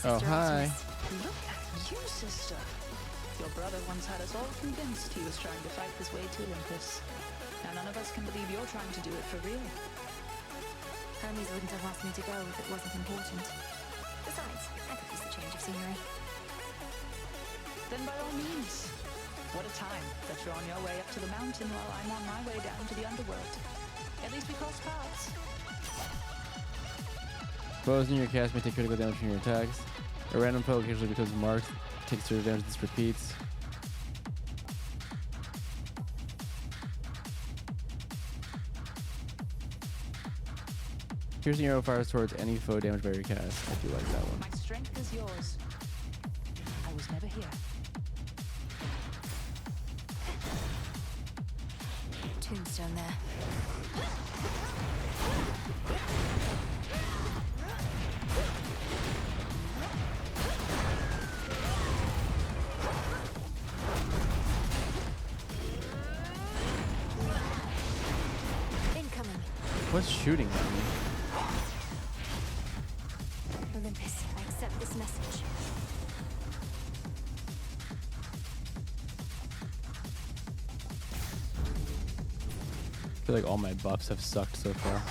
Oh, hi. Look at you, sister. Your brother once had us all convinced he was trying to fight his way to Olympus. Now none of us can believe you're trying to do it for real. Hermes wouldn't have asked me to go if it wasn't important. Besides, I could use the change of scenery. Then by all means. What a time that you're on your way up to the mountain while I'm on my way down to the underworld. At least we cross paths. Foes in your cast may take critical damage from your attacks. A random foe occasionally becomes marked, takes zero damage, this repeats. Piercing arrow fires towards any foe damaged by your cast. I do like that one. My strength is yours. I was never here. Tombstone there. Incoming. What's shooting at me? Olympus, I accept this message. I feel like all my buffs have sucked so far.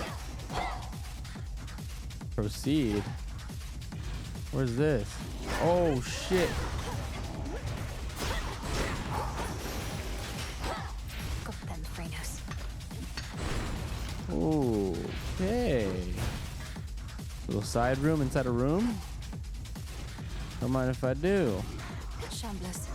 Proceed. Where's this? Oh shit. Got them, Phrenos. Okay. Little side room inside a room. Don't mind if I do. Shamblers.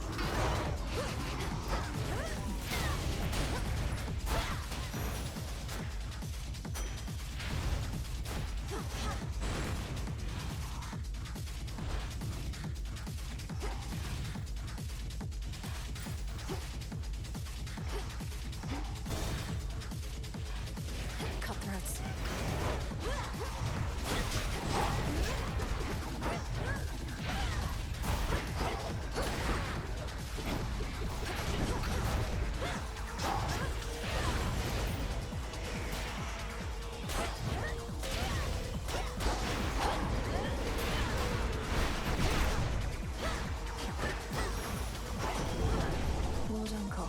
Cutthroats. Lord Uncle.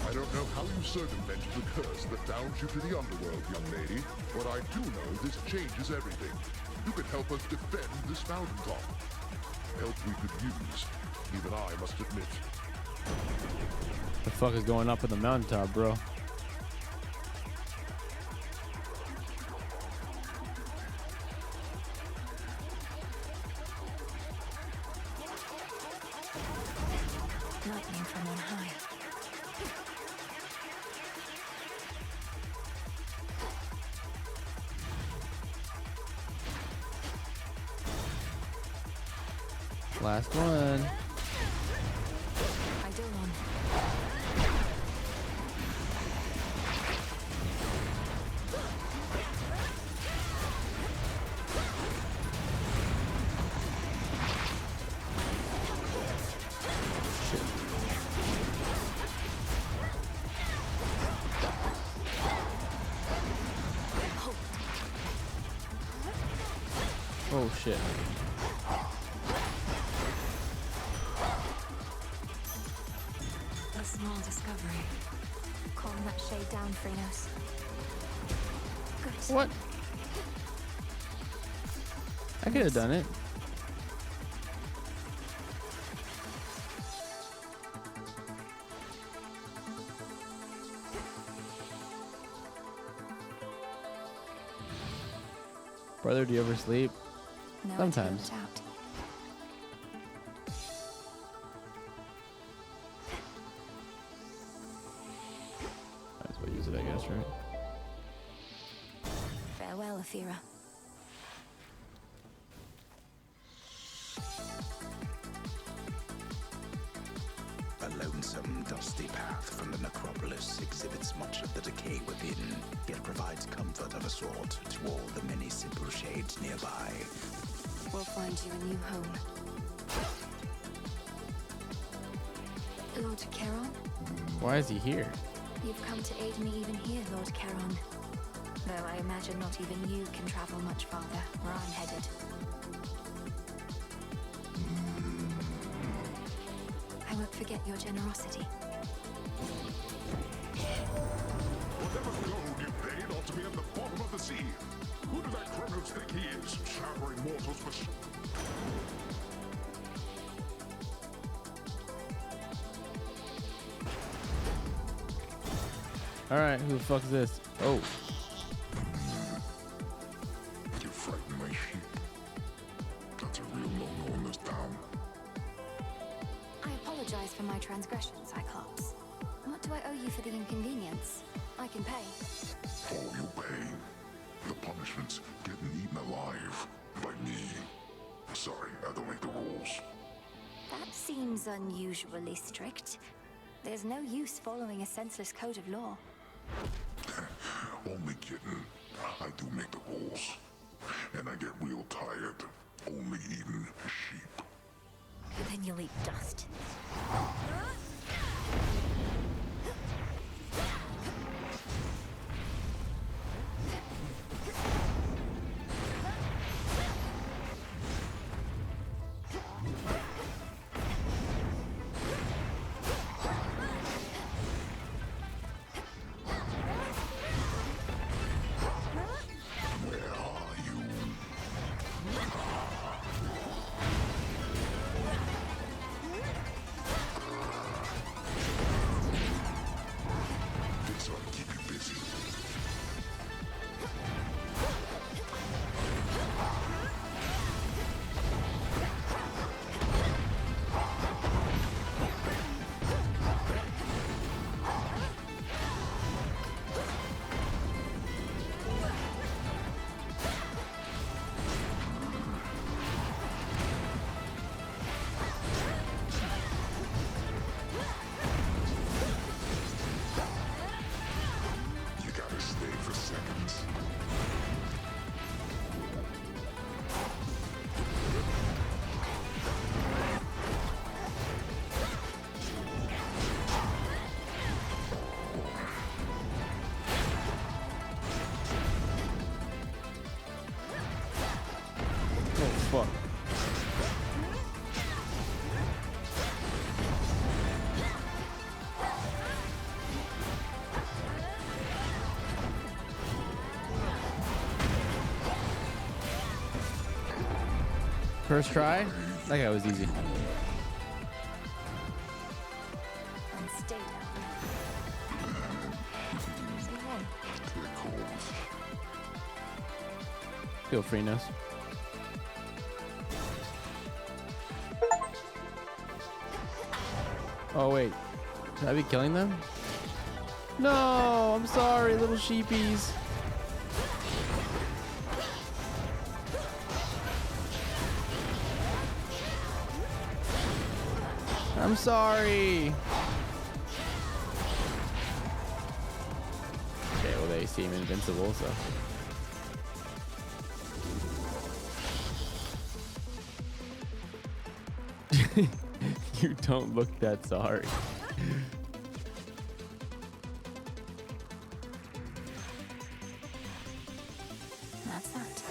I don't know how you circumvented the curse that downs you to the underworld, young lady, but I do know this changes everything. You could help us defend this mountaintop. Help we could use, even I must admit. The fuck is going up with the mountaintop, bro? Lightning from on high. Last one. I do one. Oh shit. A small discovery. Calm that shade down, Phrenos. Good. What? I could have done it. Brother, do you ever sleep? No, Sometimes. it's out. Might as well use it, I guess, right? Farewell, Athera. A lonesome, dusty path from the necropolis exhibits much of the decay within, yet provides comfort of a sort to all the many simple shades nearby. We'll find you a new home. Lord Charon, Why is he here? you've come to aid me even here, Lord Charon. Though I imagine not even you can travel much farther where I'm headed. I won't forget your generosity. Whatever gold you paid ought to be at the bottom of the sea. Every mortal's for All right, who the fuck is this? Oh. You frighten my sheep. That's a real no-no in this town. I apologize for my transgression, Cyclops. What do I owe you for the inconvenience? I can pay. Oh, you pay. The punishment's getting eaten alive by me. Sorry, I don't make the rules. That seems unusually strict. There's no use following a senseless code of law. Only kidding. I do make the rules. And I get real tired only eating sheep. Then you'll eat dust. Fuck. First try? That guy was easy. And stay down. Say hi. Feel free, Nose. Oh wait, should I be killing them? No, I'm sorry, little sheepies. I'm sorry. Okay, well they seem invincible, so. You don't look that sorry. That's that.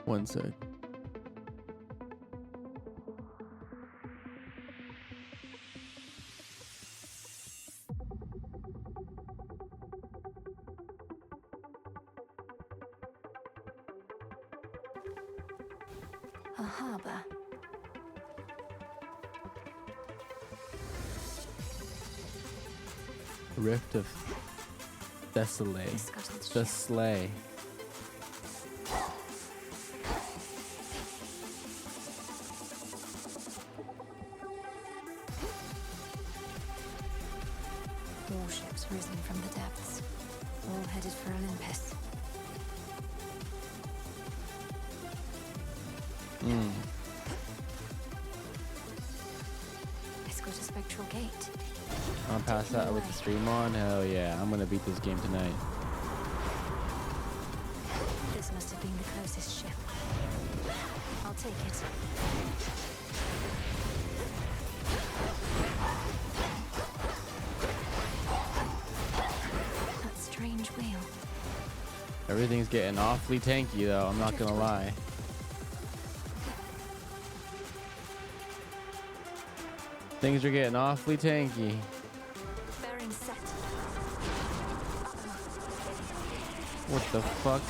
One sec. A harbor. Rift of Thessaly. The Slay. Warships risen from the depths, all headed for Olympus. It's got a spectral gate. I'll pass that with the stream on. Hell yeah, I'm gonna beat this game tonight. This must have been the closest ship. I'll take it. That strange wheel. Everything's getting awfully tanky, though. I'm not gonna lie. Things are getting awfully tanky. Bearing set. What the fuck?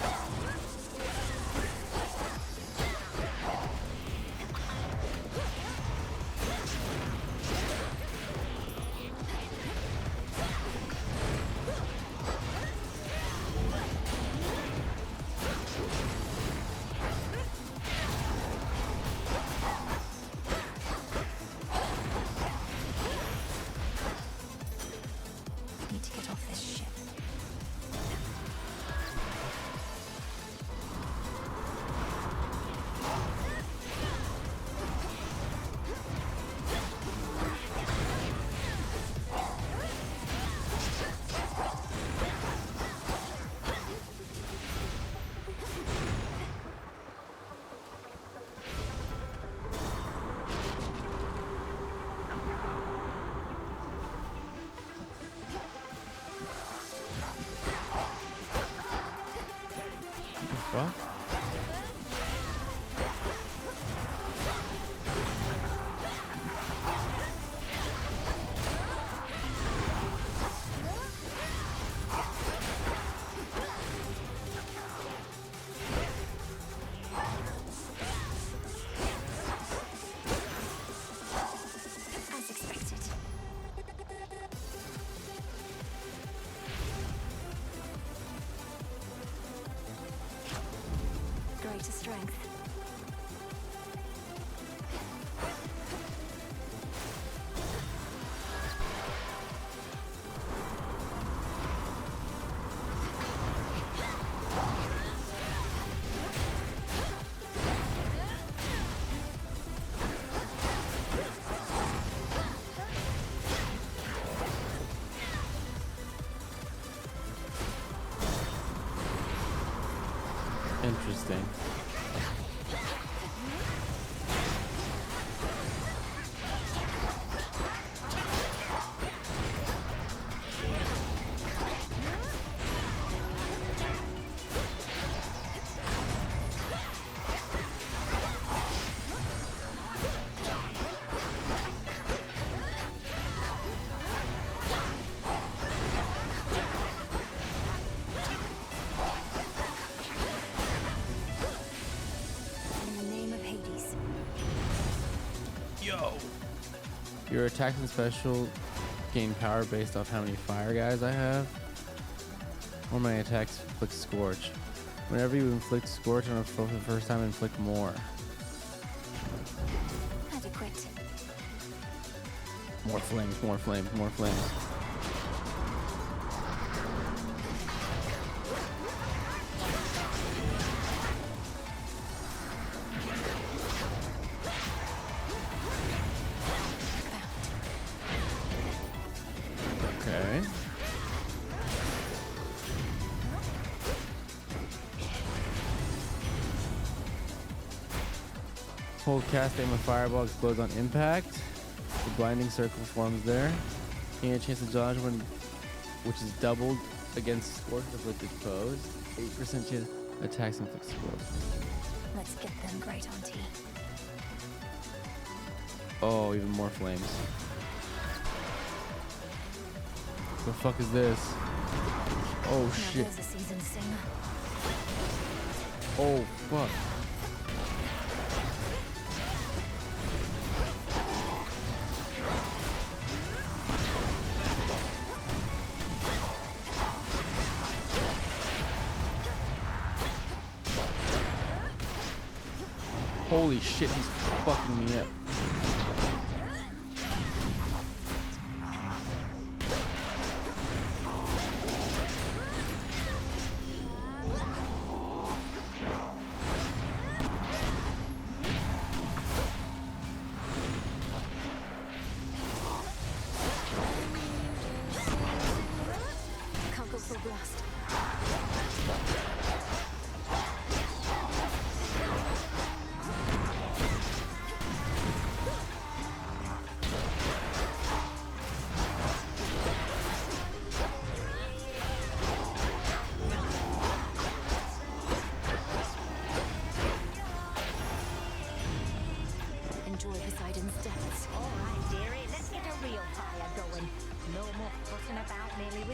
Need to get off this ship. What? As expected. Greater strength. Interesting. In the name of Hades. Yo. Your attacks and special gain power based off how many fire guys I have. Or my attacks inflict Scorch. Whenever you inflict Scorch on a foe for the first time, inflict more. Adequate. More flames, more flames, more flames. Okay. Hold cast aim a fireball explodes on impact. The blinding circle forms there. Gain a chance to dodge when, which is doubled against Scorch afflicted foes. 8% chance attacks inflict Scorch. Let's get them great on tea. Oh, even more flames. The fuck is this? Oh Now shit. there's a seasoned singer. Oh fuck. Holy shit, he's fucking me up. Can't go full blast.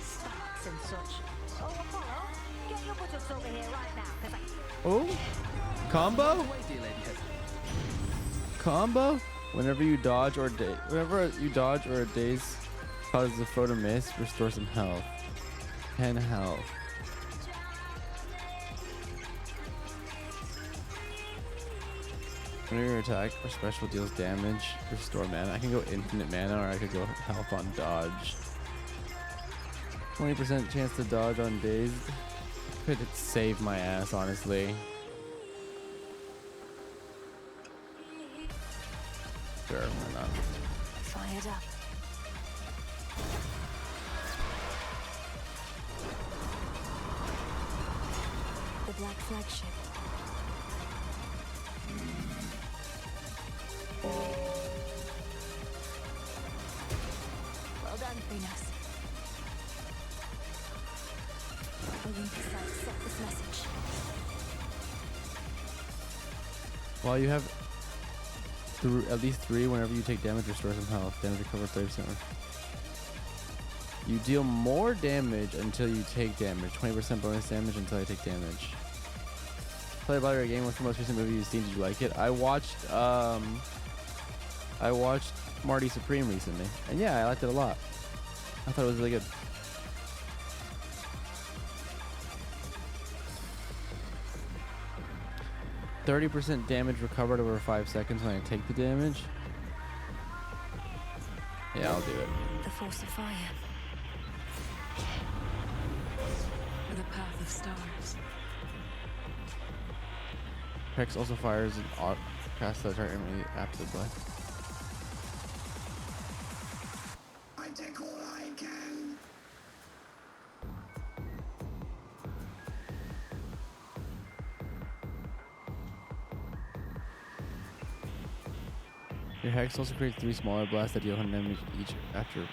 stacks and such. Oh, Apollo, get your buttocks over here right now, because I... Oh, combo? Combo? Whenever you dodge or a daze causes a foe to miss, restore some health. 10 health. Whenever your attack or special deals damage, restore mana. I can go infinite mana, or I could go health on dodge. 20% chance to dodge on dazed. Could save my ass, honestly. Sure, why not? Fired up. The Black Flagship. Well done, Venus. Olympus accept this message. While you have at least 3 whenever you take damage, restore some health. Damage recover 30%. You deal more damage until you take damage. 20% bonus damage until I take damage. Play about your game. What's the most recent movie you've seen? Did you like it? I watched Marty Supreme recently, and yeah, I liked it a lot. I thought it was really good. %30 damage recovered over 5 seconds when I take the damage. Yeah, I'll do it. The Force of Fire. The Path of Stars. Hex also fires an auto cast the target enemy after the blast. I take all I can. Your Hex also creates 3 smaller blasts that deal 100 damage each after.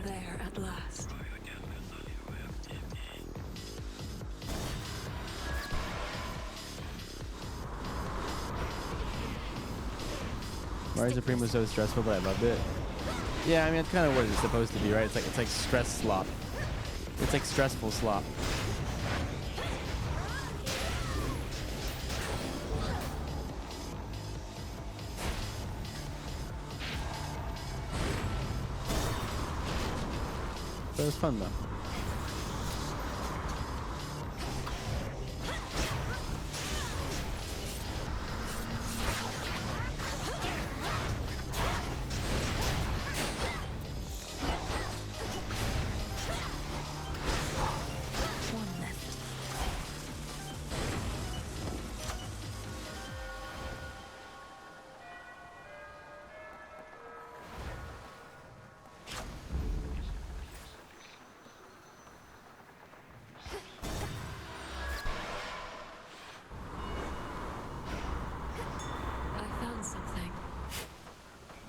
There at last. Marty Supreme was so stressful, but I loved it. Yeah, I mean, it's kind of what it's supposed to be, right? It's like stress slop. It's like stressful slop. But it was fun though.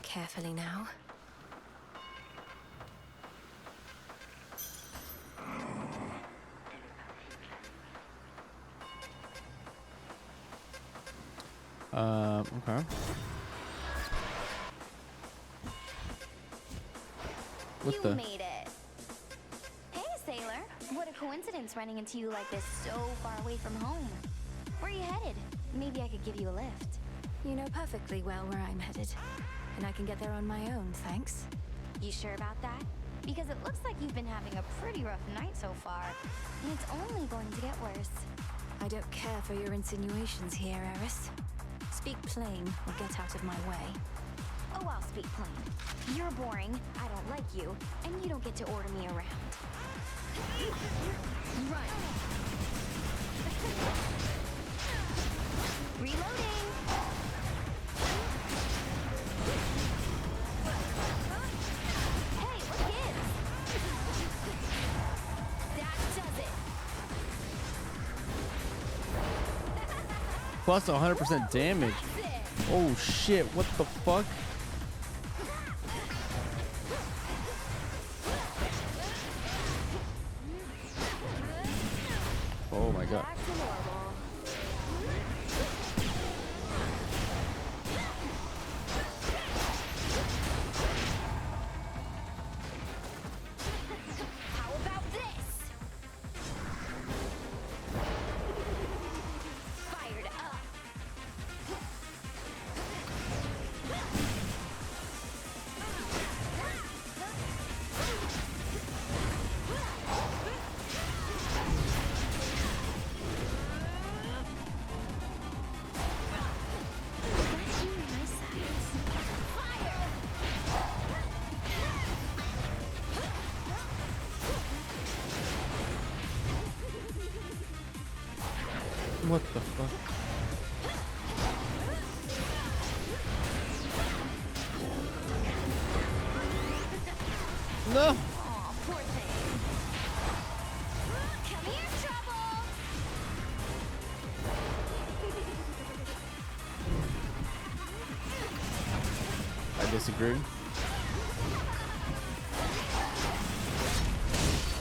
Carefully now. Okay. What the? You made it. Hey, sailor. What a coincidence running into you like this so far away from home. Where are you headed? Maybe I could give you a lift. You know perfectly well where I'm headed. And I can get there on my own, thanks. You sure about that? Because it looks like you've been having a pretty rough night so far. And it's only going to get worse. I don't care for your insinuations here, Eris. Speak plain or get out of my way. Oh, I'll speak plain. You're boring, I don't like you, and you don't get to order me around. Run! Reloading! Hey, what gives? That does it! Plus 100% damage. Oh shit, what the fuck? Oh my god. Back to normal. What the fuck? No! Aw, poor thing. Come here, trouble! I disagree.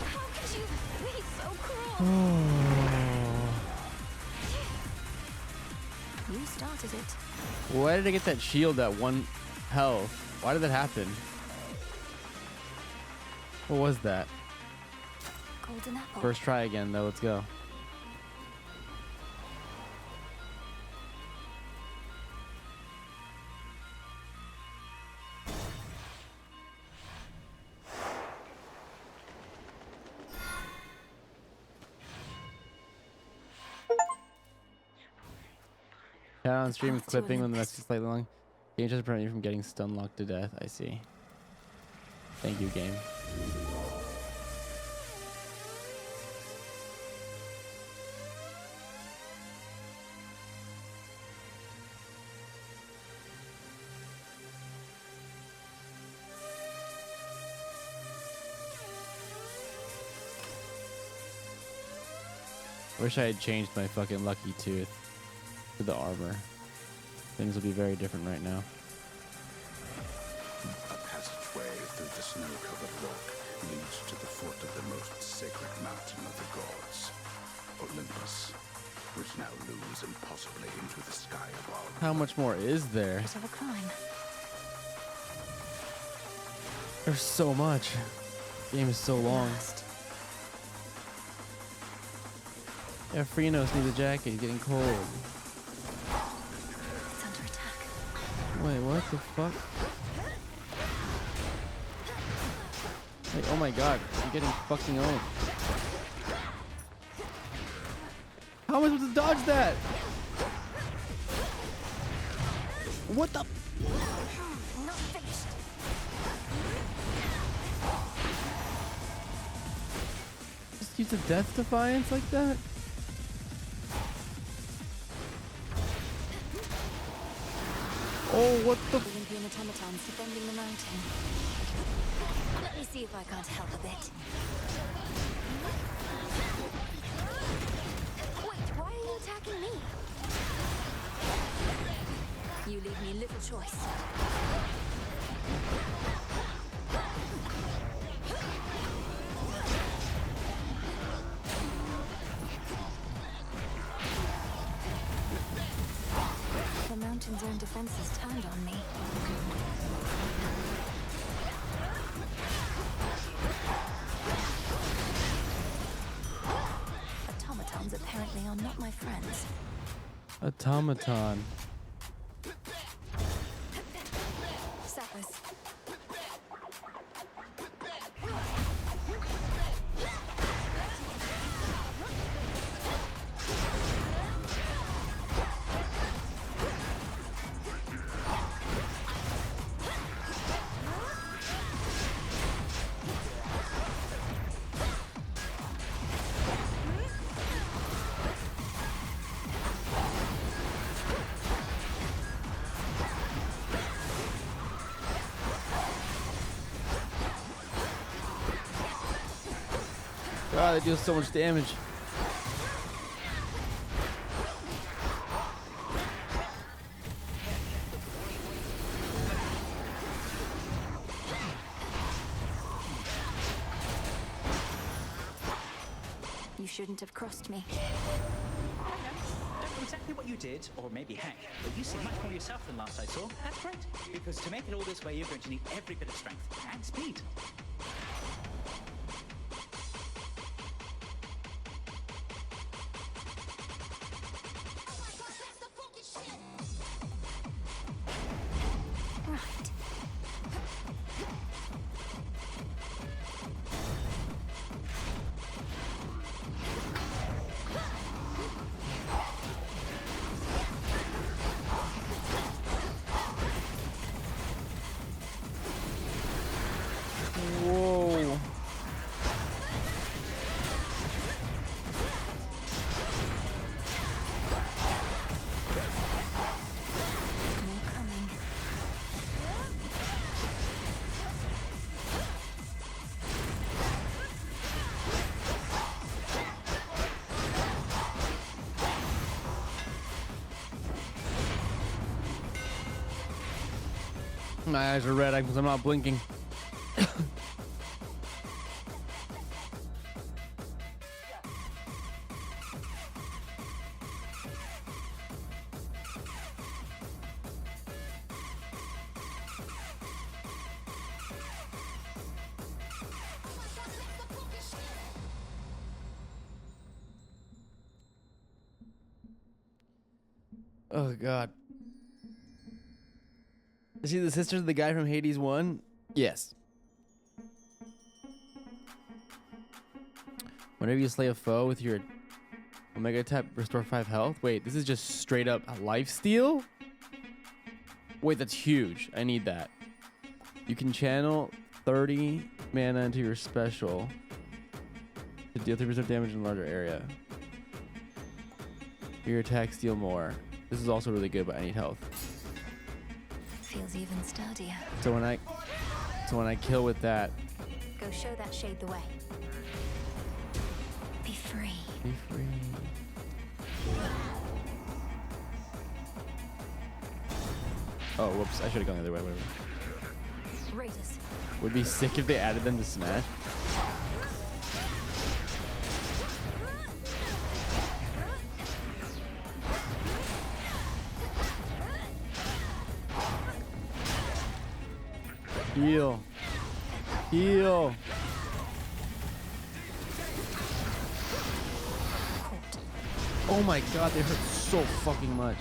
How could you be so cruel? You started it. Why did I get that shield at 1 health? Why did that happen? What was that? Golden apple. First try again, though. Let's go. Chat on stream clipping when the message is slightly long. Game just prevent you from getting stun locked to death. I see. Thank you, game. Wish I had changed my fucking lucky tooth to the armor. Things will be very different right now. A passageway through the snow-covered rock leads to the foot of the most sacred mountain of the gods, Olympus, which now looms impossibly into the sky above. How much more is there? Bit of a climb. There's so much. The game is so long. Yeah, Freenos needs a jacket. He's getting cold. It's under attack. Wait, what the fuck? Wait, oh my god. I'm getting fucking owned. How am I supposed to dodge that? What the? Not finished. Just use a death defiance like that? Oh, what the? Olympian automatons defending the mountain. Let me see if I can't help a bit. Wait, why are you attacking me? You leave me little choice. The mountain's own defenses turned on me. Automatons apparently are not my friends. Automaton. Sappers. God, that deals so much damage. You shouldn't have crossed me. Don't know exactly what you did, or maybe Hank, but you seem much more yourself than last I saw. That's great, because to make it all this way, you're going to need every bit of strength and speed. Right. My eyes are red because I'm not blinking. Oh god. Is he the sister of the guy from Hades 1? Yes. Whenever you slay a foe with your Omega type, restore 5 health. Wait, this is just straight up a lifesteal? Wait, that's huge. I need that. You can channel 30 mana into your special to deal 3% damage in a larger area. Your attacks deal more. This is also really good, but I need health. Feels even sturdier. So when I kill with that, Go show that shade the way. Be free. be free. Oh, whoops! I should have gone the other way. Whatever. Raiders. Would be sick if they added them to Smash. Heal. Heal. Oh my god, they hurt so fucking much.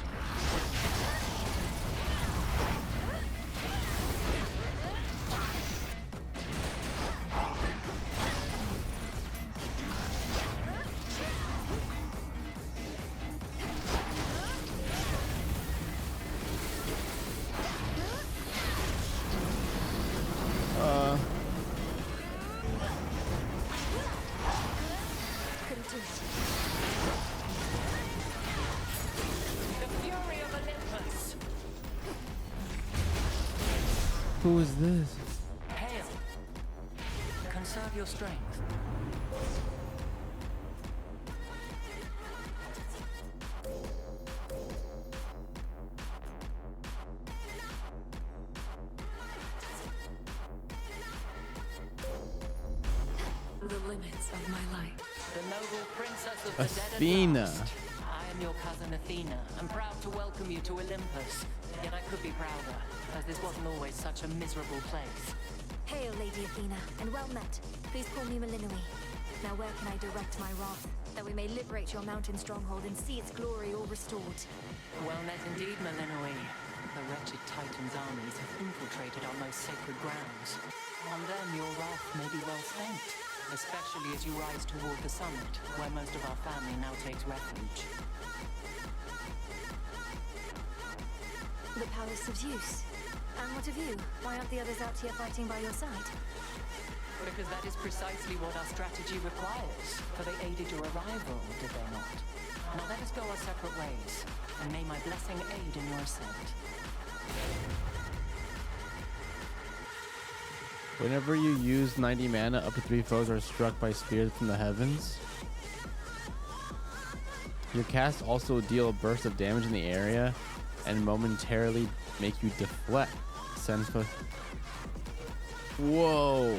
Who is this? Hail. Conserve your strength. The limits of my life. The noble princess of the dead Athena. at last. I am your cousin Athena. I'm proud to welcome you to Olympus. Yet I could be prouder, as this wasn't always such a miserable place. Hail, Lady Athena, and well met. Please call me Melinoi. Now where can I direct my wrath, that we may liberate your mountain stronghold and see its glory all restored? Well met indeed, Melinoi. The wretched Titan's armies have infiltrated our most sacred grounds. On them your wrath may be well spent, especially as you rise toward the summit, where most of our family now takes refuge. The Palace of Zeus. And what of you? Why aren't the others out here fighting by your side? Because that is precisely what our strategy requires, for they aided your arrival, did they not? Now let us go our separate ways, and may my blessing aid in your ascent. Whenever you use 90 mana, up to 3 foes are struck by spears from the heavens. Your casts also deal a burst of damage in the area and momentarily make you deflect. Whoa.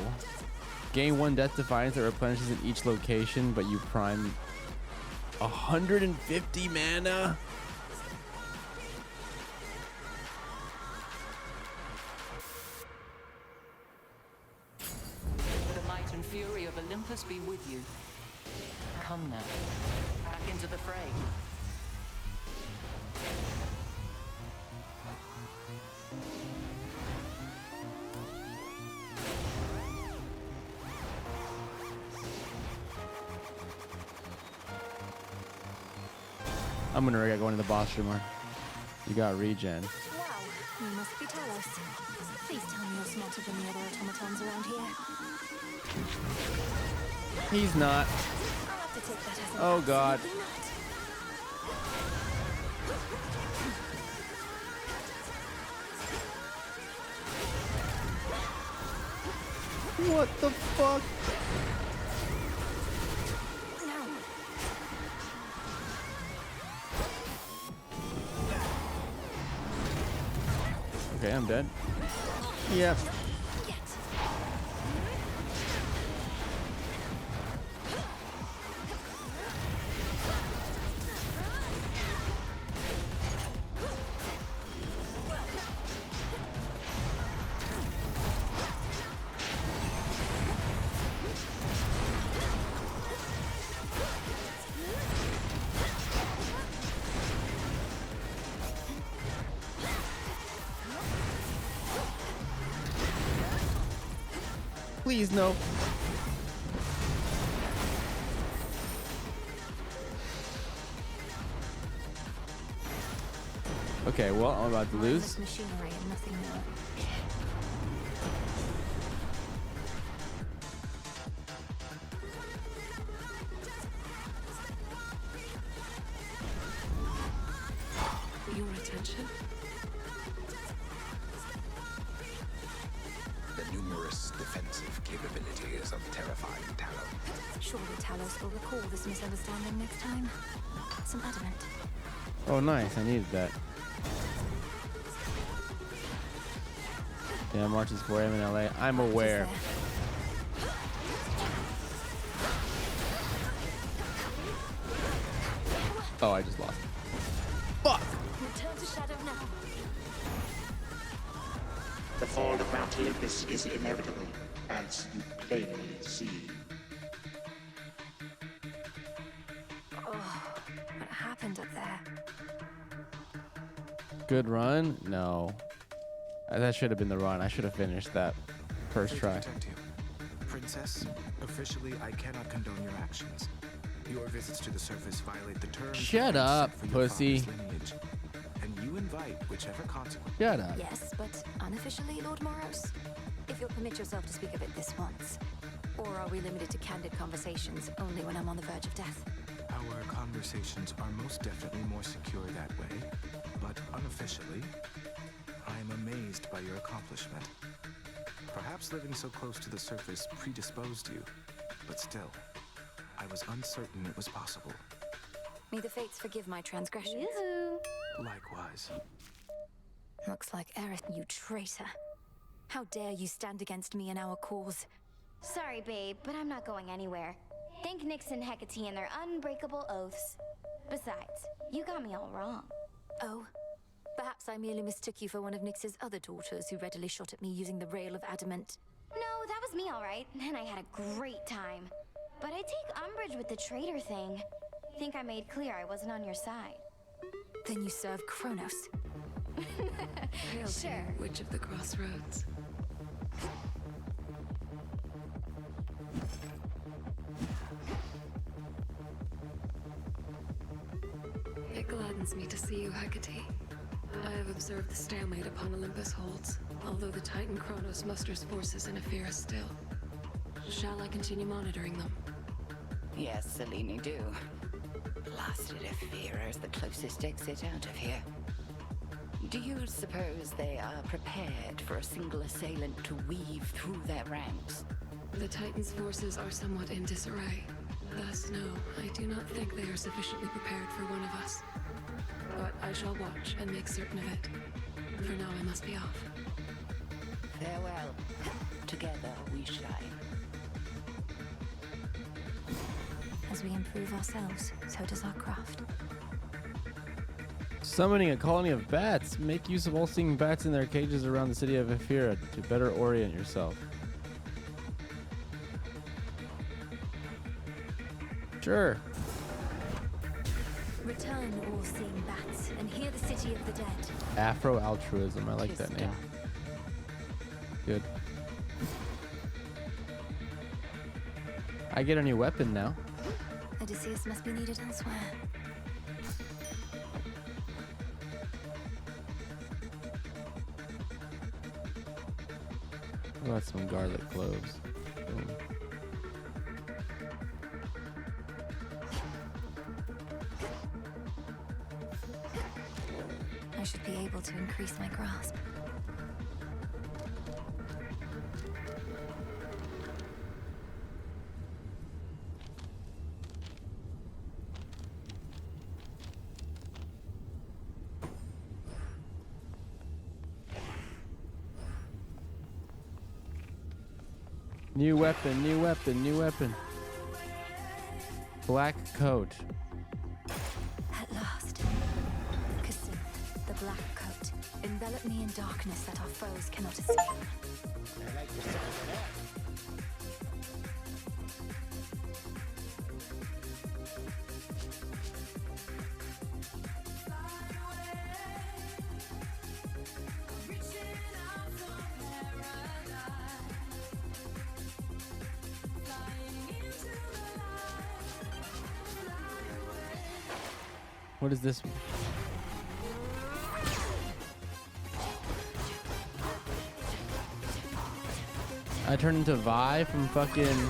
Gain 1 Death Defiance that replenishes in each location, but you prime 150 mana? The might and fury of Olympus be with you. Come now, back into the fray. I'm gonna regret going to the boss room. You got regen. Wow, you must be Talos. Please tell me you're smarter than the other automatons around here. He's not. I'll have to take that as an Oh god. absolutely not. What the fuck? Okay, I'm dead. Yep. Please, no. Okay, well, I'm about to lose. Machinery and nothing more. Your attention? The numerous defensive capabilities of terrifying Talos. Surely Talos will recall this misunderstanding next time. Some adamant. Oh, nice. I needed that. Yeah, March is 4 a.m. in LA. I'm aware. Oh, I just lost. Fuck! Return to Shadow now. The fall of Mount Olympus is inevitable, as you plainly see. Oh, what happened up there? Good run? No. That should have been the run. I should have finished that first try. Princess, officially I cannot condone your actions. Your visits to the surface violate the terms. Shut up, pussy. Lineage, and you invite whichever consequence. Shut up. Yes, but unofficially, Lord Moros? If you'll permit yourself to speak of it this once. Or are we limited to candid conversations only when I'm on the verge of death? Our conversations are most definitely more secure that way, but unofficially, I am amazed by your accomplishment. Perhaps living so close to the surface predisposed you, but still, I was uncertain it was possible. May the fates forgive my transgressions. Likewise. Looks like Aerith, you traitor. How dare you stand against me and our cause? Sorry, babe, but I'm not going anywhere. Thank Nyx and Hecate and their unbreakable oaths. Besides, you got me all wrong. Oh? Perhaps I merely mistook you for one of Nyx's other daughters who readily shot at me using the rail of adamant. No, that was me all right, and I had a great time. But I take umbrage with the traitor thing. Think I made clear I wasn't on your side. Then you serve Kronos. Hail to you, Witch of the Crossroads. It gladdens me to see you, Hecate. I have observed the stalemate upon Olympus holds, although the Titan Kronos musters forces in Ephyra still. Shall I continue monitoring them? Yes, Selene, do. Blasted Ephyra is the closest exit out of here. Do you suppose they are prepared for a single assailant to weave through their ranks? The Titan's forces are somewhat in disarray. Thus, no, I do not think they are sufficiently prepared for one of us. But I shall watch and make certain of it. For now, I must be off. Farewell. Together we shine. As we improve ourselves, so does our craft. Summoning a colony of bats. Make use of all stinging bats in their cages around the city of Ephyra to better orient yourself. Sure. Return, all-seeing bats, and hear the city of the dead. Afro altruism. I like that name. Good. I get a new weapon now. Odysseus must be needed elsewhere. What about some garlic cloves? Boom. I should be able to increase my grasp. New weapon, new weapon, new weapon. Black coat. At last. Kassim, the black coat. Envelop me in darkness that our foes cannot escape. I like the sound of that. What is this? I turned into Vi from fucking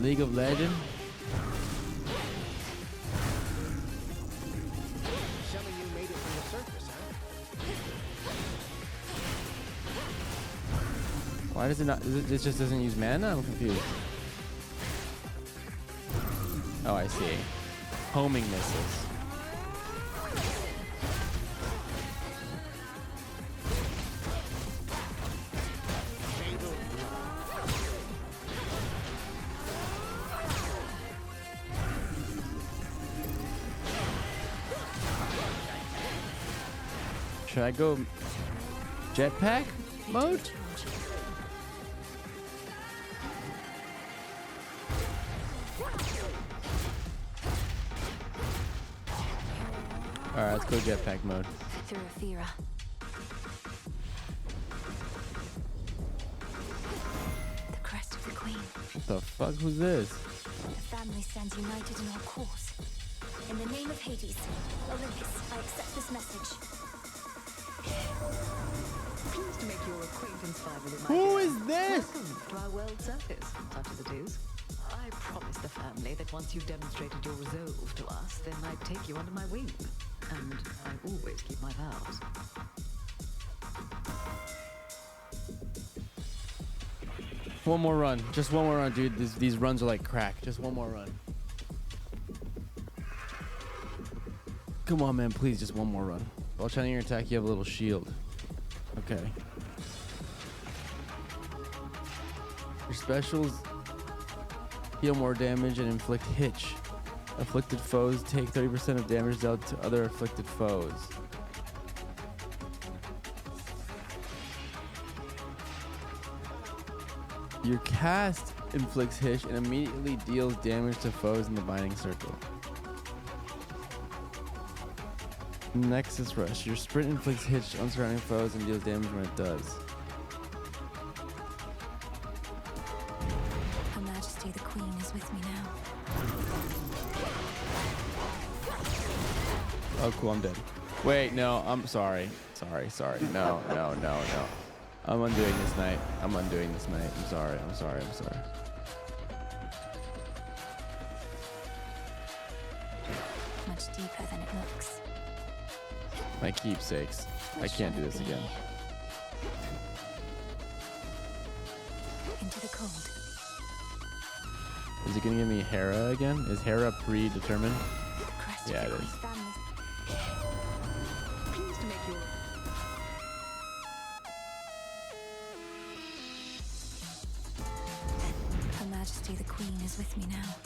League of Legends. Some of you made it from the surface, huh? Why does it not? This just doesn't use mana? I'm confused. Oh, I see. Homing missiles. Should I go jetpack mode? Alright, let's go jetpack mode. Through Athera. The crest of the queen. What the fuck? Who's this? The family stands united in our cause. In the name of Hades, Olympus, I accept this message. Pleased to make your acquaintance, finally, my Who dear. is this? Welcome to our world service, such as it is. I promised the family that once you've demonstrated your resolve to us, then I'd take you under my wing. And I always keep my vows. One more run. Just one more run, dude. These runs are like crack. Just one more run. Come on, man. Please, just one more run. While channeling your attack, you have a little shield. Okay. Your specials heal more damage and inflict hitch. Afflicted foes take 30% of damage dealt to other afflicted foes. Your cast inflicts hitch and immediately deals damage to foes in the binding circle. Nexus Rush. Your sprint inflicts hitch on surrounding foes and deals damage when it does. Her Majesty the Queen is with me now. Oh, cool. I'm dead. Wait, no. I'm sorry. Sorry. No. I'm undoing this night. I'm sorry. Much deeper than it looks. My keepsakes. I can't do this again. Into the cold. Is it gonna give me Hera again? Is Hera predetermined? Yeah, it is. Pleased to make your... Her Majesty the Queen is with me now.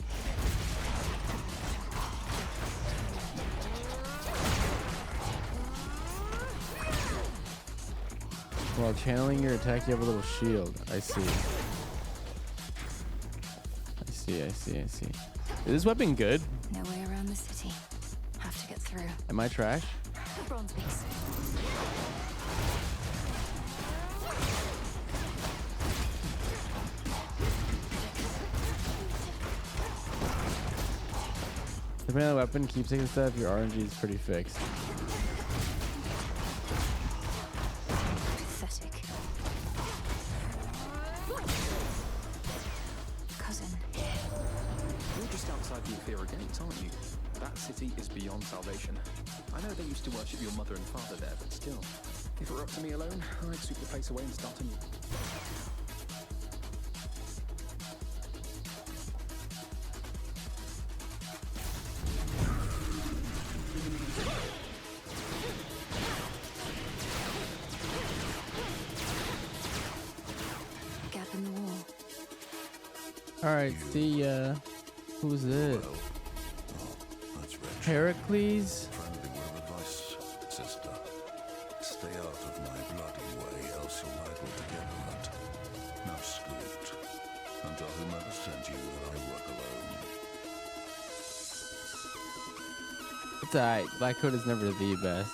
While channeling your attack, you have a little shield. I see. Is this weapon good? No way around the city. Have to get through. Am I trash? The bronze piece. Depending on the weapon, keepsake and stuff, your RNG is pretty fixed. Pathetic. Cousin. You're just outside the Athera gates, aren't you? That city is beyond salvation. I know they used to worship your mother and father there, but still. If it were up to me alone, I'd sweep the place away and start anew. All right, see ya. Who's it? Heracles? Friendly word of advice, sister. Stay out of my bloody way, else you'll haggle together. Now scoot, and tell whomever sent you that I work alone. It's alright. Black Coat is never the best.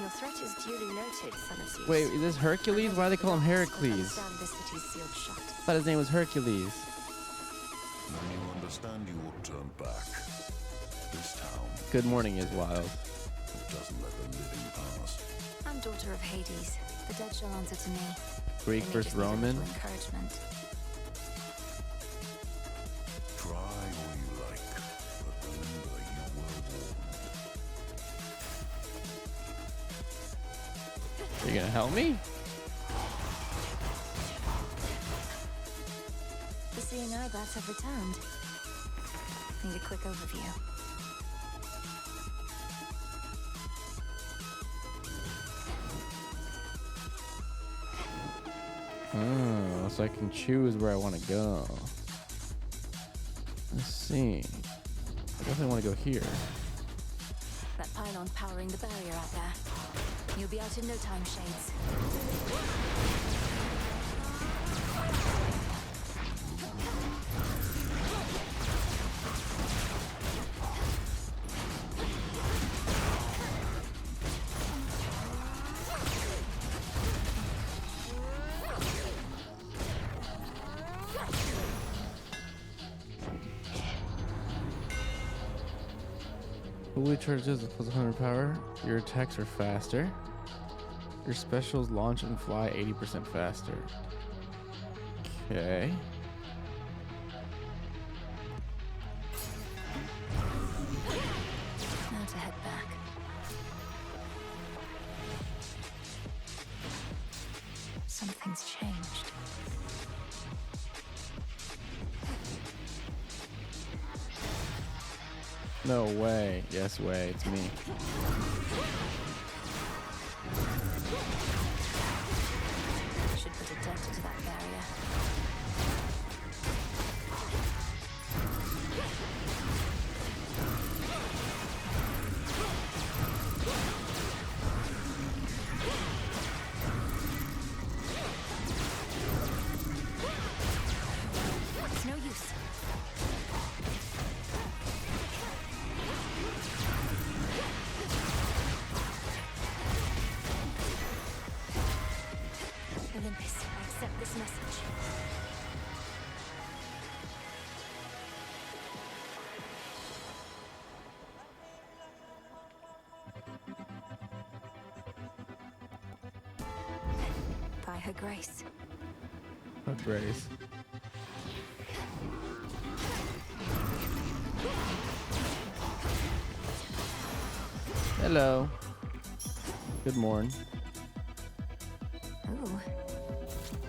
Your threat is duly noted, son of Zeus. Wait, is this Hercules? Why do they call him Heracles? Understand this city's sealed shut. I thought his name was Hercules. When you understand, you will turn back. This town, Good morning is wild. it doesn't let the living pass. I'm daughter of Hades. The dead shall answer to me. Greek They may versus just need a little Roman. encouragement. Try all you like, but remember you were warned. Are you gonna help me? The seeing eye bats have returned. Need a quick overview. Oh, so I can choose where I want to go. Let's see. I definitely want to go here. That pylon's powering the barrier out there. You'll be out in no time, Shades. Fully charges with plus 100 power. Your attacks are faster. Your specials launch and fly 80% faster. Okay. Now to head back. Something's changed. No way. Yes way. It's me. Should put a dent into that barrier. It's no use. Olympus, I accept this message. By her grace. Oh, Grace. Hello. Good morning. Ooh,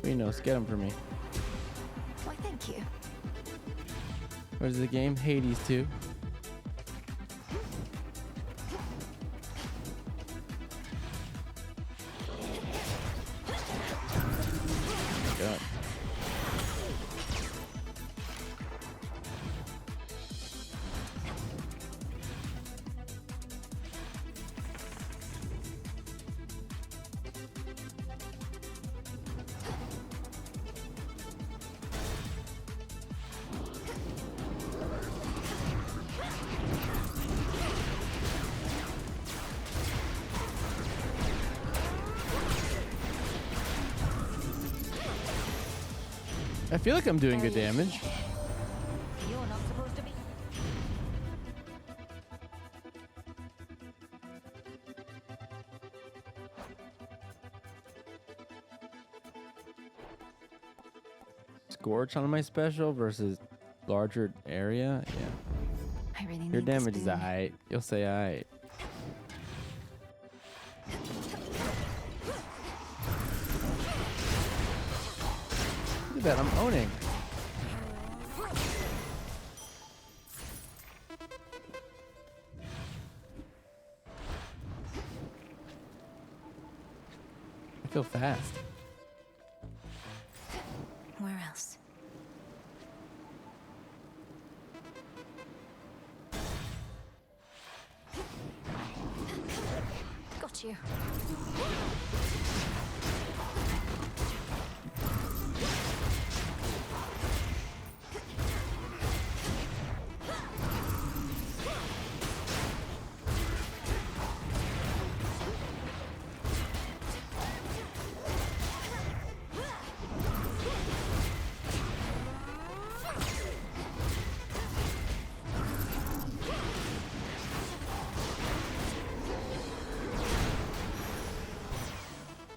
Reno, get him for me. why thank you. Where's the game? Hades 2. God. I feel like I'm doing good damage. You're not supposed to be. Scorch on my special versus larger area. Yeah. I really Your need this damage is boon. aight. You'll say aight. Look at that, I'm owning. I feel fast. Where else? got you.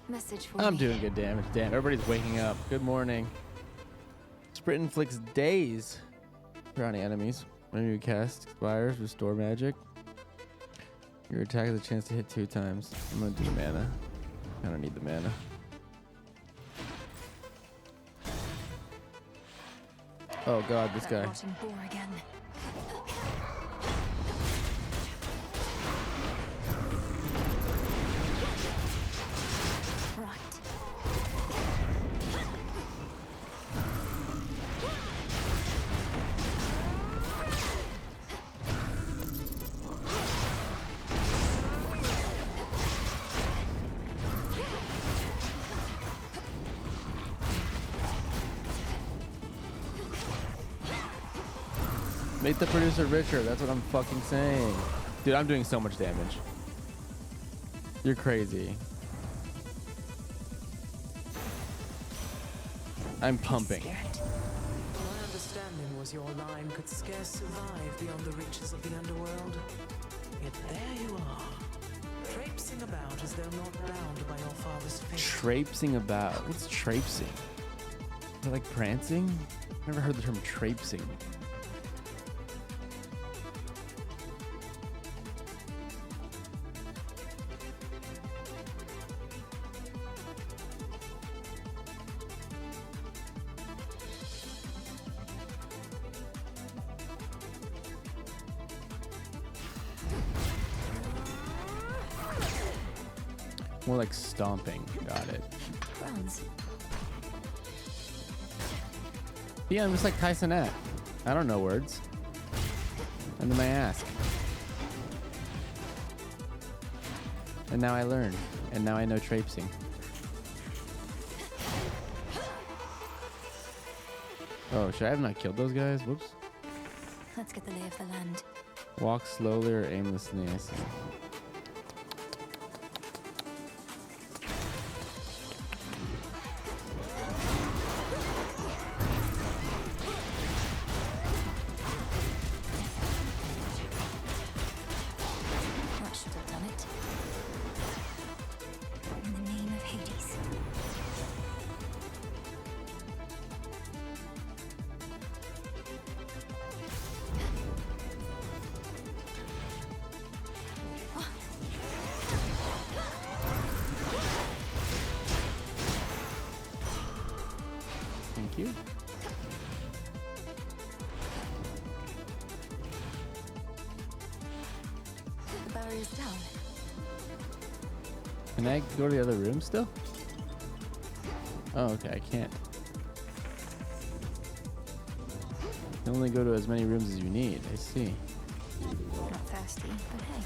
Message for I'm me. doing good damage. Damn, everybody's waking up. Good morning. Sprint inflicts daze surrounding enemies. When you cast expires, restore magic. Your attack has a chance to hit 2 times. I'm gonna do the mana. I don't need the mana. Oh god, this guy. Rotting boar again. Make the producer richer. That's what I'm fucking saying. Dude, I'm doing so much damage. You're crazy. I'm pumping. My understanding was your line could scarce survive beyond the reaches of the underworld. Yet there you are, traipsing about as though not bound by your father's fate. Traipsing about. What's traipsing? Is that like prancing? Never heard the term traipsing. More like stomping. Got it. Bronze. Yeah, I'm just like Tyson at. I don't know words. And then I ask. And now I learn. And now I know traipsing. Oh, should I have not killed those guys? Whoops. Let's get the lay of the land. Walk slowly or aimlessly. I see. That should have done it. In the name of Hades. Thank you. The barrier's down. Can I go to the other room still? Oh, okay, I can't. You can only go to as many rooms as you need. I see. Not thirsty, but hey.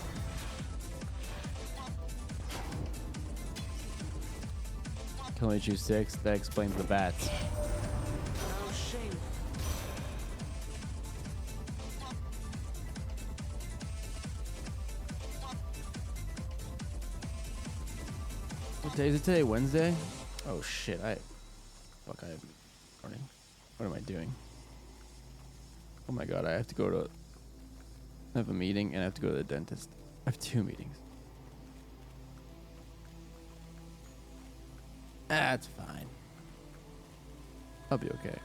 Can only choose 6. That explains the bats. Oh, shame. What day is it today? Wednesday? Oh shit! Fuck! Morning. What am I doing? Oh my god! I have to go to. I have a meeting and I have to go to the dentist. I have 2 meetings. That's fine. I'll be okay.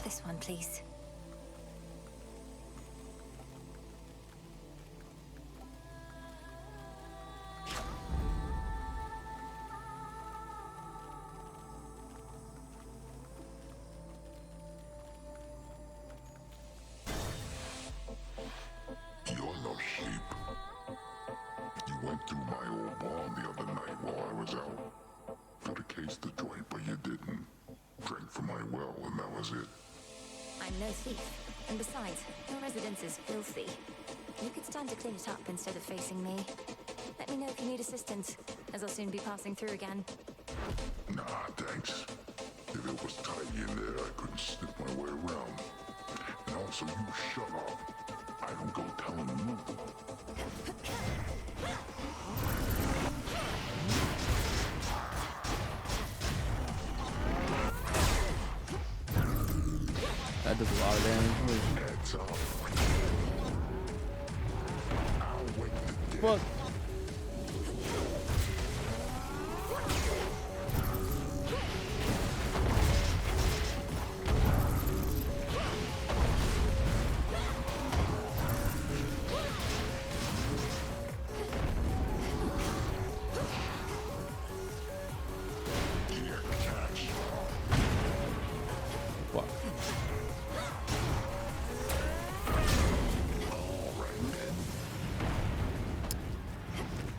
This one, please. You're no sheep. You went through my old barn the other night while I was out. Could have cased the joint, but you didn't. Drank from my well, and that was it. I I'm no thief. And besides, your residence is filthy. You could stand to clean it up instead of facing me. Let me know if you need assistance, as I'll soon be passing through again. Nah, thanks. If it was tidy in there, I couldn't slip my way around. And also, you shut up. I don't go telling you. That does a lot of damage. Heads up. Fuck.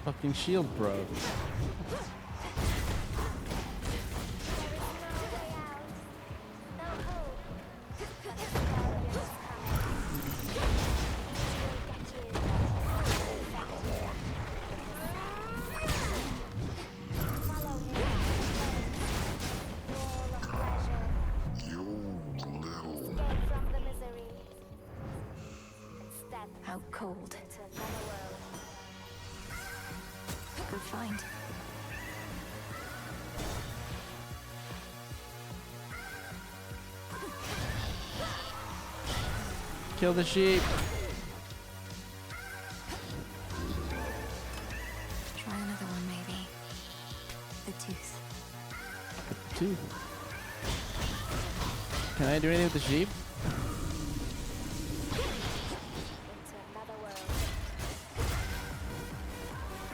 Fucking shield, bro. How cold. Good find. Kill the sheep. Try another one, maybe. The tooth. The tooth. Can I do anything with the sheep?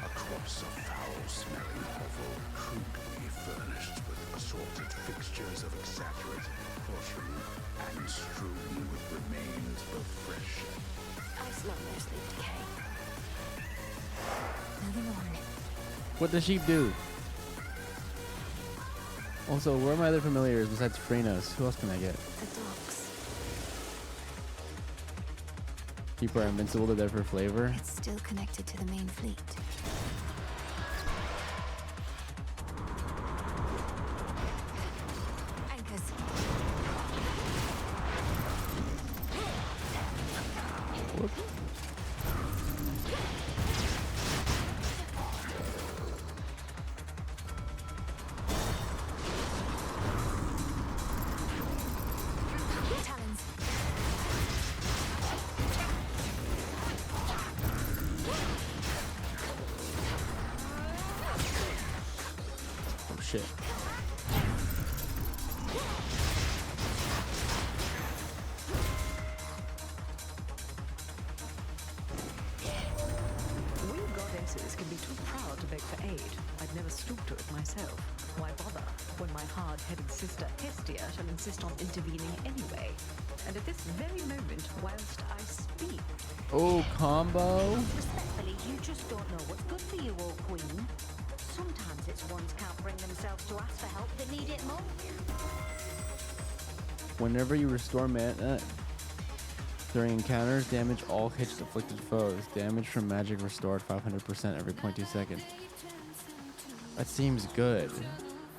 Across a foul-smelling hovel, crudely furnished with assorted fixtures of exaggerated proportion and strewn with remains of fresh. Ice lovers leave decay. Moving on. What does sheep do? Also, where are my other familiars besides Phrenos? Who else can I get? The docks. Sheep are invincible to there for flavor. It's still connected to the main fleet. Anchors. Talons. Oh shit. We goddesses can be too proud to beg for aid. I'd never stoop to it myself. Why bother when my hard-headed sister Hestia shall insist on intervening anyway? And at this very moment, whilst I speak... Oh, combo. Respectfully, you just don't know what's good for you, old queen. Sometimes it's ones can't bring themselves to ask for help that need it more. Whenever you restore mana during encounters, damage all hitched afflicted foes. Damage from magic restored 500% every 0.2 seconds. That seems good.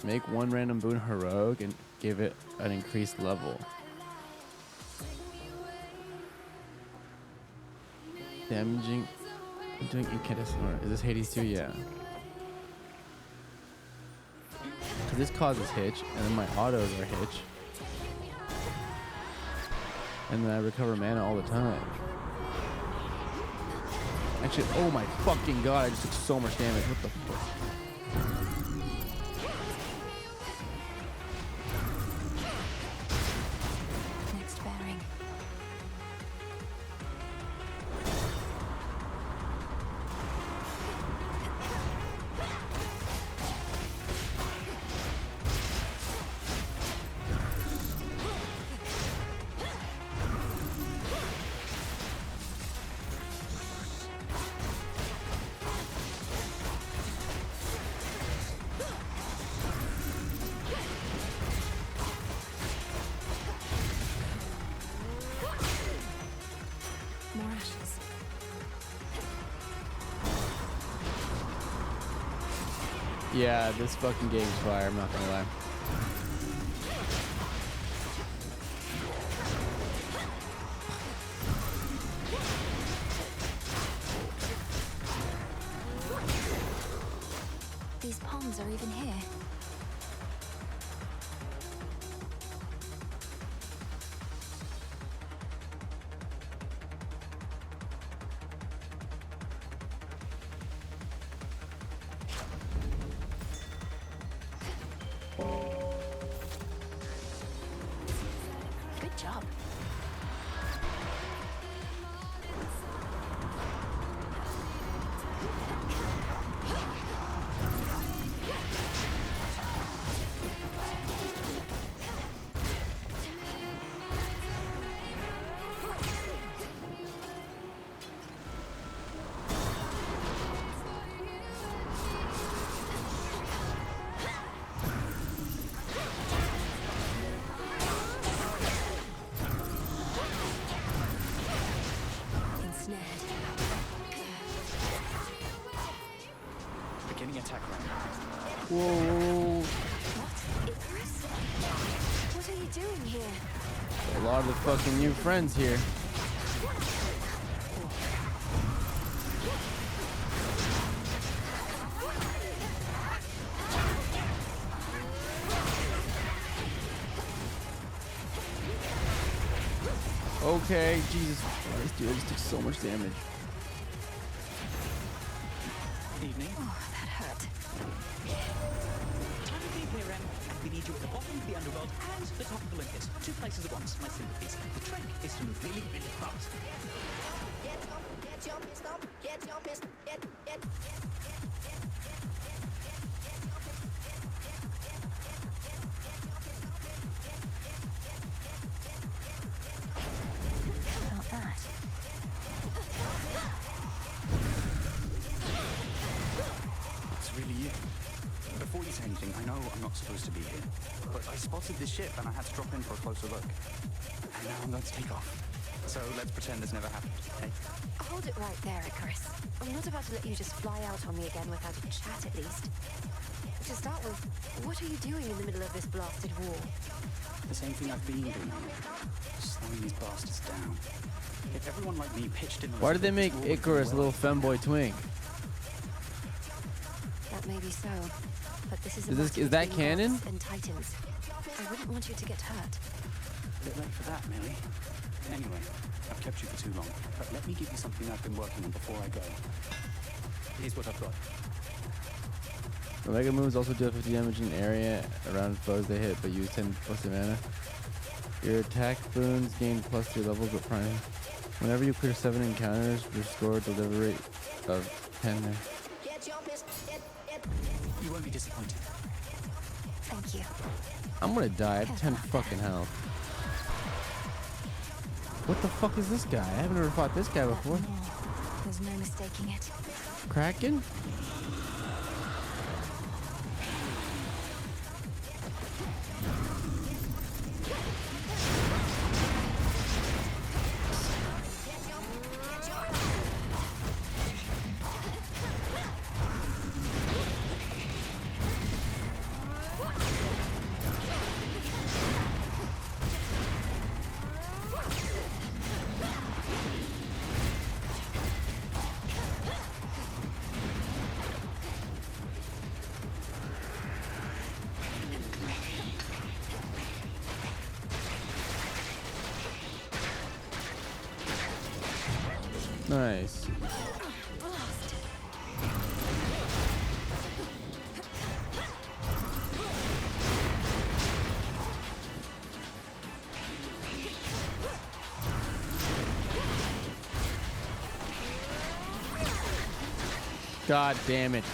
Make one random boon heroic and give it an increased level. Damaging. Doing incandescent. Is this Hades 2? Yeah. So this causes hitch, and then my autos are hitch. And then I recover mana all the time. Actually, oh my fucking god, I just took so much damage. What the fuck? Next bearing. Yeah, this fucking game's fire, I'm not gonna lie. These ponds are even here. Good job. Beginning attack round. Whoa. What are you doing here? A lot of the fucking new friends here. Okay, Jesus Christ, dude, I just took so much damage. Evening. Oh, that hurt. Time to be here, and we need you at the bottom of the underworld and the top of Olympus. 2 places at once, my sympathies. The trick is to move really, really fast. Not that. It's really you. Before you say anything, I know I'm not supposed to be here, but I spotted this ship and I had to drop in for a closer look. And now I'm going to take off. So let's pretend this never happened, okay? Hold it right there, Icarus. I'm not about to let you just fly out on me again without a chat, at least. To start with, what are you doing in the middle of this blasted war? The same thing I've been doing. Slowing these bastards down. If everyone like me pitched in... Why did they make Icarus a little femboy twink? That may be so, but this is Is that canon? And Titans. I wouldn't want you to get hurt. A bit late for that, Mary. Anyway, I've kept you for too long, but let me give you something I've been working on before I go. Here's what I've got. Omega moves also deal 50 damage in area around foes they hit, but use 10 plus mana. Your attack boons gain +3 levels with prime. Whenever you clear 7 encounters, restore delivery of 10. You won't be disappointed. Thank you. I'm gonna die at 10 fucking health. What the fuck is this guy? I haven't ever fought this guy before. There's no mistaking it. Kraken? Nice. God damn it.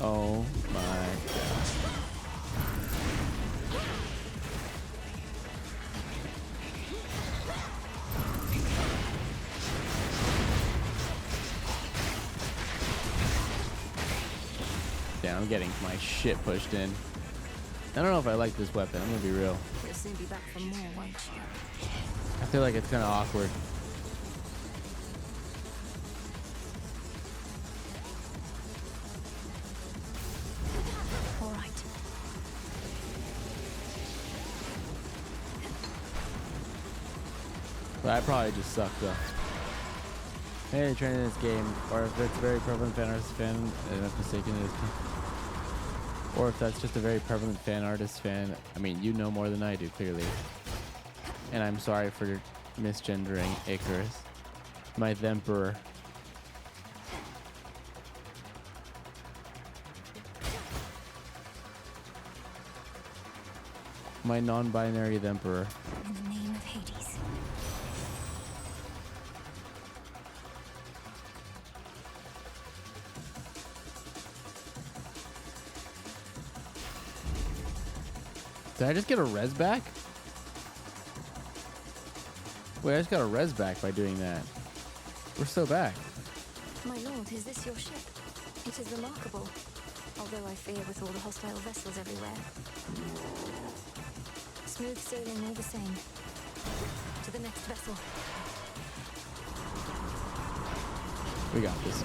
Oh my god. Yeah, I'm getting my shit pushed in. I don't know if I like this weapon, I'm gonna be real. You'll soon be back for more, won't you? I feel like it's kind of awkward. But I probably just suck though. Maybe they're training this game, or if it's a very prevalent fan artist fan, and if mistaken it is, or if that's just a very prevalent fan artist fan. I mean, you know more than I do, clearly. And I'm sorry for misgendering Icarus, my Themperor. My non-binary Themperor. In the name of Hades. Did I just get a res back? Wait, I just got a res back by doing that. We're so back. My lord, is this your ship? It is remarkable. Although I fear with all the hostile vessels everywhere. Smooth sailing all the same. To the next vessel. We got this.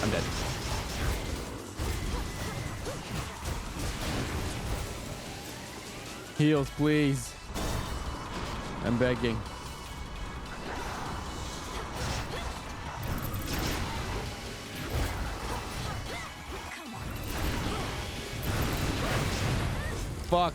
I'm dead. Heals, please. I'm begging. Fuck.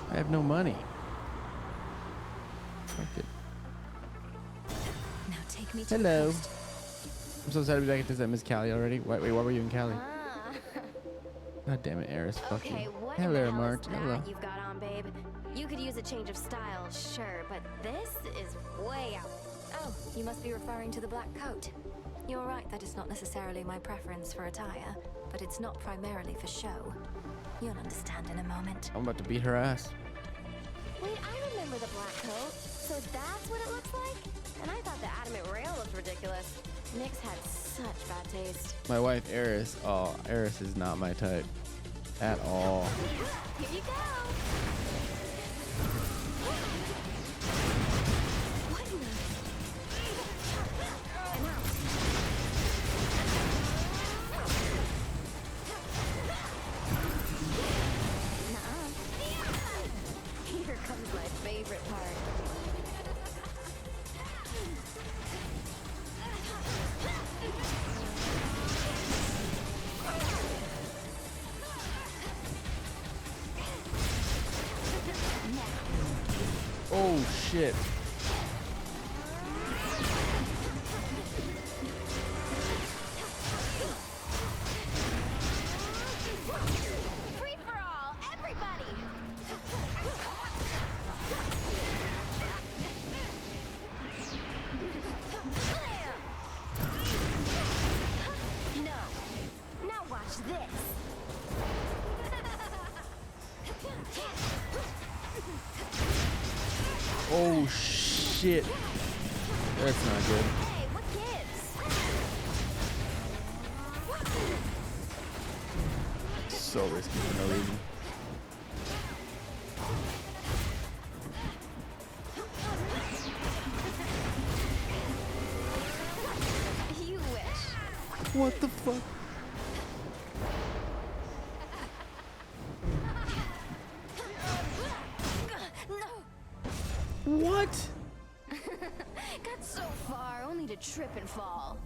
I have no money. Fuck it. Now take me to Hello. the coast. I'm so sad to be back at this. I miss Cali already. Wait, why were you in Cali? God damn it, Eris. Fuck Okay, you. what in the Hello, hell Mart. is that Hello. you've got on, babe? You could use a change of style, sure, but this is way out. Oh, you must be referring to the black coat. You're right, that is not necessarily my preference for attire, but it's not primarily for show. You'll understand in a moment. I'm about to beat her ass. Wait, I remember the black coat. So that's what it looks like? And I thought the adamant rail looked ridiculous. Nyx had such bad taste. My wife, Eris. Oh, Eris is not my type. At all. Here you go. What in the... I'm out. Nuh-uh. Here comes my favorite part. Oh, shit. Free for all, everybody! No. Now watch this. Oh, shit. That's not good. Hey, what gives? So risky for no reason. You wish. What the fuck? What? Got so far, only to trip and fall.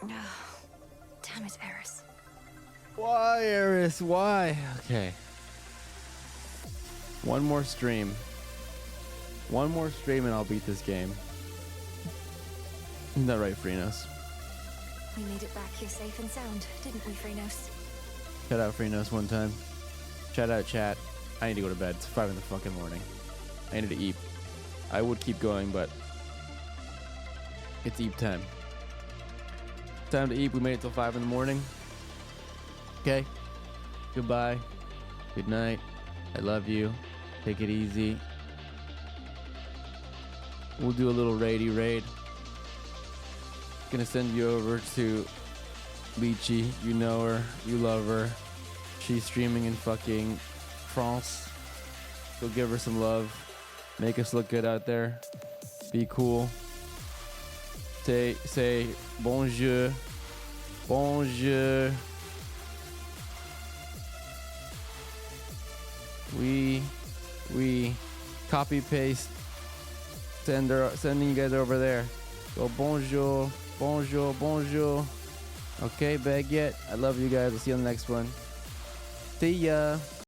Damn it, Eris. Why, Eris? Why? Okay. One more stream. One more stream and I'll beat this game. Isn't that right, Freenos? We made it back here safe and sound, didn't we, Freenos? Shout out Freenos one time. Shout out chat. I need to go to bed. It's 5 in the fucking morning. I need to eat. I would keep going, but it's eat time. Time to eat. We made it till 5 in the morning. Okay. Goodbye. Good night. I love you. Take it easy. We'll do a little raidy raid. Gonna send you over to Lychee. You know her. You love her. She's streaming in fucking France. Go give her some love. Make us look good out there. Be cool. Say bonjour. Bonjour. We copy paste. Sending you guys over there. Go bonjour. Bonjour. Bonjour. Okay, baguette. I love you guys. I'll see you on the next one. See ya.